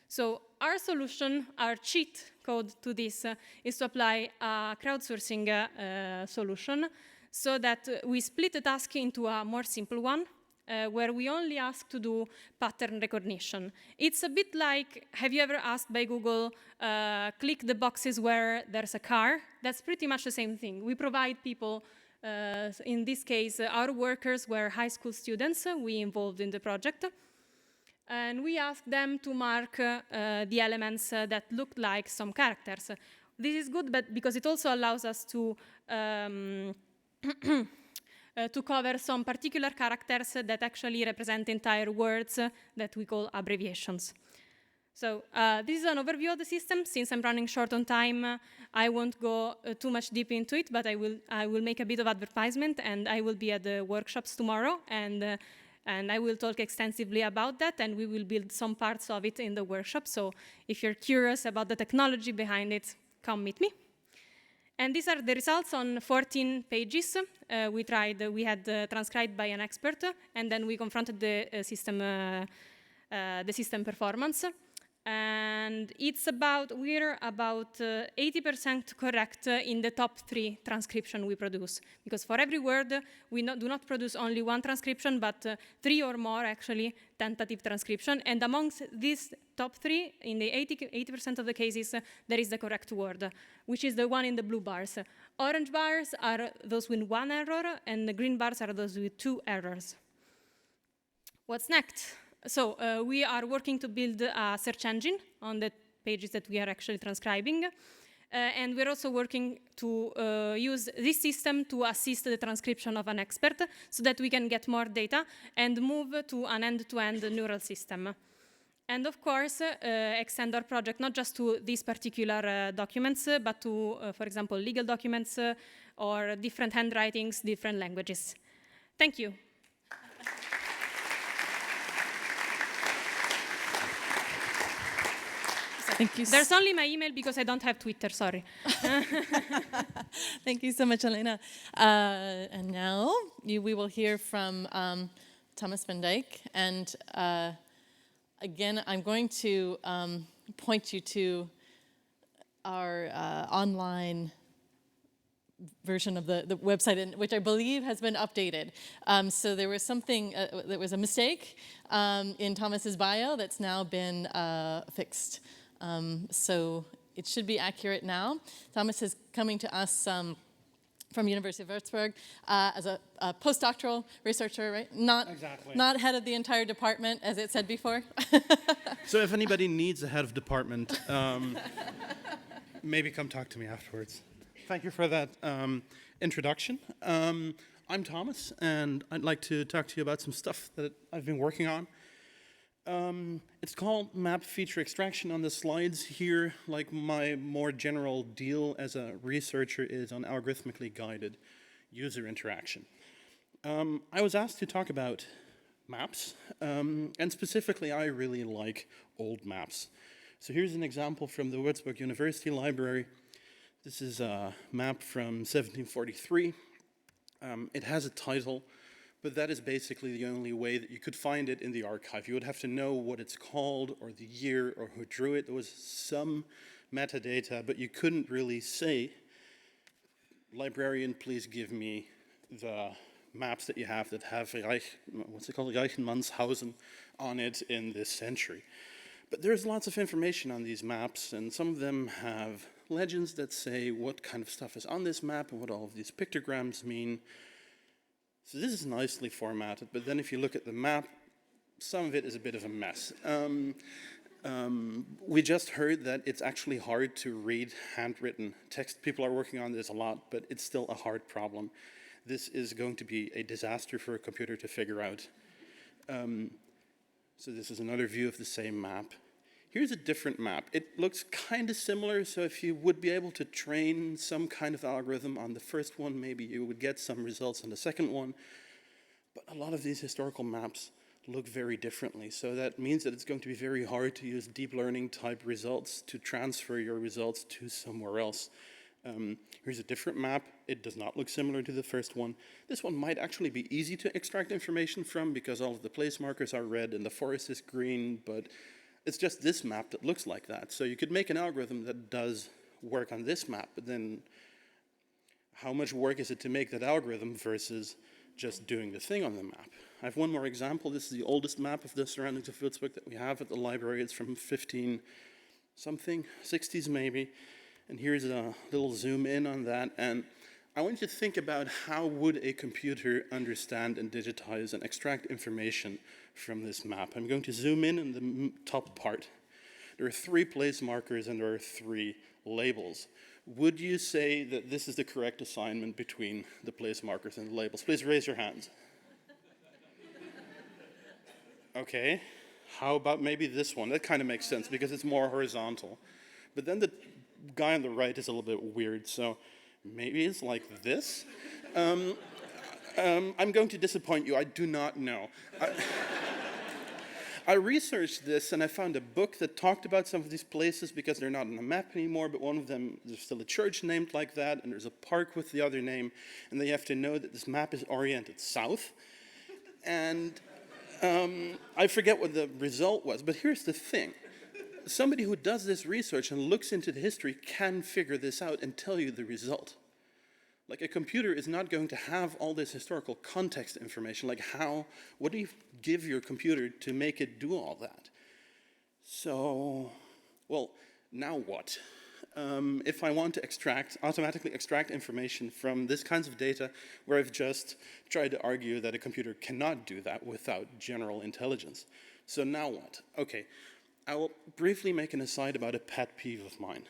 So our solution, our cheat code to this, is to apply a crowdsourcing solution so that we split the task into a more simple one, where we only ask to do pattern recognition. It's a bit like, have you ever asked by Google, click the boxes where there's a car? That's pretty much the same thing. We provide people, in this case, our workers were high school students we involved in the project. And we asked them to mark the elements that looked like some characters. This is good, but because it also allows us to cover some particular characters that actually represent entire words that we call abbreviations. So this is an overview of the system. Since I'm running short on time, I won't go too much deep into it, but I will make a bit of advertisement, and I will be at the workshops tomorrow, and I will talk extensively about that, and we will build some parts of it in the workshop. So if you're curious about the technology behind it, come meet me. And these are the results on 14 pages. We had transcribed by an expert, and then we confronted the system performance. And we're about 80% correct in the top 3 transcription we produce. Because for every word, we do not produce only one transcription, but 3 or more, actually, tentative transcription. And amongst these top 3, in the 80% of the cases, there is the correct word, which is the one in the blue bars. Orange bars are those with 1 error, and the green bars are those with 2 errors. What's next? So we are working to build a search engine on the pages that we are actually transcribing. And we're also working to use this system to assist the transcription of an expert so that we can get more data and move to an end-to-end neural system. And of course, extend our project not just to these particular documents, but to, for example, legal documents or different handwritings, different languages. Thank you. Thank you. There's only my email because I don't have Twitter, sorry. Thank you so much, Elena. And now we will hear from Thomas van Dijk. And again, I'm going to point you to our online version of the website, which I believe has been updated. So there was there was a mistake in Thomas's bio that's now been fixed. So it should be accurate now. Thomas is coming to us from University of Würzburg as a postdoctoral researcher, right? Not head of the entire department, as it said before. So if anybody needs a head of department, maybe come talk to me afterwards. Thank you for that introduction. I'm Thomas, and I'd like to talk to you about some stuff that I've been working on. It's called map feature extraction on the slides here. Like my more general deal as a researcher is on algorithmically guided user interaction. I was asked to talk about maps, and specifically I really like old maps. So here's an example from the Würzburg University Library. This is a map from 1743. It has a title, but that is basically the only way that you could find it in the archive. You would have to know what it's called, or the year, or who drew it. There was some metadata, but you couldn't really say, librarian, please give me the maps that you have that have Reichenmannshausen on it in this century. But there's lots of information on these maps, and some of them have legends that say what kind of stuff is on this map and what all of these pictograms mean. So this is nicely formatted, but then if you look at the map, some of it is a bit of a mess. We just heard that it's actually hard to read handwritten text. People are working on this a lot, but it's still a hard problem. This is going to be a disaster for a computer to figure out. So this is another view of the same map. Here's a different map. It looks kind of similar, so if you would be able to train some kind of algorithm on the first one, maybe you would get some results on the second one. But a lot of these historical maps look very differently, so that means that it's going to be very hard to use deep learning type results to transfer your results to somewhere else. Here's a different map. It does not look similar to the first one. This one might actually be easy to extract information from because all of the place markers are red and the forest is green, but it's just this map that looks like that. So you could make an algorithm that does work on this map, but then how much work is it to make that algorithm versus just doing the thing on the map? I have one more example. This is the oldest map of the surroundings of Würzburg that we have at the library. It's from 15-something, 60s maybe. And here's a little zoom in on that. And I want you to think about how would a computer understand and digitize and extract information from this map. I'm going to zoom in the top part. There are 3 place markers and there are 3 labels. Would you say that this is the correct assignment between the place markers and the labels? Please raise your hands. Okay. How about maybe this one? That kind of makes sense because it's more horizontal. But then the guy on the right is a little bit weird, so maybe it's like this. I'm going to disappoint you. I do not know. I researched this and I found a book that talked about some of these places because they're not on the map anymore, but one of them, there's still a church named like that, and there's a park with the other name, and they have to know that this map is oriented south. And I forget what the result was, but here's the thing. Somebody who does this research and looks into the history can figure this out and tell you the result. Like a computer is not going to have all this historical context information, like what do you give your computer to make it do all that? So, well, now what? If I want to automatically extract information from this kinds of data where I've just tried to argue that a computer cannot do that without general intelligence. So now what? Okay, I will briefly make an aside about a pet peeve of mine.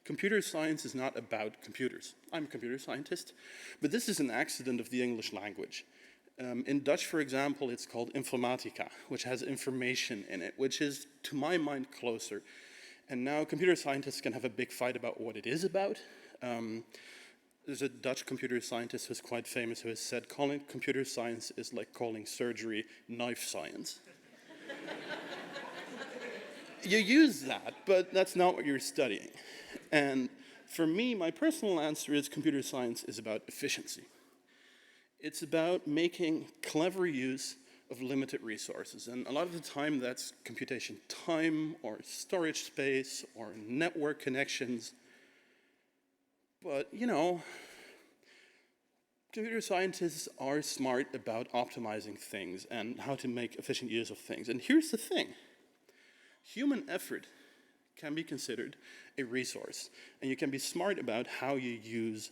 Computer science is not about computers. I'm a computer scientist, but this is an accident of the English language. In Dutch, for example, it's called informatica, which has information in it, which is, to my mind, closer. And now computer scientists can have a big fight about what it is about. There's a Dutch computer scientist who's quite famous who has said calling computer science is like calling surgery knife science. You use that, but that's not what you're studying. And for me, my personal answer is computer science is about efficiency. It's about making clever use of limited resources. And a lot of the time that's computation time or storage space or network connections. But, you know, computer scientists are smart about optimizing things and how to make efficient use of things. And here's the thing. Human effort can be considered a resource, and you can be smart about how you use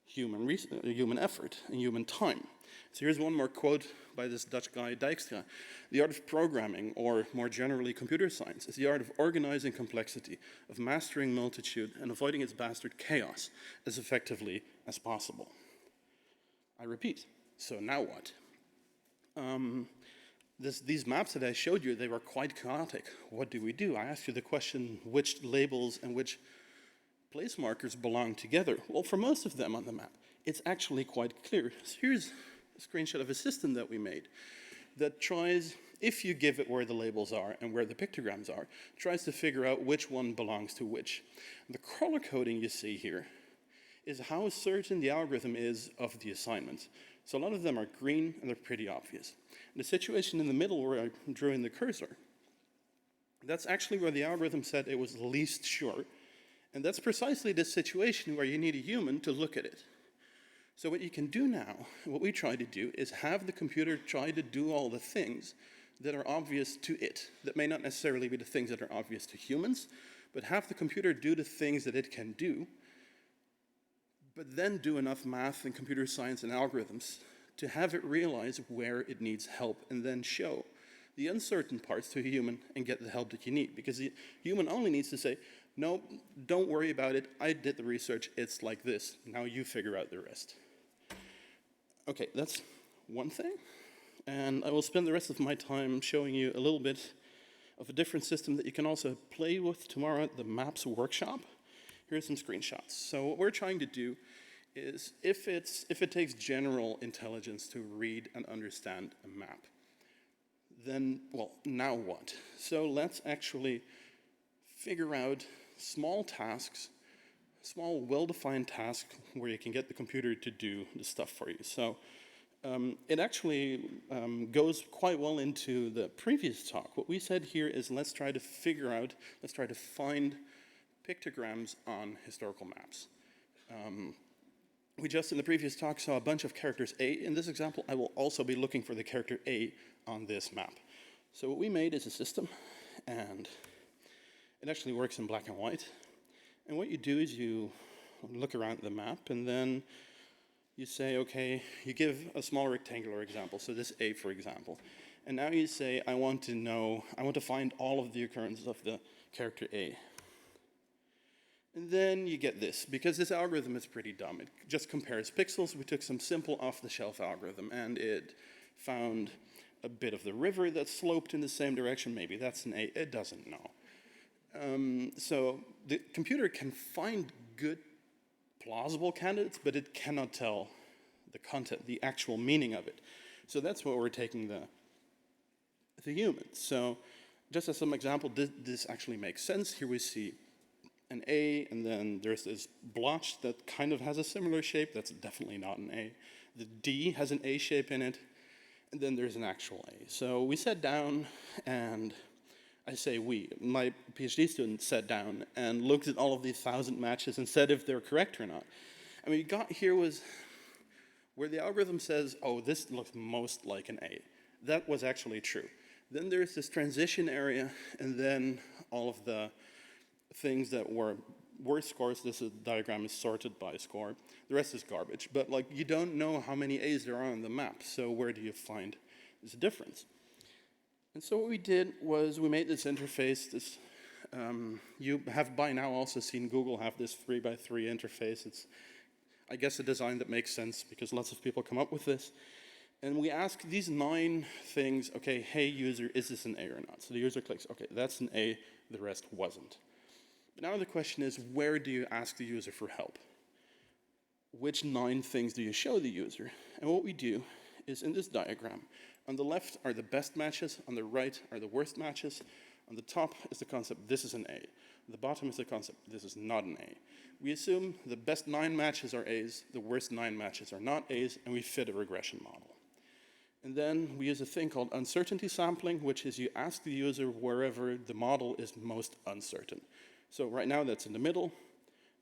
human effort and human time. So here's one more quote by this Dutch guy, Dijkstra. The art of programming, or more generally computer science, is the art of organizing complexity, of mastering multitude, and avoiding its bastard chaos as effectively as possible. I repeat, so now what? These maps that I showed you, they were quite chaotic. What do we do? I asked you the question, which labels and which place markers belong together? Well, for most of them on the map, it's actually quite clear. So here's a screenshot of a system that we made that tries, if you give it where the labels are and where the pictograms are, tries to figure out which one belongs to which. The color coding you see here is how certain the algorithm is of the assignments. So a lot of them are green and they're pretty obvious. The situation in the middle where I drew in the cursor, that's actually where the algorithm said it was least sure. And that's precisely the situation where you need a human to look at it. So what you can do now, what we try to do, is have the computer try to do all the things that are obvious to it, that may not necessarily be the things that are obvious to humans, but have the computer do the things that it can do, but then do enough math and computer science and algorithms to have it realize where it needs help and then show the uncertain parts to a human and get the help that you need. Because the human only needs to say, no, don't worry about it, I did the research, it's like this, now you figure out the rest. Okay, that's one thing. And I will spend the rest of my time showing you a little bit of a different system that you can also play with tomorrow at the Maps workshop. Here's some screenshots. So what we're trying to do is, if it takes general intelligence to read and understand a map, then, well, now what? So let's actually figure out small tasks, small well-defined tasks where you can get the computer to do the stuff for you. So it actually goes quite well into the previous talk. What we said here is let's try to figure out, let's try to find pictograms on historical maps. We just in the previous talk saw a bunch of characters A. In this example, I will also be looking for the character A on this map. So what we made is a system, and it actually works in black and white. And what you do is you look around the map, and then you say, okay, you give a small rectangular example, so this A, for example. And now you say, I want to find all of the occurrences of the character A. And then you get this, because this algorithm is pretty dumb. It just compares pixels. We took some simple off-the-shelf algorithm, and it found a bit of the river that sloped in the same direction. Maybe that's an A. It doesn't know. So the computer can find good, plausible candidates, but it cannot tell the content, the actual meaning of it. So that's what we're taking the humans. So just as some example, this actually makes sense. Here we see an A, and then there's this blotch that kind of has a similar shape. That's definitely not an A. The D has an A shape in it, and then there's an actual A. So we sat down, and I say we, my PhD student sat down and looked at all of these 1,000 matches and said if they're correct or not. And what we got here was where the algorithm says, oh, this looks most like an A. That was actually true. Then there's this transition area, and then all of the things that were worse scores. This diagram is sorted by score. The rest is garbage. But like, you don't know how many A's there are on the map, so where do you find this difference? And so what we did was we made this interface. This you have by now also seen Google have this 3x3 interface. It's, I guess, a design that makes sense because lots of people come up with this. And we ask these 9 things, okay, hey user, is this an A or not? So the user clicks, okay, that's an A, the rest wasn't. But now the question is, where do you ask the user for help? Which 9 things do you show the user? And what we do is in this diagram, on the left are the best matches, on the right are the worst matches, on the top is the concept, this is an A. On the bottom is the concept, this is not an A. We assume the best 9 matches are A's, the worst 9 matches are not A's, and we fit a regression model. And then we use a thing called uncertainty sampling, which is you ask the user wherever the model is most uncertain. So right now that's in the middle.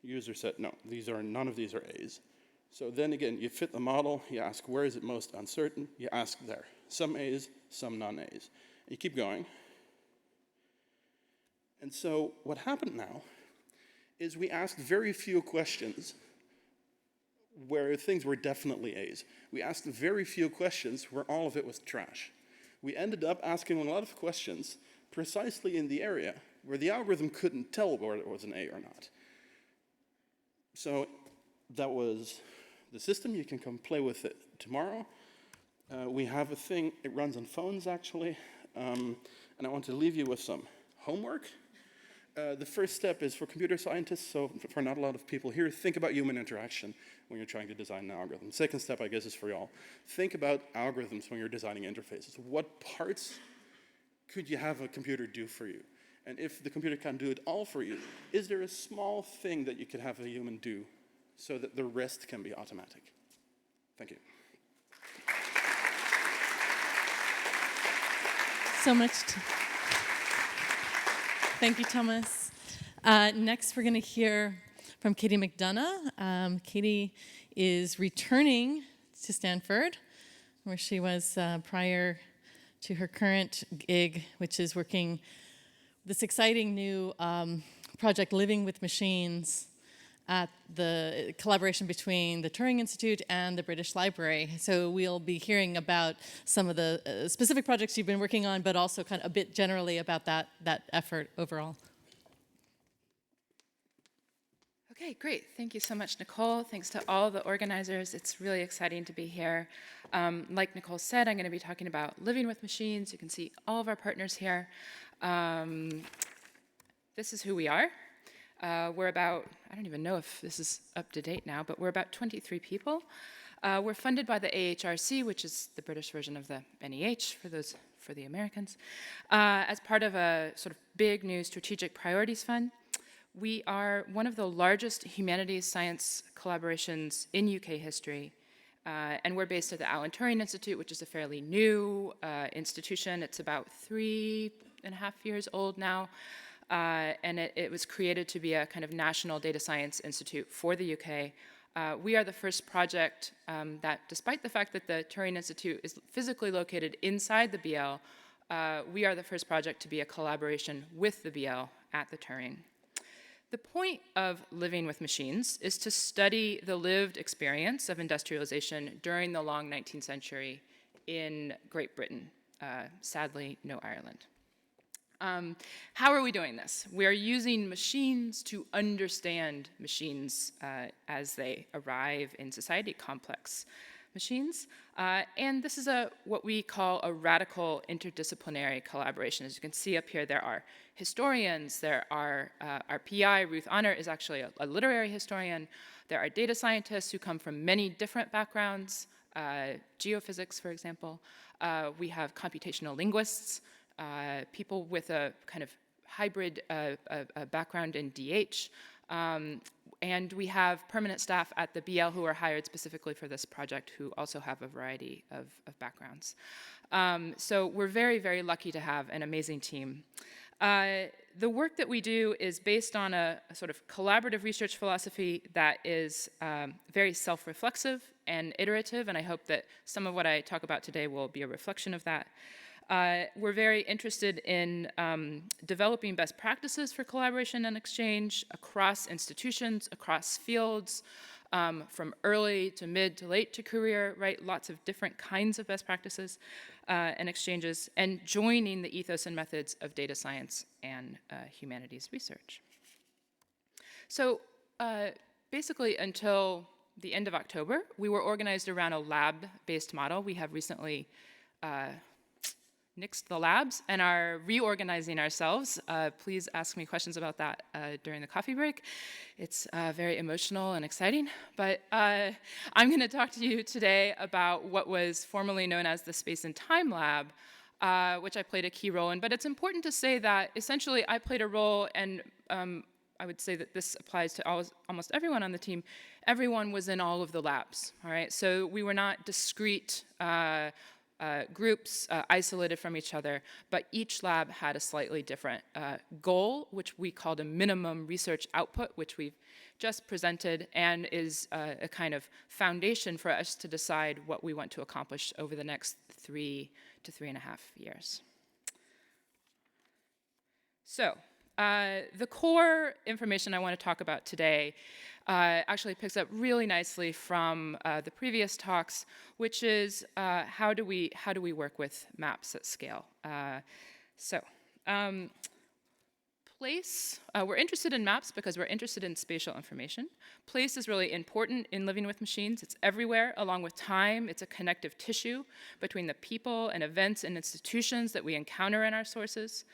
The user said, no, none of these are A's. So then again, you fit the model, you ask where is it most uncertain, you ask there. Some A's, some non-A's. And you keep going. And so what happened now is we asked very few questions where things were definitely A's. We asked very few questions where all of it was trash. We ended up asking a lot of questions precisely in the area where the algorithm couldn't tell whether it was an A or not. So that was the system. You can come play with it tomorrow. We have a thing, it runs on phones actually, and I want to leave you with some homework. The first step is for computer scientists, so for not a lot of people here, think about human interaction when you're trying to design an algorithm. Second step, I guess, is for y'all. Think about algorithms when you're designing interfaces. What parts could you have a computer do for you? And if the computer can't do it all for you, is there a small thing that you could have a human do so that the rest can be automatic? Thank you. So much. Thank you, Thomas. Next, we're going to hear from Katie McDonough. Katie is returning to Stanford, where she was prior to her current gig, which is working this exciting new project, Living with Machines, at the collaboration between the Turing Institute and the British Library. So we'll be hearing about some of the specific projects you've been working on, but also kind of a bit generally about that effort overall. Okay, great. Thank you so much, Nicole. Thanks to all the organizers. It's really exciting to be here. Like Nicole said, I'm going to be talking about living with machines. You can see all of our partners here. This is who we are. We're about, I don't even know if this is up to date now, but we're about 23 people. We're funded by the AHRC, which is the British version of the NEH for the Americans, as part of a sort of big new strategic priorities fund. We are one of the largest humanities science collaborations in UK history, and we're based at the Alan Turing Institute, which is a fairly new institution. It's about 3.5 years old now. And it was created to be a kind of national data science institute for the UK. We are the first project that, despite the fact that the Turing Institute is physically located inside the BL, we are the first project to be a collaboration with the BL at the Turing. The point of Living with Machines is to study the lived experience of industrialization during the long 19th century in Great Britain. Sadly, no Ireland. How are we doing this? We are using machines to understand machines as they arrive in society, complex machines. And this is what we call a radical interdisciplinary collaboration. As you can see up here, there are historians, there are our PI, Ruth Honor, is actually a literary historian. There are data scientists who come from many different backgrounds, geophysics, for example. We have computational linguists, people with a kind of hybrid background in DH, and we have permanent staff at the BL who are hired specifically for this project who also have a variety of backgrounds. So we're very, very lucky to have an amazing team. The work that we do is based on a sort of collaborative research philosophy that is very self-reflexive and iterative, and I hope that some of what I talk about today will be a reflection of that. We're very interested in developing best practices for collaboration and exchange across institutions, across fields, from early to mid to late to career, right? Lots of different kinds of best practices and exchanges, and joining the ethos and methods of data science and humanities research. So basically until the end of October, we were organized around a lab-based model. We have recently nixed the labs and are reorganizing ourselves. Please ask me questions about that during the coffee break. It's very emotional and exciting, but I'm going to talk to you today about what was formerly known as the Space and Time Lab, which I played a key role in. But it's important to say that essentially I played a role, and I would say that this applies to almost everyone on the team. Everyone was in all of the labs, all right? So we were not discrete groups isolated from each other, but each lab had a slightly different goal, which we called a minimum research output, which we've just presented, and is a kind of foundation for us to decide what we want to accomplish over the next 3 to 3.5 years. So the core information I want to talk about today actually picks up really nicely from the previous talks, which is how do we work with maps at scale? Place, we're interested in maps because we're interested in spatial information. Place is really important in living with machines. It's everywhere, along with time. It's a connective tissue between the people and events and institutions that we encounter in our sources.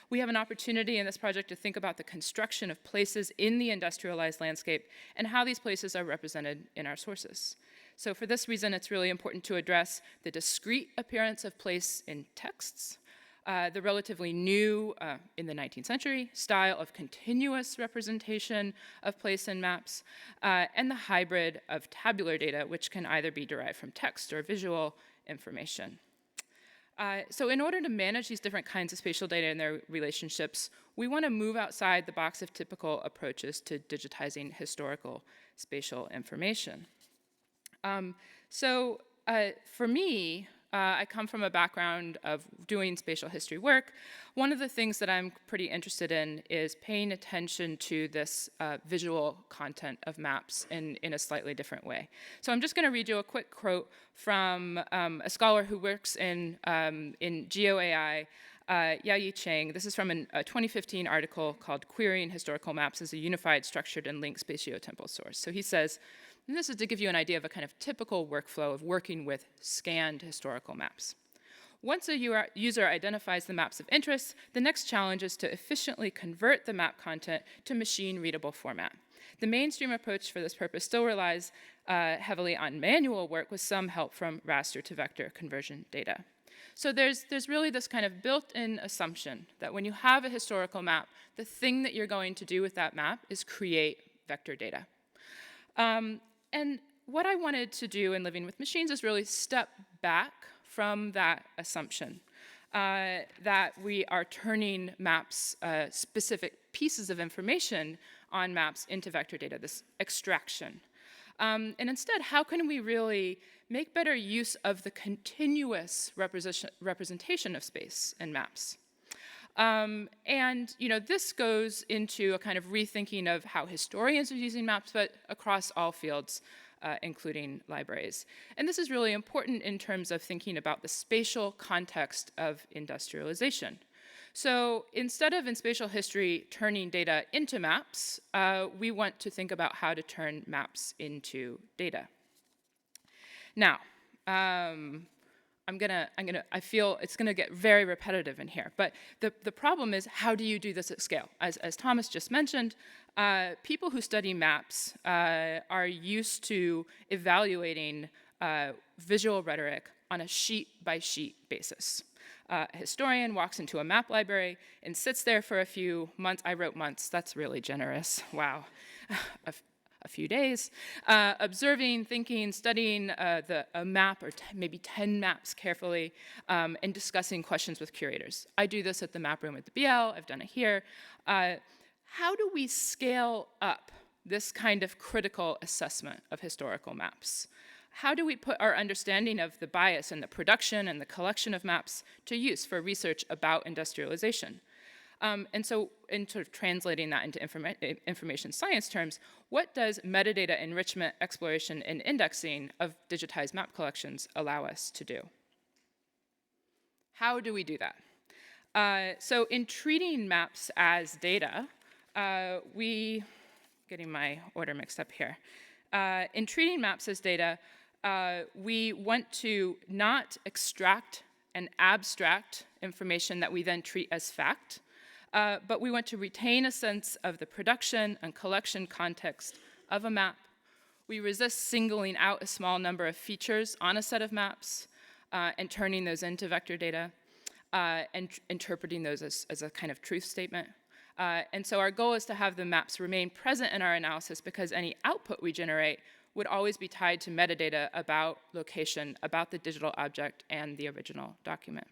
We have an opportunity in this project to think about the construction of places in the industrialized landscape and how these places are represented in our sources. So for this reason, it's really important to address the discrete appearance of place in texts, the relatively new, in the 19th century, style of continuous representation of place in maps, and the hybrid of tabular data, which can either be derived from text or visual information. So in order to manage these different kinds of spatial data and their relationships, we want to move outside the box of typical approaches to digitizing historical spatial information. For me, I come from a background of doing spatial history work. One of the things that I'm pretty interested in is paying attention to this visual content of maps in a slightly different way. So I'm just going to read you a quick quote from a scholar who works in GeoAI, Yayi Chang. This is from a 2015 article called Querying Historical Maps as a Unified, Structured, and Linked Spatiotemporal Source. So he says, and this is to give you an idea of a kind of typical workflow of working with scanned historical maps. Once a user identifies the maps of interest, the next challenge is to efficiently convert the map content to machine-readable format. The mainstream approach for this purpose still relies heavily on manual work with some help from raster to vector conversion data. So there's really this kind of built-in assumption that when you have a historical map, the thing that you're going to do with that map is create vector data. And what I wanted to do in Living with Machines is really step back from that assumption that we are turning maps, specific pieces of information on maps into vector data, this extraction. And instead, how can we really make better use of the continuous representation of space in maps? And this goes into a kind of rethinking of how historians are using maps, but across all fields, including libraries. And this is really important in terms of thinking about the spatial context of industrialization. So instead of in spatial history turning data into maps, we want to think about how to turn maps into data. Now, I feel it's gonna get very repetitive in here, but the problem is, how do you do this at scale? As Thomas just mentioned, people who study maps are used to evaluating visual rhetoric on a sheet-by-sheet basis. A historian walks into a map library and sits there for a few months. I wrote months, that's really generous, wow. A few days, observing, thinking, studying a map or maybe 10 maps carefully, and discussing questions with curators. I do this at the map room at the BL, I've done it here. How do we scale up this kind of critical assessment of historical maps? How do we put our understanding of the bias in the production and the collection of maps to use for research about industrialization? And so in sort of translating that into information science terms, what does metadata enrichment, exploration, and indexing of digitized map collections allow us to do? How do we do that? So in treating maps as data, getting my order mixed up here. In treating maps as data, we want to not extract and abstract information that we then treat as fact, but we want to retain a sense of the production and collection context of a map. We resist singling out a small number of features on a set of maps and turning those into vector data and interpreting those as a kind of truth statement. And so our goal is to have the maps remain present in our analysis because any output we generate would always be tied to metadata about location, about the digital object, and the original document.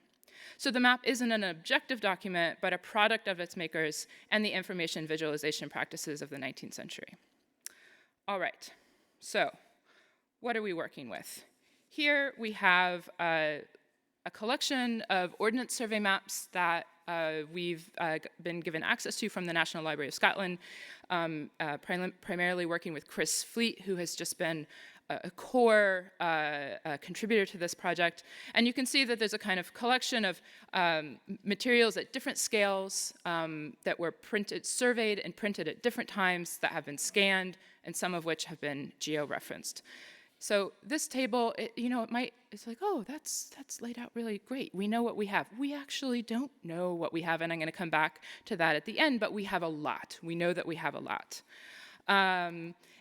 So the map isn't an objective document, but a product of its makers and the information visualization practices of the 19th century. All right, so what are we working with? Here we have a collection of ordnance survey maps that we've been given access to from the National Library of Scotland, primarily working with Chris Fleet, who has just been a core contributor to this project. And you can see that there's a kind of collection of materials at different scales that were surveyed and printed at different times, that have been scanned, and some of which have been geo-referenced. So this table, it's like, oh, that's laid out really great. We know what we have. We actually don't know what we have, and I'm going to come back to that at the end, but we have a lot. We know that we have a lot.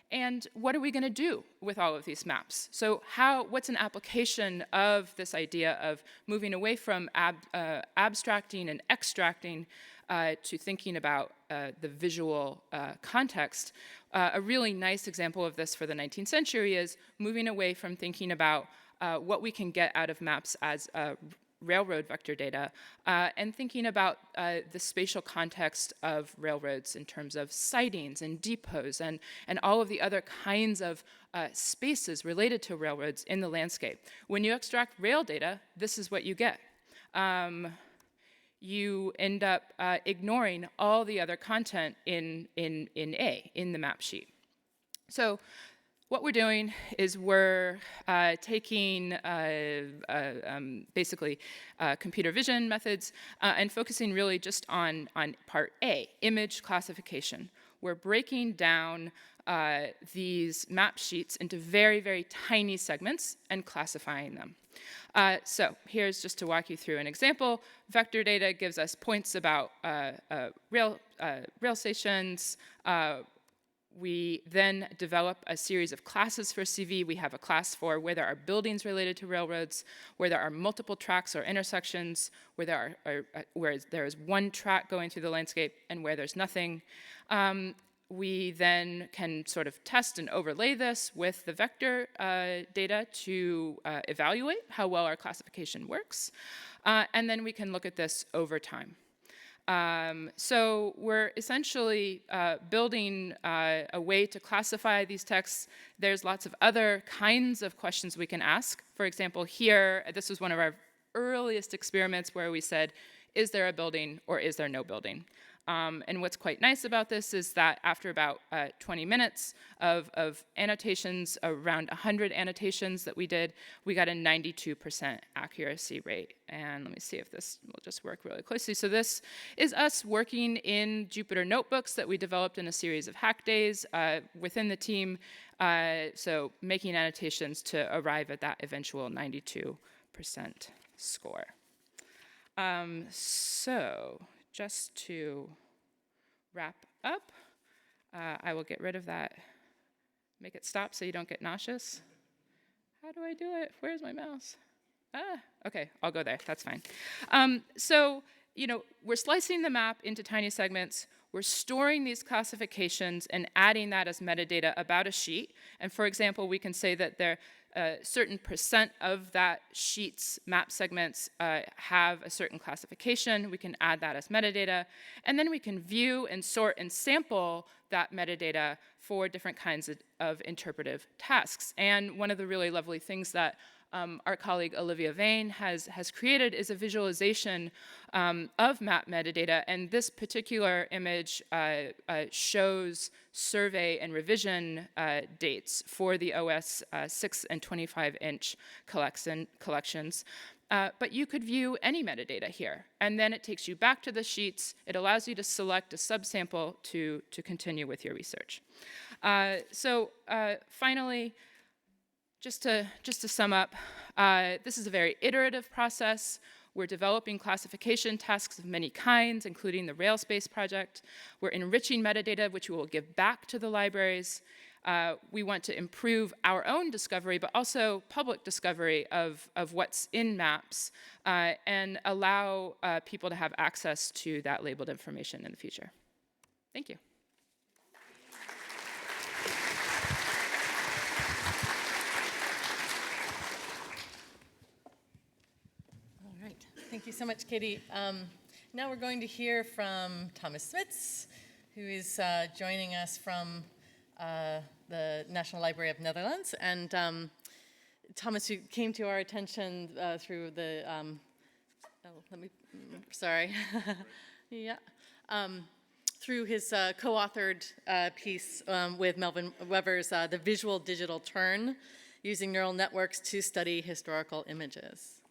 And what are we going to do with all of these maps? So what's an application of this idea of moving away from abstracting and extracting to thinking about the visual context? A really nice example of this for the 19th century is moving away from thinking about what we can get out of maps as railroad vector data and thinking about the spatial context of railroads in terms of sidings and depots and all of the other kinds of spaces related to railroads in the landscape. When you extract rail data, this is what you get. You end up ignoring all the other content in the map sheet. So what we're doing is we're taking basically computer vision methods and focusing really just on part A, image classification. We're breaking down these map sheets into very, very tiny segments and classifying them. So here's just to walk you through an example. Vector data gives us points about rail stations. We then develop a series of classes for CV. We have a class for where there are buildings related to railroads, where there are multiple tracks or intersections, where there is one track going through the landscape, and where there's nothing. We then can sort of test and overlay this with the vector data to evaluate how well our classification works. And then we can look at this over time. So we're essentially building a way to classify these texts. There's lots of other kinds of questions we can ask. For example, here, this was one of our earliest experiments where we said, is there a building or is there no building? And what's quite nice about this is that after about 20 minutes of annotations, around 100 annotations that we did, we got a 92% accuracy rate. And let me see if this will just work really closely. So this is us working in Jupyter notebooks that we developed in a series of hack days within the team. So making annotations to arrive at that eventual 92% score. So just to wrap up, I will get rid of that, make it stop so you don't get nauseous. How do I do it? Where's my mouse? Okay, I'll go there, that's fine. So, we're slicing the map into tiny segments. We're storing these classifications and adding that as metadata about a sheet. And for example, we can say that a certain percent of that sheet's map segments have a certain classification. We can add that as metadata. And then we can view and sort and sample that metadata for different kinds of interpretive tasks. And one of the really lovely things that our colleague Olivia Vane has created is a visualization of map metadata, and this particular image shows survey and revision dates for the OS 6 and 25-inch collections. But you could view any metadata here, and then it takes you back to the sheets. It allows you to select a subsample to continue with your research. So finally, just to sum up, this is a very iterative process. We're developing classification tasks of many kinds, including the RailSpace project. We're enriching metadata, which we will give back to the libraries. We want to improve our own discovery, but also public discovery of what's in maps, and allow people to have access to that labeled information in the future. Thank you. Thank you so much, Katie. Now we're going to hear from Thomas Smits, who is joining us from the National Library of Netherlands. And Thomas, who came to our attention through the, sorry. Yeah. through his co-authored piece with Melvin Weber's The Visual Digital Turn, using neural networks to study historical images.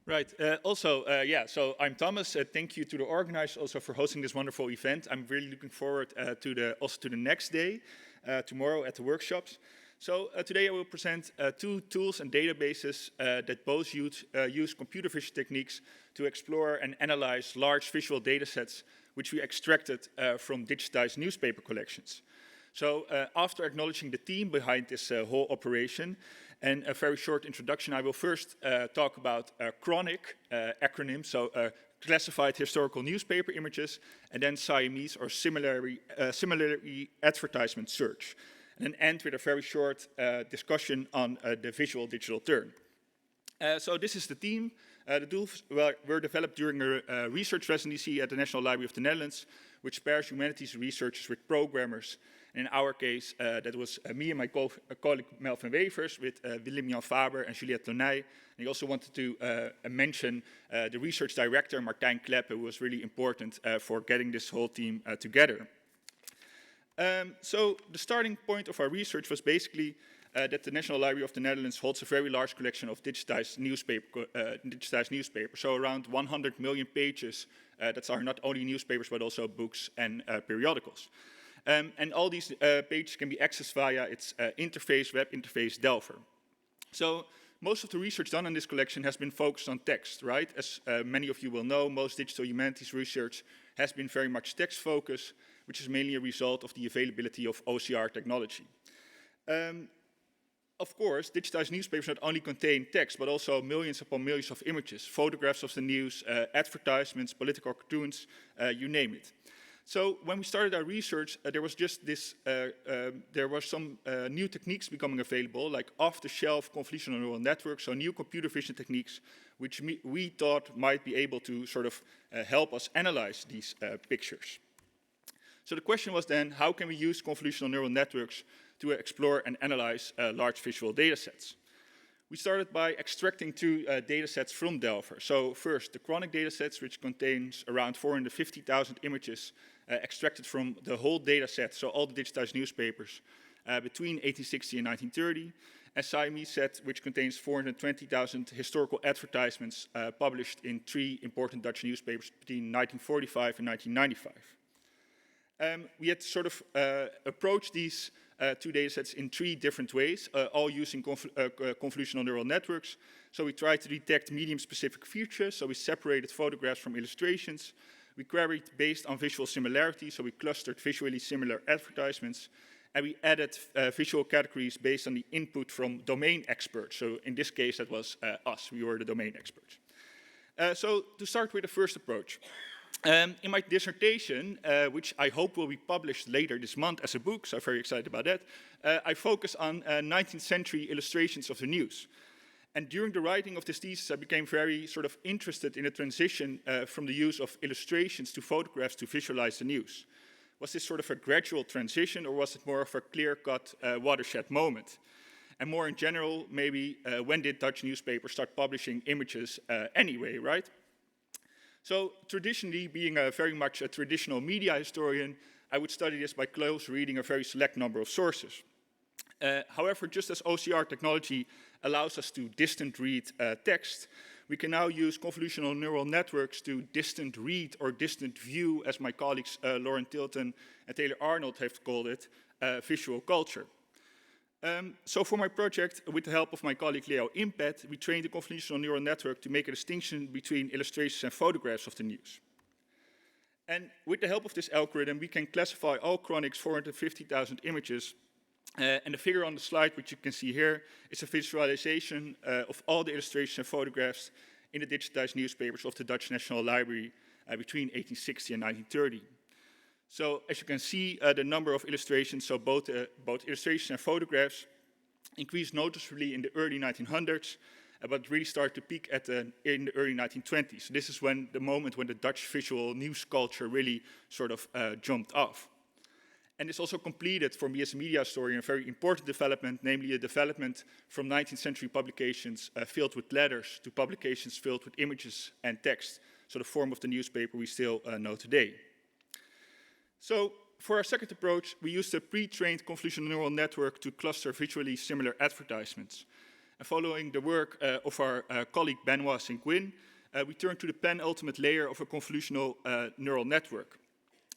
Right. So I'm Thomas. Thank you to the organizers also for hosting this wonderful event. I'm really looking forward to the next day, tomorrow at the workshops. So today I will present two tools and databases that both use computer vision techniques to explore and analyze large visual data sets which we extracted from digitized newspaper collections. So after acknowledging the team behind this whole operation and a very short introduction, I will first talk about chronic acronym, so classified historical newspaper images, and then Siamese or similarly advertisement search. And then end with a very short discussion on the visual digital turn. So this is the team. The tools were developed during a research residency at the National Library of the Netherlands, which pairs humanities researchers with programmers. And in our case, that was me and my colleague Melvin Wevers with Willem-Jan Faber and Juliette Lonay. And I also wanted to mention the research director, Martijn Kleppe, who was really important for getting this whole team together. So the starting point of our research was basically that the National Library of the Netherlands holds a very large collection of digitized newspapers, so around 100 million pages that are not only newspapers but also books and periodicals. And all these pages can be accessed via its web interface Delver. So most of the research done on this collection has been focused on text, right? As many of you will know, most digital humanities research has been very much text focused, which is mainly a result of the availability of OCR technology. Of course, digitized newspapers not only contain text, but also millions upon millions of images, photographs of the news, advertisements, political cartoons, you name it. So when we started our research, there was just this, there were some new techniques becoming available, like off-the-shelf convolutional neural networks, so new computer vision techniques, which we thought might be able to sort of help us analyze these pictures. So the question was then, how can we use convolutional neural networks to explore and analyze large visual data sets? We started by extracting two data sets from Delver. So first, the chronic data sets, which contains around 450,000 images extracted from the whole data set, so all the digitized newspapers between 1860 and 1930. And Siamese set, which contains 420,000 historical advertisements published in 3 important Dutch newspapers between 1945 and 1995. We had to sort of approach these two datasets in 3 different ways, all using convolutional neural networks. So we tried to detect medium-specific features, so we separated photographs from illustrations. We queried based on visual similarity, so we clustered visually similar advertisements. And we added visual categories based on the input from domain experts. So in this case, that was us. We were the domain experts. So to start with the first approach. In my dissertation, which I hope will be published later this month as a book, so I'm very excited about that, I focus on 19th century illustrations of the news. And during the writing of this thesis, I became very sort of interested in the transition from the use of illustrations to photographs to visualize the news. Was this sort of a gradual transition, or was it more of a clear-cut watershed moment? And more in general, maybe when did Dutch newspapers start publishing images anyway, right? So traditionally, being very much a traditional media historian, I would study this by close reading a very select number of sources. However, just as OCR technology allows us to distant read text, we can now use convolutional neural networks to distant read or distant view, as my colleagues Lauren Tilton and Taylor Arnold have called it, visual culture. So for my project, with the help of my colleague Leo Impet, we trained a convolutional neural network to make a distinction between illustrations and photographs of the news. And with the help of this algorithm, we can classify all chronics 450,000 images. And the figure on the slide, which you can see here, is a visualization of all the illustrations and photographs in the digitized newspapers of the Dutch National Library between 1860 and 1930. So as you can see, the number of illustrations, so both illustrations and photographs, increased noticeably in the early 1900s, but really started to peak in the early 1920s. So this is the moment when the Dutch visual news culture really sort of jumped off. And this also completed, for me as a media historian, a very important development, namely a development from 19th century publications filled with letters to publications filled with images and text. so the form of the newspaper we still know today. So for our second approach, we used a pre-trained convolutional neural network to cluster visually similar advertisements. And following the work of our colleague Benoit St-Guin, we turned to the penultimate layer of a convolutional neural network.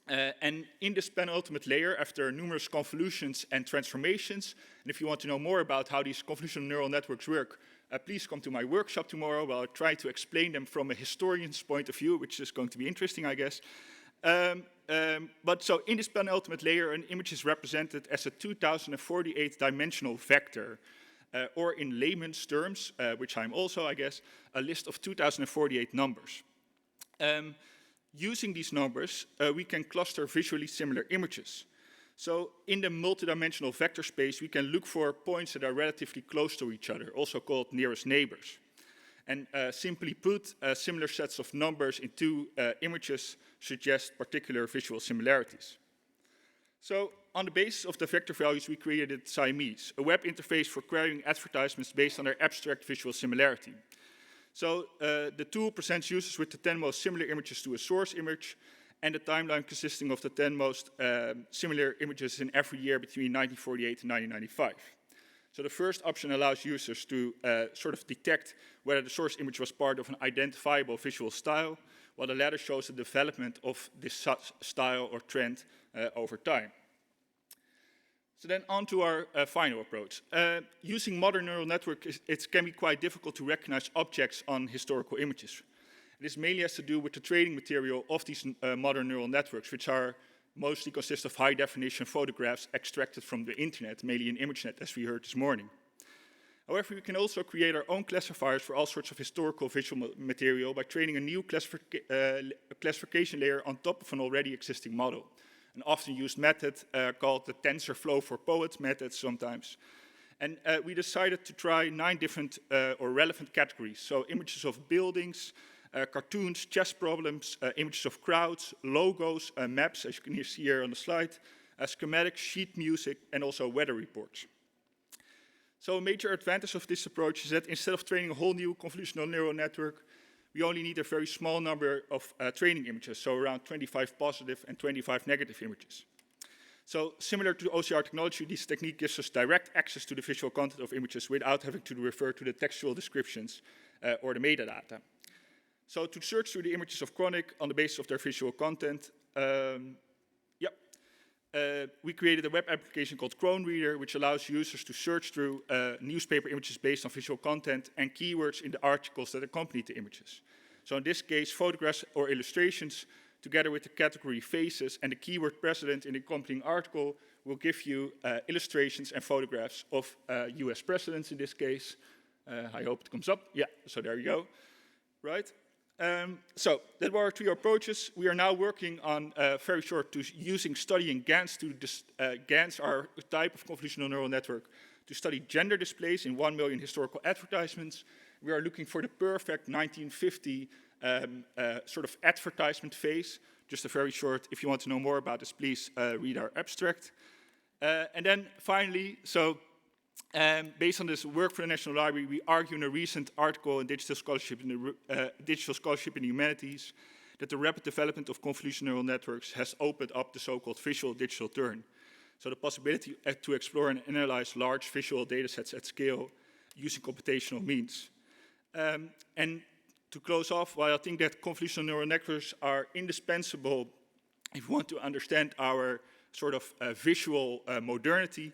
And in this penultimate layer, after numerous convolutions and transformations, and if you want to know more about how these convolutional neural networks work, please come to my workshop tomorrow where I'll try to explain them from a historian's point of view, which is going to be interesting, I guess. But so in this penultimate layer, an image is represented as a 2048 dimensional vector, or in layman's terms, which I'm also, I guess, a list of 2048 numbers. Using these numbers, we can cluster visually similar images. So in the multidimensional vector space, we can look for points that are relatively close to each other, also called nearest neighbors. And simply put, similar sets of numbers in two images suggest particular visual similarities. So on the basis of the vector values, we created Siamese, a web interface for querying advertisements based on their abstract visual similarity. So the tool presents users with the 10 most similar images to a source image, and a timeline consisting of the 10 most similar images in every year between 1948 and 1995. So the first option allows users to sort of detect whether the source image was part of an identifiable visual style, while the latter shows the development of this style or trend over time. So then on to our final approach. Using modern neural networks, it can be quite difficult to recognize objects on historical images. This mainly has to do with the training material of these modern neural networks, which are mostly consist of high-definition photographs extracted from the internet, mainly in ImageNet, as we heard this morning. However, we can also create our own classifiers for all sorts of historical visual material by training a new classification layer on top of an already existing model. An often used method called the TensorFlow for Poets method sometimes. And we decided to try 9 different or relevant categories. So images of buildings, cartoons, chess problems, images of crowds, logos, maps, as you can see here on the slide, schematics, sheet music, and also weather reports. So a major advantage of this approach is that instead of training a whole new convolutional neural network, we only need a very small number of training images, so around 25 positive and 25 negative images. So similar to OCR technology, this technique gives us direct access to the visual content of images without having to refer to the textual descriptions or the metadata. So to search through the images of Chronic on the basis of their visual content, we created a web application called Chrome Reader, which allows users to search through newspaper images based on visual content and keywords in the articles that accompany the images. So in this case, photographs or illustrations, together with the category faces and the keyword president in the accompanying article, will give you illustrations and photographs of US presidents in this case. I hope it comes up. Yeah, so there you go. Right? So that were our 3 approaches. We are now working on, very short, to using studying GANs to GANs are a type of convolutional neural network to study gender displays in 1 million historical advertisements. We are looking for the perfect 1950 sort of advertisement phase. Just a very short, if you want to know more about this, please read our abstract. And then finally, so based on this work for the National Library, we argue in a recent article in Digital Scholarship in the Humanities that the rapid development of convolutional neural networks has opened up the so-called visual digital turn. So the possibility to explore and analyze large visual datasets at scale using computational means. And to close off, while I think that convolutional neural networks are indispensable if we want to understand our sort of visual modernity,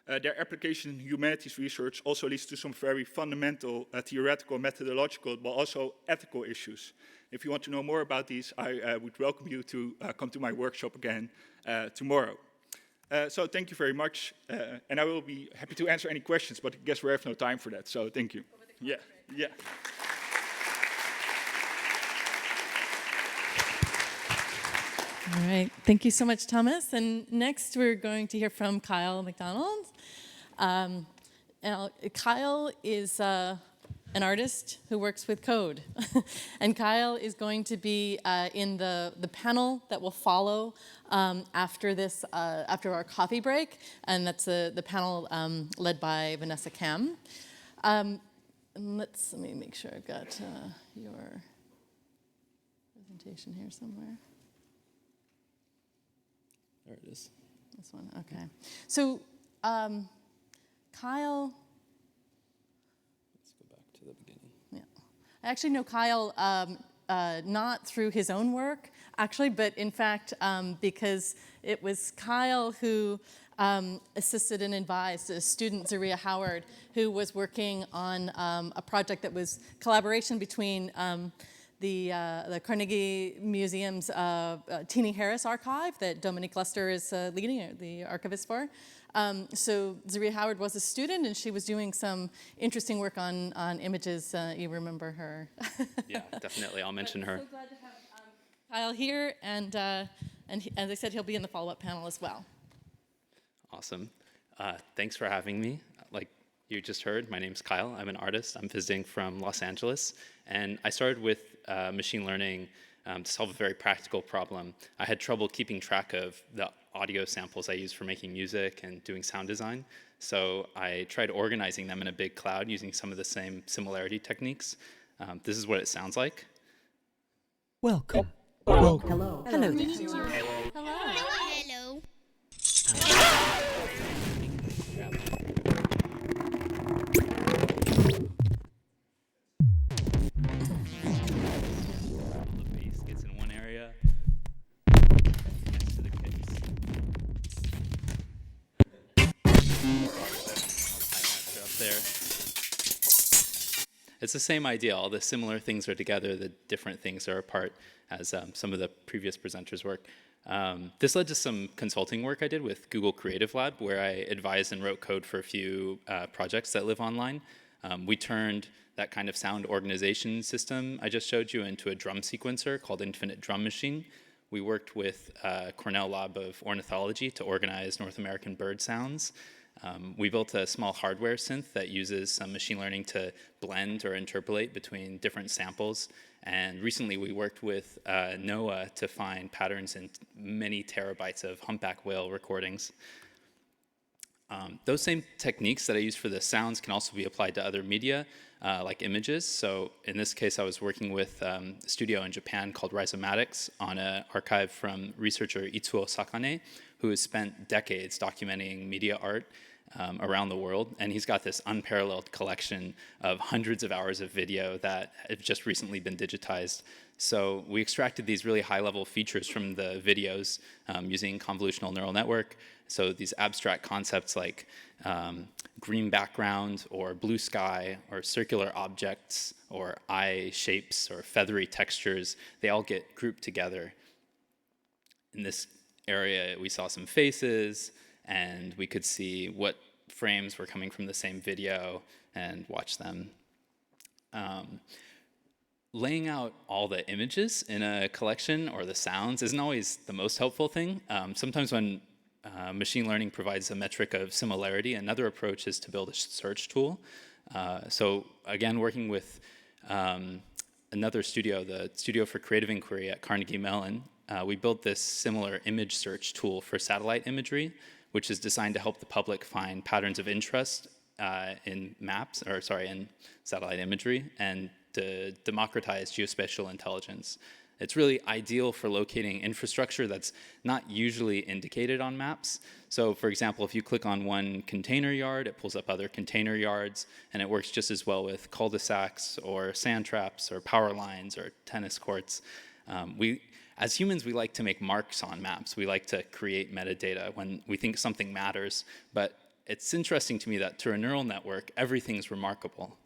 their application in humanities research also leads to some very fundamental theoretical, methodological, but also ethical issues. If you want to know more about these, I would welcome you to come to my workshop again tomorrow. So thank you very much, and I will be happy to answer any questions, but I guess we have no time for that, so thank you. Yeah. All right, thank you so much, Thomas. And next we're going to hear from Kyle McDonald. Kyle is an artist who works with code. And Kyle is going to be in the panel that will follow after this, after our coffee break. And that's the panel led by Vanessa Kam. Let me make sure I've got your... presentation here somewhere. There it is. This one, okay. So Kyle. Let's go back to the beginning. Yeah, I actually know Kyle not through his own work, actually, but in fact because it was Kyle who assisted and advised a student, Sira Howard, who was working on a project that was collaboration between the Carnegie Museum's Teenie Harris archive that Dominique Lester is leading, the archivist for. So Sira Howard was a student, and she was doing some interesting work on images. You remember her? Yeah, definitely. I'll mention her. So glad to have Kyle here, and as I said, he'll be in the follow-up panel as well. Awesome. Thanks for having me. Like you just heard, my name's Kyle. I'm an artist. I'm visiting from Los Angeles, and I started with machine learning to solve a very practical problem. I had trouble keeping track of the audio samples I use for making music and doing sound design, so I tried organizing them in a big cloud using some of the same similarity techniques. This is what it sounds like. Welcome. Welcome. Hello. Hello. Hello. Hello. The bass gets in one area. Next to the kicks. Up there. It's the same idea. All the similar things are together, the different things are apart, as some of the previous presenters' work. This led to some consulting work I did with Google Creative Lab, where I advised and wrote code for a few projects that live online. We turned that kind of sound organization system I just showed you into a drum sequencer called Infinite Drum Machine. We worked with Cornell Lab of Ornithology to organize North American bird sounds. We built a small hardware synth that uses some machine learning to blend or interpolate between different samples. And recently we worked with NOAA to find patterns in many terabytes of humpback whale recordings. Those same techniques that I use for the sounds can also be applied to other media, like images. So in this case, I was working with a studio in Japan called Rhizomatics on an archive from researcher Itsuo Sakane, who has spent decades documenting media art around the world. And he's got this unparalleled collection of hundreds of hours of video that have just recently been digitized. So we extracted these really high-level features from the videos using convolutional neural network. So these abstract concepts like green background or blue sky or circular objects or eye shapes or feathery textures, they all get grouped together. In this area, we saw some faces, and we could see what frames were coming from the same video and watch them. Laying out all the images in a collection or the sounds isn't always the most helpful thing. Sometimes when machine learning provides a metric of similarity, another approach is to build a search tool. So again, working with another studio, the Studio for Creative Inquiry at Carnegie Mellon, we built this similar image search tool for satellite imagery, which is designed to help the public find patterns of interest in maps, or sorry, in satellite imagery, and to democratize geospatial intelligence. It's really ideal for locating infrastructure that's not usually indicated on maps. So for example, if you click on one container yard, it pulls up other container yards, and it works just as well with cul-de-sacs or sand traps or power lines or tennis courts. As humans, we like to make marks on maps. We like to create metadata when we think something matters, but it's interesting to me that to a neural network, everything's remarkable.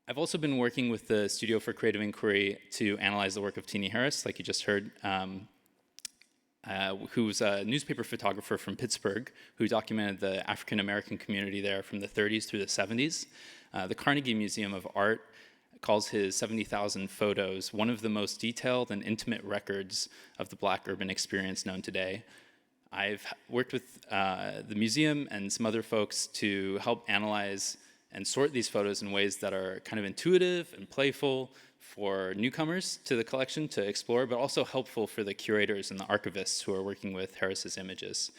I've also been working with the Studio for Creative Inquiry to analyze the work of Teenie Harris, like you just heard, who's a newspaper photographer from Pittsburgh, who documented the African-American community there from the 30s through the 70s. The Carnegie Museum of Art calls his 70,000 photos one of the most detailed and intimate records of the Black urban experience known today. I've worked with the museum and some other folks to help analyze and sort these photos in ways that are kind of intuitive and playful for newcomers to the collection to explore, but also helpful for the curators and the archivists who are working with Harris's images.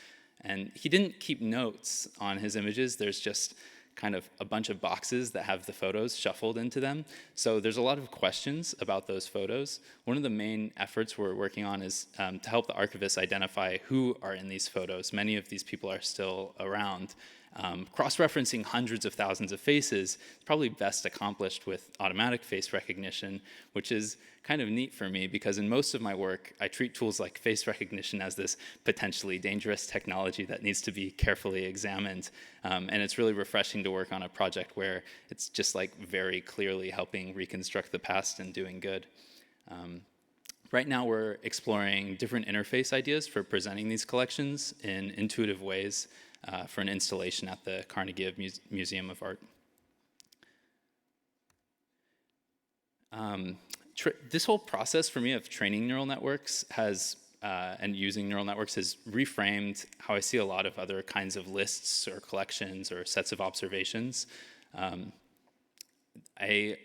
And he didn't keep notes on his images. There's just kind of a bunch of boxes that have the photos shuffled into them. So there's a lot of questions about those photos. One of the main efforts we're working on is to help the archivists identify who are in these photos. Many of these people are still around. Cross-referencing hundreds of thousands of faces is probably best accomplished with automatic face recognition, which is kind of neat for me because in most of my work, I treat tools like face recognition as this potentially dangerous technology that needs to be carefully examined. And it's really refreshing to work on a project where it's just like very clearly helping reconstruct the past and doing good. Right now, we're exploring different interface ideas for presenting these collections in intuitive ways for an installation at the Carnegie Museum of Art. This whole process for me of training neural networks and using neural networks has reframed how I see a lot of other kinds of lists or collections or sets of observations. It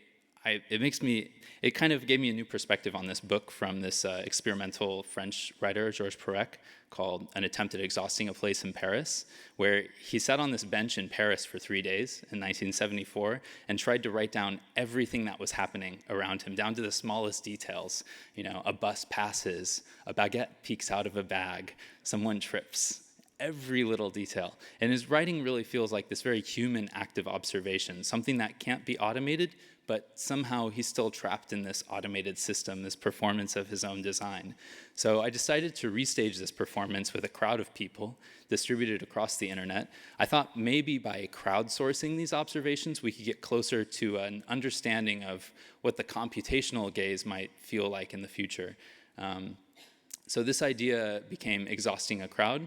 kind of gave me a new perspective on this book from this experimental French writer, Georges Perec, called An Attempt at Exhausting a Place in Paris, where he sat on this bench in Paris for 3 days in 1974 and tried to write down everything that was happening around him, down to the smallest details. You know, a bus passes, a baguette peeks out of a bag, someone trips. Every little detail. And his writing really feels like this very human active observation, something that can't be automated, but somehow he's still trapped in this automated system, this performance of his own design. So I decided to restage this performance with a crowd of people distributed across the internet. I thought maybe by crowdsourcing these observations, we could get closer to an understanding of what the computational gaze might feel like in the future. So this idea became Exhausting a Crowd,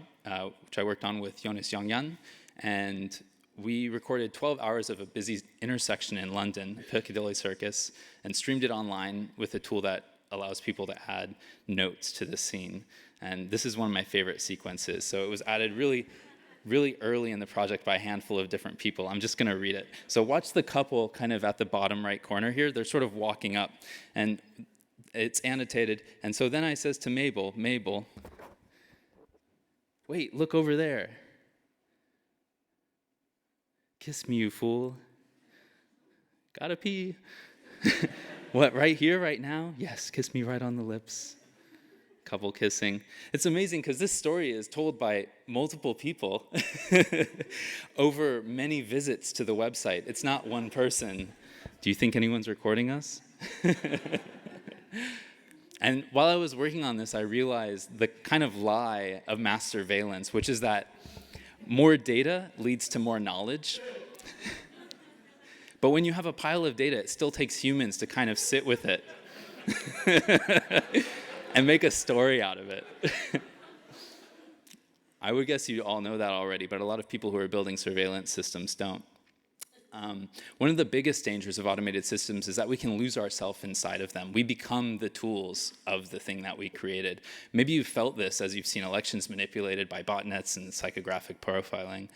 which I worked on with Jonas Jongjan, and we recorded 12 hours of a busy intersection in London, Piccadilly Circus, and streamed it online with a tool that allows people to add notes to the scene. And this is one of my favorite sequences. So it was added really early in the project by a handful of different people. I'm just gonna read it. So watch the couple kind of at the bottom right corner here. They're sort of walking up, and it's annotated. And so then I says to Mabel, wait, look over there. Kiss me, you fool. Gotta pee. What, right here, right now? Yes, kiss me right on the lips. Couple kissing. It's amazing because this story is told by multiple people over many visits to the website. It's not one person. Do you think anyone's recording us? And while I was working on this, I realized the kind of lie of mass surveillance, which is that more data leads to more knowledge. But when you have a pile of data, it still takes humans to kind of sit with it and make a story out of it. I would guess you all know that already, but a lot of people who are building surveillance systems don't. One of the biggest dangers of automated systems is that we can lose ourselves inside of them. We become the tools of the thing that we created. Maybe you've felt this as you've seen elections manipulated by botnets and psychographic profiling.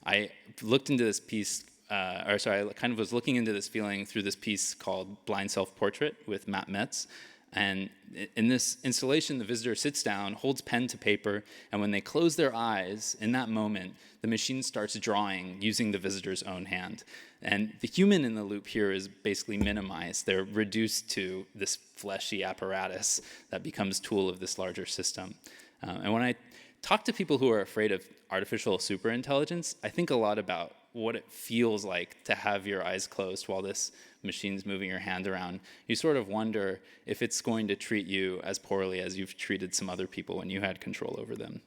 I looked into this piece, I kind of was looking into this feeling through this piece called Blind Self-Portrait with Matt Metz. And in this installation, the visitor sits down, holds pen to paper, and when they close their eyes, in that moment, the machine starts drawing using the visitor's own hand. And the human in the loop here is basically minimized. They're reduced to this fleshy apparatus that becomes tool of this larger system. And when I talk to people who are afraid of artificial superintelligence, I think a lot about what it feels like to have your eyes closed while this machine's moving your hand around. You sort of wonder if it's going to treat you as poorly as you've treated some other people when you had control over them.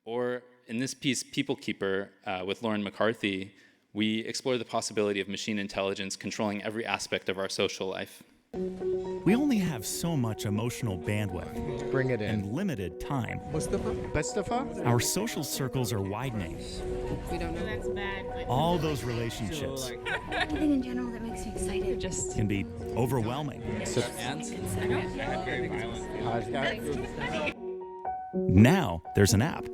Or in this piece, People Keeper, with Lauren McCarthy, we explore the possibility of machine intelligence controlling every aspect of our social life. We only have so much emotional bandwidth. Bring it in. And limited time. Our social circles are widening. We don't know. That's bad. All those relationships Anything in general that makes you excited. Just can be overwhelming. Now there's an app.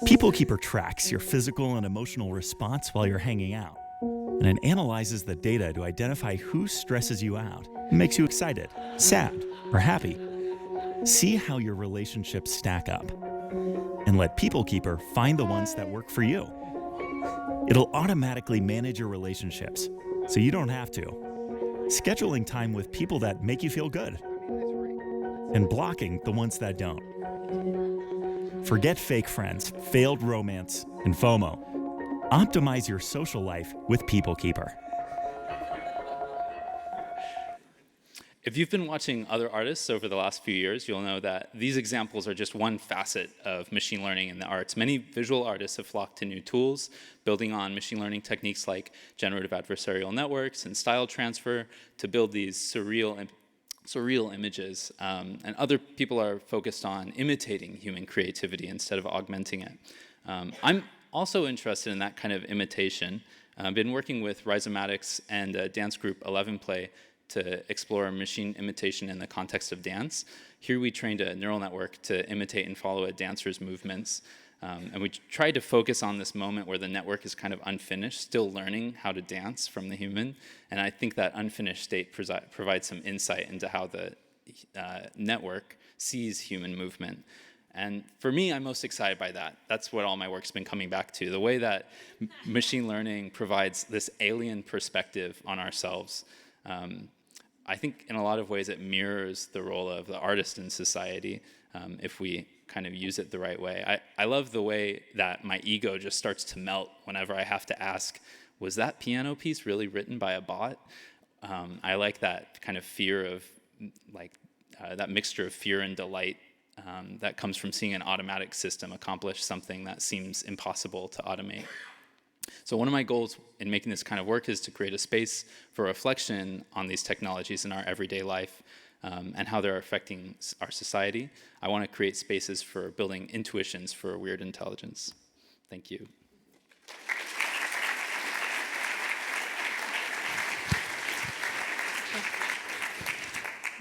People Keeper tracks your physical and emotional response while you're hanging out. And it analyzes the data to identify who stresses you out, makes you excited, sad, or happy. See how your relationships stack up. And let People Keeper find the ones that work for you. It'll automatically manage your relationships, so you don't have to. Scheduling time with people that make you feel good, and blocking the ones that don't. Forget fake friends, failed romance, and FOMO. Optimize your social life with PeopleKeeper. If you've been watching other artists over the last few years, you'll know that these examples are just one facet of machine learning in the arts. Many visual artists have flocked to new tools, building on machine learning techniques like generative adversarial networks and style transfer to build these surreal images. And other people are focused on imitating human creativity instead of augmenting it. I'm also interested in that kind of imitation. I've been working with Rhizomatics and dance group 11 Play to explore machine imitation in the context of dance. Here we trained a neural network to imitate and follow a dancer's movements. And we tried to focus on this moment where the network is kind of unfinished, still learning how to dance from the human. And I think that unfinished state provides some insight into how the network sees human movement. And for me, I'm most excited by that. That's what all my work's been coming back to, the way that machine learning provides this alien perspective on ourselves. I think in a lot of ways it mirrors the role of the artist in society if we kind of use it the right way. I love the way that my ego just starts to melt whenever I have to ask, was that piano piece really written by a bot? I like that kind of fear of, that mixture of fear and delight that comes from seeing an automatic system accomplish something that seems impossible to automate. So one of my goals in making this kind of work is to create a space for reflection on these technologies in our everyday life and how they're affecting our society. I want to create spaces for building intuitions for weird intelligence. Thank you.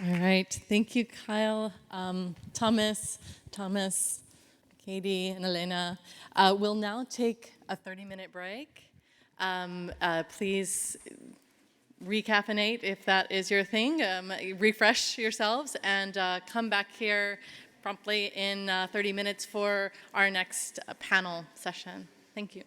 All right, thank you, Kyle. Thomas, Katie, and Elena. We'll now take a 30-minute break. Please recaffeinate if that is your thing. Refresh yourselves and come back here promptly in 30 minutes for our next panel session. Thank you.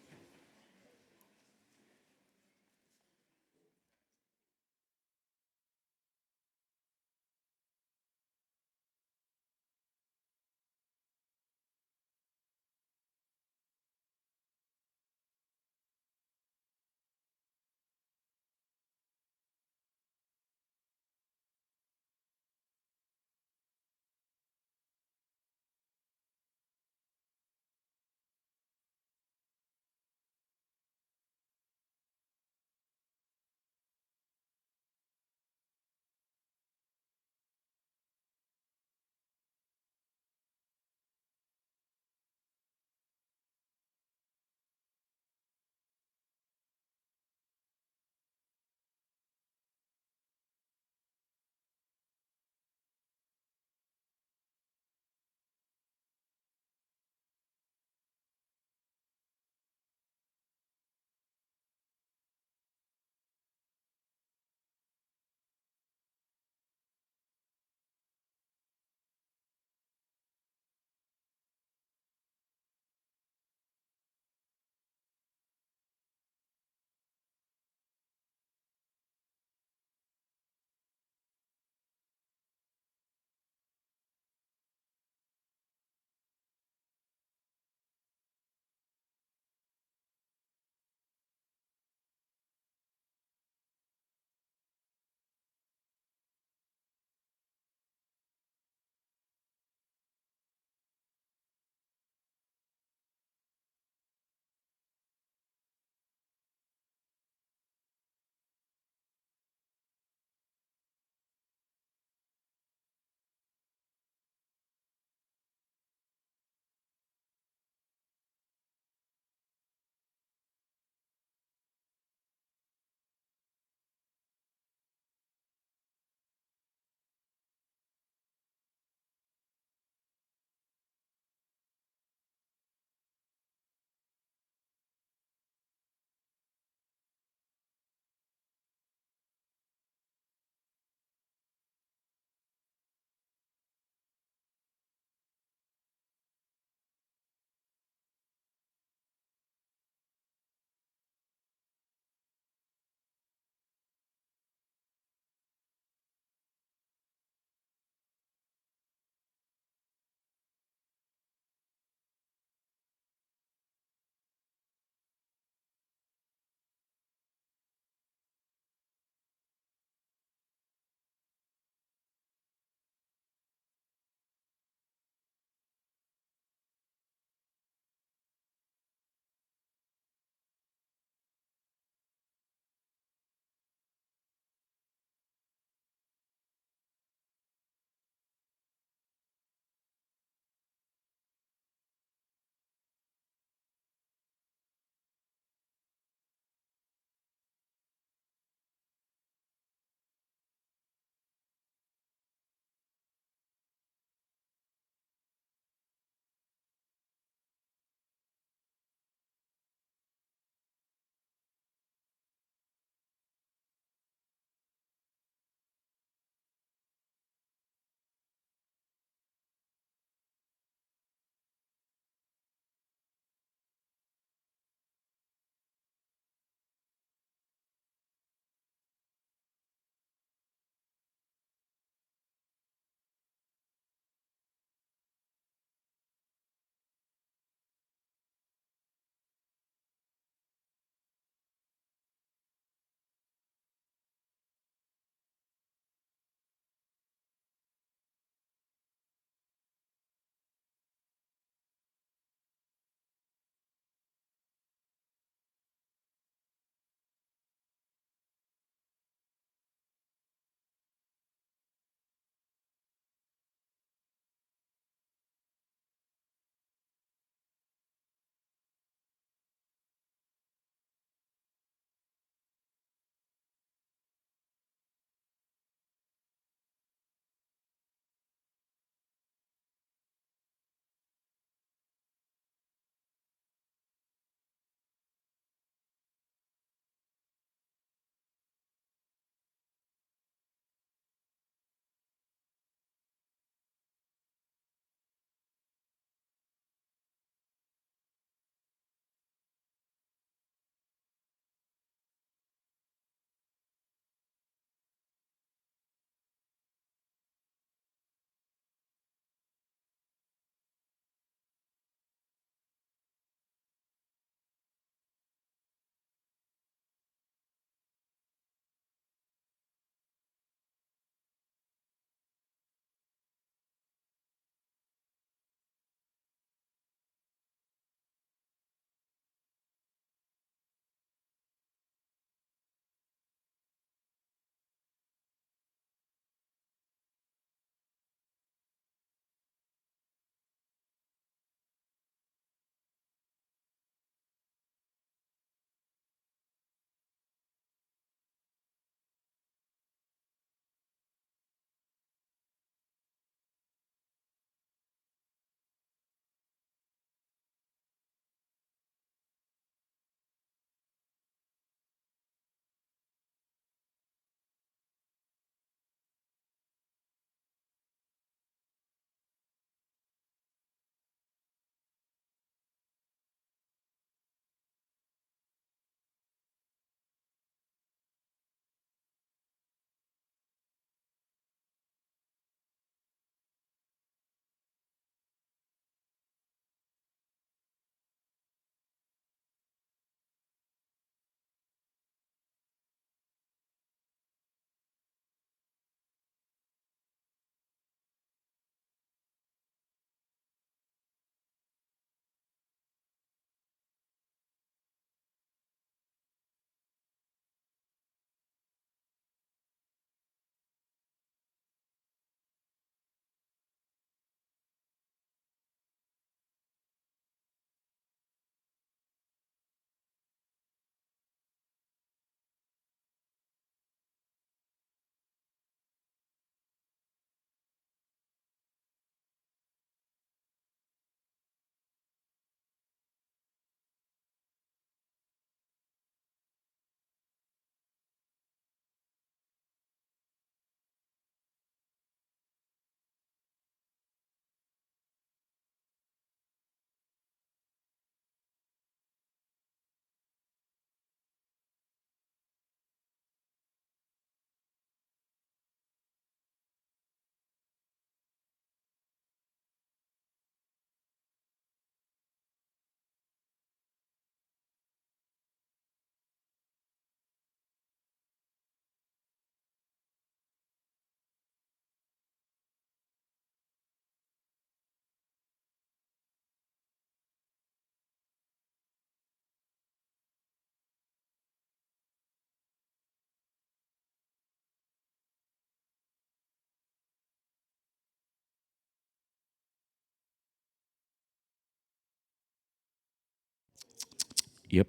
Yep.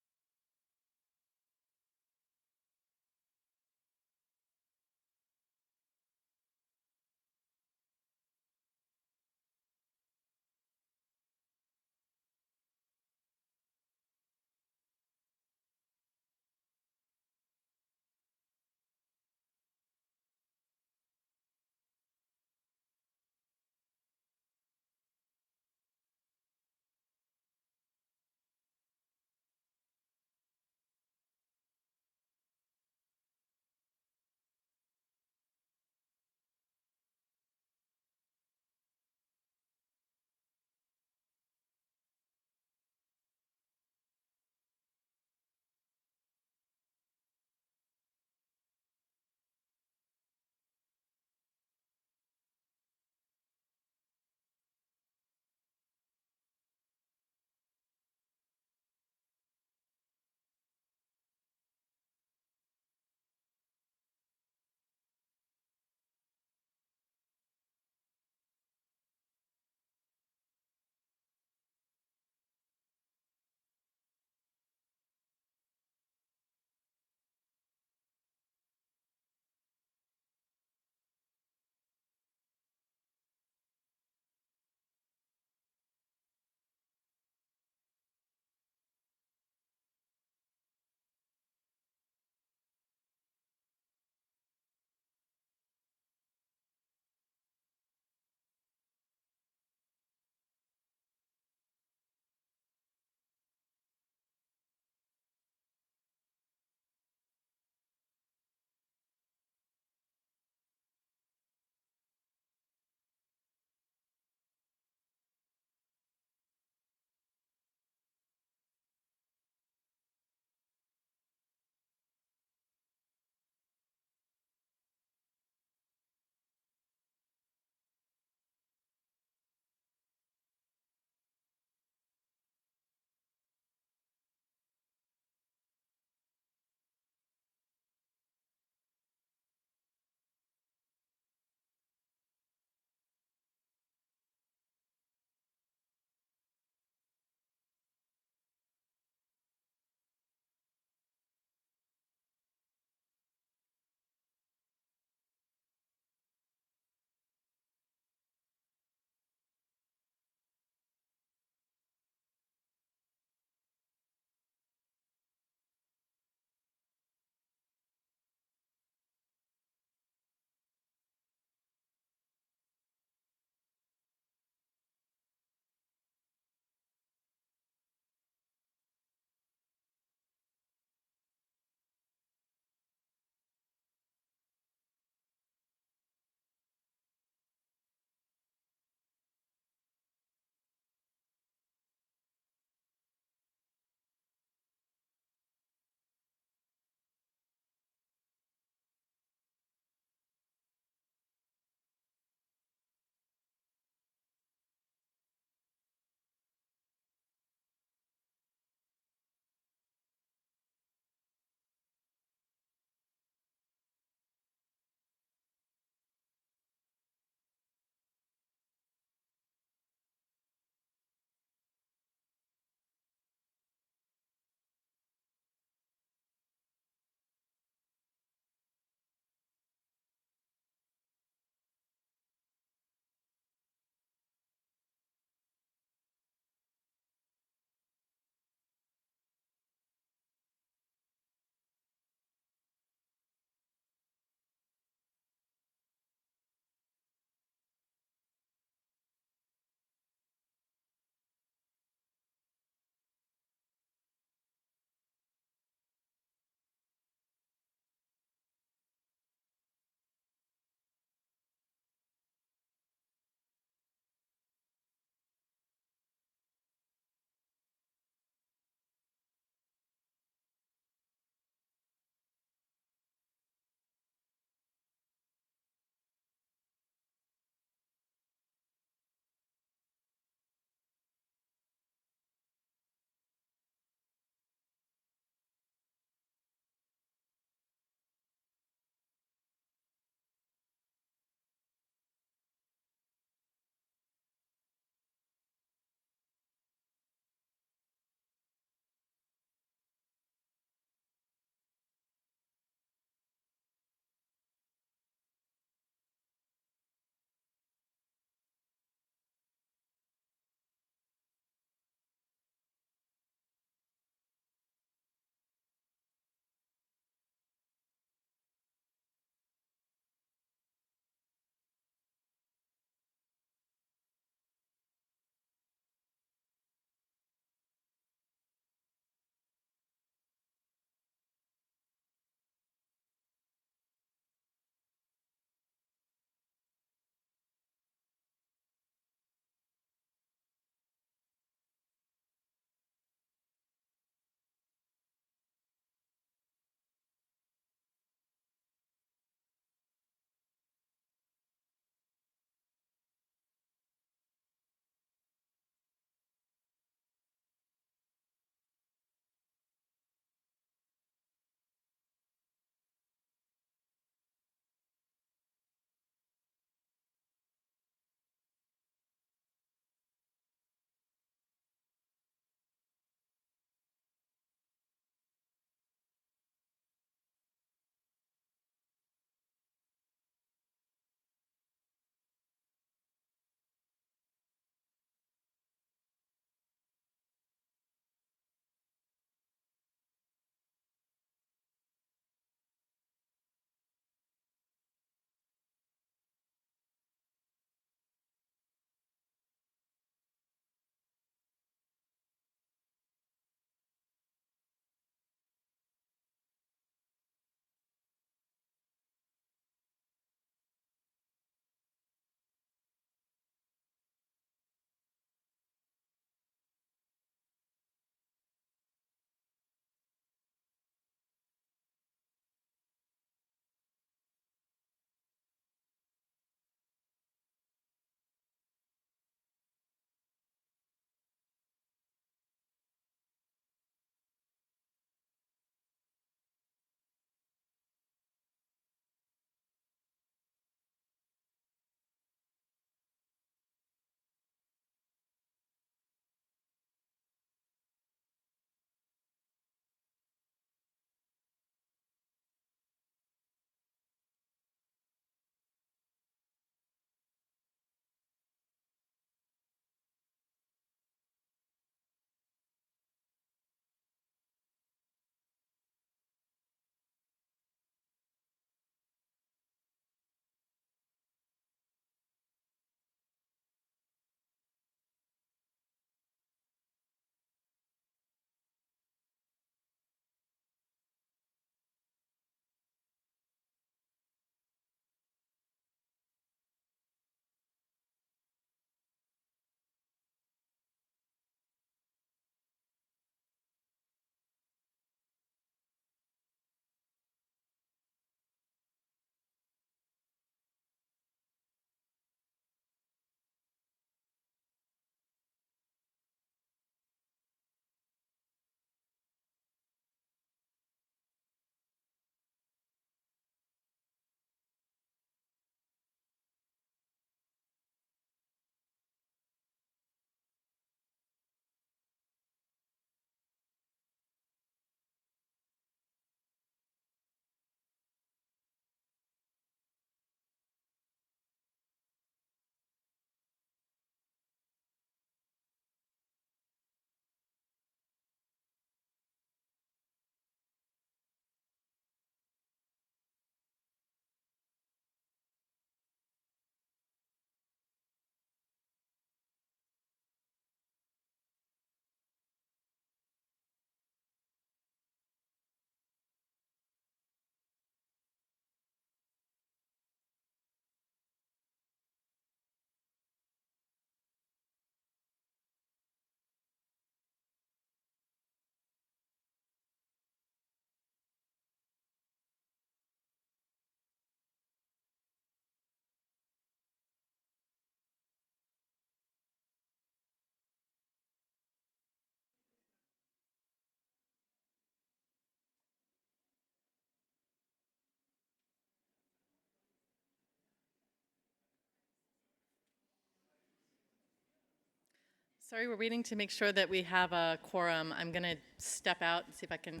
Sorry, we're waiting to make sure that we have a quorum. I'm going to step out and see if I can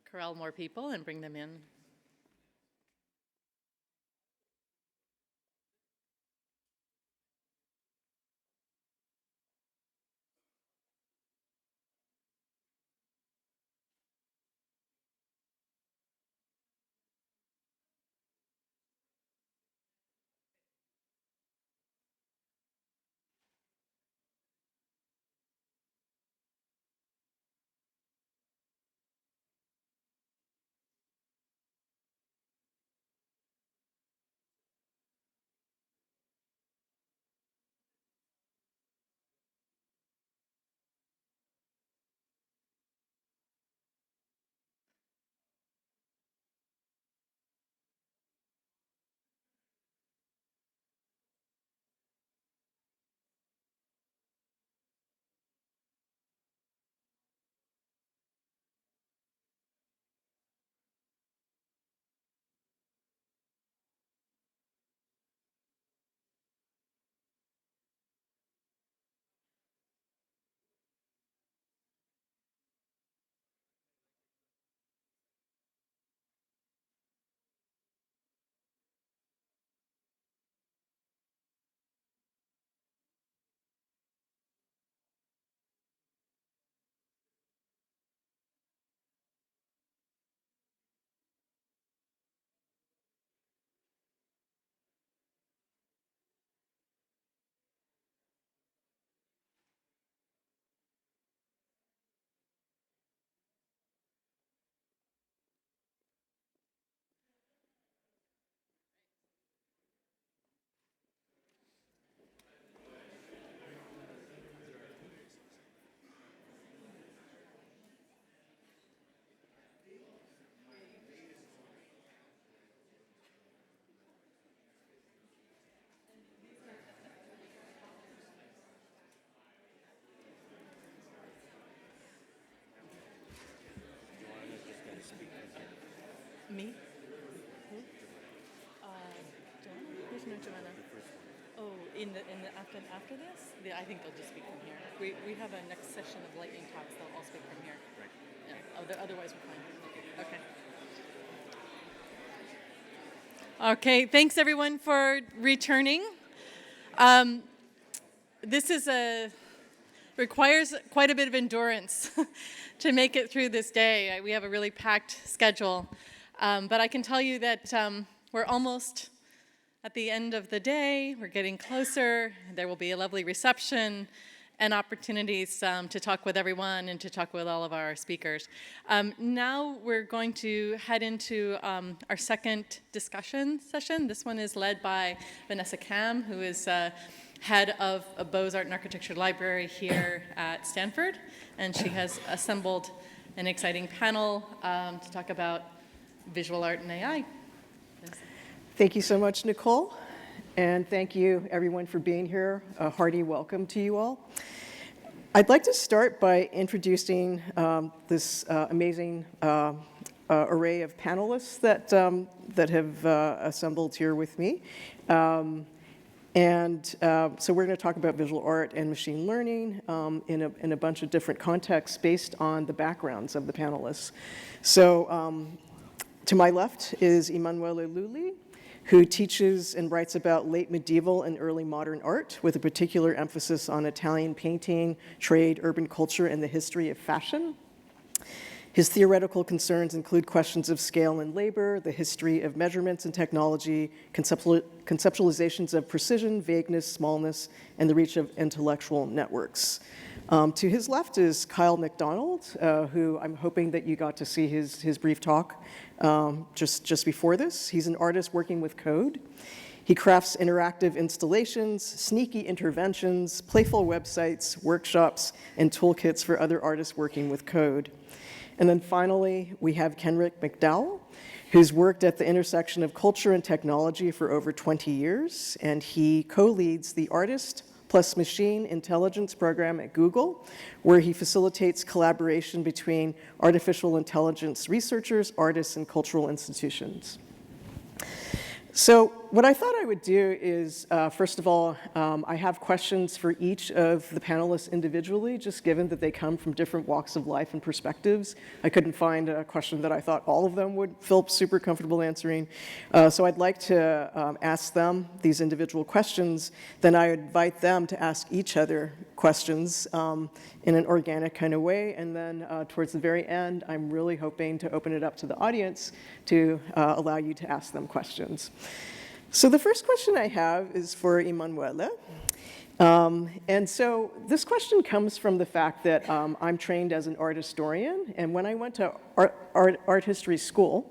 corral more people and bring them in. Me? Who? Joanna? Who's no Joanna? Oh, after this? I think they'll just speak from here. We have a next session of lightning talks. They'll all speak from here. Right. Yeah. Otherwise, we're fine. Okay. Okay. Thanks everyone for returning. This requires quite a bit of endurance to make it through this day. We have a really packed schedule. But I can tell you that we're almost at the end of the day. We're getting closer. There will be a lovely reception and opportunities to talk with everyone and to talk with all of our speakers. Now we're going to head into our second discussion session. This one is led by Vanessa Kam, who is head of a Beaux-Arts and Architecture Library here at Stanford. And she has assembled an exciting panel to talk about visual art and AI. Thank you so much, Nicole. And thank you, everyone, for being here. A hearty welcome to you all. I'd like to start by introducing this amazing array of panelists that have assembled here with me. So we're going to talk about visual art and machine learning in a bunch of different contexts based on the backgrounds of the panelists. So to my left is Emanuele Lulli, who teaches and writes about late medieval and early modern art with a particular emphasis on Italian painting, trade, urban culture, and the history of fashion. His theoretical concerns include questions of scale and labor, the history of measurements and technology, conceptualizations of precision, vagueness, smallness, and the reach of intellectual networks. To his left is Kyle McDonald, who I'm hoping that you got to see his brief talk just before this. He's an artist working with code. He crafts interactive installations, sneaky interventions, playful websites, workshops, and toolkits for other artists working with code. And then finally, we have Kenrick McDowell, who's worked at the intersection of culture and technology for over 20 years, and he co-leads the Artist plus Machine Intelligence program at Google, where he facilitates collaboration between artificial intelligence researchers, artists, and cultural institutions. So what I thought I would do is, first of all, I have questions for each of the panelists individually, just given that they come from different walks of life and perspectives. I couldn't find a question that I thought all of them would feel super comfortable answering. So I'd like to ask them these individual questions. Then I invite them to ask each other questions in an organic kind of way. And then towards the very end, I'm really hoping to open it up to the audience to allow you to ask them questions. So the first question I have is for Emanuele. And so this question comes from the fact that I'm trained as an art historian. And when I went to art history school,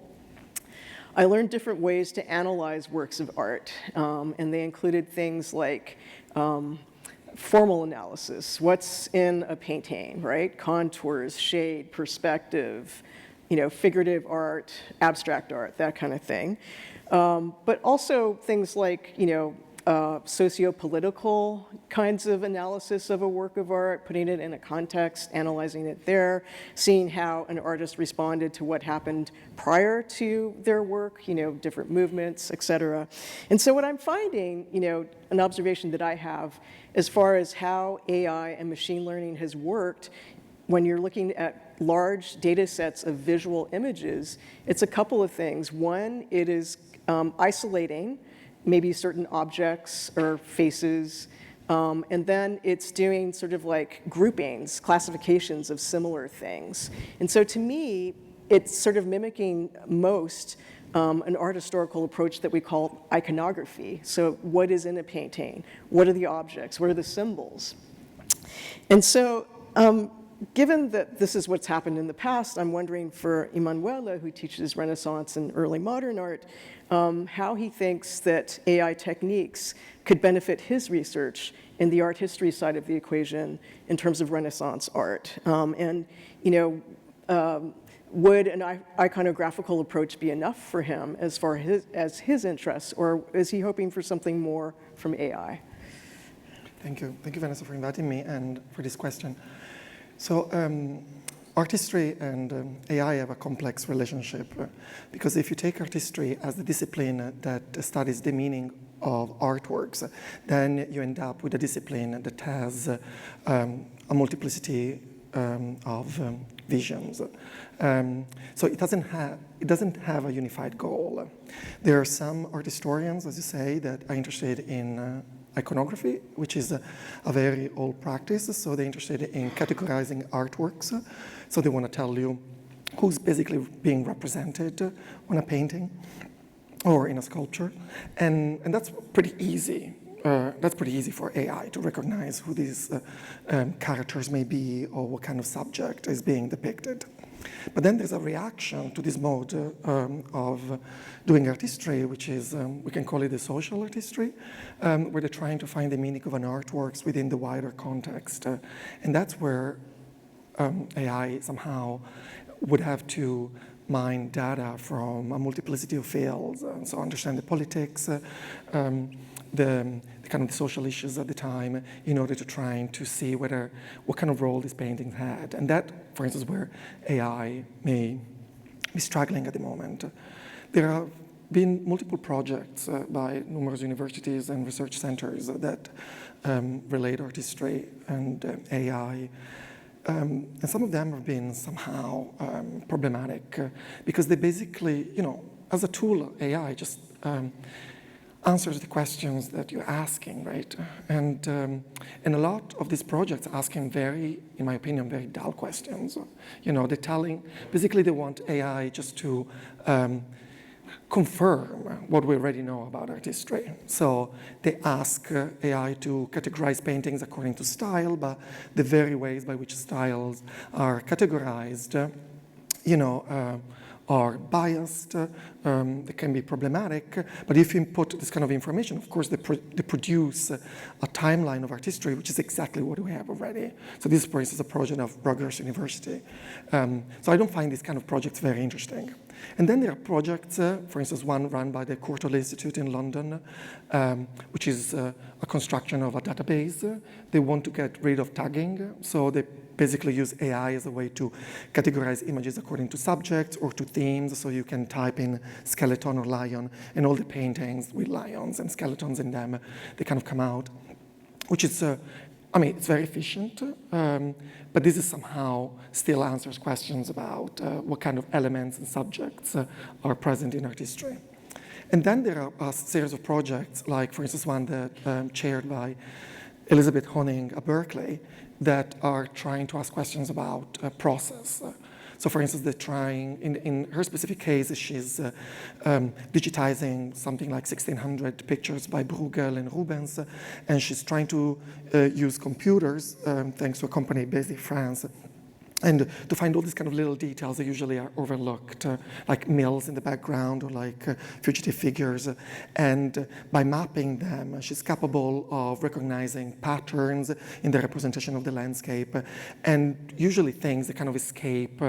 I learned different ways to analyze works of art. And they included things like formal analysis, what's in a painting, right? Contours, shade, perspective, figurative art, abstract art, that kind of thing. But also things like, socio-political kinds of analysis of a work of art, putting it in a context, analyzing it there, seeing how an artist responded to what happened prior to their work, different movements, et cetera. And so what I'm finding, an observation that I have as far as how AI and machine learning has worked when you're looking at large data sets of visual images, it's a couple of things. One, it is isolating maybe certain objects or faces, and then it's doing sort of like groupings, classifications of similar things. And so to me, it's sort of mimicking most an art historical approach that we call iconography. So what is in a painting? What are the objects? What are the symbols? And so given that this is what's happened in the past, I'm wondering for Emanuele, who teaches Renaissance and early modern art, how he thinks that AI techniques could benefit his research in the art history side of the equation in terms of Renaissance art. Would an iconographical approach be enough for him as far as his interests, or is he hoping for something more from AI? Thank you. Thank you, Vanessa, for inviting me and for this question. So art history and AI have a complex relationship because if you take art history as the discipline that studies the meaning of artworks, then you end up with a discipline that has a multiplicity of visions. So it doesn't have a unified goal. There are some art historians, as you say, that are interested in iconography, which is a very old practice. So they're interested in categorizing artworks. So they want to tell you who's basically being represented on a painting or in a sculpture. And that's pretty easy. That's pretty easy for AI to recognize who these characters may be or what kind of subject is being depicted. But then there's a reaction to this mode of doing art history, which is, we can call it the social art history, where they're trying to find the meaning of an artwork within the wider context. And that's where AI somehow would have to mine data from a multiplicity of fields, so understand the politics, the kind of the social issues at the time in order to try to see what kind of role these paintings had. And that, for instance, where AI may be struggling at the moment. There have been multiple projects by numerous universities and research centers that relate art history and AI. And some of them have been somehow problematic because they basically, as a tool, AI just answers the questions that you're asking, right? And a lot of these projects are asking very, in my opinion, very dull questions. They're telling, basically they want AI just to confirm what we already know about art history. So they ask AI to categorize paintings according to style, but the very ways by which styles are categorized, are biased, they can be problematic, but if you input this kind of information, of course, they produce a timeline of art history, which is exactly what we have already. So this, for instance, is a project of Rutgers University. So I don't find these kind of projects very interesting. And then there are projects, for instance, one run by the Courtauld Institute in London, which is a construction of a database. They want to get rid of tagging, so they basically use AI as a way to categorize images according to subjects or to themes, so you can type in skeleton or lion, and all the paintings with lions and skeletons in them, they kind of come out, which is, I mean, it's very efficient, but this is somehow still answers questions about what kind of elements and subjects are present in art history. And then there are a series of projects, like, for instance, one that chaired by Elizabeth Honing at Berkeley, that are trying to ask questions about process. So, for instance, they're trying, in her specific case, she's digitizing something like 1,600 pictures by Bruegel and Rubens, and she's trying to use computers, thanks to a company based in France, and to find all these kind of little details that usually are overlooked, like mills in the background or like fugitive figures. And by mapping them, she's capable of recognizing patterns in the representation of the landscape, and usually things that kind of escape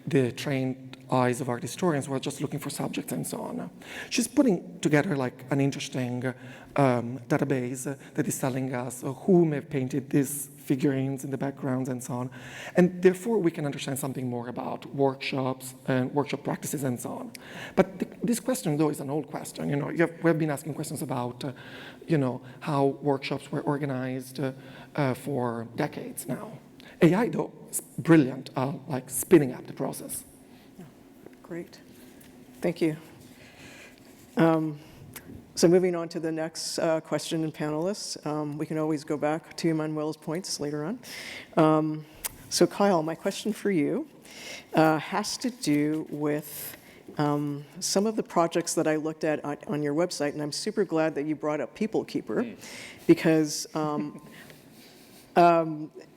the trained eyes of art historians who are just looking for subjects and so on. She's putting together like an interesting database that is telling us who may have painted these figurines in the backgrounds and so on. And therefore, we can understand something more about workshops and workshop practices and so on. But this question, though, is an old question. You know, we have been asking questions about, you know, how workshops were organized for decades now. AI, though, is brilliant, like speeding up the process. Great. Thank you. So moving on to the next question and panelists, we can always go back to Manuel's points later on. So Kyle, my question for you has to do with some of the projects that I looked at on your website, and I'm super glad that you brought up People Keeper, because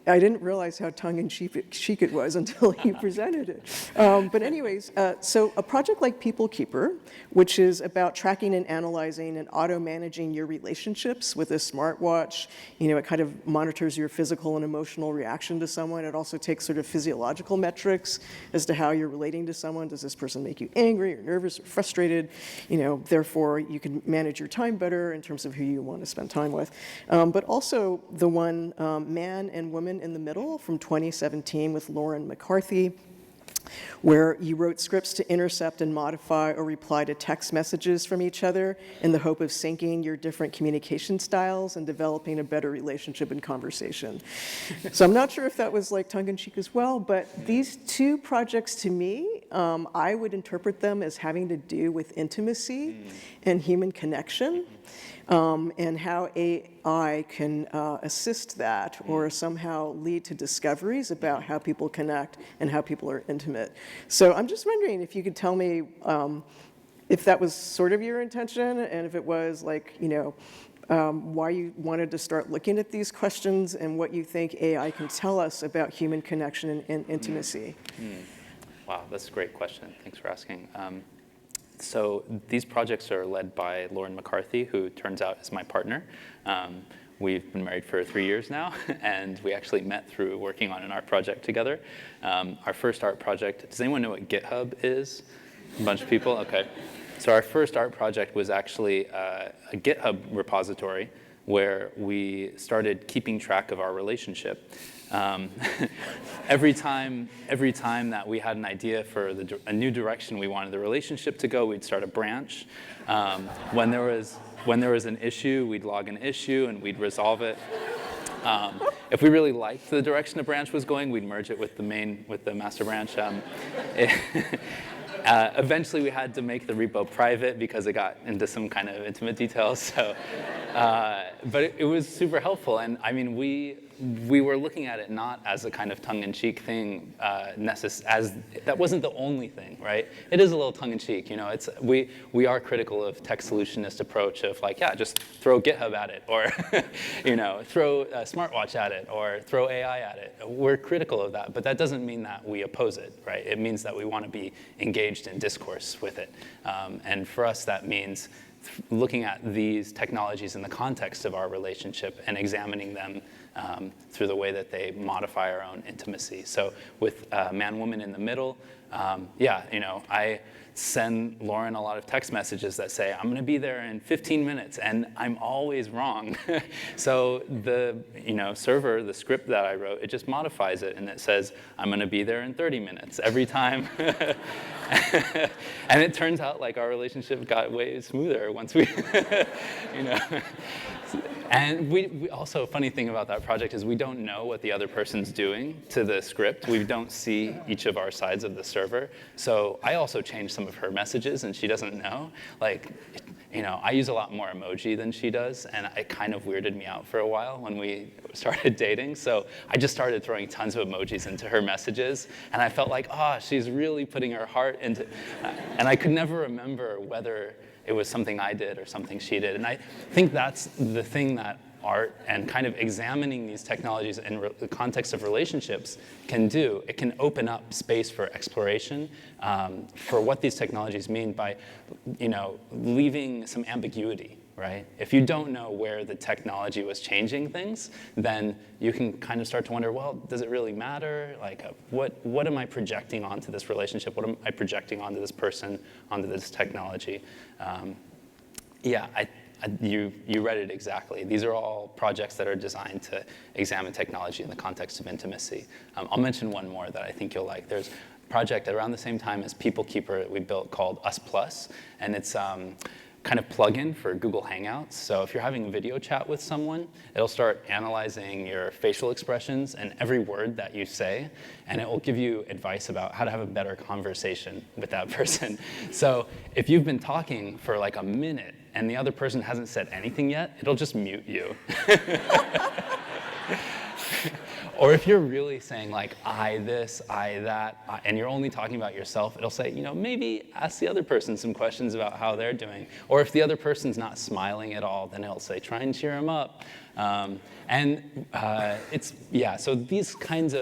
I didn't realize how tongue-in-cheek it was until you presented it. But anyways, so a project like People Keeper, which is about tracking and analyzing and auto-managing your relationships with a smartwatch, you know, it kind of monitors your physical and emotional reaction to someone. It also takes sort of physiological metrics as to how you're relating to someone. Does this person make you angry or nervous or frustrated? You know, therefore, you can manage your time better in terms of who you want to spend time with. But also the one, Man and Woman in the Middle from 2017 with Lauren McCarthy, where you wrote scripts to intercept and modify or reply to text messages from each other in the hope of syncing your different communication styles and developing a better relationship and conversation. So I'm not sure if that was like tongue-in-cheek as well, but these two projects to me, I would interpret them as having to do with intimacy and human connection. And how AI can assist that or somehow lead to discoveries about how people connect and how people are intimate. So I'm just wondering if you could tell me if that was sort of your intention, and if it was, like, you know, why you wanted to start looking at these questions and what you think AI can tell us about human connection and intimacy. Wow, that's a great question. Thanks for asking. So these projects are led by Lauren McCarthy, who turns out is my partner. We've been married for 3 years now, and we actually met through working on an art project together. Our first art project, does anyone know what GitHub is? A bunch of people? Okay. So our first art project was actually a GitHub repository where we started keeping track of our relationship. Every time that we had an idea for a new direction we wanted the relationship to go, we'd start a branch. When there was an issue, we'd log an issue and we'd resolve it. If we really liked the direction the branch was going, we'd merge it with the master branch. Eventually, we had to make the repo private because it got into some kind of intimate details. So, but it was super helpful, and I mean, we were looking at it not as a kind of tongue-in-cheek thing, as that wasn't the only thing, right? It is a little tongue-in-cheek, you know. We are critical of tech solutionist approach of like, yeah, just throw GitHub at it, or you know, throw a smartwatch at it, or throw AI at it. We're critical of that, but that doesn't mean that we oppose it, right? It means that we want to be engaged in discourse with it, and for us, that means looking at these technologies in the context of our relationship and examining them through the way that they modify our own intimacy. So with man-woman in the middle, yeah, you know, I send Lauren a lot of text messages that say, I'm going to be there in 15 minutes, and I'm always wrong. So the server, the script that I wrote, it just modifies it, and it says, I'm going to be there in 30 minutes every time. And it turns out like our relationship got way smoother once we, you know. And we also, a funny thing about that project is we don't know what the other person's doing to the script. We don't see each of our sides of the server. So I also changed some of her messages, and she doesn't know. Like, you know, I use a lot more emoji than she does, and it kind of weirded me out for a while when we started dating. So I just started throwing tons of emojis into her messages, and I felt like, oh, she's really putting her heart into, and I could never remember whether it was something I did or something she did. And I think that's the thing that art and kind of examining these technologies in the context of relationships can do. It can open up space for exploration for what these technologies mean by, you know, leaving some ambiguity, right? If you don't know where the technology was changing things, then you can kind of start to wonder, well, does it really matter? Like, what am I projecting onto this relationship? What am I projecting onto this person, onto this technology? Yeah, you read it exactly. These are all projects that are designed to examine technology in the context of intimacy. I'll mention one more that I think you'll like. There's a project around the same time as People Keeper that we built called Us+, and it's kind of plug-in for Google Hangouts. So if you're having a video chat with someone, it'll start analyzing your facial expressions and every word that you say, and it will give you advice about how to have a better conversation with that person. So if you've been talking for like a minute and the other person hasn't said anything yet, it'll just mute you. Or if you're really saying like, I this, I that, and you're only talking about yourself, it'll say, you know, maybe ask the other person some questions about how they're doing. Or if the other person's not smiling at all, then it'll say, try and cheer them up. So these kinds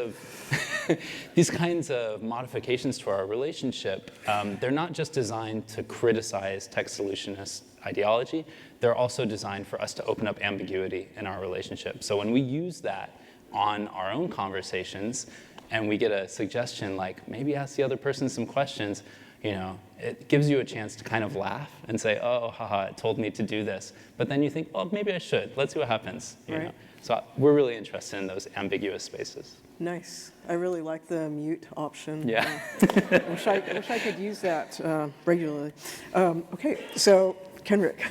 of modifications to our relationship, they're not just designed to criticize text solutionist ideology, they're also designed for us to open up ambiguity in our relationship. So when we use that on our own conversations, and we get a suggestion like, maybe ask the other person some questions, you know, it gives you a chance to kind of laugh and say, oh, haha, it told me to do this. But then you think, well, maybe I should. Let's see what happens. You know? So we're really interested in those ambiguous spaces. Nice. I really like the mute option. Yeah. Wish I could use that regularly. Okay, so Kenrick.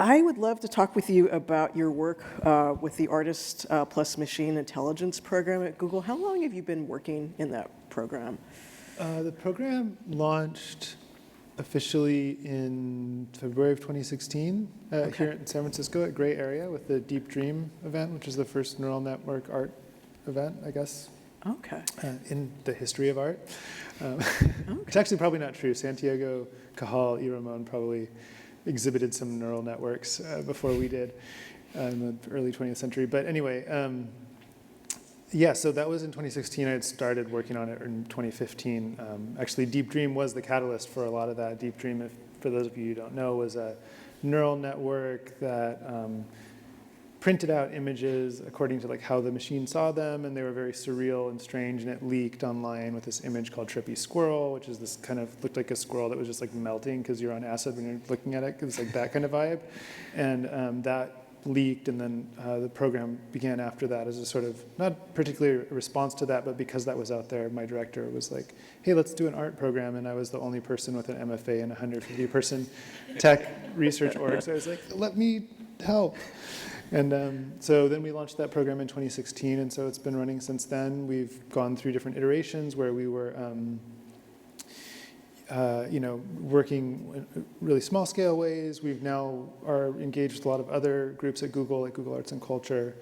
I would love to talk with you about your work with the Artist plus Machine Intelligence program at Google. How long have you been working in that program? The program launched officially in February of 2016 here in San Francisco at Gray Area with the Deep Dream event, which is the first neural network art event, I guess. Okay. In the history of art. It's actually probably not true. Santiago Cajal y Ramon probably exhibited some neural networks before we did in the early 20th century. But anyway, yeah, so that was in 2016. I had started working on it in 2015. Actually, Deep Dream was the catalyst for a lot of that. Deep Dream, for those of you who don't know, was a neural network that printed out images according to like how the machine saw them, and they were very surreal and strange, and it leaked online with this image called Trippy Squirrel, which is this kind of, looked like a squirrel that was just like melting because you're on acid when you're looking at it. It was like that kind of vibe. And that leaked, and then the program began after that as a sort of, not particularly a response to that, but because that was out there, my director was like, hey, let's do an art program, and I was the only person with an MFA and a 150-person tech research org, so I was like, let me help. And so then we launched that program in 2016, and so it's been running since then. We've gone through different iterations where we were working in really small scale ways. We've now are engaged with a lot of other groups at Google, like Google Arts and Culture,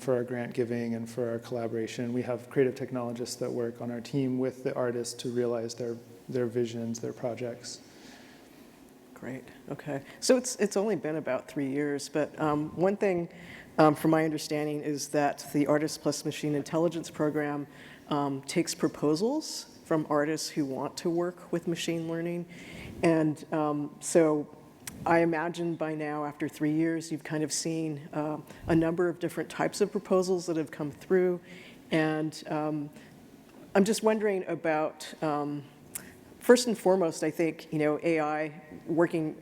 for our grant giving and for our collaboration. We have creative technologists that work on our team with the artists to realize their visions, their projects. Great, okay. So it's only been about 3 years, but one thing from my understanding is that the Artist plus Machine Intelligence program takes proposals from artists who want to work with machine learning. And so I imagine by now, after 3 years, you've kind of seen a number of different types of proposals that have come through. And I'm just wondering about, first and foremost, I think, AI working,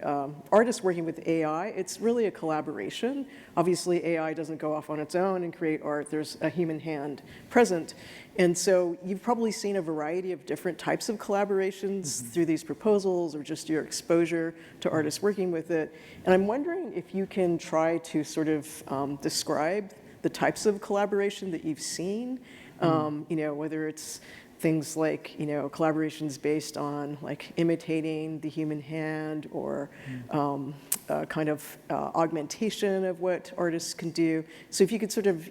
artists working with AI, it's really a collaboration. Obviously, AI doesn't go off on its own and create art. There's a human hand present. And so you've probably seen a variety of different types of collaborations through these proposals or just your exposure to artists working with it. And I'm wondering if you can try to sort of describe the types of collaboration that you've seen, whether it's things like, collaborations based on like imitating the human hand or kind of augmentation of what artists can do. So if you could sort of,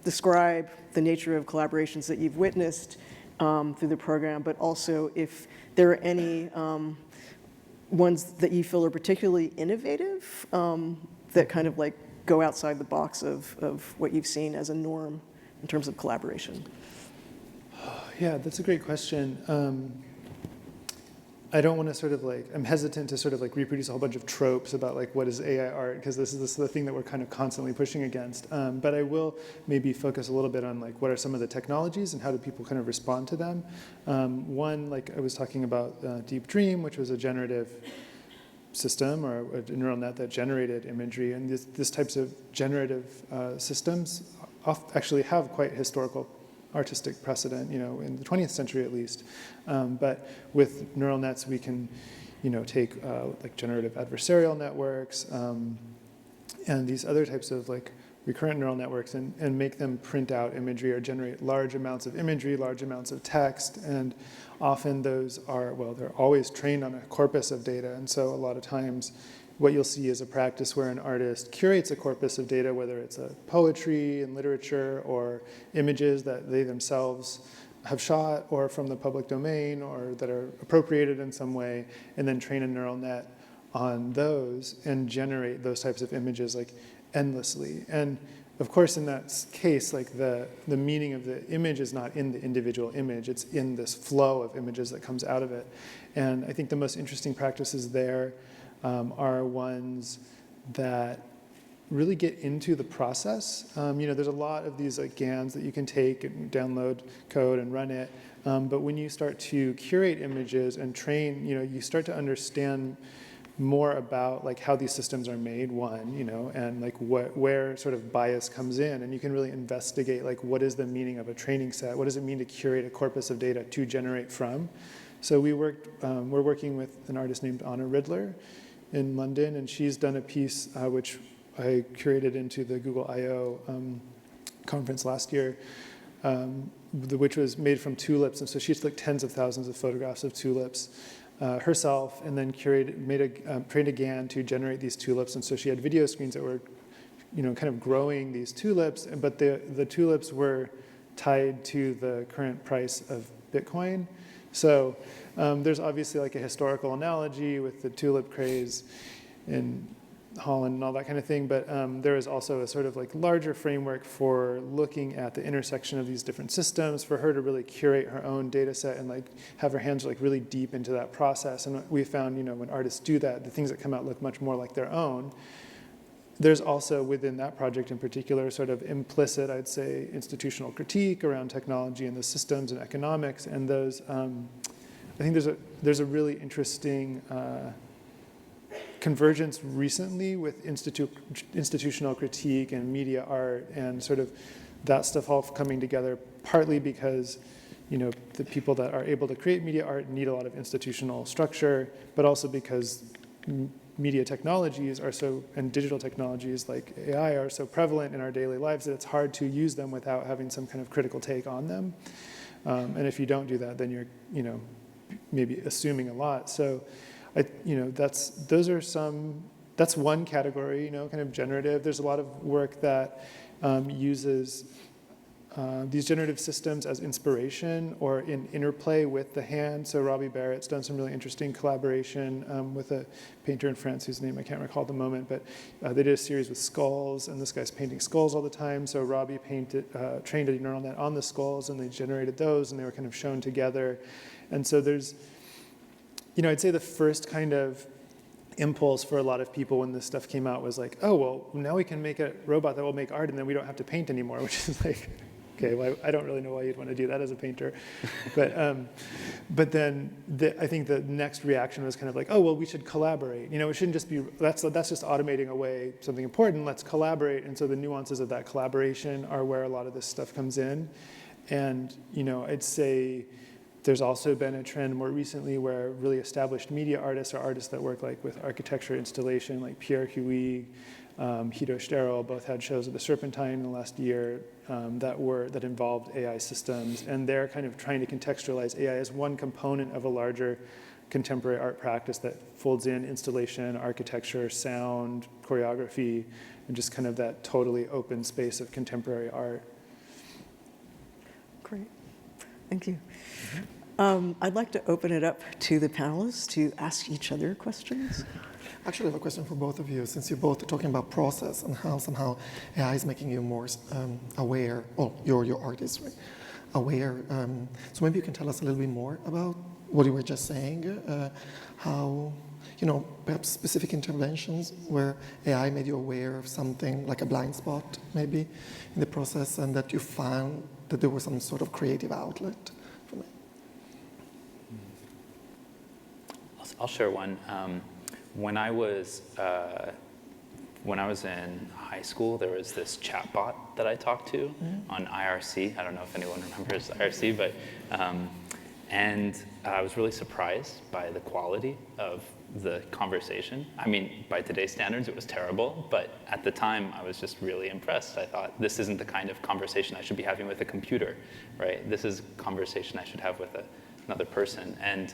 describe the nature of collaborations that you've witnessed through the program, but also if there are any ones that you feel are particularly innovative that kind of like go outside the box of what you've seen as a norm in terms of collaboration. Yeah, that's a great question. I don't want to sort of like, I'm hesitant to sort of like reproduce a whole bunch of tropes about like what is AI art, because this is the thing that we're kind of constantly pushing against. But I will maybe focus a little bit on like what are some of the technologies and how do people kind of respond to them. One, like I was talking about Deep Dream, which was a generative system or a neural net that generated imagery. And these types of generative systems actually have quite historical artistic precedent, in the 20th century at least. But with neural nets, we can, take like generative adversarial networks and these other types of like recurrent neural networks and make them print out imagery or generate large amounts of imagery, large amounts of text. And often those are, well, they're always trained on a corpus of data. And so a lot of times what you'll see is a practice where an artist curates a corpus of data, whether it's poetry and literature or images that they themselves have shot or from the public domain or that are appropriated in some way, and then train a neural net on those and generate those types of images like endlessly. And of course, in that case, like the meaning of the image is not in the individual image, it's in this flow of images that comes out of it. And I think the most interesting practices there are ones that really get into the process. There's a lot of these like GANs that you can take and download code and run it. But when you start to curate images and train, you start to understand more about like how these systems are made, and like where sort of bias comes in. And you can really investigate like what is the meaning of a training set? What does it mean to curate a corpus of data to generate from? So we're working with an artist named Anna Ridler in London, and she's done a piece which I curated into the Google I/O conference last year, which was made from tulips. And so she took tens of thousands of photographs of tulips herself, and then trained a GAN to generate these tulips. And so she had video screens that were, kind of growing these tulips, but the tulips were tied to the current price of Bitcoin. So there's obviously like a historical analogy with the tulip craze in Holland and all that kind of thing, but there is also a sort of like larger framework for looking at the intersection of these different systems, for her to really curate her own data set and like have her hands like really deep into that process. And we found, when artists do that, the things that come out look much more like their own. There's also within that project in particular sort of implicit, I'd say, institutional critique around technology and the systems and economics. And those, I think there's a really interesting convergence recently with institutional critique and media art and sort of that stuff all coming together, partly because the people that are able to create media art need a lot of institutional structure, but also because media technologies and digital technologies like AI are so prevalent in our daily lives that it's hard to use them without having some kind of critical take on them. And if you don't do that, then you're, maybe assuming a lot. So, that's one category, kind of generative. There's a lot of work that uses these generative systems as inspiration or in interplay with the hand. So Robbie Barrett's done some really interesting collaboration with a painter in France whose name I can't recall at the moment, but they did a series with skulls, and this guy's painting skulls all the time. So Robbie trained a neural net on the skulls, and they generated those, and they were kind of shown together. And so there's, I'd say the first kind of impulse for a lot of people when this stuff came out was like, oh, well, now we can make a robot that will make art and then we don't have to paint anymore, which is like, okay, well, I don't really know why you'd want to do that as a painter. But then I think the next reaction was kind of like, oh, well, we should collaborate. You know, it shouldn't just be, that's just automating away something important. Let's collaborate. And so the nuances of that collaboration are where a lot of this stuff comes in. And, you know, I'd say there's also been a trend more recently where really established media artists or artists that work like with architecture installation, like Pierre Huyghe, Hito Sterol, both had shows at the Serpentine in the last year that involved AI systems, and they're kind of trying to contextualize AI as one component of a larger contemporary art practice that folds in installation, architecture, sound, choreography, and just kind of that totally open space of contemporary art. Great, thank you. I'd like to open it up to the panelists to ask each other questions. Actually, I have a question for both of you, since you're both talking about process and how somehow AI is making you more aware, or your artist, right? Aware. So maybe you can tell us a little bit more about what you were just saying, how, you know, perhaps specific interventions where AI made you aware of something like a blind spot, maybe, in the process, and that you found that there was some sort of creative outlet from it. I'll share one. When I was in high school, there was this chatbot that I talked to on IRC. I don't know if anyone remembers IRC, but and I was really surprised by the quality of the conversation. I mean, by today's standards, it was terrible, but at the time, I was just really impressed. I thought, this isn't the kind of conversation I should be having with a computer, right? This is a conversation I should have with another person. And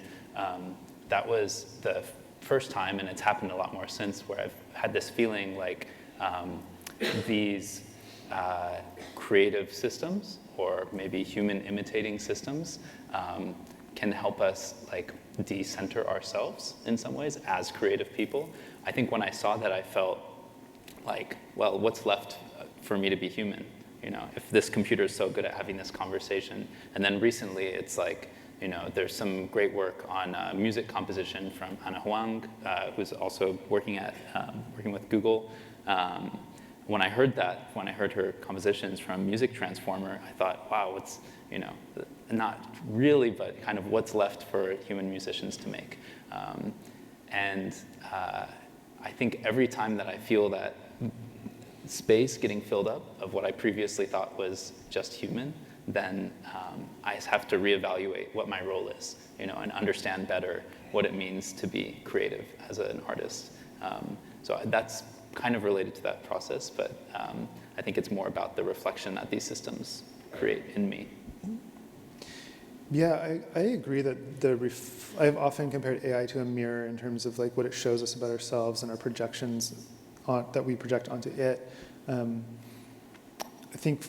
that was the first time, and it's happened a lot more since, where I've had this feeling like these creative systems, or maybe human imitating systems, can help us like decenter ourselves in some ways as creative people. I think when I saw that, I felt like, well, what's left for me to be human? You know, if this computer is so good at having this conversation. And then recently, it's like, you know, there's some great work on music composition from Ana Huang, who's also working with Google. When I heard her compositions from Music Transformer, I thought, wow, what's, you know, not really, but kind of what's left for human musicians to make. And I think every time that I feel that space getting filled up of what I previously thought was just human, then I have to reevaluate what my role is, you know, and understand better what it means to be creative as an artist. So that's kind of related to that process, but I think it's more about the reflection that these systems create in me. Yeah, I agree that I've often compared AI to a mirror in terms of like what it shows us about ourselves and our projections that we project onto it. I think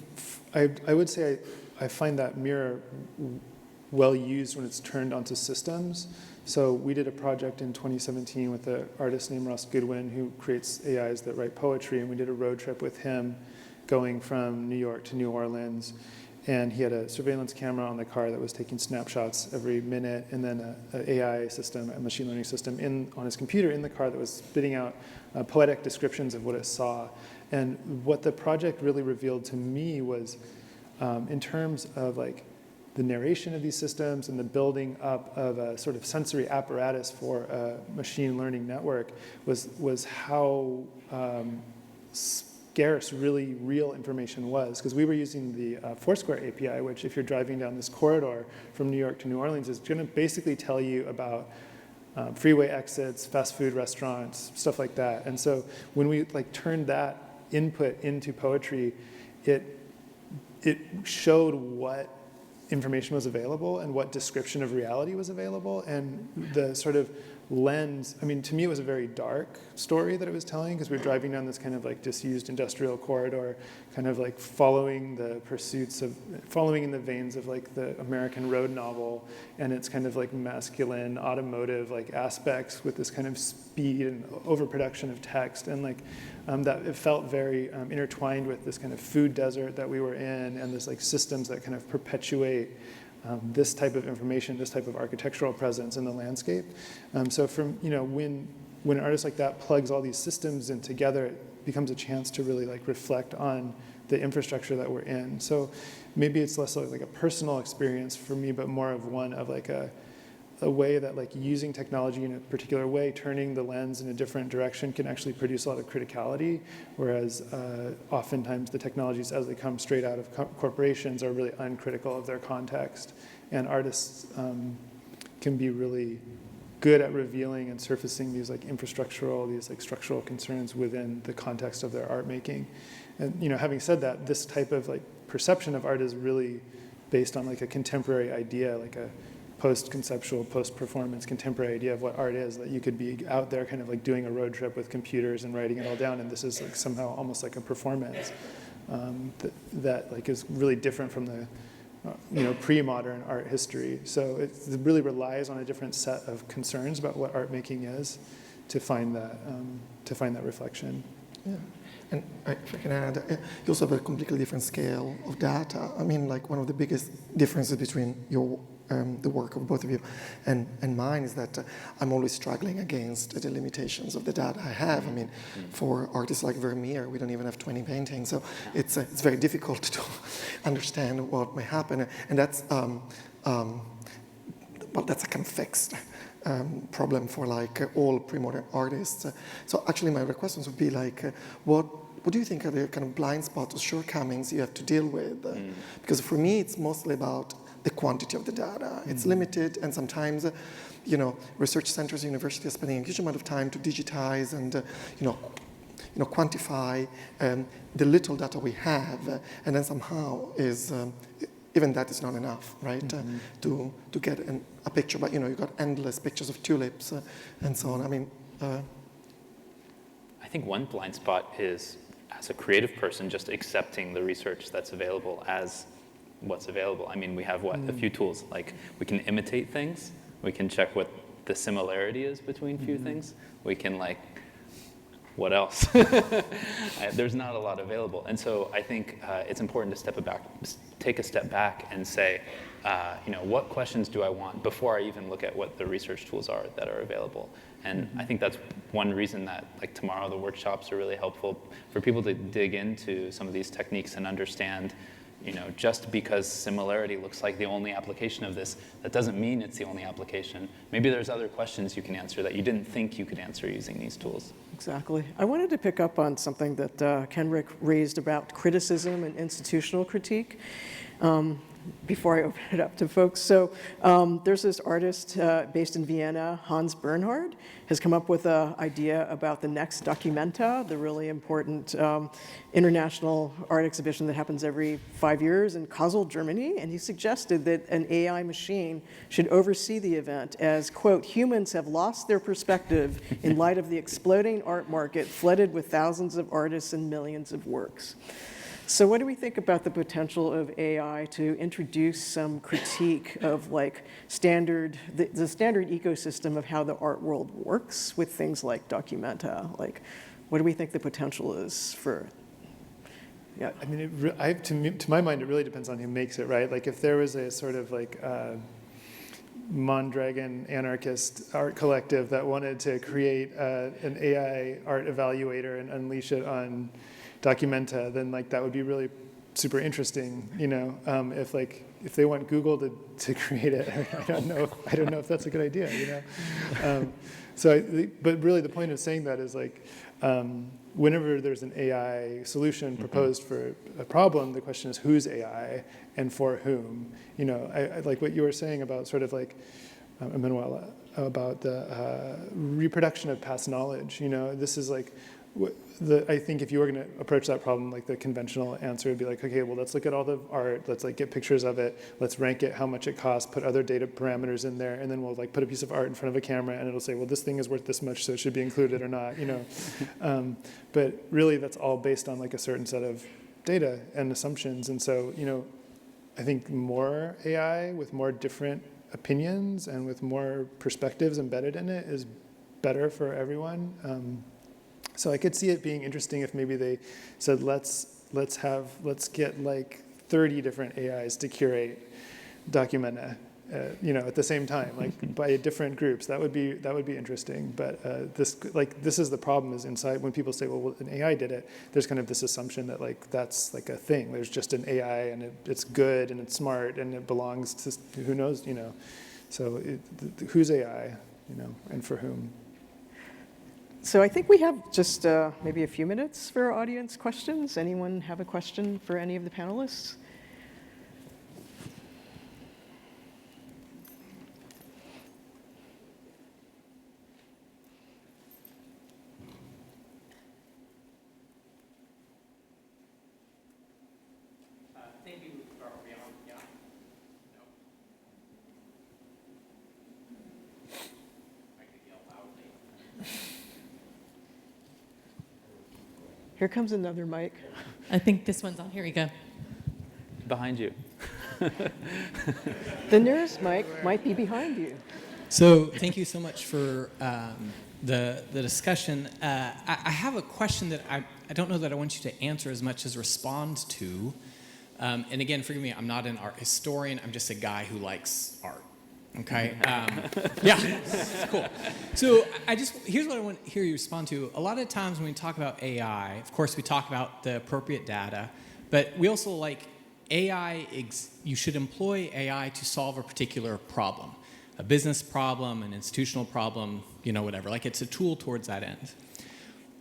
I would say I find that mirror well used when it's turned onto systems. So we did a project in 2017 with an artist named Ross Goodwin who creates AIs that write poetry, and we did a road trip with him going from New York to New Orleans. And he had a surveillance camera on the car that was taking snapshots every minute, and then an AI system, a machine learning system on his computer in the car that was spitting out poetic descriptions of what it saw. And what the project really revealed to me was, in terms of like the narration of these systems and the building up of a sort of sensory apparatus for a machine learning network, was how scarce really real information was. Because we were using the Foursquare API, which if you're driving down this corridor from New York to New Orleans, is going to basically tell you about freeway exits, fast food restaurants, stuff like that. And so when we like turned that input into poetry, it showed what information was available and what description of reality was available, and the sort of lens. I mean, to me, it was a very dark story that it was telling, because we were driving down this kind of like disused industrial corridor, kind of like following in the veins of like the American road novel, and its kind of like masculine automotive like aspects with this kind of speed and overproduction of text, and like that it felt very intertwined with this kind of food desert that we were in, and this like systems that kind of perpetuate this type of information, this type of architectural presence in the landscape. So from, you know, when when an artist like that plugs all these systems in together, it becomes a chance to really like reflect on the infrastructure that we're in. So maybe it's less like a personal experience for me, but more of one of like a way that like using technology in a particular way, turning the lens in a different direction can actually produce a lot of criticality, whereas oftentimes the technologies as they come straight out of corporations are really uncritical of their context. And artists can be really good at revealing and surfacing these like infrastructural, these like structural concerns within the context of their art making. And having said that, this type of like perception of art is really based on like a contemporary idea, like a post-conceptual, post-performance contemporary idea of what art is, that you could be out there kind of like doing a road trip with computers and writing it all down, and this is like somehow almost like a performance that like is really different from the pre-modern art history. So it really relies on a different set of concerns about what art making is to find that reflection. Yeah. And if I can add, you also have a completely different scale of data. I mean, like one of the biggest differences between the work of both of you and mine is that I'm always struggling against the limitations of the data I have. I mean, for artists like Vermeer, we don't even have 20 paintings, so it's very difficult to understand what may happen, and that's that's a kind of fixed problem for like all pre-modern artists. So actually, my other questions would be like, what do you think are the kind of blind spots or shortcomings you have to deal with? Because for me, it's mostly about the quantity of the data. It's limited, and sometimes, research centers, universities are spending a huge amount of time to digitize and, quantify the little data we have, and then somehow even that is not enough, right? To get a picture, but you've got endless pictures of tulips and so on. I mean, I think one blind spot is, as a creative person, just accepting the research that's available as what's available. I mean, we have a few tools, like we can imitate things, we can check what the similarity is between few things, we can what else? There's not a lot available. And so I think it's important to take a step back and say, what questions do I want before I even look at what the research tools are that are available? And I think that's one reason that tomorrow the workshops are really helpful for people to dig into some of these techniques and understand, just because similarity looks like the only application of this, that doesn't mean it's the only application. Maybe there's other questions you can answer that you didn't think you could answer using these tools. Exactly. I wanted to pick up on something that Kenrick raised about criticism and institutional critique. Before I open it up to folks. So there's this artist based in Vienna, Hans Bernhard, has come up with an idea about the next Documenta, the really important international art exhibition that happens every 5 years in Kassel, Germany. And he suggested that an AI machine should oversee the event as, quote, humans have lost their perspective in light of the exploding art market flooded with thousands of artists and millions of works. So what do we think about the potential of AI to introduce some critique of the standard ecosystem of how the art world works with things like Documenta? What do we think the potential is for? Yeah. I mean, to my mind, it really depends on who makes it, right? If there was a sort of Mondragon anarchist art collective that wanted to create an AI art evaluator and unleash it on Documenta, then that would be really super interesting. If they want Google to create it, I don't know if that's a good idea. But really the point of saying that is whenever there's an AI solution proposed for a problem, the question is whose AI and for whom. I like what you were saying about sort of Emanuela, about the reproduction of past knowledge. This is I think if you were going to approach that problem, the conventional answer would be okay, well, let's look at all the art, let's get pictures of it, let's rank it, how much it costs, put other data parameters in there, and then we'll put a piece of art in front of a camera, and it'll say, well, this thing is worth this much, so it should be included or not, But really, that's all based on a certain set of data and assumptions, and so, I think more AI with more different opinions and with more perspectives embedded in it is better for everyone. So I could see it being interesting if maybe they said, let's get 30 different AIs to curate Documenta, at the same time, like by different groups. That would be interesting. But this is the problem, is inside when people say, well, an AI did it. There's kind of this assumption that like that's like a thing. There's just an AI and it's good and it's smart and it belongs to who knows, So who's AI, and for whom? So I think we have just maybe a few minutes for audience questions. Anyone have a question for any of the panelists? Thank you. Are we on? Yeah. No. I could yell loudly. Here comes another mic. I think this one's on. Here we go. Behind you. The nearest mic might be behind you. So thank you so much for the discussion. I have a question that I don't know that I want you to answer as much as respond to. And again, forgive me, I'm not an art historian. I'm just a guy who likes art. Okay. Yeah. Cool. So here's what I want to hear you respond to. A lot of times when we talk about AI, of course we talk about the appropriate data, but we also like AI. You should employ AI to solve a particular problem, a business problem, an institutional problem, whatever. Like it's a tool towards that end.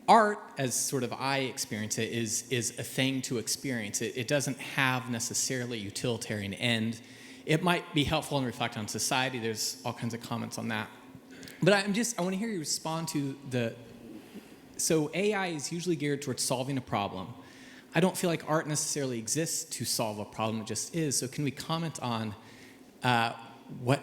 Art, as sort of I experience it, is a thing to experience. It doesn't have necessarily a utilitarian end. It might be helpful and reflect on society. There's all kinds of comments on that. But I want to hear you respond to so AI is usually geared towards solving a problem. I don't feel like art necessarily exists to solve a problem, it just is. So can we comment on what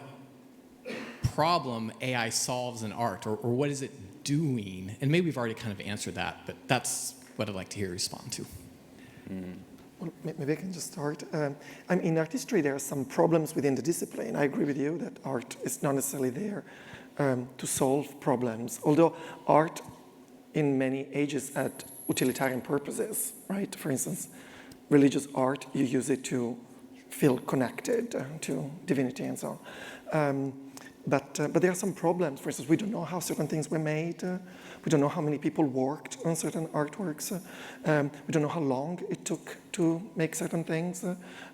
problem AI solves in art, or what is it doing? And maybe we've already kind of answered that, but that's what I'd like to hear you respond to. Well, maybe I can just start. In art history, there are some problems within the discipline. I agree with you that art is not necessarily there to solve problems, although art in many ages had utilitarian purposes, right? For instance, religious art, you use it to feel connected to divinity and so on. But there are some problems. For instance, we don't know how certain things were made. We don't know how many people worked on certain artworks. We don't know how long it took to make certain things.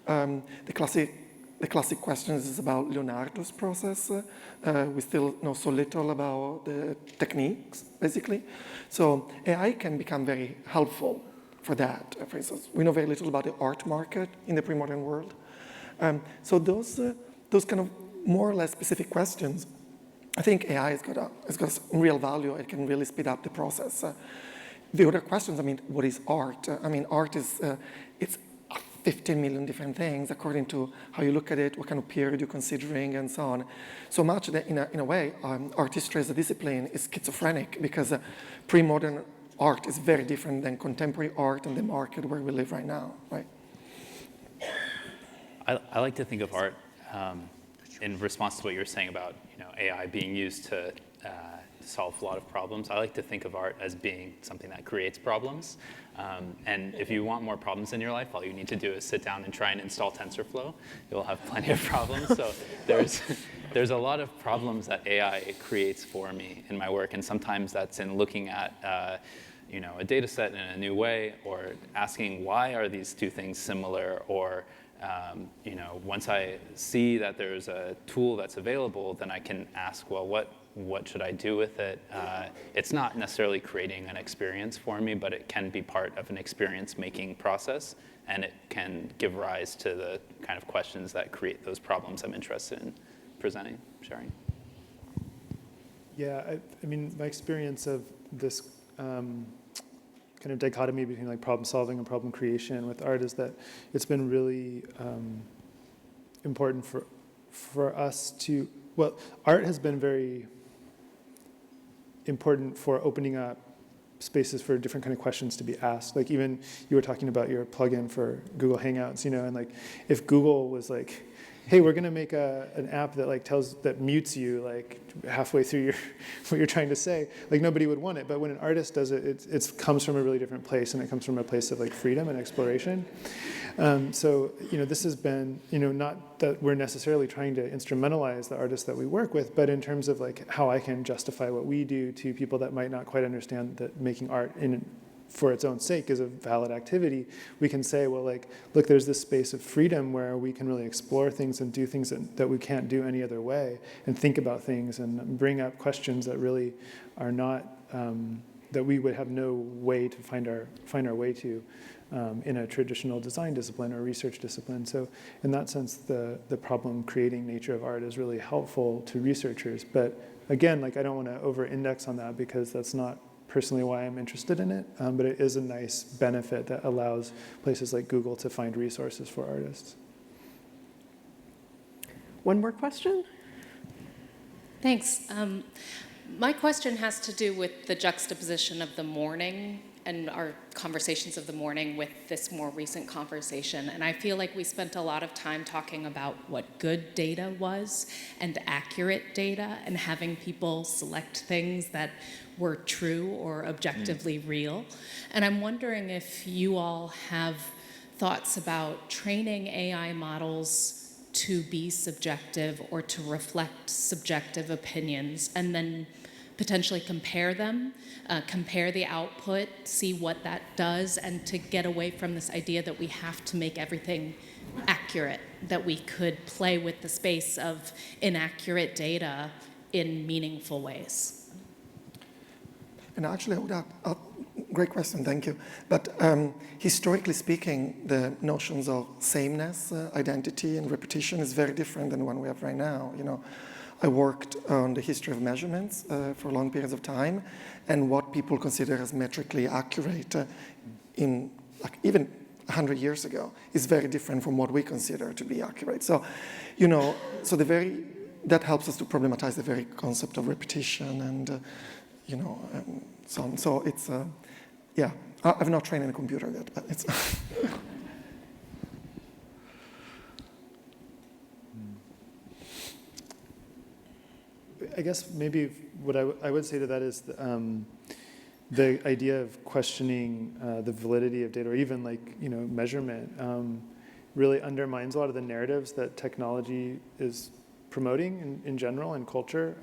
The classic question is about Leonardo's process. We still know so little about the techniques, basically. So AI can become very helpful for that. For instance, we know very little about the art market in the pre-modern world. So those kind of more or less specific questions, I think AI has got some real value. It can really speed up the process. The other questions, what is art? Art is, it's 15 million different things according to how you look at it, what kind of period you're considering, and so on. So much that in a way, art history as a discipline is schizophrenic, because pre-modern art is very different than contemporary art and the market where we live right now, right? I like to think of art in response to what you were saying about AI being used to solve a lot of problems. I like to think of art as being something that creates problems. And if you want more problems in your life, all you need to do is sit down and try and install TensorFlow. You'll have plenty of problems. So there's a lot of problems that AI creates for me in my work, and sometimes that's in looking at a data set in a new way, or asking why are these two things similar, or once I see that there's a tool that's available, then I can ask, well, what should I do with it? It's not necessarily creating an experience for me, but it can be part of an experience-making process, and it can give rise to the kind of questions that create those problems I'm interested in presenting, sharing. Yeah, my experience of this kind of dichotomy between like problem solving and problem creation with art is that it's been really important for us to, well, art has been very important for opening up spaces for different kind of questions to be asked. Like even you were talking about your plugin for Google Hangouts, and like if Google was like hey, we're going to make an app that like that mutes you like halfway through what you're trying to say. Like nobody would want it, but when an artist does it, it comes from a really different place, and it comes from a place of like freedom and exploration. So this has been not that we're necessarily trying to instrumentalize the artists that we work with, but in terms of like how I can justify what we do to people that might not quite understand that making art for its own sake is a valid activity, we can say, well, like, look, there's this space of freedom where we can really explore things and do things that we can't do any other way, and think about things and bring up questions that really are not, that we would have no way to find our way to in a traditional design discipline or research discipline. So in that sense, the problem creating nature of art is really helpful to researchers. But again, like, I don't want to over-index on that because that's not personally why I'm interested in it, but it is a nice benefit that allows places like Google to find resources for artists. One more question? Thanks. My question has to do with the juxtaposition of the morning and our conversations of the morning with this more recent conversation. And I feel like we spent a lot of time talking about what good data was and accurate data, and having people select things that were true or objectively real. And I'm wondering if you all have thoughts about training AI models to be subjective or to reflect subjective opinions, and then potentially compare them, compare the output, see what that does, and to get away from this idea that we have to make everything accurate, that we could play with the space of inaccurate data in meaningful ways. And actually, I would have great question, thank you. But historically speaking, the notions of sameness, identity, and repetition is very different than the one we have right now. I worked on the history of measurements for long periods of time, and what people consider as metrically accurate in even 100 years ago is very different from what we consider to be accurate. So, that helps us to problematize the very concept of repetition and so on. So it's, yeah, I've not trained in a computer yet, but it's. I guess maybe what I would say to that is the idea of questioning the validity of data, or even measurement, really undermines a lot of the narratives that technology is promoting in general in culture.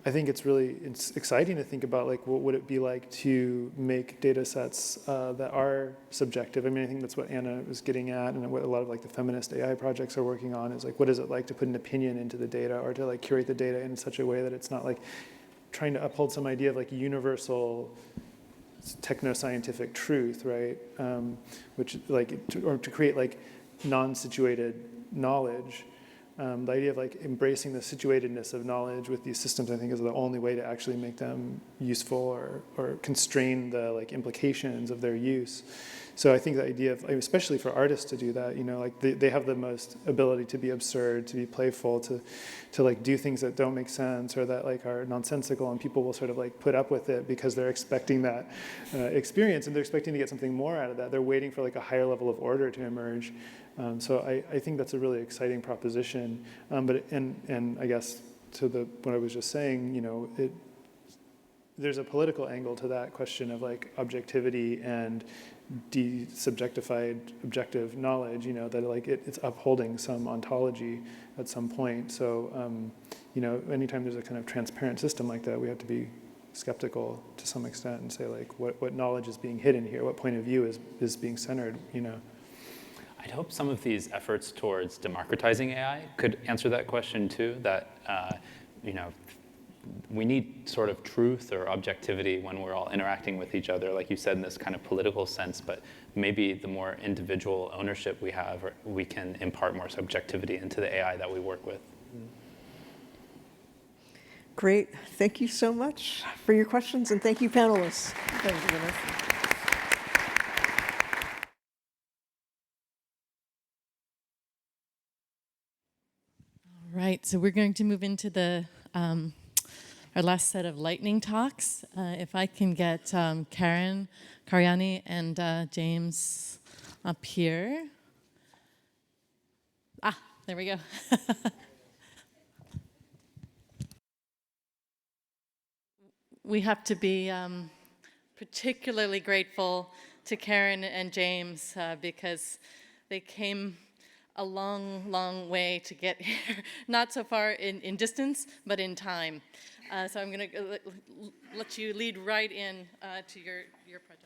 I think it's exciting to think about what would it be like to make data sets that are subjective. I mean, I think that's what Anna was getting at, and what a lot of the feminist AI projects are working on is what is it like to put an opinion into the data, or to curate the data in such a way that it's not trying to uphold some idea of universal techno-scientific truth, right? Or to create non-situated knowledge. The idea of embracing the situatedness of knowledge with these systems, I think, is the only way to actually make them useful or constrain the implications of their use. So I think the idea of, especially for artists to do that, they have the most ability to be absurd, to be playful, to do things that don't make sense or that are nonsensical, and people will sort of put up with it because they're expecting that experience, and they're expecting to get something more out of that. They're waiting for a higher level of order to emerge. So I think that's a really exciting proposition. But I guess to what I was just saying, there's a political angle to that question of objectivity and desubjectified objective knowledge. That it's upholding some ontology at some point. So anytime there's a kind of transparent system like that, we have to be skeptical to some extent and say what knowledge is being hidden here, what point of view is being centered. I'd hope some of these efforts towards democratizing AI could answer that question too, that we need sort of truth or objectivity when we're all interacting with each other, like you said, in this kind of political sense, but maybe the more individual ownership we have, we can impart more subjectivity into the AI that we work with. Great. Thank you so much for your questions, and thank you, panelists. Thank you. Right, so we're going to move into our last set of lightning talks. If I can get Karen, Karyani, and James up here. There we go. We have to be particularly grateful to Karen and James because they came a long, long way to get here. Not so far in distance, but in time. So I'm going to let you lead right in to your project.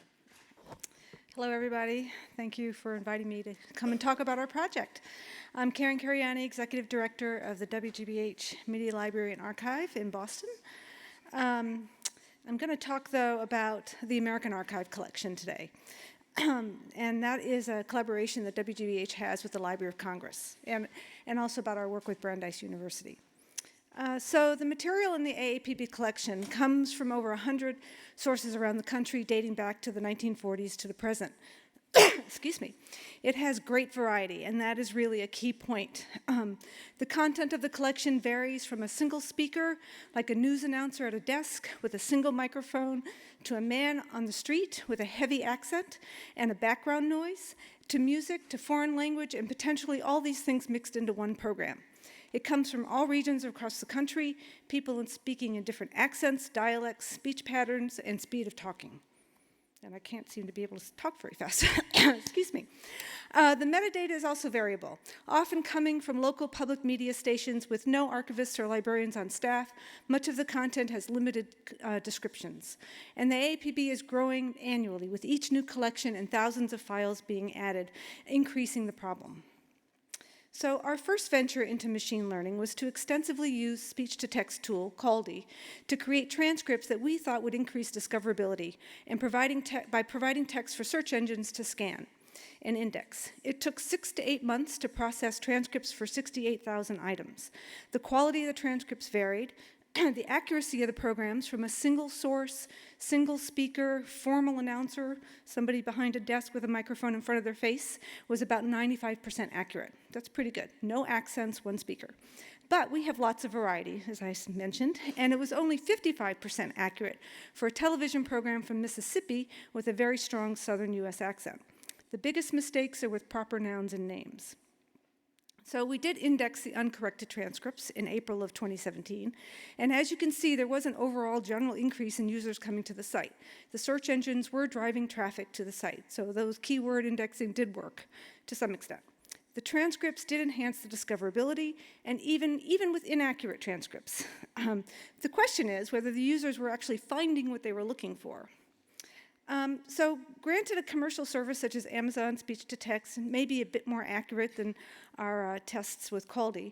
Hello, everybody. Thank you for inviting me to come and talk about our project. I'm Karen Cariani, Executive Director of the WGBH Media Library and Archive in Boston. I'm going to talk, though, about the American Archive Collection today. And that is a collaboration that WGBH has with the Library of Congress, and also about our work with Brandeis University. So the material in the AAPB collection comes from over 100 sources around the country, dating back to the 1940s to the present. Excuse me. It has great variety, and that is really a key point. The content of the collection varies from a single speaker, like a news announcer at a desk with a single microphone, to a man on the street with a heavy accent and a background noise, to music, to foreign language, and potentially all these things mixed into one program. It comes from all regions across the country, people speaking in different accents, dialects, speech patterns, and speed of talking. And I can't seem to be able to talk very fast. Excuse me. The metadata is also variable, often coming from local public media stations with no archivists or librarians on staff. Much of the content has limited descriptions. And the AAPB is growing annually, with each new collection and thousands of files being added, increasing the problem. So our first venture into machine learning was to extensively use speech-to-text tool, CALDI, to create transcripts that we thought would increase discoverability and by providing text for search engines to scan and index. It took 6 to 8 months to process transcripts for 68,000 items. The quality of the transcripts varied. The accuracy of the programs from a single source, single speaker, formal announcer, somebody behind a desk with a microphone in front of their face, was about 95% accurate. That's pretty good. No accents, one speaker. But we have lots of variety, as I mentioned, and it was only 55% accurate for a television program from Mississippi with a very strong southern US accent. The biggest mistakes are with proper nouns and names. So we did index the uncorrected transcripts in April of 2017, and as you can see, there was an overall general increase in users coming to the site. The search engines were driving traffic to the site, so those keyword indexing did work to some extent. The transcripts did enhance the discoverability, and even with inaccurate transcripts. The question is whether the users were actually finding what they were looking for. So granted, a commercial service such as Amazon speech-to-text may be a bit more accurate than our tests with CALDI.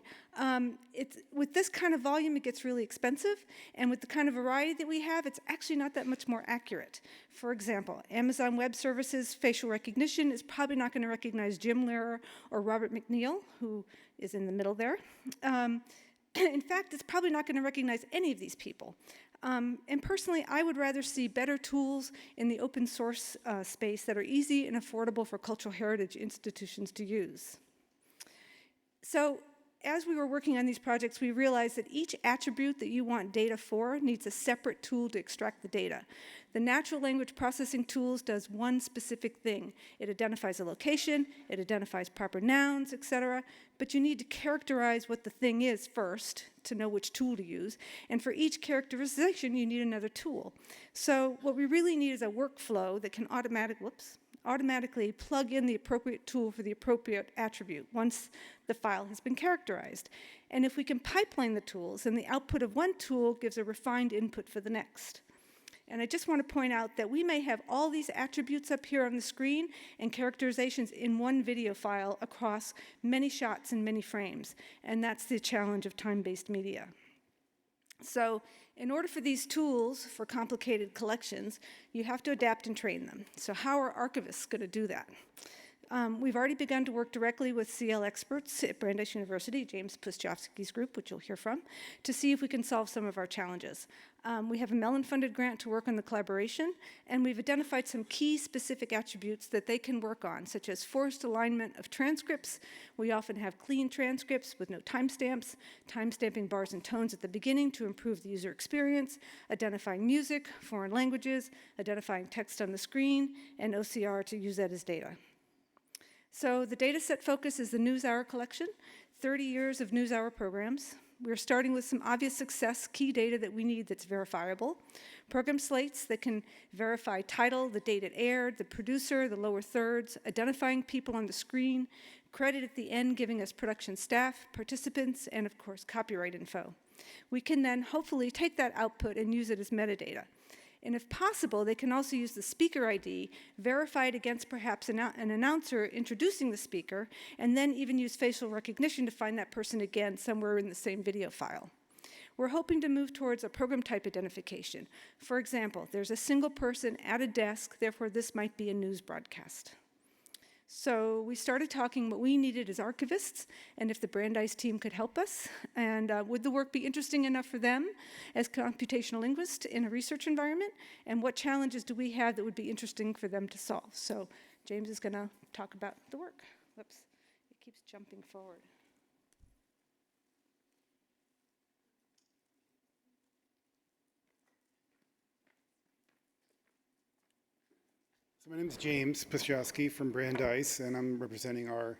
With this kind of volume, it gets really expensive, and with the kind of variety that we have, it's actually not that much more accurate. For example, Amazon Web Services facial recognition is probably not going to recognize Jim Lehrer or Robert McNeil, who is in the middle there. In fact, it's probably not going to recognize any of these people. And personally, I would rather see better tools in the open source space that are easy and affordable for cultural heritage institutions to use. So as we were working on these projects, we realized that each attribute that you want data for needs a separate tool to extract the data. The natural language processing tools does one specific thing. It identifies a location, it identifies proper nouns, etc. But you need to characterize what the thing is first to know which tool to use. And for each characterization, you need another tool. So what we really need is a workflow that can automatically plug in the appropriate tool for the appropriate attribute once the file has been characterized. And if we can pipeline the tools, then the output of one tool gives a refined input for the next. And I just want to point out that we may have all these attributes up here on the screen and characterizations in one video file across many shots and many frames. And that's the challenge of time-based media. So in order for these tools for complicated collections, you have to adapt and train them. So how are archivists going to do that? We've already begun to work directly with CL experts at Brandeis University, James Puszczowski's group, which you'll hear from, to see if we can solve some of our challenges. We have a Mellon-funded grant to work on the collaboration, and we've identified some key specific attributes that they can work on, such as forced alignment of transcripts. We often have clean transcripts with no timestamps, timestamping bars and tones at the beginning to improve the user experience, identifying music, foreign languages, identifying text on the screen, and OCR to use that as data. So the dataset focus is the NewsHour collection. 30 years of NewsHour programs. We're starting with some obvious success key data that we need that's verifiable. Program slates that can verify title, the date it aired, the producer, the lower thirds, identifying people on the screen, credit at the end giving us production staff, participants, and of course copyright info. We can then hopefully take that output and use it as metadata. And if possible, they can also use the speaker ID, verify it against perhaps an announcer introducing the speaker, and then even use facial recognition to find that person again somewhere in the same video file. We're hoping to move towards a program type identification. For example, there's a single person at a desk, therefore this might be a news broadcast. So we started talking what we needed as archivists, and if the Brandeis team could help us, and would the work be interesting enough for them as computational linguists in a research environment, and what challenges do we have that would be interesting for them to solve? So James is going to talk about the work. Whoops, it keeps jumping forward. So my name is James Piszczowski from Brandeis, and I'm representing our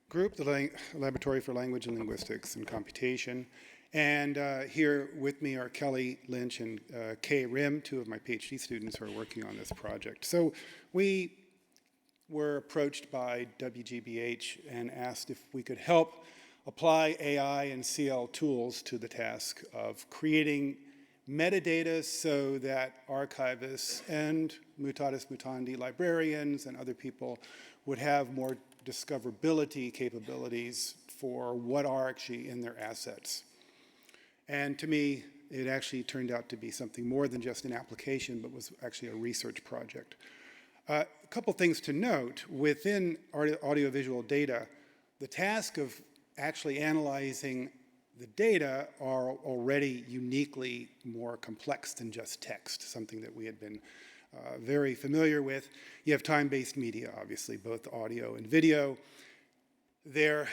group, the Laboratory for Language and Linguistics and Computation. And here with me are Kelly Lynch and Kay Rim, two of my PhD students who are working on this project. So we were approached by WGBH and asked if we could help apply AI and CL tools to the task of creating metadata so that archivists and mutatis mutandi librarians and other people would have more discoverability capabilities for what are actually in their assets. And to me, it actually turned out to be something more than just an application, but was actually a research project. A couple things to note. Within audiovisual data, the task of actually analyzing the data are already uniquely more complex than just text, something that we had been very familiar with. You have time-based media, obviously, both audio and video. They're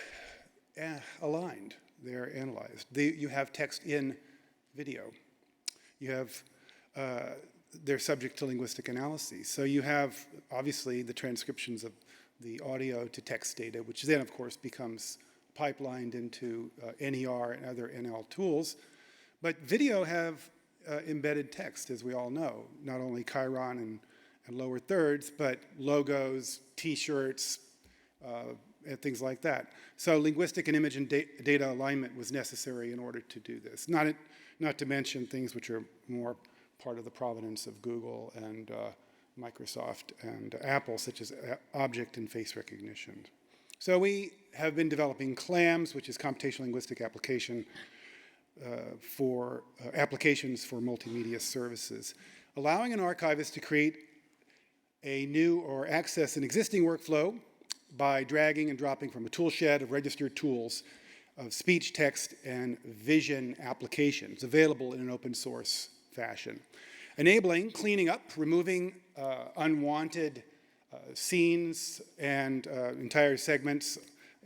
aligned, they're analyzed. You have text in video. You have, they're subject to linguistic analyses. So you have, obviously, the transcriptions of the audio to text data, which then, of course, becomes pipelined into NER and other NL tools. But video have embedded text, as we all know, not only chyron and lower thirds, but logos, T-shirts, and things like that. So linguistic and image and data alignment was necessary in order to do this. Not to mention things which are more part of the provenance of Google and Microsoft and Apple, such as object and face recognition. So we have been developing CLAMS, which is computational linguistic application for applications for multimedia services, allowing an archivist to create a new or access an existing workflow by dragging and dropping from a tool shed of registered tools of speech, text, and vision applications available in an open source fashion, enabling cleaning up, removing unwanted scenes and entire segments,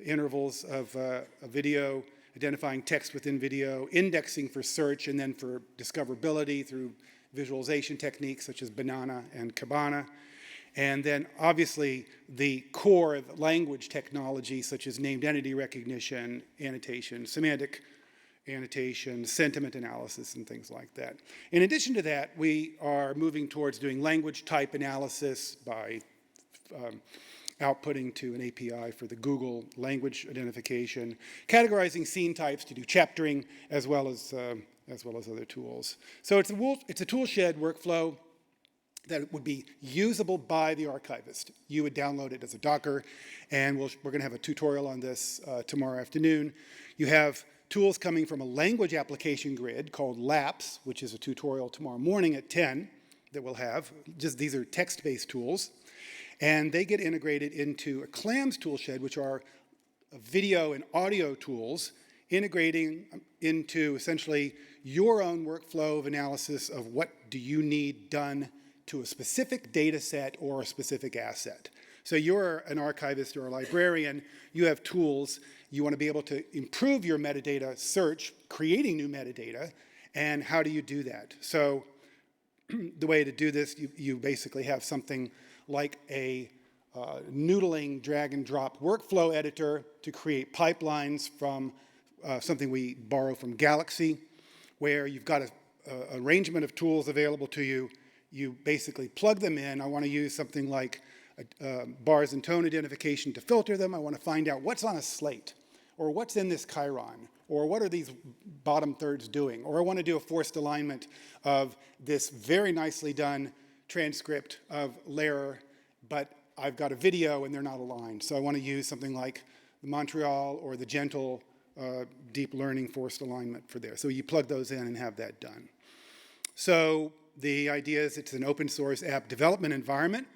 intervals of a video, identifying text within video, indexing for search, and then for discoverability through visualization techniques such as Banana and Cabana. And then obviously the core of language technology such as named entity recognition, annotation, semantic annotation, sentiment analysis, and things like that. In addition to that, we are moving towards doing language type analysis by outputting to an API for the Google language identification, categorizing scene types to do chaptering, as well as other tools. So it's a tool shed workflow that would be usable by the archivist. You would download it as a Docker, and we're going to have a tutorial on this tomorrow afternoon. You have tools coming from a language application grid called LAPS, which is a tutorial tomorrow morning at 10 that we'll have. Just these are text-based tools. And they get integrated into a CLAMS toolshed, which are video and audio tools, integrating into essentially your own workflow of analysis of what do you need done to a specific data set or a specific asset. So you're an archivist or a librarian, you have tools, you want to be able to improve your metadata search, creating new metadata, and how do you do that? So the way to do this, you basically have something like a noodling drag and drop workflow editor to create pipelines from something we borrow from Galaxy, where you've got an arrangement of tools available to you. You basically plug them in. I want to use something like bars and tone identification to filter them. I want to find out what's on a slate, or what's in this chyron, or what are these bottom thirds doing, or I want to do a forced alignment of this very nicely done transcript of Lehrer, but I've got a video and they're not aligned. So I want to use something like the Montreal or the Gentle deep learning forced alignment for there. So you plug those in and have that done. So the idea is it's an open source app development environment,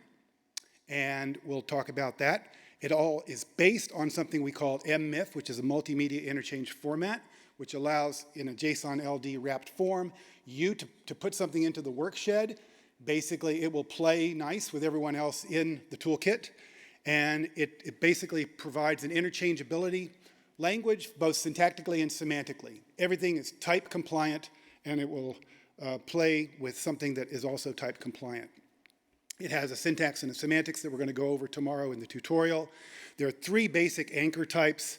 and we'll talk about that. It all is based on something we call MMIF, which is a multimedia interchange format, which allows, in a JSON LD wrapped form, you to put something into the workshed. Basically, it will play nice with everyone else in the toolkit, and it basically provides an interchangeability language, both syntactically and semantically. Everything is type compliant, and it will play with something that is also type compliant. It has a syntax and a semantics that we're going to go over tomorrow in the tutorial. There are 3 basic anchor types.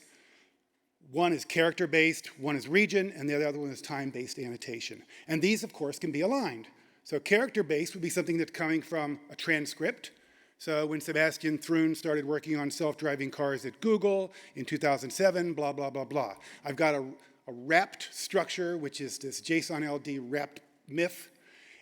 One is character-based, one is region, and the other one is time-based annotation. And these, of course, can be aligned. So character-based would be something that's coming from a transcript. So when Sebastian Thrun started working on self-driving cars at Google in 2007, blah, blah, blah, blah. I've got a wrapped structure, which is this JSON LD wrapped MIF,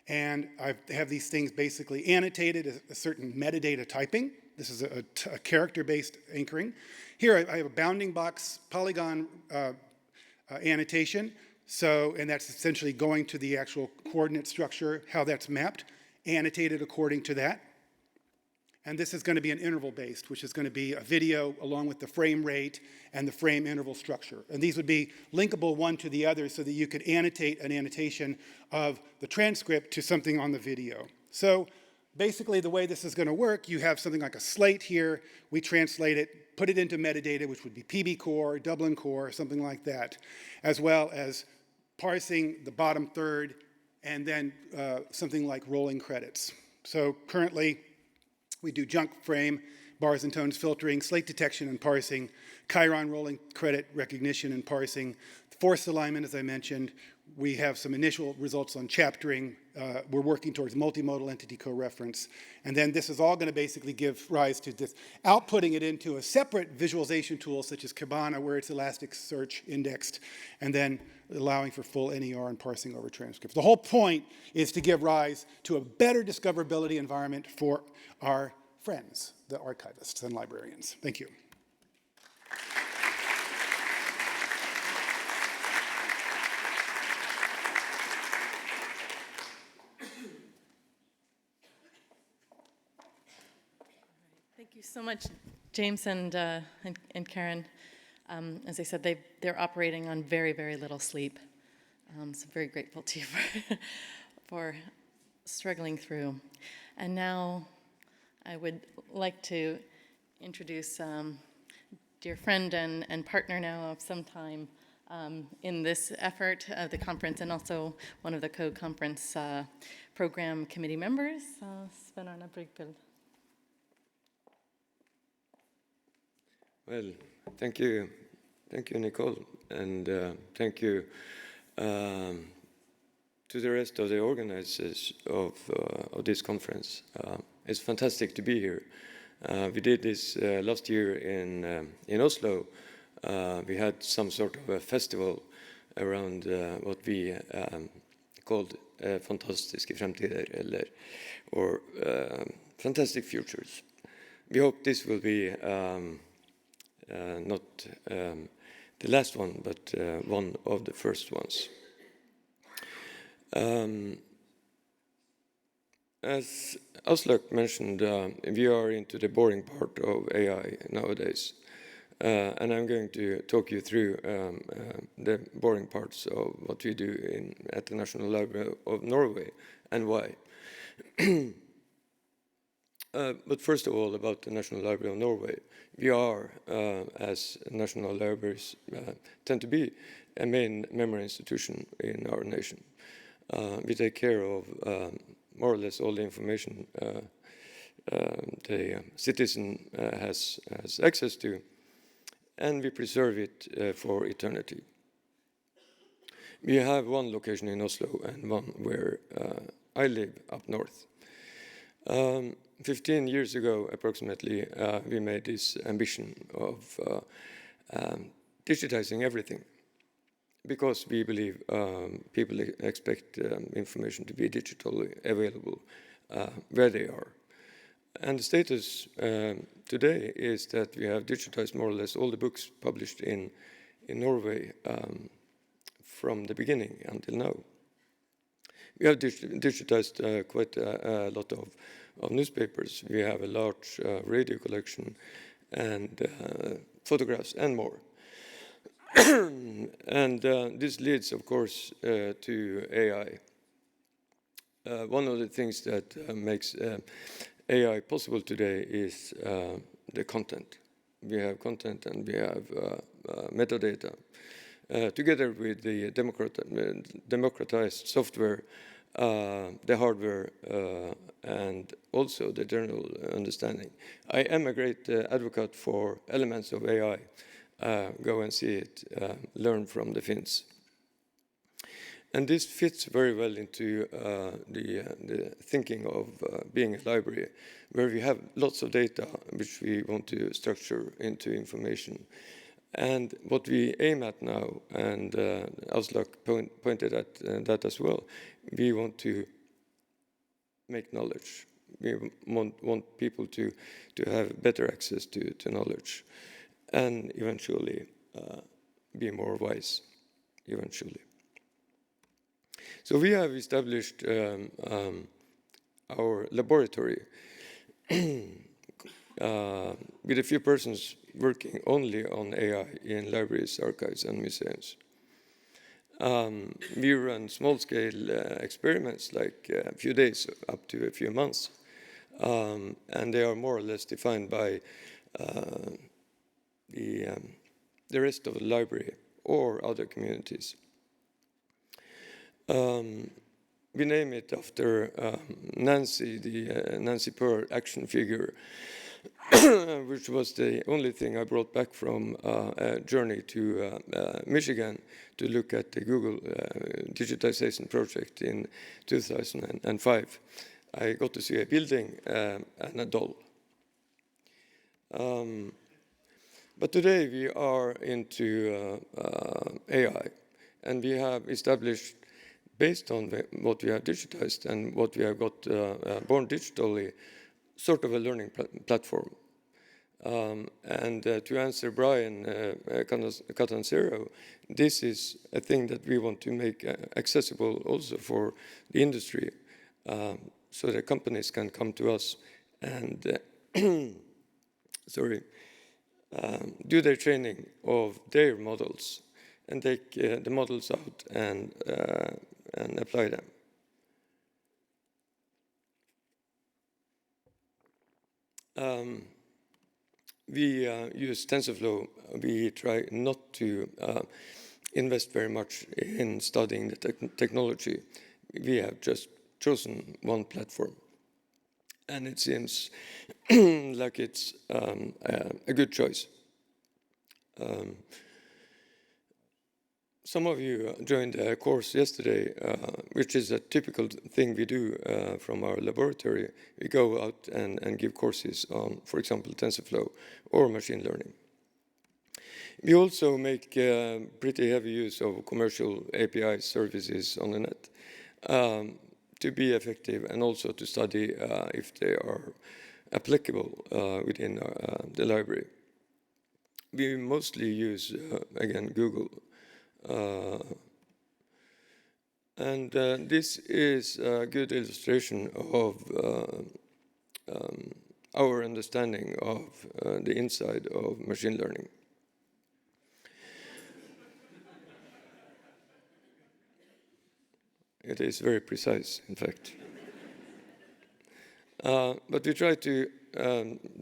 and I have these things basically annotated as a certain metadata typing. This is a character-based anchoring. Here I have a bounding box polygon annotation. So, and that's essentially going to the actual coordinate structure, how that's mapped, annotated according to that. And this is going to be an interval-based, which is going to be a video along with the frame rate and the frame interval structure. And these would be linkable one to the other so that you could annotate an annotation of the transcript to something on the video. So basically the way this is going to work, you have something like a slate here. We translate it, put it into metadata, which would be PB core, Dublin core, something like that, as well as parsing the bottom third, and then something like rolling credits. So currently, we do junk frame, bars and tones filtering, slate detection and parsing, chyron rolling credit recognition and parsing, forced alignment, as I mentioned. We have some initial results on chaptering. We're working towards multimodal entity co-reference. And then this is all going to basically give rise to this, outputting it into a separate visualization tool such as Kibana, where it's Elasticsearch indexed, and then allowing for full NER and parsing over transcripts. The whole point is to give rise to a better discoverability environment for our friends, the archivists and librarians. Thank you. Thank you so much, James and Karen. As I said, they're operating on very, very little sleep. So I'm very grateful to you for struggling through. And now I would like to introduce dear friend and partner now of some time in this effort of the conference, and also one of the co-conference program committee members, Sven Arne Brygbild. Well, thank you, Nicole, and thank you to the rest of the organizers of this conference. It's fantastic to be here. We did this last year in Oslo. We had some sort of a festival around what we called fantastiske fremtider, or fantastic futures. We hope this will be not the last one, but one of the first ones. As Aslak mentioned, we are into the boring part of AI nowadays. And I'm going to talk you through the boring parts of what we do at the National Library of Norway and why. But first of all, about the National Library of Norway. We are, as national libraries tend to be, a main memory institution in our nation. We take care of more or less all the information the citizen has access to, and we preserve it for eternity. We have one location in Oslo and one where I live up north. 15 years ago, approximately, we made this ambition of digitizing everything, because we believe people expect information to be digitally available where they are. And the status today is that we have digitized more or less all the books published in Norway from the beginning until now. We have digitized quite a lot of newspapers. We have a large radio collection and photographs and more. And this leads, of course, to AI. One of the things that makes AI possible today is the content. We have content and we have metadata. Together with the democratized software, the hardware, and also the general understanding. I am a great advocate for elements of AI. Go and see it, learn from the Finns. And this fits very well into the thinking of being a library, where we have lots of data which we want to structure into information. And what we aim at now, and Aslak pointed at that as well, we want to make knowledge. We want people to have better access to knowledge, and eventually be more wise, eventually. So we have established our laboratory with a few persons working only on AI in libraries, archives, and museums. We run small-scale experiments, like a few days up to a few months, and they are more or less defined by the rest of the library or other communities. We name it after Nancy, the Nancy Pearl action figure, which was the only thing I brought back from a journey to Michigan to look at the Google digitization project in 2005. I got to see a building and a doll. But today we are into AI, and we have established, based on what we have digitized and what we have got born digitally, sort of a learning platform. And to answer Bryan, Catanzaro, this is a thing that we want to make accessible also for the industry, so that companies can come to us and do their training of their models and take the models out and apply them. We use TensorFlow. We try not to invest very much in studying the technology. We have just chosen one platform, and it seems like it's a good choice. Some of you joined a course yesterday, which is a typical thing we do from our laboratory. We go out and give courses on, for example, TensorFlow or machine learning. We also make pretty heavy use of commercial API services on the net to be effective, and also to study if they are applicable within the library. We mostly use, again, Google. And this is a good illustration of our understanding of the inside of machine learning. It is very precise, in fact. But we try to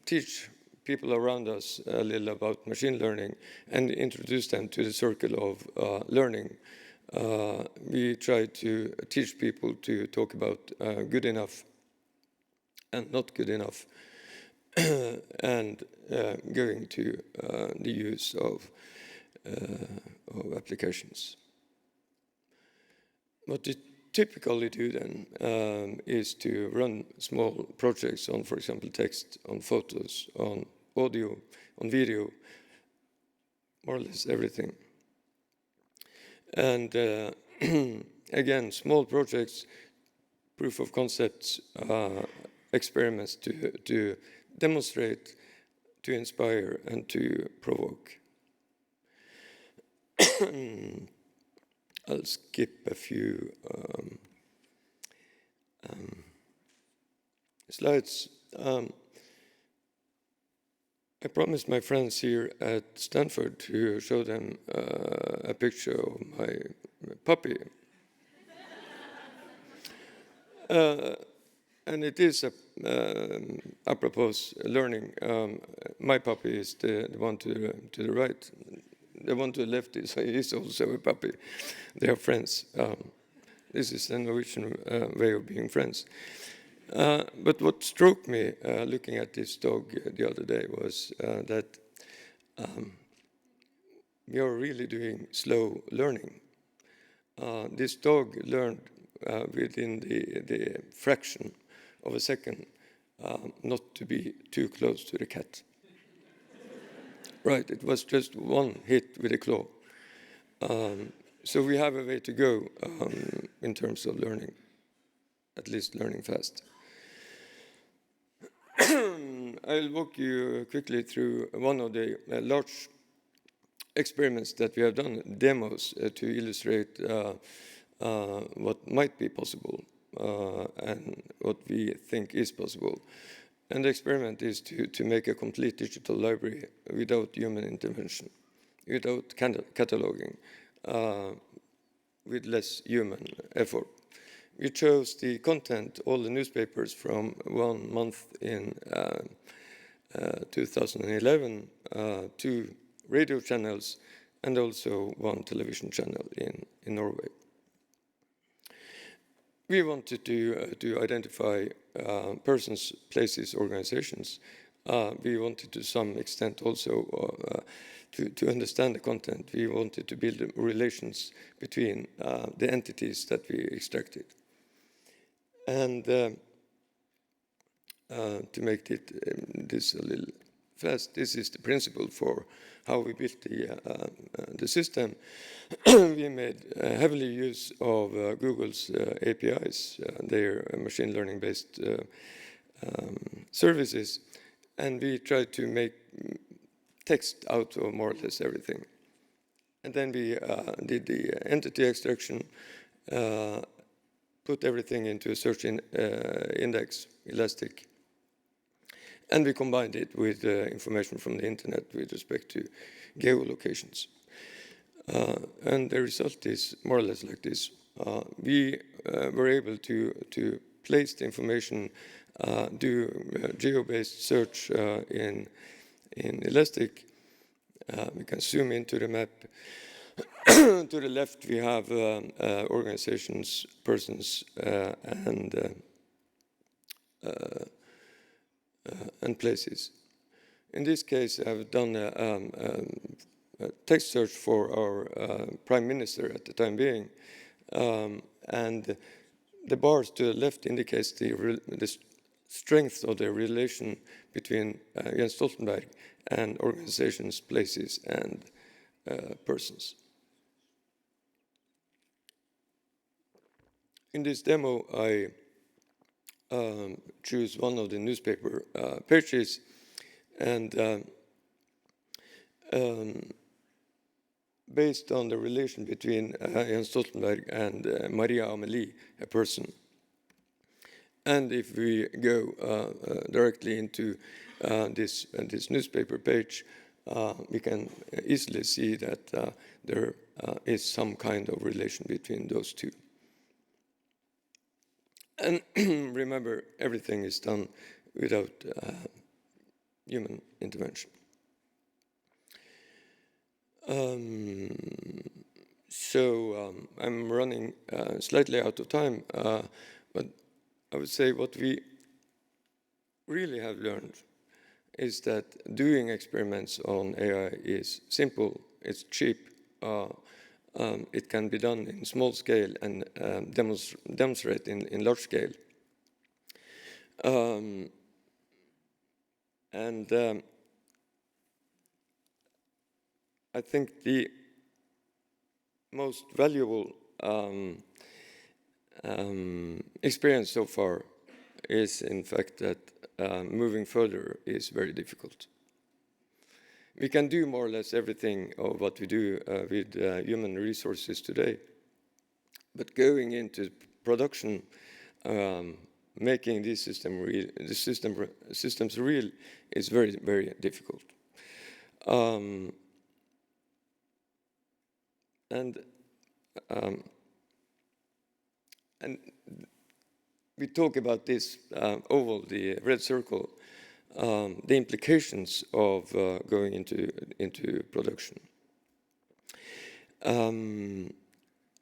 teach people around us a little about machine learning and introduce them to the circle of learning. We try to teach people to talk about good enough and not good enough, and going to the use of applications. What we typically do then is to run small projects on, for example, text, on photos, on audio, on video, more or less everything. And again, small projects, proof of concepts, experiments to demonstrate, to inspire, and to provoke. I'll skip a few slides. I promised my friends here at Stanford to show them a picture of my puppy. And it is apropos learning. My puppy is the one to the right. The one to the left is also a puppy. They are friends. This is a Norwegian way of being friends. But what struck me looking at this dog the other day was that we are really doing slow learning. This dog learned within the fraction of a second not to be too close to the cat. Right, it was just one hit with a claw. So we have a way to go in terms of learning, at least learning fast. I'll walk you quickly through one of the large experiments that we have done, demos, to illustrate what might be possible and what we think is possible. And the experiment is to make a complete digital library without human intervention, without cataloging, with less human effort. We chose the content, all the newspapers from 1 month in 2011, 2 radio channels, and also 1 television channel in Norway. We wanted to identify persons, places, organizations. We wanted to some extent also to understand the content. We wanted to build relations between the entities that we extracted. And to make this a little fast, this is the principle for how we built the system. We made heavily use of Google's APIs, their machine learning based services, and we tried to make text out of more or less everything. And then we did the entity extraction, put everything into a search index, Elastic, and we combined it with information from the internet with respect to geolocations. And the result is more or less like this. We were able to place the information, do geo-based search in Elastic. We can zoom into the map. To the left, we have organizations, persons, and places. In this case, I've done a text search for our prime minister at the time being, and the bars to the left indicates the strength of the relation between Jens Stoltenberg and organizations, places, and persons. In this demo, I choose one of the newspaper pages, and based on the relation between Jens Stoltenberg and Maria Amelie, a person. And if we go directly into this newspaper page, we can easily see that there is some kind of relation between those two. And remember, everything is done without human intervention. I'm running slightly out of time, but I would say what we really have learned is that doing experiments on AI is simple, it's cheap, it can be done in small scale and demonstrate in large scale. I think the most valuable experience so far is, in fact, that moving further is very difficult. We can do more or less everything of what we do with human resources today, but going into production, making these systems real is very, very difficult. And we talk about this oval, the red circle, the implications of going into production. And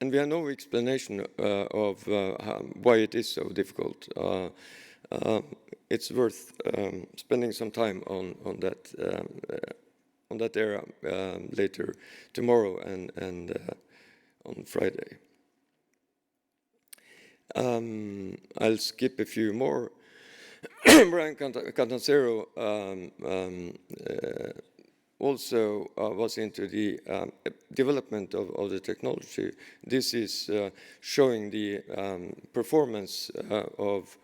we have no explanation of why it is so difficult. It's worth spending some time on that area later tomorrow and on Friday. I'll skip a few more. Bryan Catanzaro also was into the development of the technology. This is showing the performance of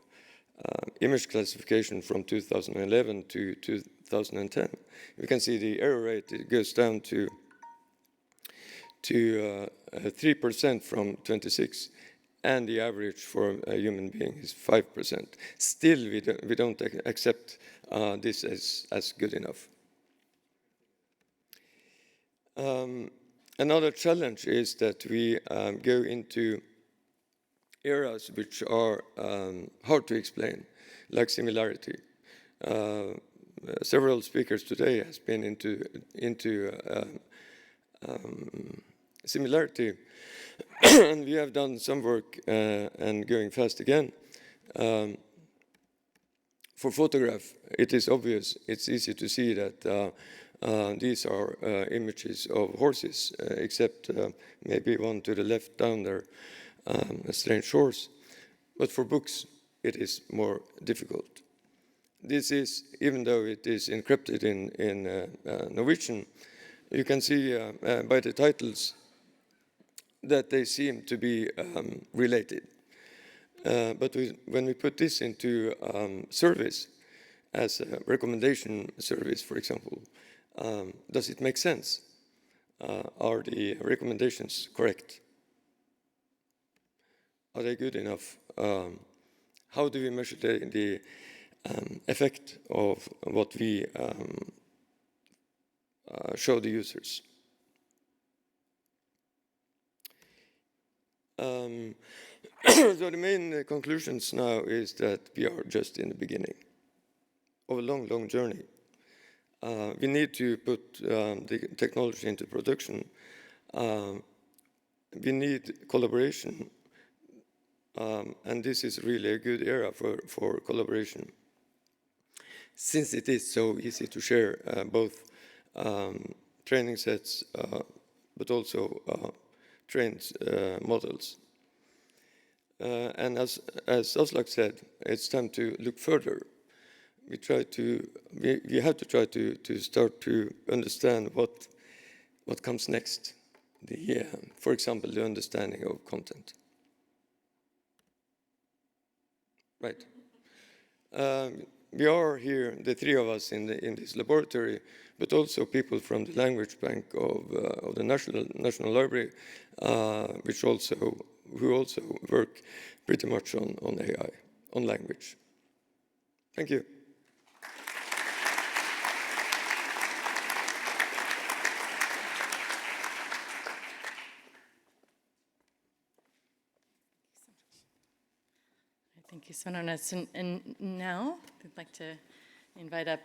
image classification from 2011 to 2010. You can see the error rate, it goes down to 3% from 26, and the average for a human being is 5%. Still, we don't accept this as good enough. Another challenge is that we go into areas which are hard to explain, like similarity. Several speakers today has been into similarity, and we have done some work and going fast again. For photograph, it is obvious, it's easy to see that these are images of horses, except maybe one to the left down there, a strange horse. But for books, it is more difficult. This is, even though it is encrypted in Norwegian, you can see by the titles that they seem to be related. But when we put this into service, as a recommendation service, for example, does it make sense? Are the recommendations correct? Are they good enough? How do we measure the effect of what we show the users? So the main conclusions now is that we are just in the beginning of a long, long journey. We need to put the technology into production. We need collaboration, and this is really a good area for collaboration, since it is so easy to share both training sets, but also trained models. And as Aslak said, it's time to look further. We have to try to start to understand what comes next. For example, the understanding of content. Right. We are here, the three of us in this laboratory, but also people from the language bank of the National Library, who also work pretty much on AI, on language. Thank you. Thank you, Svenones. And now I'd like to invite up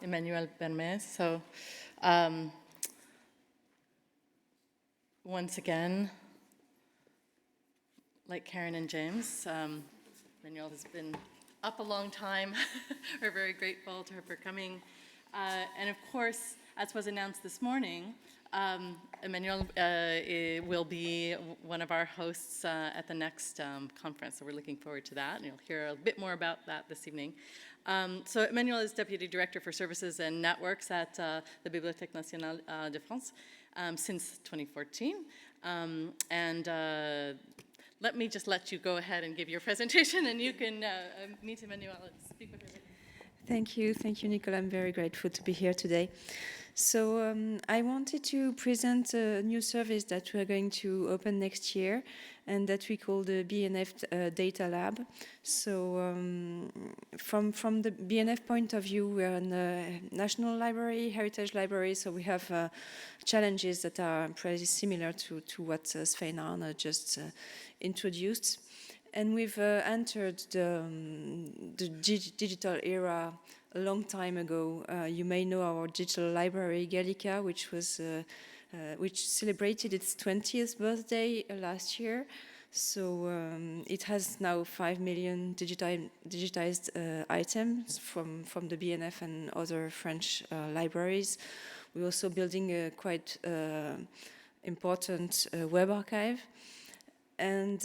Emmanuel Bermez. So once again, like Karen and James, Emmanuel has been up a long time. We're very grateful to her for coming. And of course, as was announced this morning, Emmanuel will be one of our hosts at the next conference, so we're looking forward to that, and you'll hear a bit more about that this evening. So Emmanuel is Deputy Director for Services and Networks at the Bibliothèque Nationale de France since 2014. Let me just let you go ahead and give your presentation, and you can meet Emmanuel and speak with her. Thank you, Nicole. I'm very grateful to be here today. So I wanted to present a new service that we're going to open next year, and that we call the BNF Data Lab. So from the BNF point of view, we're a national library, heritage library, so we have challenges that are pretty similar to what Svein Arne just introduced. And we've entered the digital era a long time ago. You may know our digital library, Gallica, which celebrated its 20th birthday last year. So it has now 5 million digitized items from the BNF and other French libraries. We're also building a quite important web archive. And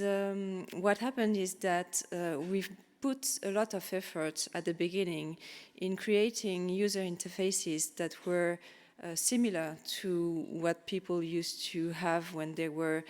what happened is that we've put a lot of effort at the beginning in creating user interfaces that were similar to what people used to have when they were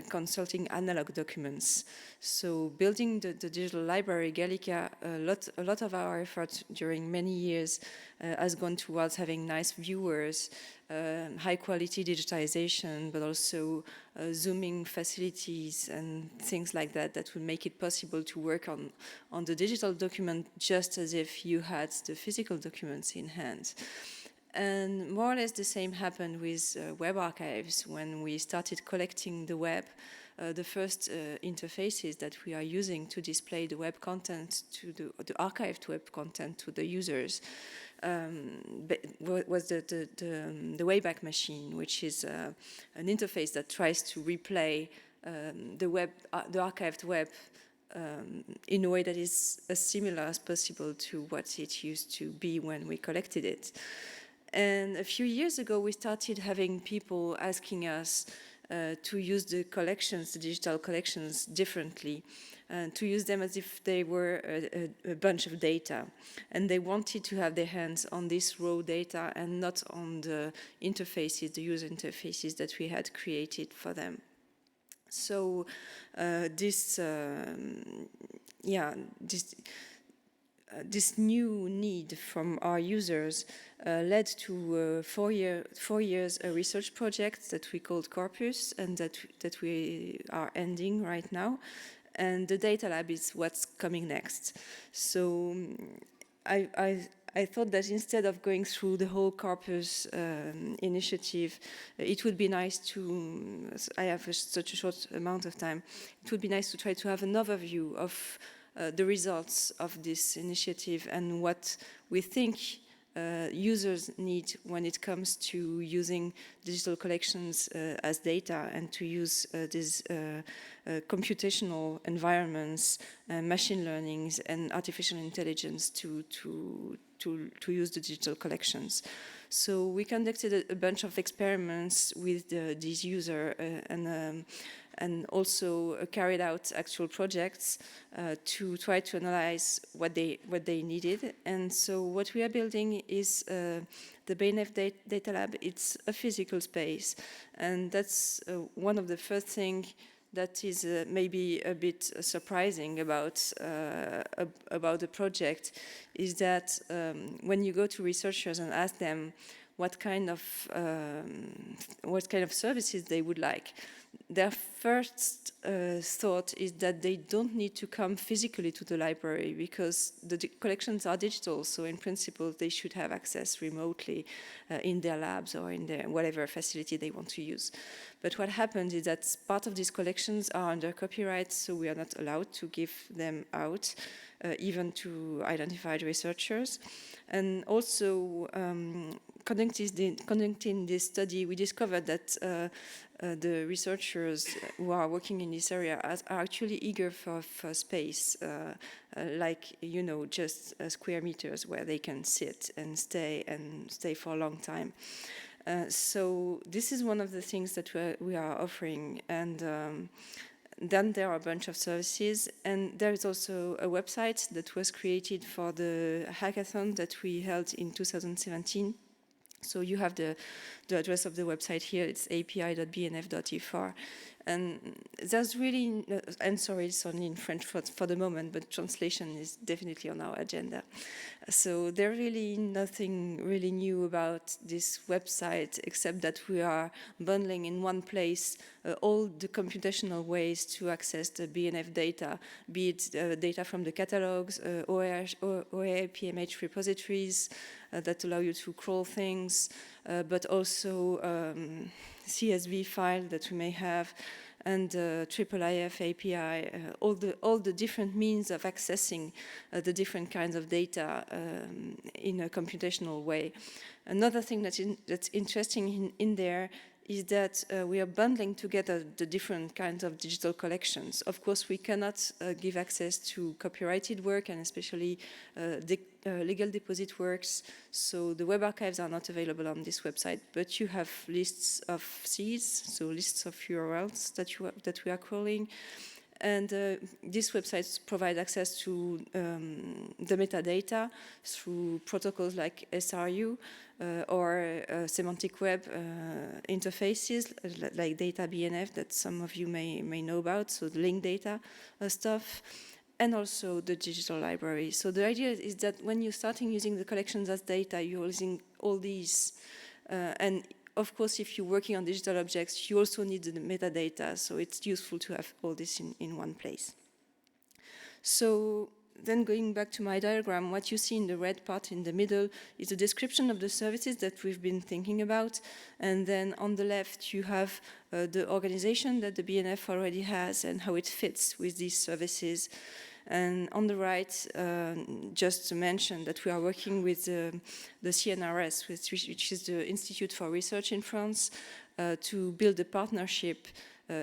consulting analog documents. So building the digital library, Gallica, a lot of our effort during many years has gone towards having nice viewers, high quality digitization, but also zooming facilities and things like that will make it possible to work on the digital document just as if you had the physical documents in hand. And more or less the same happened with web archives. When we started collecting the web, the first interfaces that we are using to display the web content to the archived web content to the users was the Wayback Machine, which is an interface that tries to replay the archived web in a way that is as similar as possible to what it used to be when we collected it. And a few years ago, we started having people asking us to use the collections, the digital collections, differently, to use them as if they were a bunch of data. And they wanted to have their hands on this raw data and not on the interfaces, the user interfaces that we had created for them. So this new need from our users led to 4 years a research project that we called Corpus, and that we are ending right now. And the Data Lab is what's coming next. So I thought that instead of going through the whole Corpus initiative, it would be nice to, I have such a short amount of time, it would be nice to try to have an overview of the results of this initiative and what we think users need when it comes to using digital collections as data and to use these computational environments, machine learnings, and artificial intelligence to use the digital collections. So we conducted a bunch of experiments with these users and also carried out actual projects to try to analyze what they needed. And so what we are building is the BNF Data Lab. It's a physical space, and that's one of the first things that is maybe a bit surprising about the project, is that when you go to researchers and ask them what kind of services they would like, their first thought is that they don't need to come physically to the library because the collections are digital, so in principle they should have access remotely in their labs or in their whatever facility they want to use. But what happens is that part of these collections are under copyright, so we are not allowed to give them out, even to identified researchers. And also, conducting this study, we discovered that the researchers who are working in this area are actually eager for space, like, you know, just square meters where they can sit and stay for a long time. So this is one of the things that we are offering. And then there are a bunch of services, and there is also a website that was created for the hackathon that we held in 2017. So you have the address of the website here. It's api.bnf.fr. And there's really, and sorry, it's only in French for the moment, but translation is definitely on our agenda. So there's really nothing really new about this website, except that we are bundling in one place all the computational ways to access the BNF data, be it data from the catalogs, OER, PMH repositories that allow you to crawl things, but also CSV file that we may have, and IIIF API, all the different means of accessing the different kinds of data in a computational way. Another thing that's interesting in there is that we are bundling together the different kinds of digital collections. Of course, we cannot give access to copyrighted work, and especially legal deposit works, so the web archives are not available on this website, but you have lists of seeds, so lists of URLs that we are crawling. And these websites provide access to the metadata through protocols like SRU or semantic web interfaces like data BNF that some of you may know about, so the link data stuff, and also the digital library. So the idea is that when you're starting using the collections as data, you're using all these, and of course, if you're working on digital objects, you also need the metadata, so it's useful to have all this in one place. So then going back to my diagram, what you see in the red part in the middle is a description of the services that we've been thinking about, and then on the left you have the organization that the BNF already has and how it fits with these services. And on the right, just to mention that we are working with the CNRS, which is the Institute for Research in France, to build a partnership,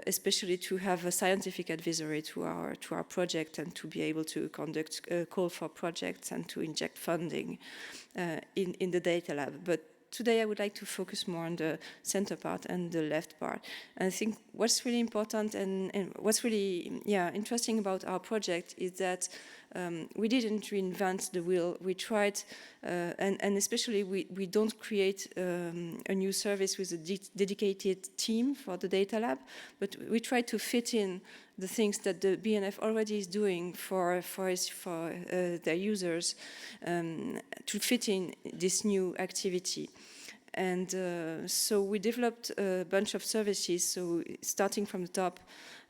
especially to have a scientific advisory to our project and to be able to conduct a call for projects and to inject funding in the data lab. But today I would like to focus more on the center part and the left part. And I think what's really important and what's really interesting about our project is that we didn't reinvent the wheel. We tried, and especially we don't create a new service with a dedicated team for the data lab, but we try to fit in the things that the BNF already is doing for their users to fit in this new activity. And so we developed a bunch of services. So starting from the top,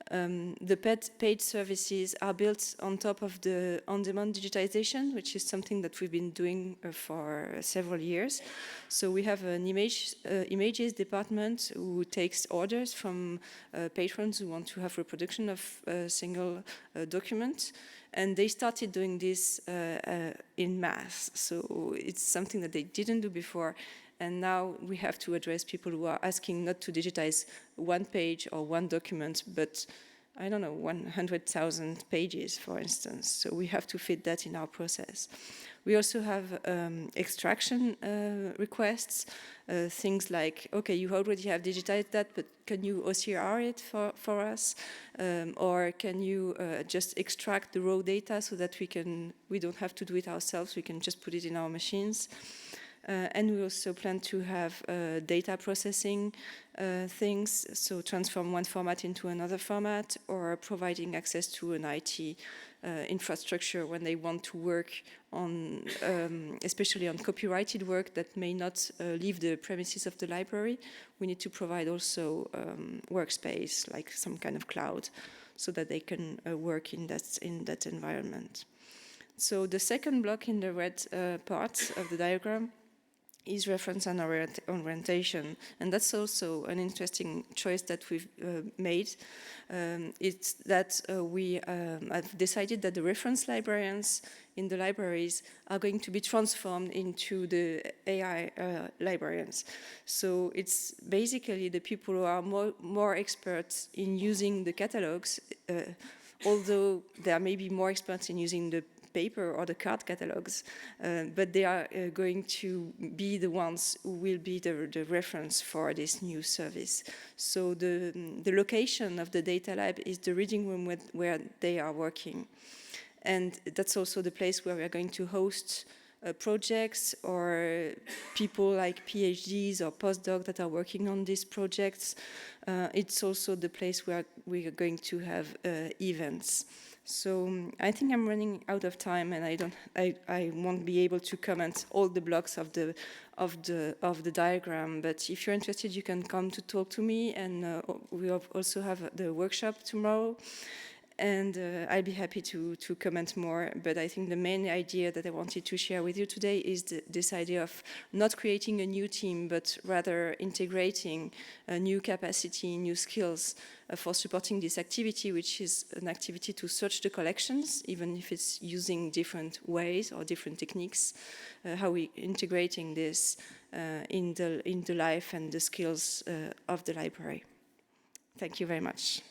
the paid services are built on top of the on-demand digitization, which is something that we've been doing for several years. So we have an images department who takes orders from patrons who want to have reproduction of a single document. And they started doing this in mass. So it's something that they didn't do before. And now we have to address people who are asking not to digitize one page or one document, but I don't know, 100,000 pages, for instance. So we have to fit that in our process. We also have extraction requests, things like, okay, you already have digitized that, but can you OCR it for us? Or can you just extract the raw data so that we don't have to do it ourselves, we can just put it in our machines? And we also plan to have data processing things, so transform one format into another format, or providing access to an IT infrastructure when they want to work on, especially on copyrighted work that may not leave the premises of the library. We need to provide also workspace, like some kind of cloud, so that they can work in that environment. So the second block in the red part of the diagram is reference and orientation. And that's also an interesting choice that we've made. It's that we have decided that the reference librarians in the libraries are going to be transformed into the AI librarians. So it's basically the people who are more experts in using the catalogs, although they are maybe more experts in using the paper or the card catalogs, but they are going to be the ones who will be the reference for this new service. So the location of the data lab is the reading room where they are working. And that's also the place where we are going to host projects or people like PhDs or postdocs that are working on these projects. It's also the place where we are going to have events. So I think I'm running out of time, and I won't be able to comment all the blocks of the diagram. But if you're interested, you can come to talk to me, and we also have the workshop tomorrow. And I'll be happy to comment more, but I think the main idea that I wanted to share with you today is this idea of not creating a new team, but rather integrating a new capacity, new skills for supporting this activity, which is an activity to search the collections, even if it's using different ways or different techniques, how we integrating this in the life and the skills of the library. Thank you very much.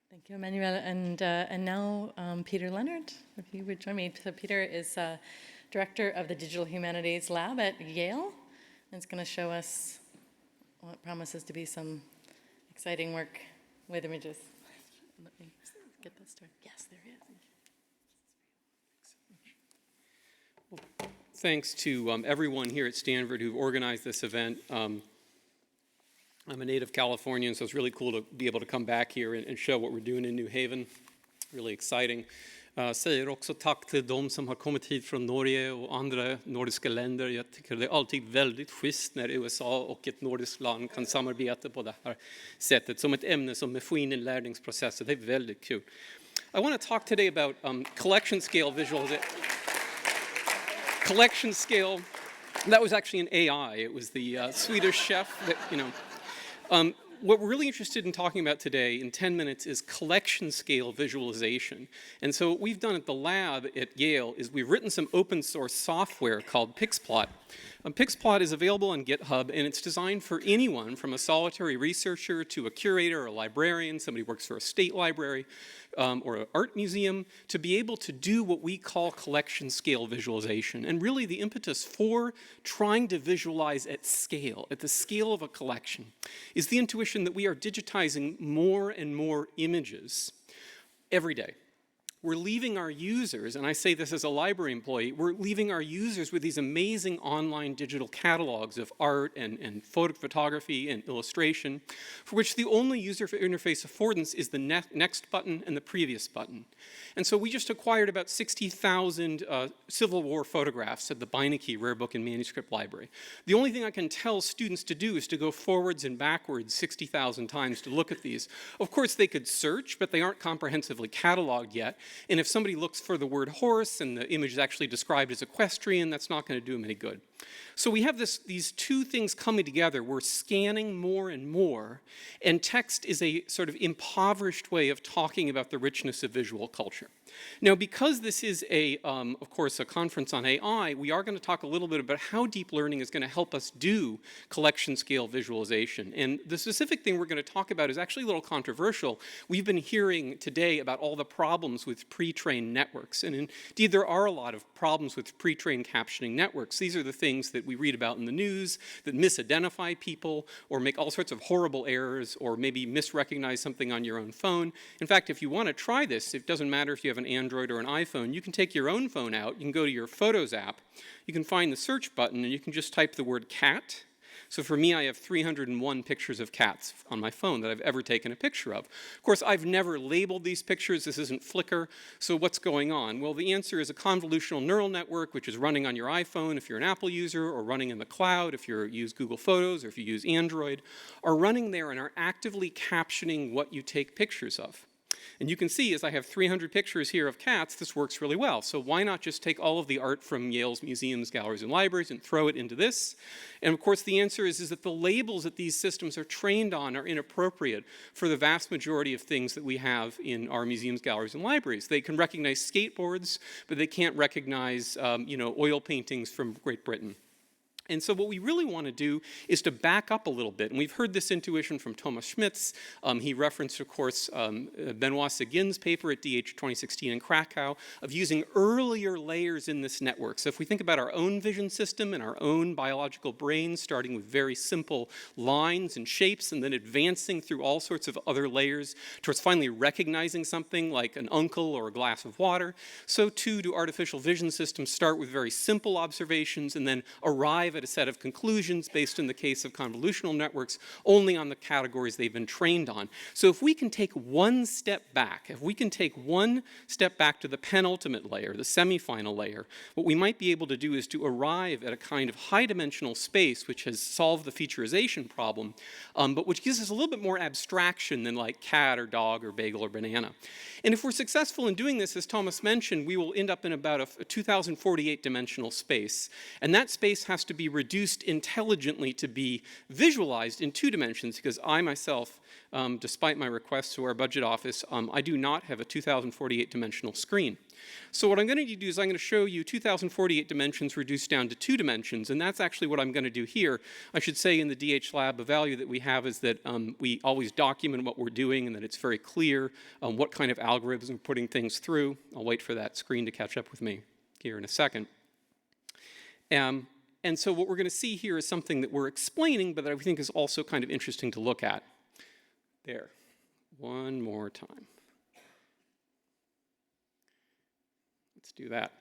Thank you, Emmanuel. And now Peter Leonard, if you would join me. So Peter is director of the Digital Humanities Lab at Yale, and is going to show us what promises to be some exciting work with images. Let me get this started. Yes, there is. Well, thanks to everyone here at Stanford who've organized this event. I'm a native Californian, so it's really cool to be able to come back here and show what we're doing in New Haven. Really exciting. Säger också tack till de som har kommit hit från Norge och andra nordiska länder. Jag tycker det är alltid väldigt schysst när USA och ett nordiskt land kan samarbeta på det här sättet. Som ett ämne som maskininlärningsprocesser. Det är väldigt kul. I want to talk today about collection scale visualization. Collection scale, that was actually an AI. It was the Swedish chef that, what we're really interested in talking about today in 10 minutes is collection scale visualization. And so what we've done at the lab at Yale is we've written some open source software called Pixplot. Pixplot is available on GitHub, and it's designed for anyone from a solitary researcher to a curator or a librarian, somebody who works for a state library or an art museum, to be able to do what we call collection scale visualization. And really the impetus for trying to visualize at scale, at the scale of a collection, is the intuition that we are digitizing more and more images every day. We're leaving our users, and I say this as a library employee, we're leaving our users with these amazing online digital catalogs of art and photography and illustration, for which the only user interface affordance is the next button and the previous button. And so we just acquired about 60,000 Civil War photographs at the Beinecke Rare Book and Manuscript Library. The only thing I can tell students to do is to go forwards and backwards 60,000 times to look at these. Of course, they could search, but they aren't comprehensively cataloged yet. And if somebody looks for the word horse and the image is actually described as equestrian, that's not going to do them any good. So we have these two things coming together. We're scanning more and more, and text is a sort of impoverished way of talking about the richness of visual culture. Now, because this is of course, a conference on AI, we are going to talk a little bit about how deep learning is going to help us do collection scale visualization. And the specific thing we're going to talk about is actually a little controversial. We've been hearing today about all the problems with pre-trained networks. And indeed, there are a lot of problems with pre-trained captioning networks. These are the things that we read about in the news that misidentify people or make all sorts of horrible errors or maybe misrecognize something on your own phone. In fact, if you want to try this, it doesn't matter if you have an Android or an iPhone, you can take your own phone out, you can go to your Photos app, you can find the search button, and you can just type the word cat. So for me, I have 301 pictures of cats on my phone that I've ever taken a picture of. Of course, I've never labeled these pictures. This isn't Flickr. So what's going on? Well, the answer is a convolutional neural network, which is running on your iPhone if you're an Apple user, or running in the cloud if you use Google Photos, or if you use Android, are running there and are actively captioning what you take pictures of. And you can see, as I have 300 pictures here of cats, this works really well. So why not just take all of the art from Yale's museums, galleries, and libraries and throw it into this? And of course, the answer is that the labels that these systems are trained on are inappropriate for the vast majority of things that we have in our museums, galleries, and libraries. They can recognize skateboards, but they can't recognize oil paintings from Great Britain. And so what we really want to do is to back up a little bit. And we've heard this intuition from Thomas Schmitz. He referenced, of course, Benoit Seguin's paper at DH 2016 in Krakow of using earlier layers in this network. So if we think about our own vision system and our own biological brains, starting with very simple lines and shapes and then advancing through all sorts of other layers towards finally recognizing something like an uncle or a glass of water, so too do artificial vision systems start with very simple observations and then arrive at a set of conclusions based in the case of convolutional networks only on the categories they've been trained on. So if we can take one step back, if we can take one step back to the penultimate layer, the semifinal layer, what we might be able to do is to arrive at a kind of high-dimensional space which has solved the featurization problem, but which gives us a little bit more abstraction than like cat or dog or bagel or banana. And if we're successful in doing this, as Thomas mentioned, we will end up in about a 2048 dimensional space. And that space has to be reduced intelligently to be visualized in 2 dimensions, because I myself, despite my request to our budget office, I do not have a 2048 dimensional screen. So what I'm going to do is I'm going to show you 2048 dimensions reduced down to 2 dimensions, and that's actually what I'm going to do here. I should say in the DH lab, a value that we have is that we always document what we're doing and that it's very clear what kind of algorithms we're putting things through. I'll wait for that screen to catch up with me here in a second. And so what we're going to see here is something that we're explaining, but that I think is also kind of interesting to look at. There. One more time. Let's do that.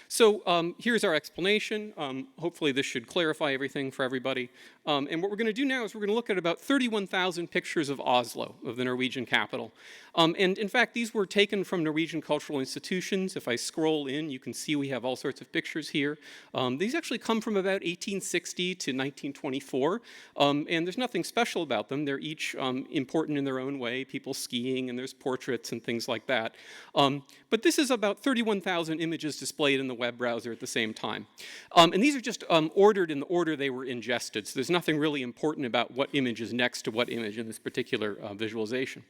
So here's our explanation. Hopefully this should clarify everything for everybody. And what we're going to do now is we're going to look at about 31,000 pictures of Oslo, of the Norwegian capital. And in fact, these were taken from Norwegian cultural institutions. If I scroll in, you can see we have all sorts of pictures here. These actually come from about 1860 to 1924. And there's nothing special about them. They're each important in their own way, people skiing, and there's portraits and things like that. But this is about 31,000 images displayed in the web browser at the same time. And these are just ordered in the order they were ingested. So there's nothing really important about what image is next to what image in this particular visualization.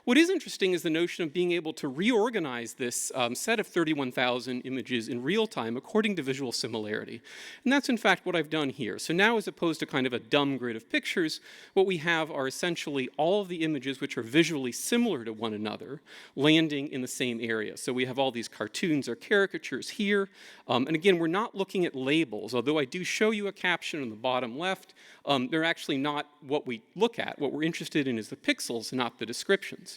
What is interesting is the notion of being able to reorganize this set of 31,000 images in real time according to visual similarity. And that's in fact what I've done here. So now, as opposed to kind of a dumb grid of pictures, what we have are essentially all of the images which are visually similar to one another landing in the same area. So we have all these cartoons or caricatures here. And again, we're not looking at labels, although I do show you a caption on the bottom left. They're actually not what we look at. What we're interested in is the pixels, not the descriptions.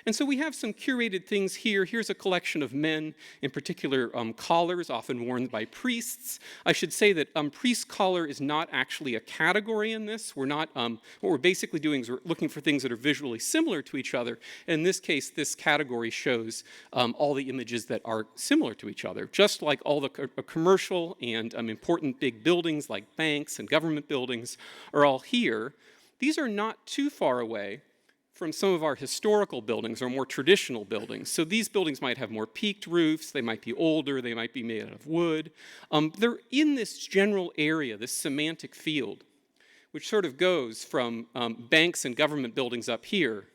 And so we have some curated things here. Here's a collection of men, in particular collars, often worn by priests. I should say that priest collar is not actually a category in this. We're not, what we're basically doing is we're looking for things that are visually similar to each other. And in this case, this category shows all the images that are similar to each other, just like all the commercial and important big buildings like banks and government buildings are all here. These are not too far away from some of our historical buildings or more traditional buildings. So these buildings might have more peaked roofs, they might be older, they might be made out of wood. They're in this general area, this semantic field, which sort of goes from banks and government buildings up here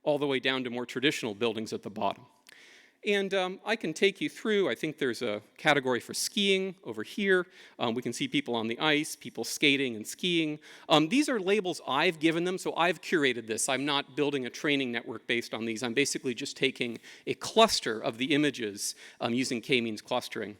all the way down to more traditional buildings at the bottom. And I can take you through, I think there's a category for skiing over here. We can see people on the ice, people skating and skiing. These are labels I've given them, so I've curated this. I'm not building a training network based on these. I'm basically just taking a cluster of the images using k-means clustering.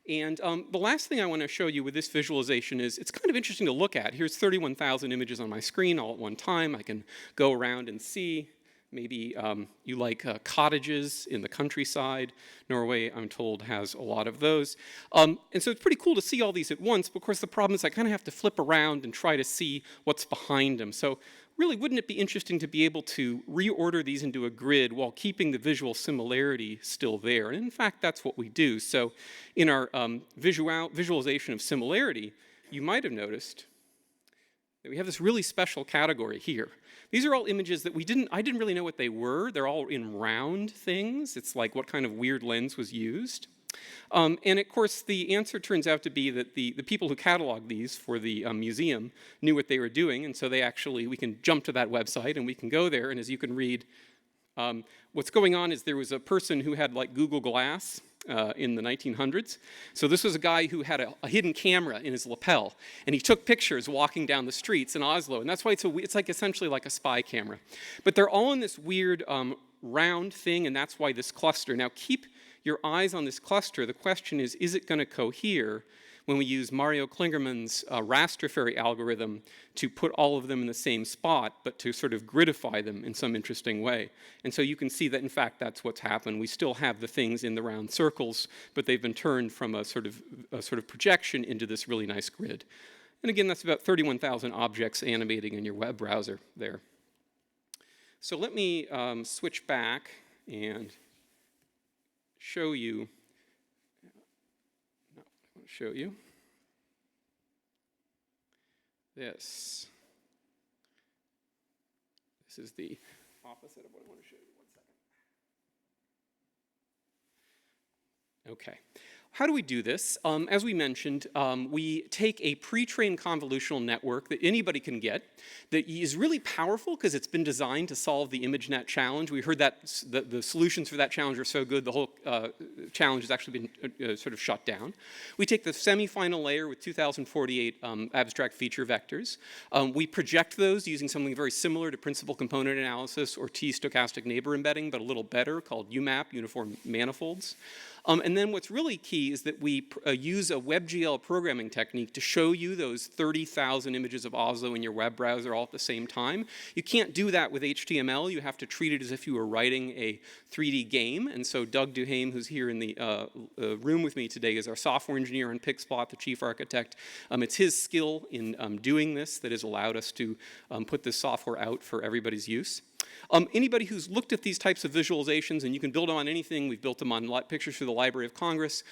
And the last thing I want to show you with this visualization is it's kind of interesting to look at. Here's 31,000 images on my screen all at one time. I can go around and see. Maybe you like cottages in the countryside. Norway, I'm told, has a lot of those. And so it's pretty cool to see all these at once, but of course the problem is I kind of have to flip around and try to see what's behind them. So really, wouldn't it be interesting to be able to reorder these into a grid while keeping the visual similarity still there? And in fact, that's what we do. So in our visualization of similarity, you might have noticed that we have this really special category here. These are all images that I didn't really know what they were. They're all in round things. It's like what kind of weird lens was used. And of course, the answer turns out to be that the people who cataloged these for the museum knew what they were doing, and so we can jump to that website and we can go there, and as you can read, what's going on is there was a person who had like Google Glass in the 1900s. So this was a guy who had a hidden camera in his lapel, and he took pictures walking down the streets in Oslo, and that's why it's like essentially like a spy camera. But they're all in this weird round thing, and that's why this cluster. Now keep your eyes on this cluster. The question is it going to cohere when we use Mario Klingerman's raster algorithm to put all of them in the same spot, but to sort of gridify them in some interesting way. And so you can see that, in fact, that's what's happened. We still have the things in the round circles, but they've been turned from a sort of projection into this really nice grid. And again, that's about 31,000 objects animating in your web browser there. So let me switch back and show you. Show you this. This is the opposite of what I want to show you. 1 second. Okay. How do we do this? As we mentioned, we take a pre-trained convolutional network that anybody can get that is really powerful because it's been designed to solve the ImageNet challenge. We heard that the solutions for that challenge are so good, the whole challenge has actually been sort of shut down. We take the semi-final layer with 2048 abstract feature vectors. We project those using something very similar to principal component analysis or T-stochastic neighbor embedding, but a little better, called UMAP, uniform manifolds. And then what's really key is that we use a WebGL programming technique to show you those 30,000 images of Oslo in your web browser all at the same time. You can't do that with HTML. You have to treat it as if you were writing a 3D game. And so Doug Duhame, who's here in the room with me today, is our software engineer on Pixplot, the chief architect. It's his skill in doing this that has allowed us to put this software out for everybody's use. Anybody who's looked at these types of visualizations, and you can build them on anything, we've built them on pictures through the Library of Congress.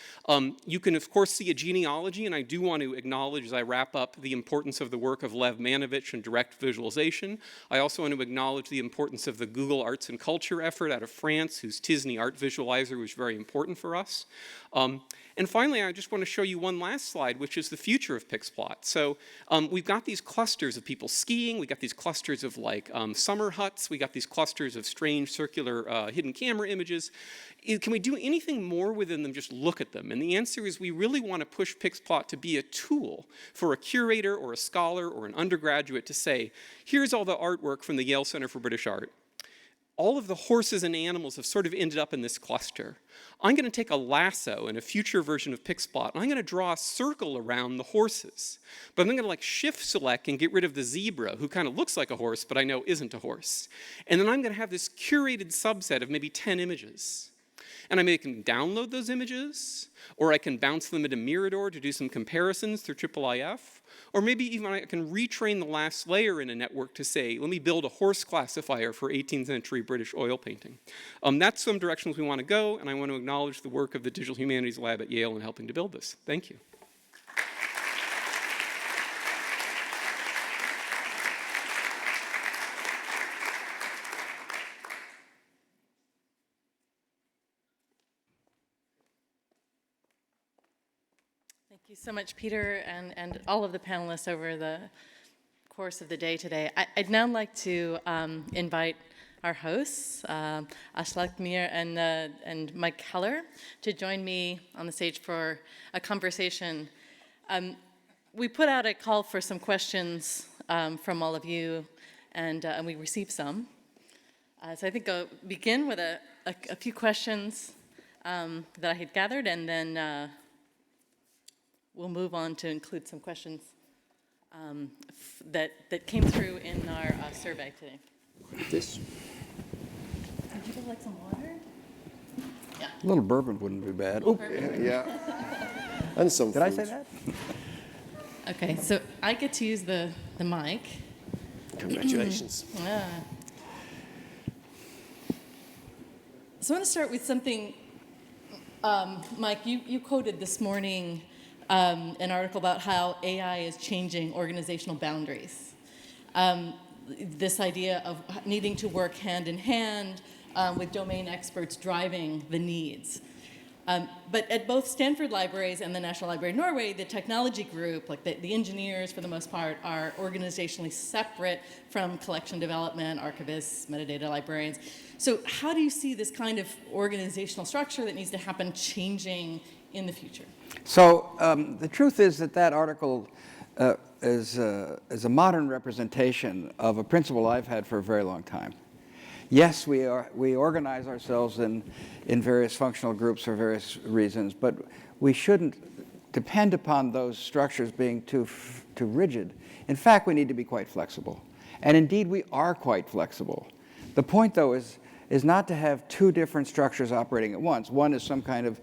You can, of course, see a genealogy, and I do want to acknowledge as I wrap up the importance of the work of Lev Manovich and direct visualization. I also want to acknowledge the importance of the Google Arts and Culture effort out of France, whose Tisney Art Visualizer was very important for us. And finally, I just want to show you one last slide, which is the future of Pixplot. So we've got these clusters of people skiing. We've got these clusters of like summer huts. We got these clusters of strange circular hidden camera images. Can we do anything more within them, just look at them? And the answer is we really want to push Pixplot to be a tool for a curator or a scholar or an undergraduate to say, here's all the artwork from the Yale Center for British Art. All of the horses and animals have sort of ended up in this cluster. I'm going to take a lasso in a future version of Pixplot, and I'm going to draw a circle around the horses. But I'm going to like shift select and get rid of the zebra, who kind of looks like a horse, but I know isn't a horse. And then I'm going to have this curated subset of maybe 10 images. And I can download those images, or I can bounce them into Mirador to do some comparisons through IIIF, or maybe even I can retrain the last layer in a network to say, let me build a horse classifier for 18th century British oil painting. That's some directions we want to go, and I want to acknowledge the work of the Digital Humanities Lab at Yale in helping to build this. Thank you. Thank you so much, Peter, and all of the panelists over the course of the day today. I'd now like to invite our hosts, Aslak, Myhre, and Mike Keller, to join me on the stage for a conversation. We put out a call for some questions from all of you, and we received some. So I think I'll begin with a few questions that I had gathered, and then we'll move on to include some questions that came through in our survey today. This. People like some water? Yeah. A little bourbon wouldn't be bad. Oh, yeah. And some Did I fruit. say that? Okay, so I get to use the mic. Congratulations. Yeah. So I want to start with something, Mike, you quoted this morning an article about how AI is changing organizational boundaries. This idea of needing to work hand in hand with domain experts driving the needs. But at both Stanford Libraries and the National Library of Norway, the technology group, like the engineers for the most part, are organizationally separate from collection development, archivists, metadata librarians. So how do you see this kind of organizational structure that needs to happen changing in the future? So the truth is that article is a modern representation of a principle I've had for a very long time. Yes, we organize ourselves in various functional groups for various reasons, but we shouldn't depend upon those structures being too rigid. In fact, we need to be quite flexible. And indeed, we are quite flexible. The point, though, is not to have two different structures operating at once. One is some kind of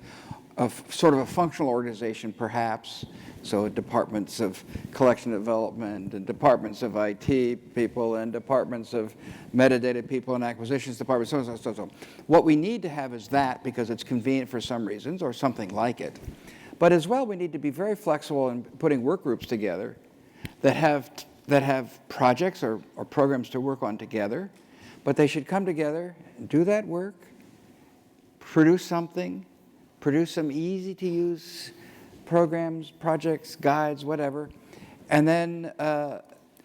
sort of a functional organization, perhaps, so departments of collection development and departments of IT people and departments of metadata people and acquisitions departments, so on, so on, so on. What we need to have is that because it's convenient for some reasons or something like it. But as well, we need to be very flexible in putting work groups together that have projects or programs to work on together, but they should come together, do that work, produce something, produce some easy-to-use programs, projects, guides, whatever, and then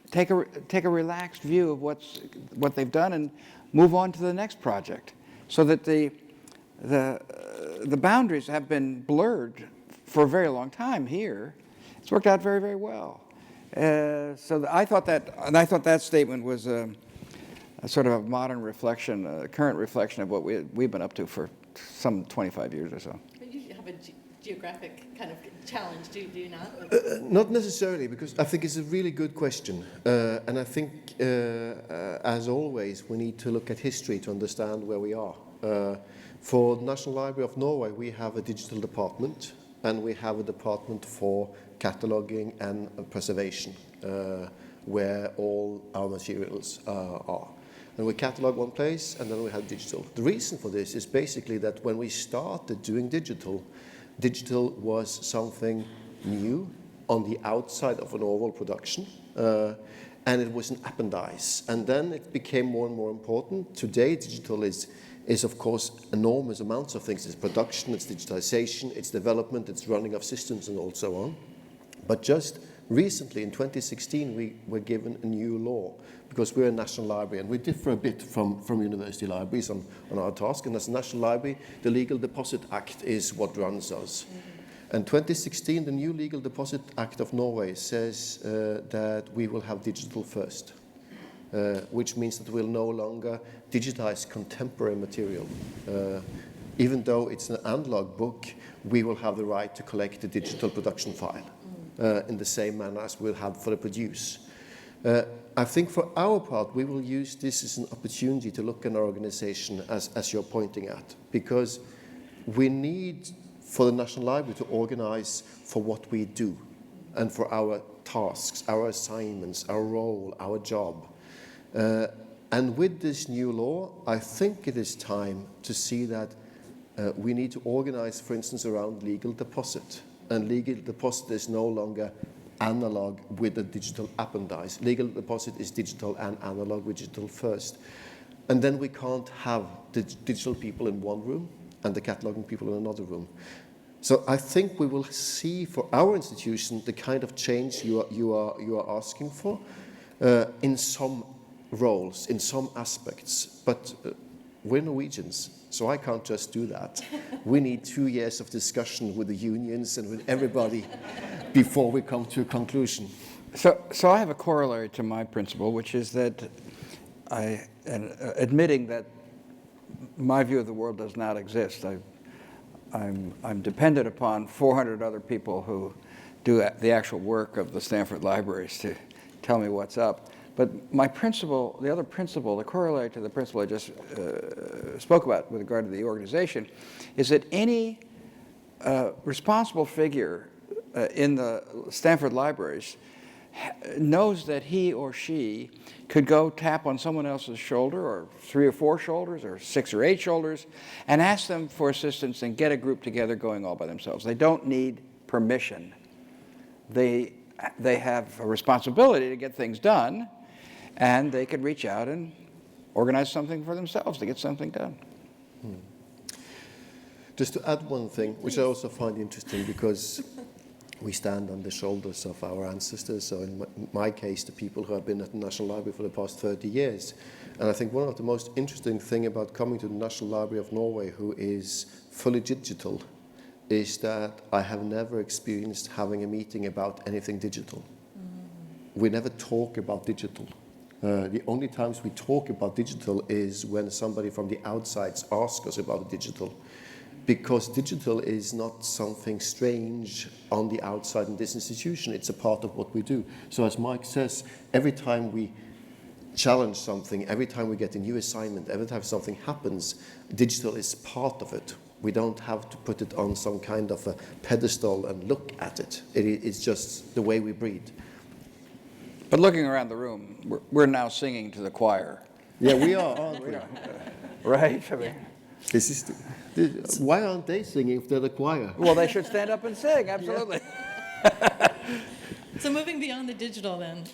take a relaxed view of what they've done and move on to the next project, so that the boundaries have been blurred for a very long time here. It's worked out very, very well. So I thought that statement was a sort of a modern reflection, a current reflection of what we've been up to for some 25 years or so. But you have a geographic kind of challenge, do you not? Not necessarily, because I think it's a really good question. And I think, as always, we need to look at history to understand where we are. For the National Library of Norway, we have a digital department, and we have a department for cataloging and preservation, where all our materials are. And we catalog one place, and then we have digital. The reason for this is basically that when we started doing digital was something new on the outside of an oral production, and it was an appendice. And then it became more and more important. Today, digital is of course enormous amounts of things. It's production, it's digitization, it's development, it's running of systems, and all so on. But just recently, in 2016, we were given a new law, because we're a national library, and we differ a bit from university libraries on our task. And as a national library, the Legal Deposit Act is what runs us. And 2016, the new Legal Deposit Act of Norway says that we will have digital first, which means that we'll no longer digitize contemporary material. Even though it's an analog book, we will have the right to collect the digital production file in the same manner as we'll have for the produce. I think for our part, we will use this as an opportunity to look at our organization as you're pointing at, because we need for the National Library to organize for what we do and for our tasks, our assignments, our role, our job. And with this new law, I think it is time to see that we need to organize, for instance, around legal deposit. And legal deposit is no longer analog with a digital appendice. Legal deposit is digital and analog with digital first. And then we can't have the digital people in one room and the cataloging people in another room. So I think we will see for our institution the kind of change you are asking for in some roles, in some aspects. But we're Norwegians, so I can't just do that. We need 2 years of discussion with the unions and with everybody before we come to a conclusion. So I have a corollary to my principle, which is that admitting that my view of the world does not exist, I'm dependent upon 400 other people who do the actual work of the Stanford libraries to tell me what's up. But my principle, the other principle, the corollary to the principle I just spoke about with regard to the organization, is that any responsible figure in the Stanford libraries knows that he or she could go tap on someone else's shoulder, or 3 or 4 shoulders, or 6 or 8 shoulders, and ask them for assistance and get a group together going all by themselves. They don't need permission. They have a responsibility to get things done, and they could reach out and organize something for themselves to get something done. Just to add one thing, which I also find interesting, because we stand on the shoulders of our ancestors, so in my case, the people who have been at the National Library for the past 30 years. And I think one of the most interesting things about coming to the National Library of Norway, who is fully digital, is that I have never experienced having a meeting about anything digital. We never talk about digital. The only times we talk about digital is when somebody from the outside asks us about digital. Because digital is not something strange on the outside in this institution, it's a part of what we do. So as Mike says, every time we challenge something, every time we get a new assignment, every time something happens, digital is part of it. We don't have to put it on some kind of a pedestal and look at it. It's just the way we breathe. But looking around the room, we're now singing to the choir. Yeah, we are, aren't we? Right? I mean, why aren't they singing if they're the choir? Well, they should stand up and sing, absolutely. So moving beyond the digital then,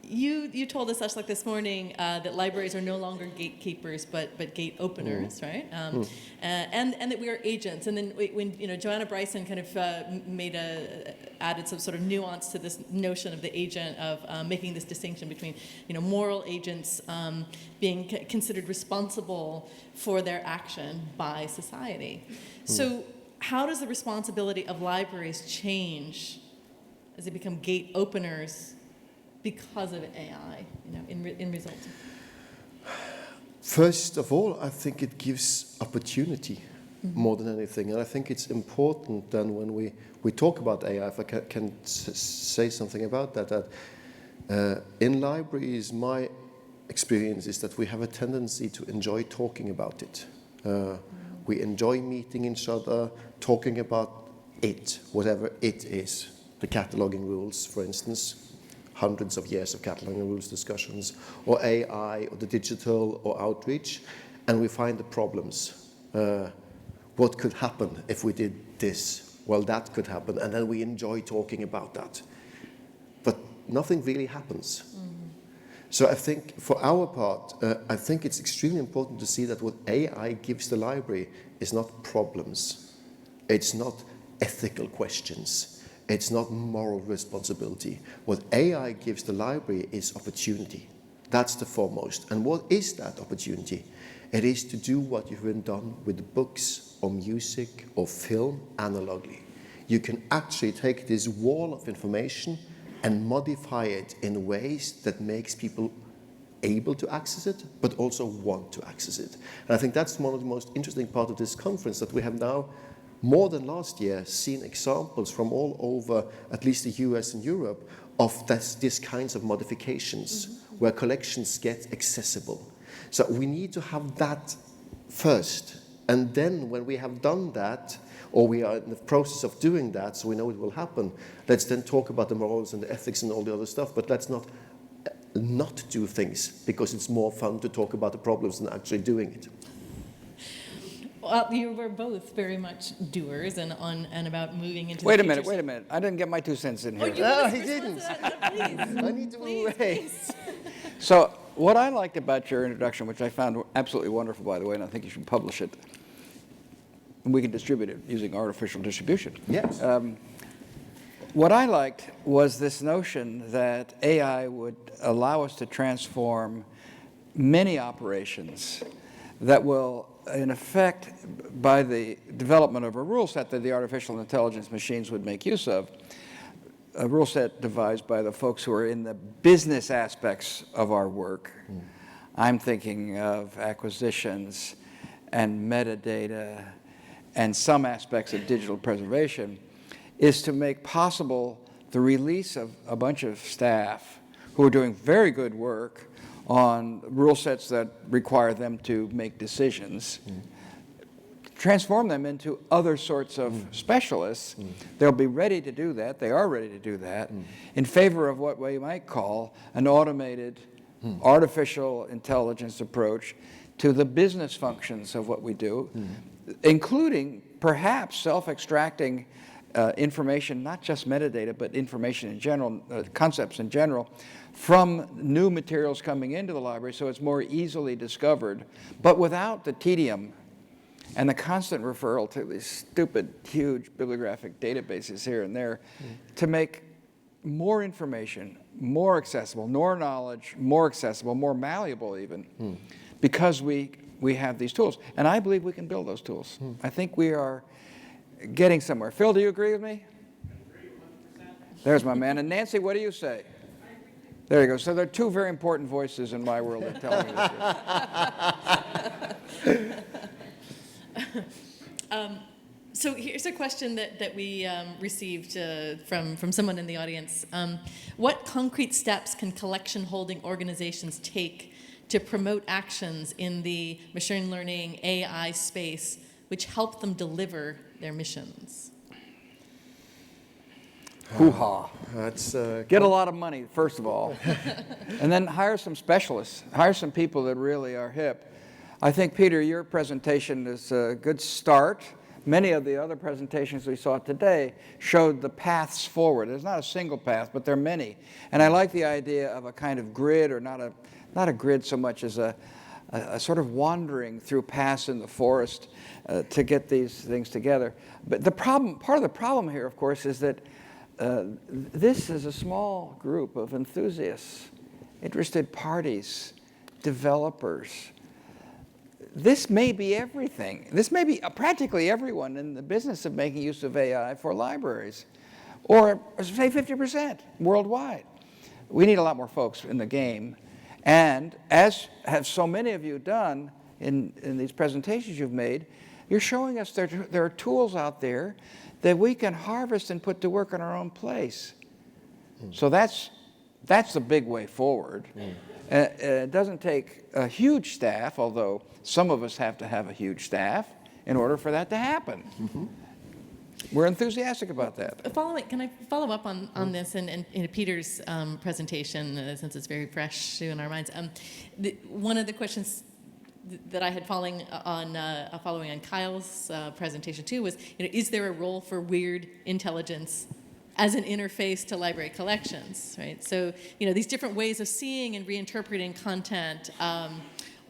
you told us, Aslak, this morning that libraries are no longer gatekeepers but gate openers, right? And that we are agents. And then when Joanna Bryson kind of added some sort of nuance to this notion of the agent, of making this distinction between moral agents being considered responsible for their action by society. So how does the responsibility of libraries change as they become gate openers because of AI, in result? First of all, I think it gives opportunity more than anything. And I think it's important then when we talk about AI, if I can say something about that in libraries, my experience is that we have a tendency to enjoy talking about it. We enjoy meeting each other, talking about it, whatever it is. The cataloging rules, for instance, hundreds of years of cataloging rules discussions, or AI, or the digital, or outreach, and we find the problems. What could happen if we did this? Well, that could happen, and then we enjoy talking about that. But nothing really happens. So I think, for our part, I think it's extremely important to see that what AI gives the library is not problems. It's not ethical questions. It's not moral responsibility. What AI gives the library is opportunity. That's the foremost. And what is that opportunity? It is to do what you've done with books or music or film analogically. You can actually take this wall of information and modify it in ways that makes people able to access it, but also want to access it. And I think that's one of the most interesting parts of this conference, that we have now, more than last year, seen examples from all over, at least the US and Europe, of these kinds of modifications where collections get accessible. So we need to have that first. And then when we have done that, or we are in the process of doing that, so we know it will happen, let's then talk about the morals and the ethics and all the other stuff, but let's not do things because it's more fun to talk about the problems than actually doing it. Well, you were both very much doers and about moving into Wait the a minute, future. wait a minute. I didn't get my 2 cents in here. No, he didn't. Please. I need to move away. So what I liked about your introduction, which I found absolutely wonderful, by the way, and I think you should publish it, and we can distribute it using artificial distribution. Yes. What I liked was this notion that AI would allow us to transform many operations that will, in effect, by the development of a rule set that the artificial intelligence machines would make use of, a rule set devised by the folks who are in the business aspects of our work. I'm thinking of acquisitions and metadata and some aspects of digital preservation, is to make possible the release of a bunch of staff who are doing very good work on rule sets that require them to make decisions, transform them into other sorts of specialists. They'll be ready to do that. They are ready to do that in favor of what we might call an automated artificial intelligence approach to the business functions of what we do, including perhaps self-extracting information, not just metadata, but information in general, concepts in general, from new materials coming into the library so it's more easily discovered, but without the tedium and the constant referral to these stupid, huge bibliographic databases here and there to make more information more accessible, more knowledge more accessible, more malleable even, because we have these tools. And I believe we can build those tools. I think we are getting somewhere. Phil, do you agree with me? There's my man. And Nancy, what do you say? There you go. So there are two very important voices in my world that tell me this. So here's a question that we received from someone in the audience. What concrete steps can collection holding organizations take to promote actions in the machine learning AI space which help them deliver their missions? Hoo-ha. Get a lot of money, first of all, and then hire some specialists, hire some people that really are hip. I think, Peter, your presentation is a good start. Many of the other presentations we saw today showed the paths forward. There's not a single path, but there are many. And I like the idea of a kind of grid, or not a grid so much as a sort of wandering through paths in the forest to get these things together. But the problem, part of the problem here, of course, is that this is a small group of enthusiasts, interested parties, developers. This may be everything. This may be practically everyone in the business of making use of AI for libraries, or say 50% worldwide. We need a lot more folks in the game. And as have so many of you done in these presentations you've made, you're showing us there are tools out there that we can harvest and put to work in our own place. So that's the big way forward. It doesn't take a huge staff, although some of us have to have a huge staff in order for that to happen. We're enthusiastic about that. Can I follow up on this and Peter's presentation, since it's very fresh in our minds? One of the questions that I had following on Kyle's presentation too was, is there a role for weird intelligence as an interface to library collections, right? So, these different ways of seeing and reinterpreting content,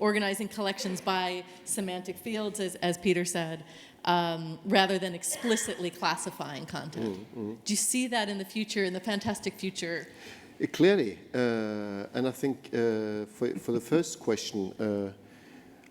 organizing collections by semantic fields, as Peter said, rather than explicitly classifying content. Do you see that in the future, in the fantastic future? Clearly, and I think for the first question,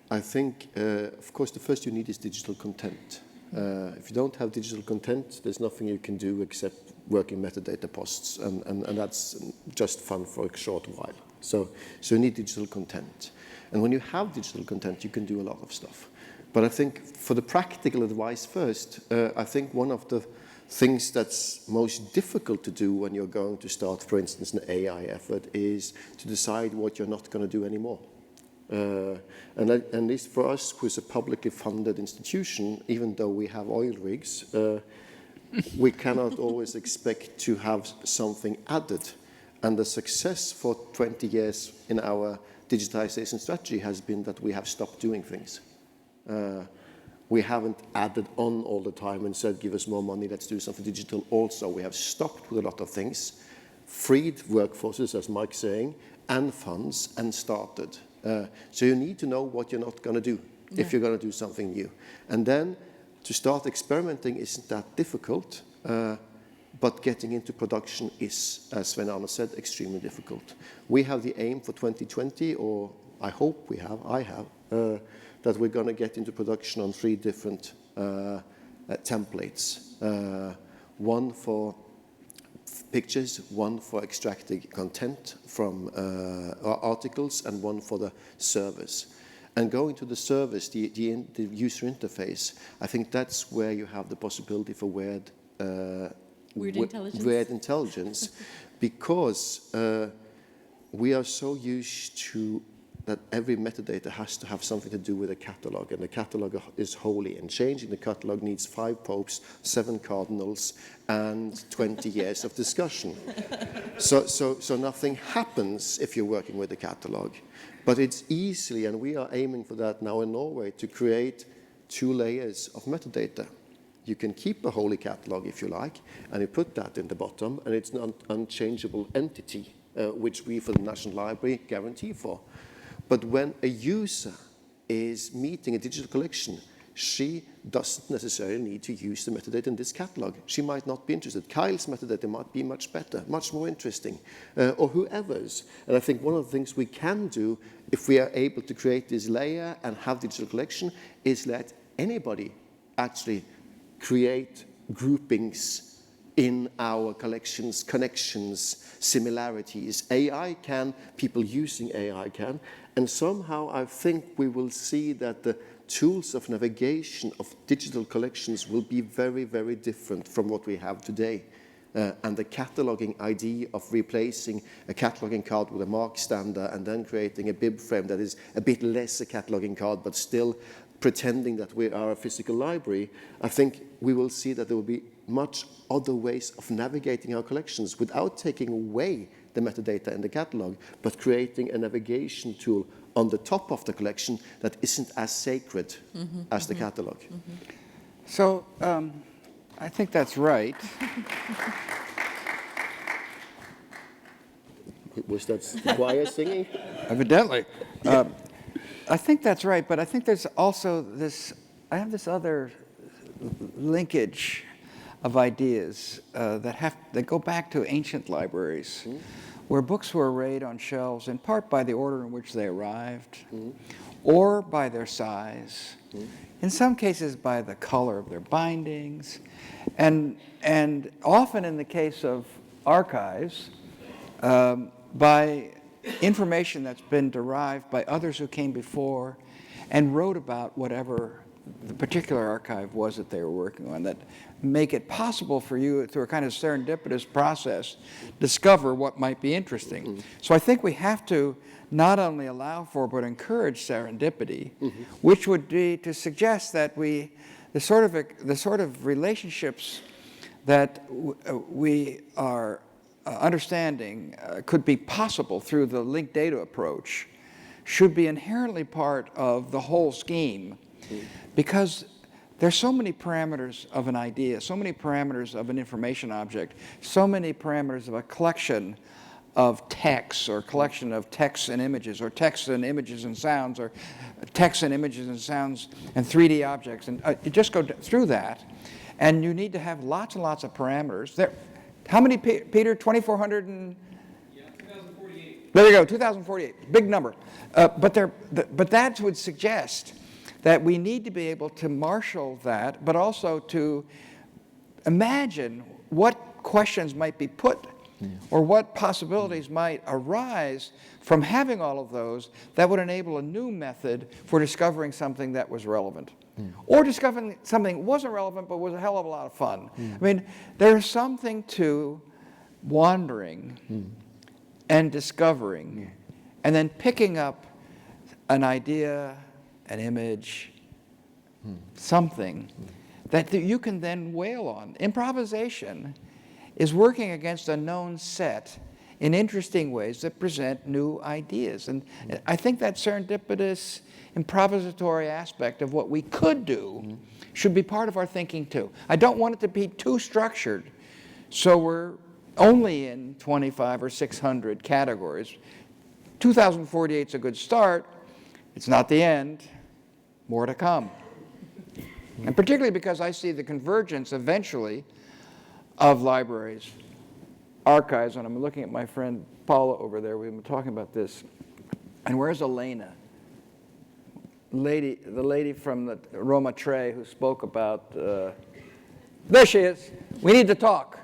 I think, of course, the first you need is digital content. If you don't have digital content, there's nothing you can do except work in metadata posts, and that's just fun for a short while. So you need digital content. And when you have digital content, you can do a lot of stuff. But I think for the practical advice first, I think one of the things that's most difficult to do when you're going to start, for instance, an AI effort is to decide what you're not going to do anymore. And at least for us, who's a publicly funded institution, even though we have oil rigs, we cannot always expect to have something added. And the success for 20 years in our digitization strategy has been that we have stopped doing things. We haven't added on all the time and said, give us more money, let's do something digital also. We have stopped with a lot of things, freed workforces, as Mike's saying, and funds, and started. So you need to know what you're not going to do if you're going to do something new. And then to start experimenting isn't that difficult, but getting into production is, as Sven-Arne said, extremely difficult. We have the aim for 2020, or I hope we have, that we're going to get into production on 3 different templates. One for pictures, one for extracting content from articles, and one for the service. And going to the service, the user interface, I think that's where you have the possibility for weird intelligence, because we are so used to that every metadata has to have something to do with a catalog, and the catalog is holy, and changing the catalog needs 5 popes, 7 cardinals, and 20 years of discussion. So nothing happens if you're working with the catalog. But it's easily, and we are aiming for that now in Norway, to create 2 layers of metadata. You can keep a holy catalog if you like, and you put that in the bottom, and it's an unchangeable entity, which we for the National Library guarantee for. But when a user is meeting a digital collection, she doesn't necessarily need to use the metadata in this catalog. She might not be interested. Kyle's metadata might be much better, much more interesting, or whoever's. And I think one of the things we can do, if we are able to create this layer and have digital collection, is let anybody actually create groupings in our collections, connections, similarities. AI can, people using AI can, and somehow I think we will see that the tools of navigation of digital collections will be very, very different from what we have today. And the cataloging idea of replacing a cataloging card with a mark stander and then creating a bib frame that is a bit less a cataloging card but still pretending that we are a physical library, I think we will see that there will be much other ways of navigating our collections without taking away the metadata in the catalog, but creating a navigation tool on the top of the collection that isn't as sacred as the catalog. So I think that's right. Was that choir singing? Evidently. I think that's right, but I think there's also this, I have this other linkage of ideas that go back to ancient libraries, where books were arrayed on shelves in part by the order in which they arrived, or by their size, in some cases by the color of their bindings, and often in the case of archives, by information that's been derived by others who came before and wrote about whatever the particular archive was that they were working on, that make it possible for you, through a kind of serendipitous process, discover what might be interesting. So I think we have to not only allow for but encourage serendipity, which would be to suggest that the sort of relationships that we are understanding could be possible through the linked data approach should be inherently part of the whole scheme, because there's so many parameters of an idea, so many parameters of an information object, so many parameters of a collection of texts, or collection of texts and images, or texts and images and sounds, or texts and images and sounds and 3D objects, and you just go through that, and you need to have lots and lots of parameters. How many, Peter? 2,400 and... Yeah, 2048. There you go, 2048, big number. But that would suggest that we need to be able to marshal that, but also to imagine what questions might be put or what possibilities might arise from having all of those that would enable a new method for discovering something that was relevant. Or discovering something that wasn't relevant but was a hell of a lot of fun. I mean, there's something to wandering and discovering and then picking up an idea, an image, something that you can then wail on. Improvisation is working against a known set in interesting ways that present new ideas. And I think that serendipitous, improvisatory aspect of what we could do should be part of our thinking too. I don't want it to be too structured, so we're only in 25 or 600 categories. 2048 is a good start. It's not the end. More to come. And particularly because I see the convergence eventually of libraries, archives, and I'm looking at my friend Paula over there. We've been talking about this. And where's Elena? The lady from the Roma Tre who spoke about, there she is. We need to talk.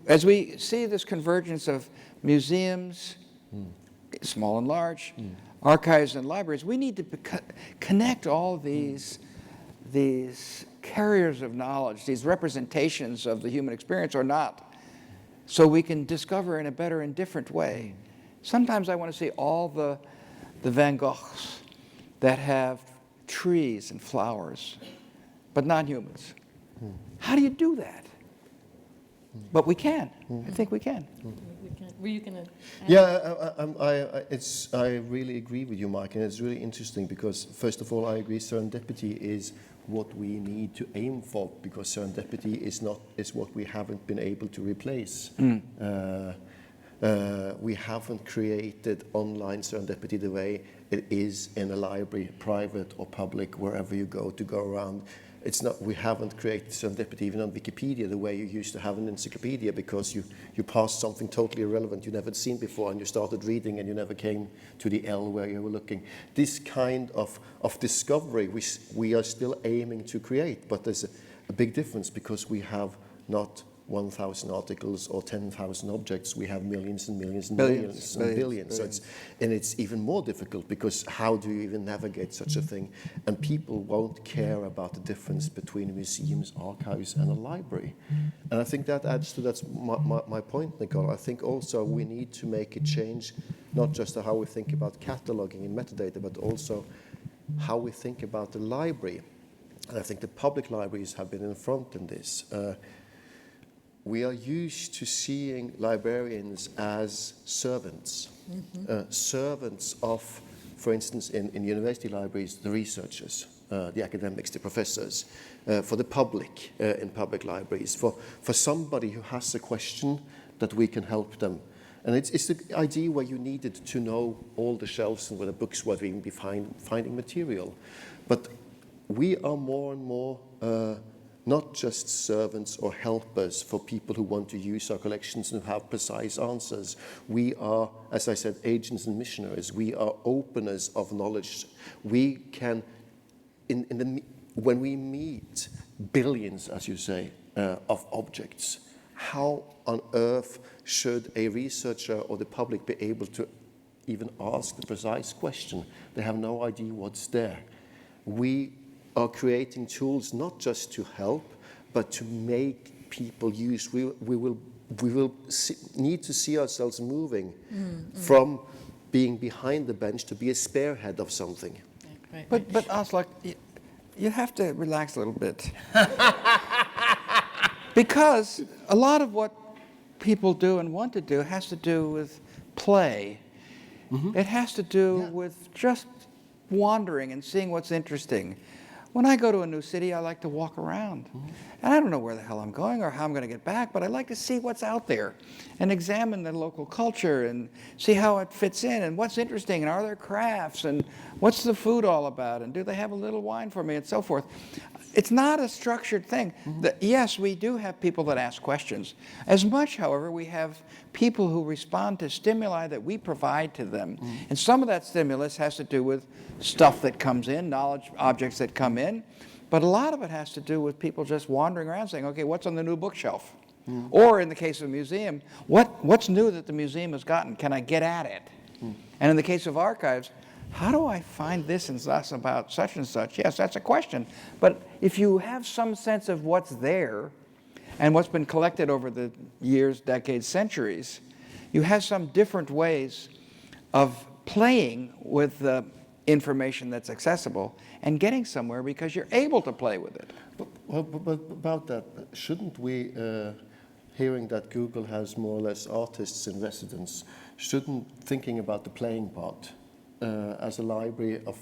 As we see this convergence of museums, small and large, archives and libraries, we need to connect all these carriers of knowledge, these representations of the human experience or not, so we can discover in a better and different way. Sometimes I want to see all the Van Goghs that have trees and flowers, but not humans. How do you do that? But we can. I think we can. Were you going to? Yeah, I really agree with you, Mike, and it's really interesting because, first of all, I agree serendipity is what we need to aim for, because serendipity is what we haven't been able to replace. We haven't created online serendipity the way it is in a library, private or public, wherever you go to go around. We haven't created serendipity even on Wikipedia the way you used to have an encyclopedia, because you passed something totally irrelevant you never seen before and you started reading and you never came to the L where you were looking. This kind of discovery we are still aiming to create, but there's a big difference because we have not 1,000 articles or 10,000 objects. We have millions and millions and millions and billions. So it's even more difficult, because how do you even navigate such a thing? And people won't care about the difference between museums, archives, and a library. And I think that adds to that's my point, Nicole. I think also we need to make a change, not just how we think about cataloging and metadata, but also how we think about the library. And I think the public libraries have been in front in this. We are used to seeing librarians as servants, servants of, for instance, in university libraries, the researchers, the academics, the professors, for the public in public libraries, for somebody who has a question that we can help them. And it's the idea where you needed to know all the shelves and where the books were, to even be finding material. But we are more and more not just servants or helpers for people who want to use our collections and have precise answers. We are, as I said, agents and missionaries. We are openers of knowledge. We can, when we meet billions, as you say, of objects, how on earth should a researcher or the public be able to even ask the precise question? They have no idea what's there. We are creating tools not just to help, but to make people use. We will need to see ourselves moving from being behind the bench to be a spearhead of something. Yeah, right. But Aslak, you have to relax a little bit. Because a lot of what people do and want to do has to do with play. It has to do with just wandering and seeing what's interesting. When I go to a new city, I like to walk around. And I don't know where the hell I'm going or how I'm going to get back, but I like to see what's out there and examine the local culture and see how it fits in and what's interesting and are there crafts and what's the food all about and do they have a little wine for me and so forth. It's not a structured thing. Yes, we do have people that ask questions. As much, however, we have people who respond to stimuli that we provide to them. And some of that stimulus has to do with stuff that comes in, knowledge objects that come in. But a lot of it has to do with people just wandering around saying, okay, what's on the new bookshelf? Or in the case of a museum, what's new that the museum has gotten? Can I get at it? And in the case of archives, how do I find this and thus about such and such? Yes, that's a question. But if you have some sense of what's there and what's been collected over the years, decades, centuries, you have some different ways of playing with the information that's accessible and getting somewhere because you're able to play with it. But about that, shouldn't we, hearing that Google has more or less artists in residence, shouldn't thinking about the playing part, as a library of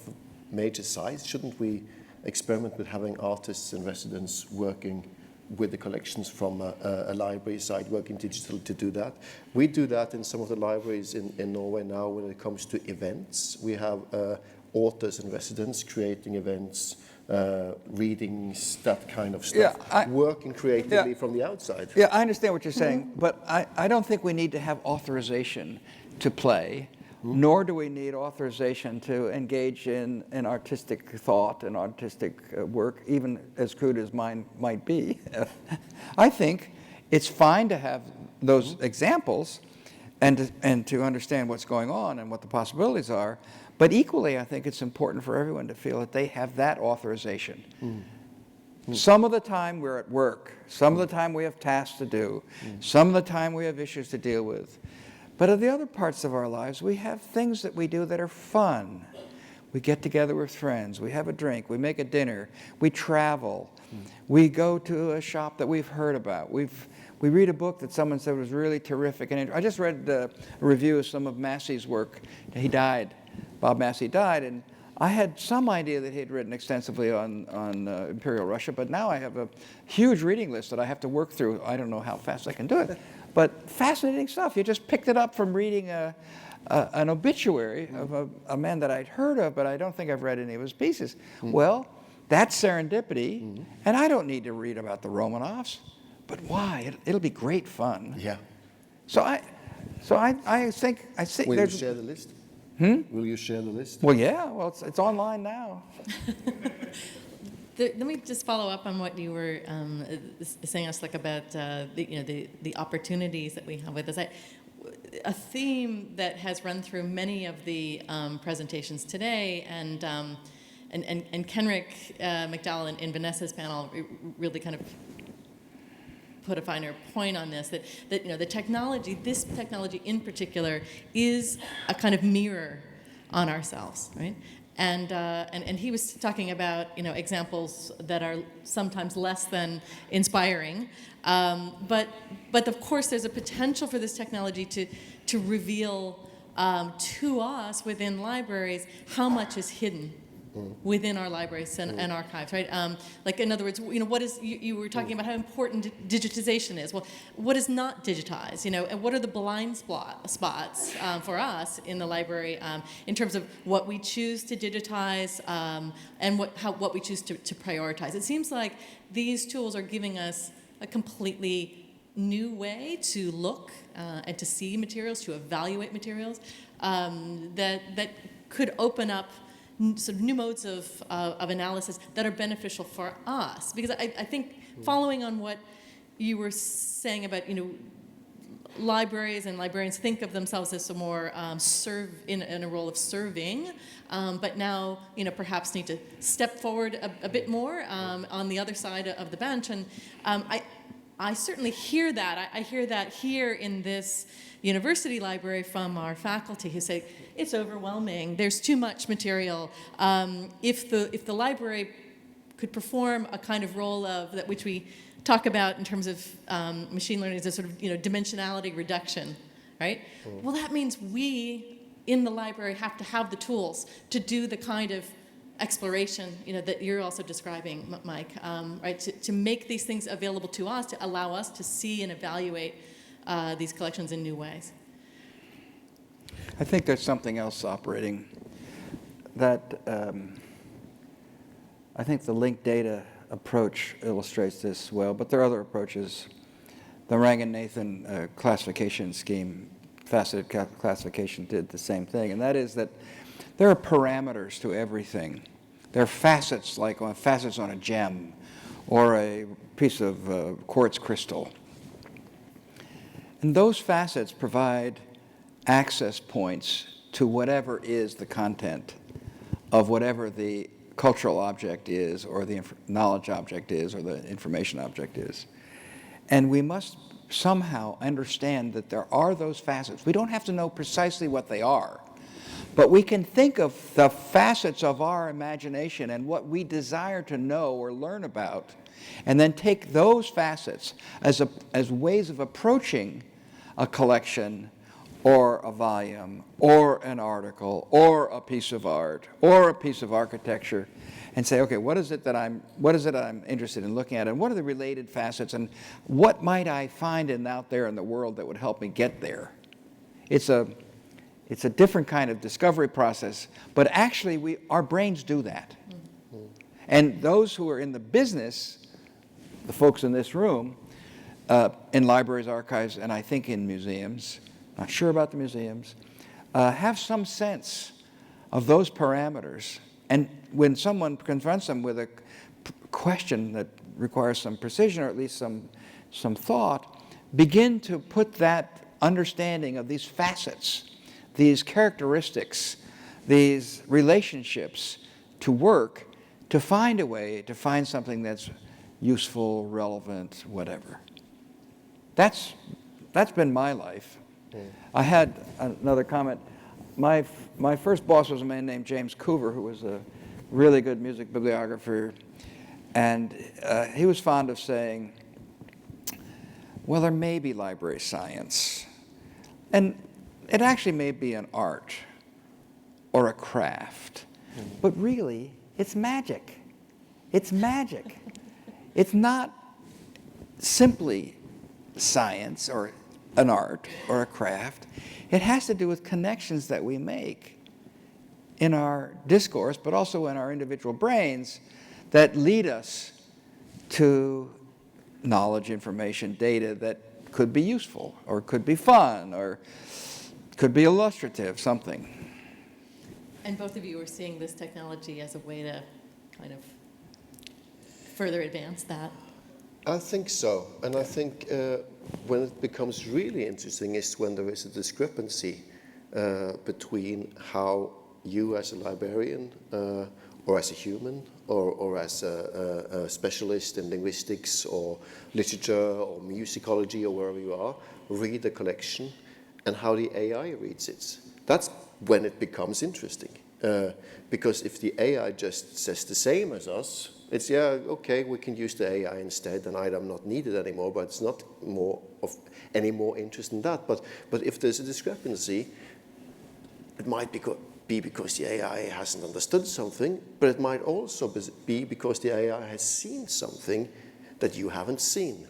major size, shouldn't we experiment with having artists in residence working with the collections from a library side, working digitally to do that? We do that in some of the libraries in Norway now when it comes to events. We have authors in residence creating events, readings, that kind of stuff, working creatively from the outside. Yeah, I understand what you're saying, but I don't think we need to have authorization to play. Nor do we need authorization to engage in artistic thought and artistic work, even as crude as mine might be. I think it's fine to have those examples and to understand what's going on and what the possibilities are, but equally I think it's important for everyone to feel that they have that authorization. Some of the time we're at work. Some of the time we have tasks to do. Some of the time we have issues to deal with. But at the other parts of our lives, we have things that we do that are fun. We get together with friends. We have a drink. We make a dinner. We travel. We go to a shop that we've heard about. We read a book that someone said was really terrific. And I just read a review of some of Massey's work. He died. Bob Massey died. And I had some idea that he had written extensively on Imperial Russia, but now I have a huge reading list that I have to work through. I don't know how fast I can do it. But fascinating stuff. You just picked it up from reading an obituary of a man that I'd heard of, but I don't think I've read any of his pieces. Well, that's serendipity, and I don't need to read about the Romanovs. But why? It'll be great fun. Yeah. So I think Will there's. you share the list? Will you share the list? Well, yeah. Well, it's online now. Let me just follow up on what you were saying, Aslak, about the opportunities that we have with this. A theme that has run through many of the presentations today, and Kenrick McDowell in Vanessa's panel really kind of put a finer point on this, that the technology, this technology in particular, is a kind of mirror on ourselves, right? And he was talking about examples that are sometimes less than inspiring, but of course there's a potential for this technology to reveal to us within libraries how much is hidden within our libraries and archives, right? Like, in other words, what is, you were talking about how important digitization is. Well, what is not digitized, and what are the blind spots for us in the library in terms of what we choose to digitize and what we choose to prioritize. It seems like these tools are giving us a completely new way to look and to see materials, to evaluate materials, that could open up sort of new modes of analysis that are beneficial for us. Because I think, following on what you were saying about, libraries and librarians think of themselves as a more in a role of serving, but now, perhaps need to step forward a bit more on the other side of the bench. And I certainly hear that. I hear that here in this university library from our faculty who say, it's overwhelming, there's too much material. If the library could perform a kind of role of that which we talk about in terms of machine learning as a sort of dimensionality reduction, right? Well, that means we in the library have to have the tools to do the kind of exploration that you're also describing, Mike, right? To make these things available to us, to allow us to see and evaluate these collections in new ways. I think there's something else operating that I think the linked data approach illustrates this well, but there are other approaches. The Rangan-Nathan classification scheme, faceted classification, did the same thing, and that is that there are parameters to everything. There are facets, like facets on a gem or a piece of quartz crystal. And those facets provide access points to whatever is the content of whatever the cultural object is, or the knowledge object is, or the information object is. And we must somehow understand that there are those facets. We don't have to know precisely what they are, but we can think of the facets of our imagination and what we desire to know or learn about, and then take those facets as ways of approaching a collection or a volume or an article or a piece of art or a piece of architecture, and say, okay, what is it that I'm interested in looking at, and what are the related facets, and what might I find out there in the world that would help me get there? It's a different kind of discovery process, but actually our brains do that. And those who are in the business, the folks in this room, in libraries, archives, and I think in museums, not sure about the museums, have some sense of those parameters. And when someone confronts them with a question that requires some precision, or at least some thought, begin to put that understanding of these facets, these characteristics, these relationships to work, to find a way to find something that's useful, relevant, whatever. That's been my life. I had another comment. My first boss was a man named James Coover, who was a really good music bibliographer, and he was fond of saying, well, there may be library science, and it actually may be an art or a craft, but really, it's magic. It's magic. It's not simply science or an art or a craft. It has to do with connections that we make in our discourse, but also in our individual brains that lead us to knowledge, information, data that could be useful or could be fun or could be illustrative, something. And both of you are seeing this technology as a way to kind of further advance that. I think so. And I think when it becomes really interesting is when there is a discrepancy between how you as a librarian or as a human or as a specialist in linguistics or literature or musicology or wherever you are, read the collection and how the AI reads it. That's when it becomes interesting. Because if the AI just says the same as us, it's, yeah, okay, we can use the AI instead, and I'm not needed anymore, but it's not more of any more interest in that. But if there's a discrepancy, it might be because the AI hasn't understood something, but it might also be because the AI has seen something that you haven't seen.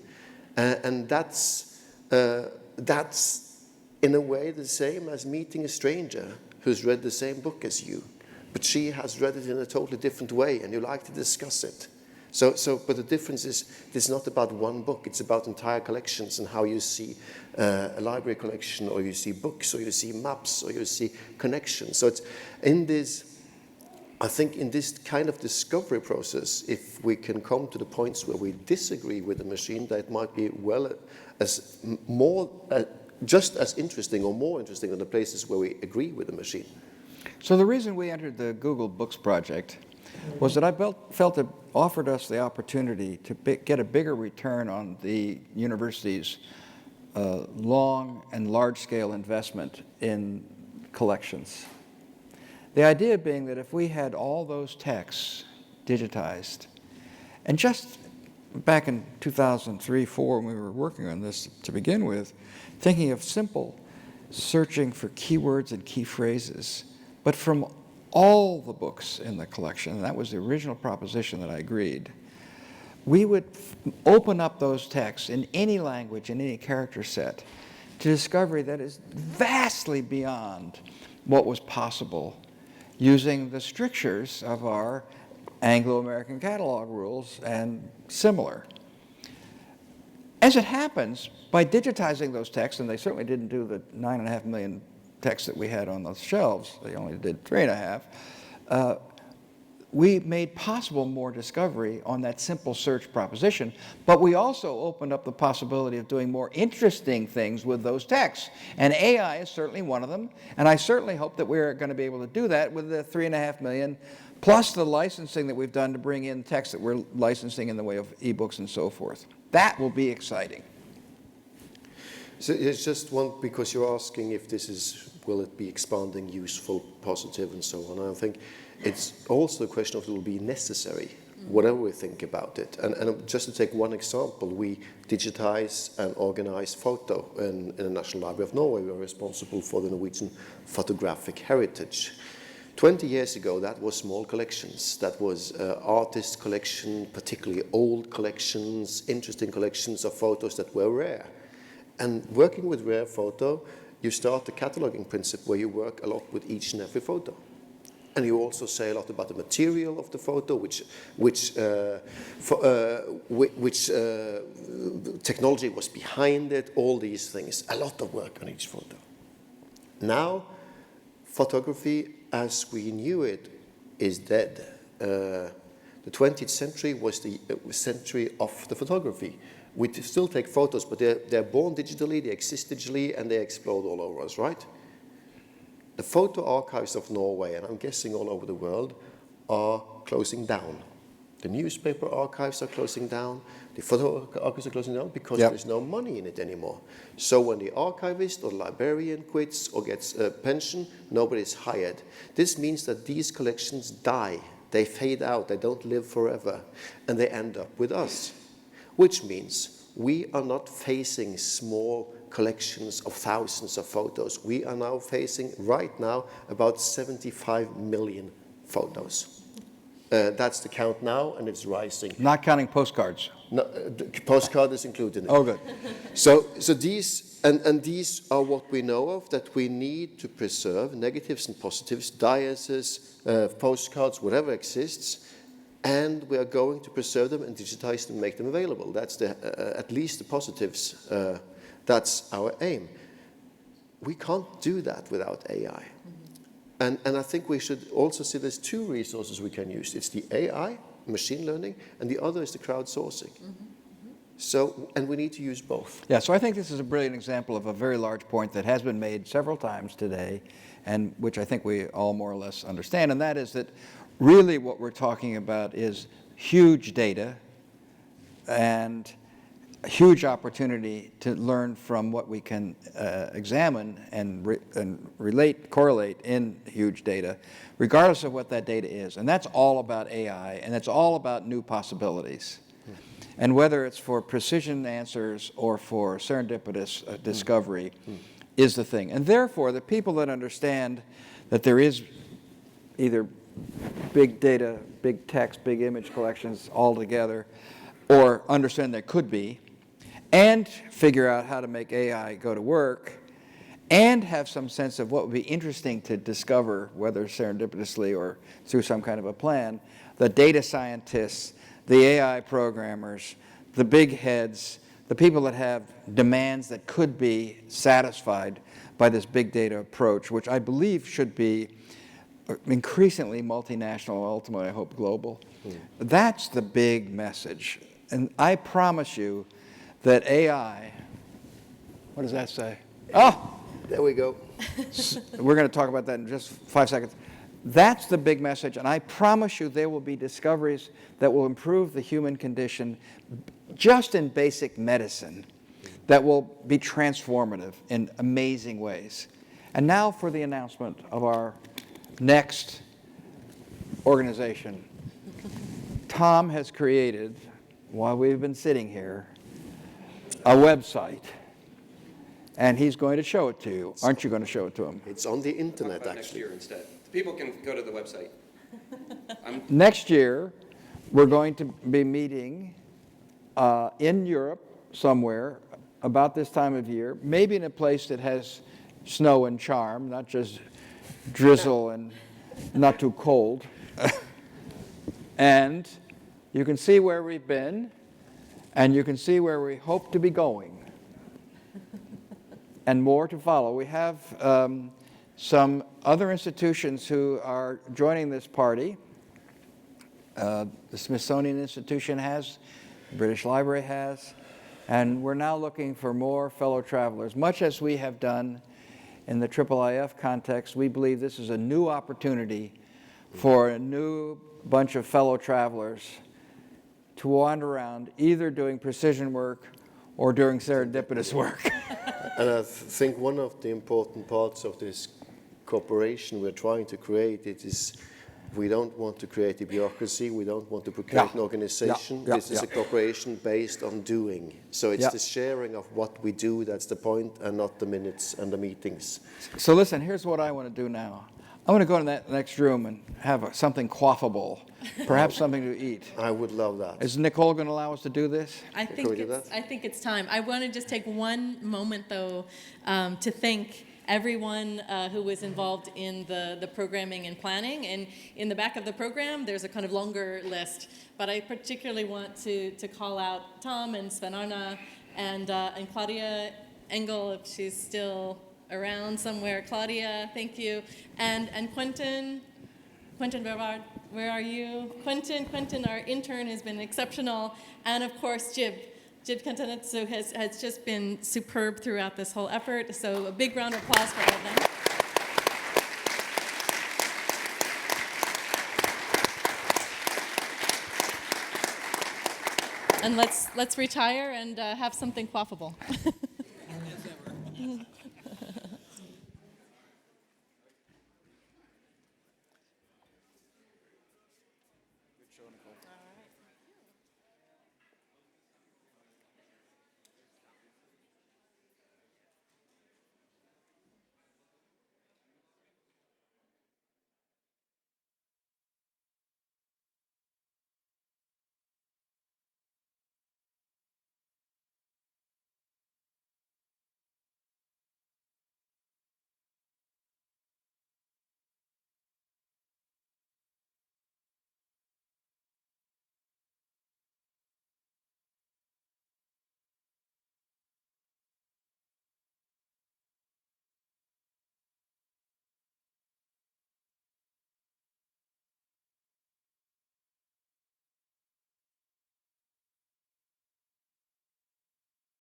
And that's in a way the same as meeting a stranger who's read the same book as you, but she has read it in a totally different way, and you like to discuss it. But the difference is, it's not about one book, it's about entire collections and how you see a library collection, or you see books, or you see maps, or you see connections. So it's in this, I think in this kind of discovery process, if we can come to the points where we disagree with the machine, that might be just as interesting or more interesting than the places where we agree with the machine. So the reason we entered the Google Books project was that I felt it offered us the opportunity to get a bigger return on the university's long and large-scale investment in collections. The idea being that if we had all those texts digitized, and just back in 2003-04 when we were working on this to begin with, thinking of simple searching for keywords and key phrases, but from all the books in the collection, and that was the original proposition that I agreed, we would open up those texts in any language, in any character set, to discovery that is vastly beyond what was possible using the strictures of our Anglo-American catalog rules and similar. As it happens, by digitizing those texts, and they certainly didn't do the 9.5 million texts that we had on those shelves, they only did 3.5, we made possible more discovery on that simple search proposition, but we also opened up the possibility of doing more interesting things with those texts. And AI is certainly one of them, and I certainly hope that we're going to be able to do that with the 3.5 million, plus the licensing that we've done to bring in text that we're licensing in the way of ebooks and so forth. That will be exciting. So it's just one, because you're asking if this is, will it be expanding, useful, positive, and so on. And I think it's also a question of it will be necessary, whatever we think about it. And just to take one example, we digitize and organize photo in the National Library of Norway. We are responsible for the Norwegian photographic heritage. 20 years ago, that was small collections. That was artist collection, particularly old collections, interesting collections of photos that were rare. And working with rare photo, you start the cataloging principle where you work a lot with each and every photo. And you also say a lot about the material of the photo, which technology was behind it, all these things. A lot of work on each photo. Now, photography as we knew it is dead. The 20th century was the century of the photography. We still take photos, but they're born digitally, they exist digitally, and they explode all over us, right? The photo archives of Norway, and I'm guessing all over the world, are closing down. The newspaper archives are closing down. The photo archives are closing down because Yep. there's no money in it anymore. So when the archivist or the librarian quits or gets a pension, nobody's hired. This means that these collections die. They fade out. They don't live forever. And they end up with us. Which means we are not facing small collections of thousands of photos. We are now facing, right now, about 75 million photos. That's the count now, and it's rising. Not counting postcards. No, the postcard is included in it. Oh, good. So these, and these are what we know of that we need to preserve, negatives and positives, diases, postcards, whatever exists, and we are going to preserve them and digitize them and make them available. That's the, at least the positives. That's our aim. We can't do that without AI. And I think we should also see there's two resources we can use. It's the AI, machine learning, and the other is the crowdsourcing. So, and we need to use both. Yeah, so I think this is a brilliant example of a very large point that has been made several times today, and which I think we all more or less understand, and that is that really what we're talking about is huge data and a huge opportunity to learn from what we can examine and correlate in huge data, regardless of what that data is. And that's all about AI, and that's all about new possibilities. And whether it's for precision answers or for serendipitous discovery is the thing. And therefore, the people that understand that there is either big data, big text, big image collections all together, or understand there could be, and figure out how to make AI go to work, and have some sense of what would be interesting to discover, whether serendipitously or through some kind of a plan, the data scientists, the AI programmers, the big heads, the people that have demands that could be satisfied by this big data approach, which I believe should be increasingly multinational, ultimately I hope global. That's the big message. And I promise you that AI, what does that say? Oh! There we go. We're going to talk about that in just 5 seconds. That's the big message, and I promise you there will be discoveries that will improve the human condition just in basic medicine that will be transformative in amazing ways. And now for the announcement of our next organization. Tom has created, while we've been sitting here, a website, and he's going to show it to you. Aren't you going to show it to him? It's on the internet, next actually. year instead. People can go to the website. Next year, we're going to be meeting in Europe somewhere about this time of year, maybe in a place that has snow and charm, not just drizzle and not too cold. And you can see where we've been, and you can see where we hope to be going, and more to follow. We have some other institutions who are joining this party. The Smithsonian Institution has, the British Library has, and we're now looking for more fellow travelers. Much as we have done in the IIIF context, we believe this is a new opportunity for a new bunch of fellow travelers to wander around, either doing precision work or doing serendipitous work. And I think one of the important parts of this cooperation we're trying to create, it is we don't want to create a bureaucracy, we don't want to create an organization. This is a cooperation based on doing. So it's the sharing of what we do that's the point, and not the minutes and the meetings. So listen, here's what I want to do now. I want to go in that next room and have something quaffable, perhaps something to eat. I would love that. Is Nicole going to allow us to do this? I think it's time. I want to just take one moment, though, to thank everyone who was involved in the programming and planning. And in the back of the program, there's a kind of longer list. But I particularly want to call out Tom and Sven-Arne and Claudia Engel, if she's still around somewhere. Claudia, thank you. And Quentin Vervard, where are you? Quentin, our intern, has been exceptional. And of course, Jib Catanzaro has just been superb throughout this whole effort. So a big round of applause for all of them. and let's retire and have something quaffable.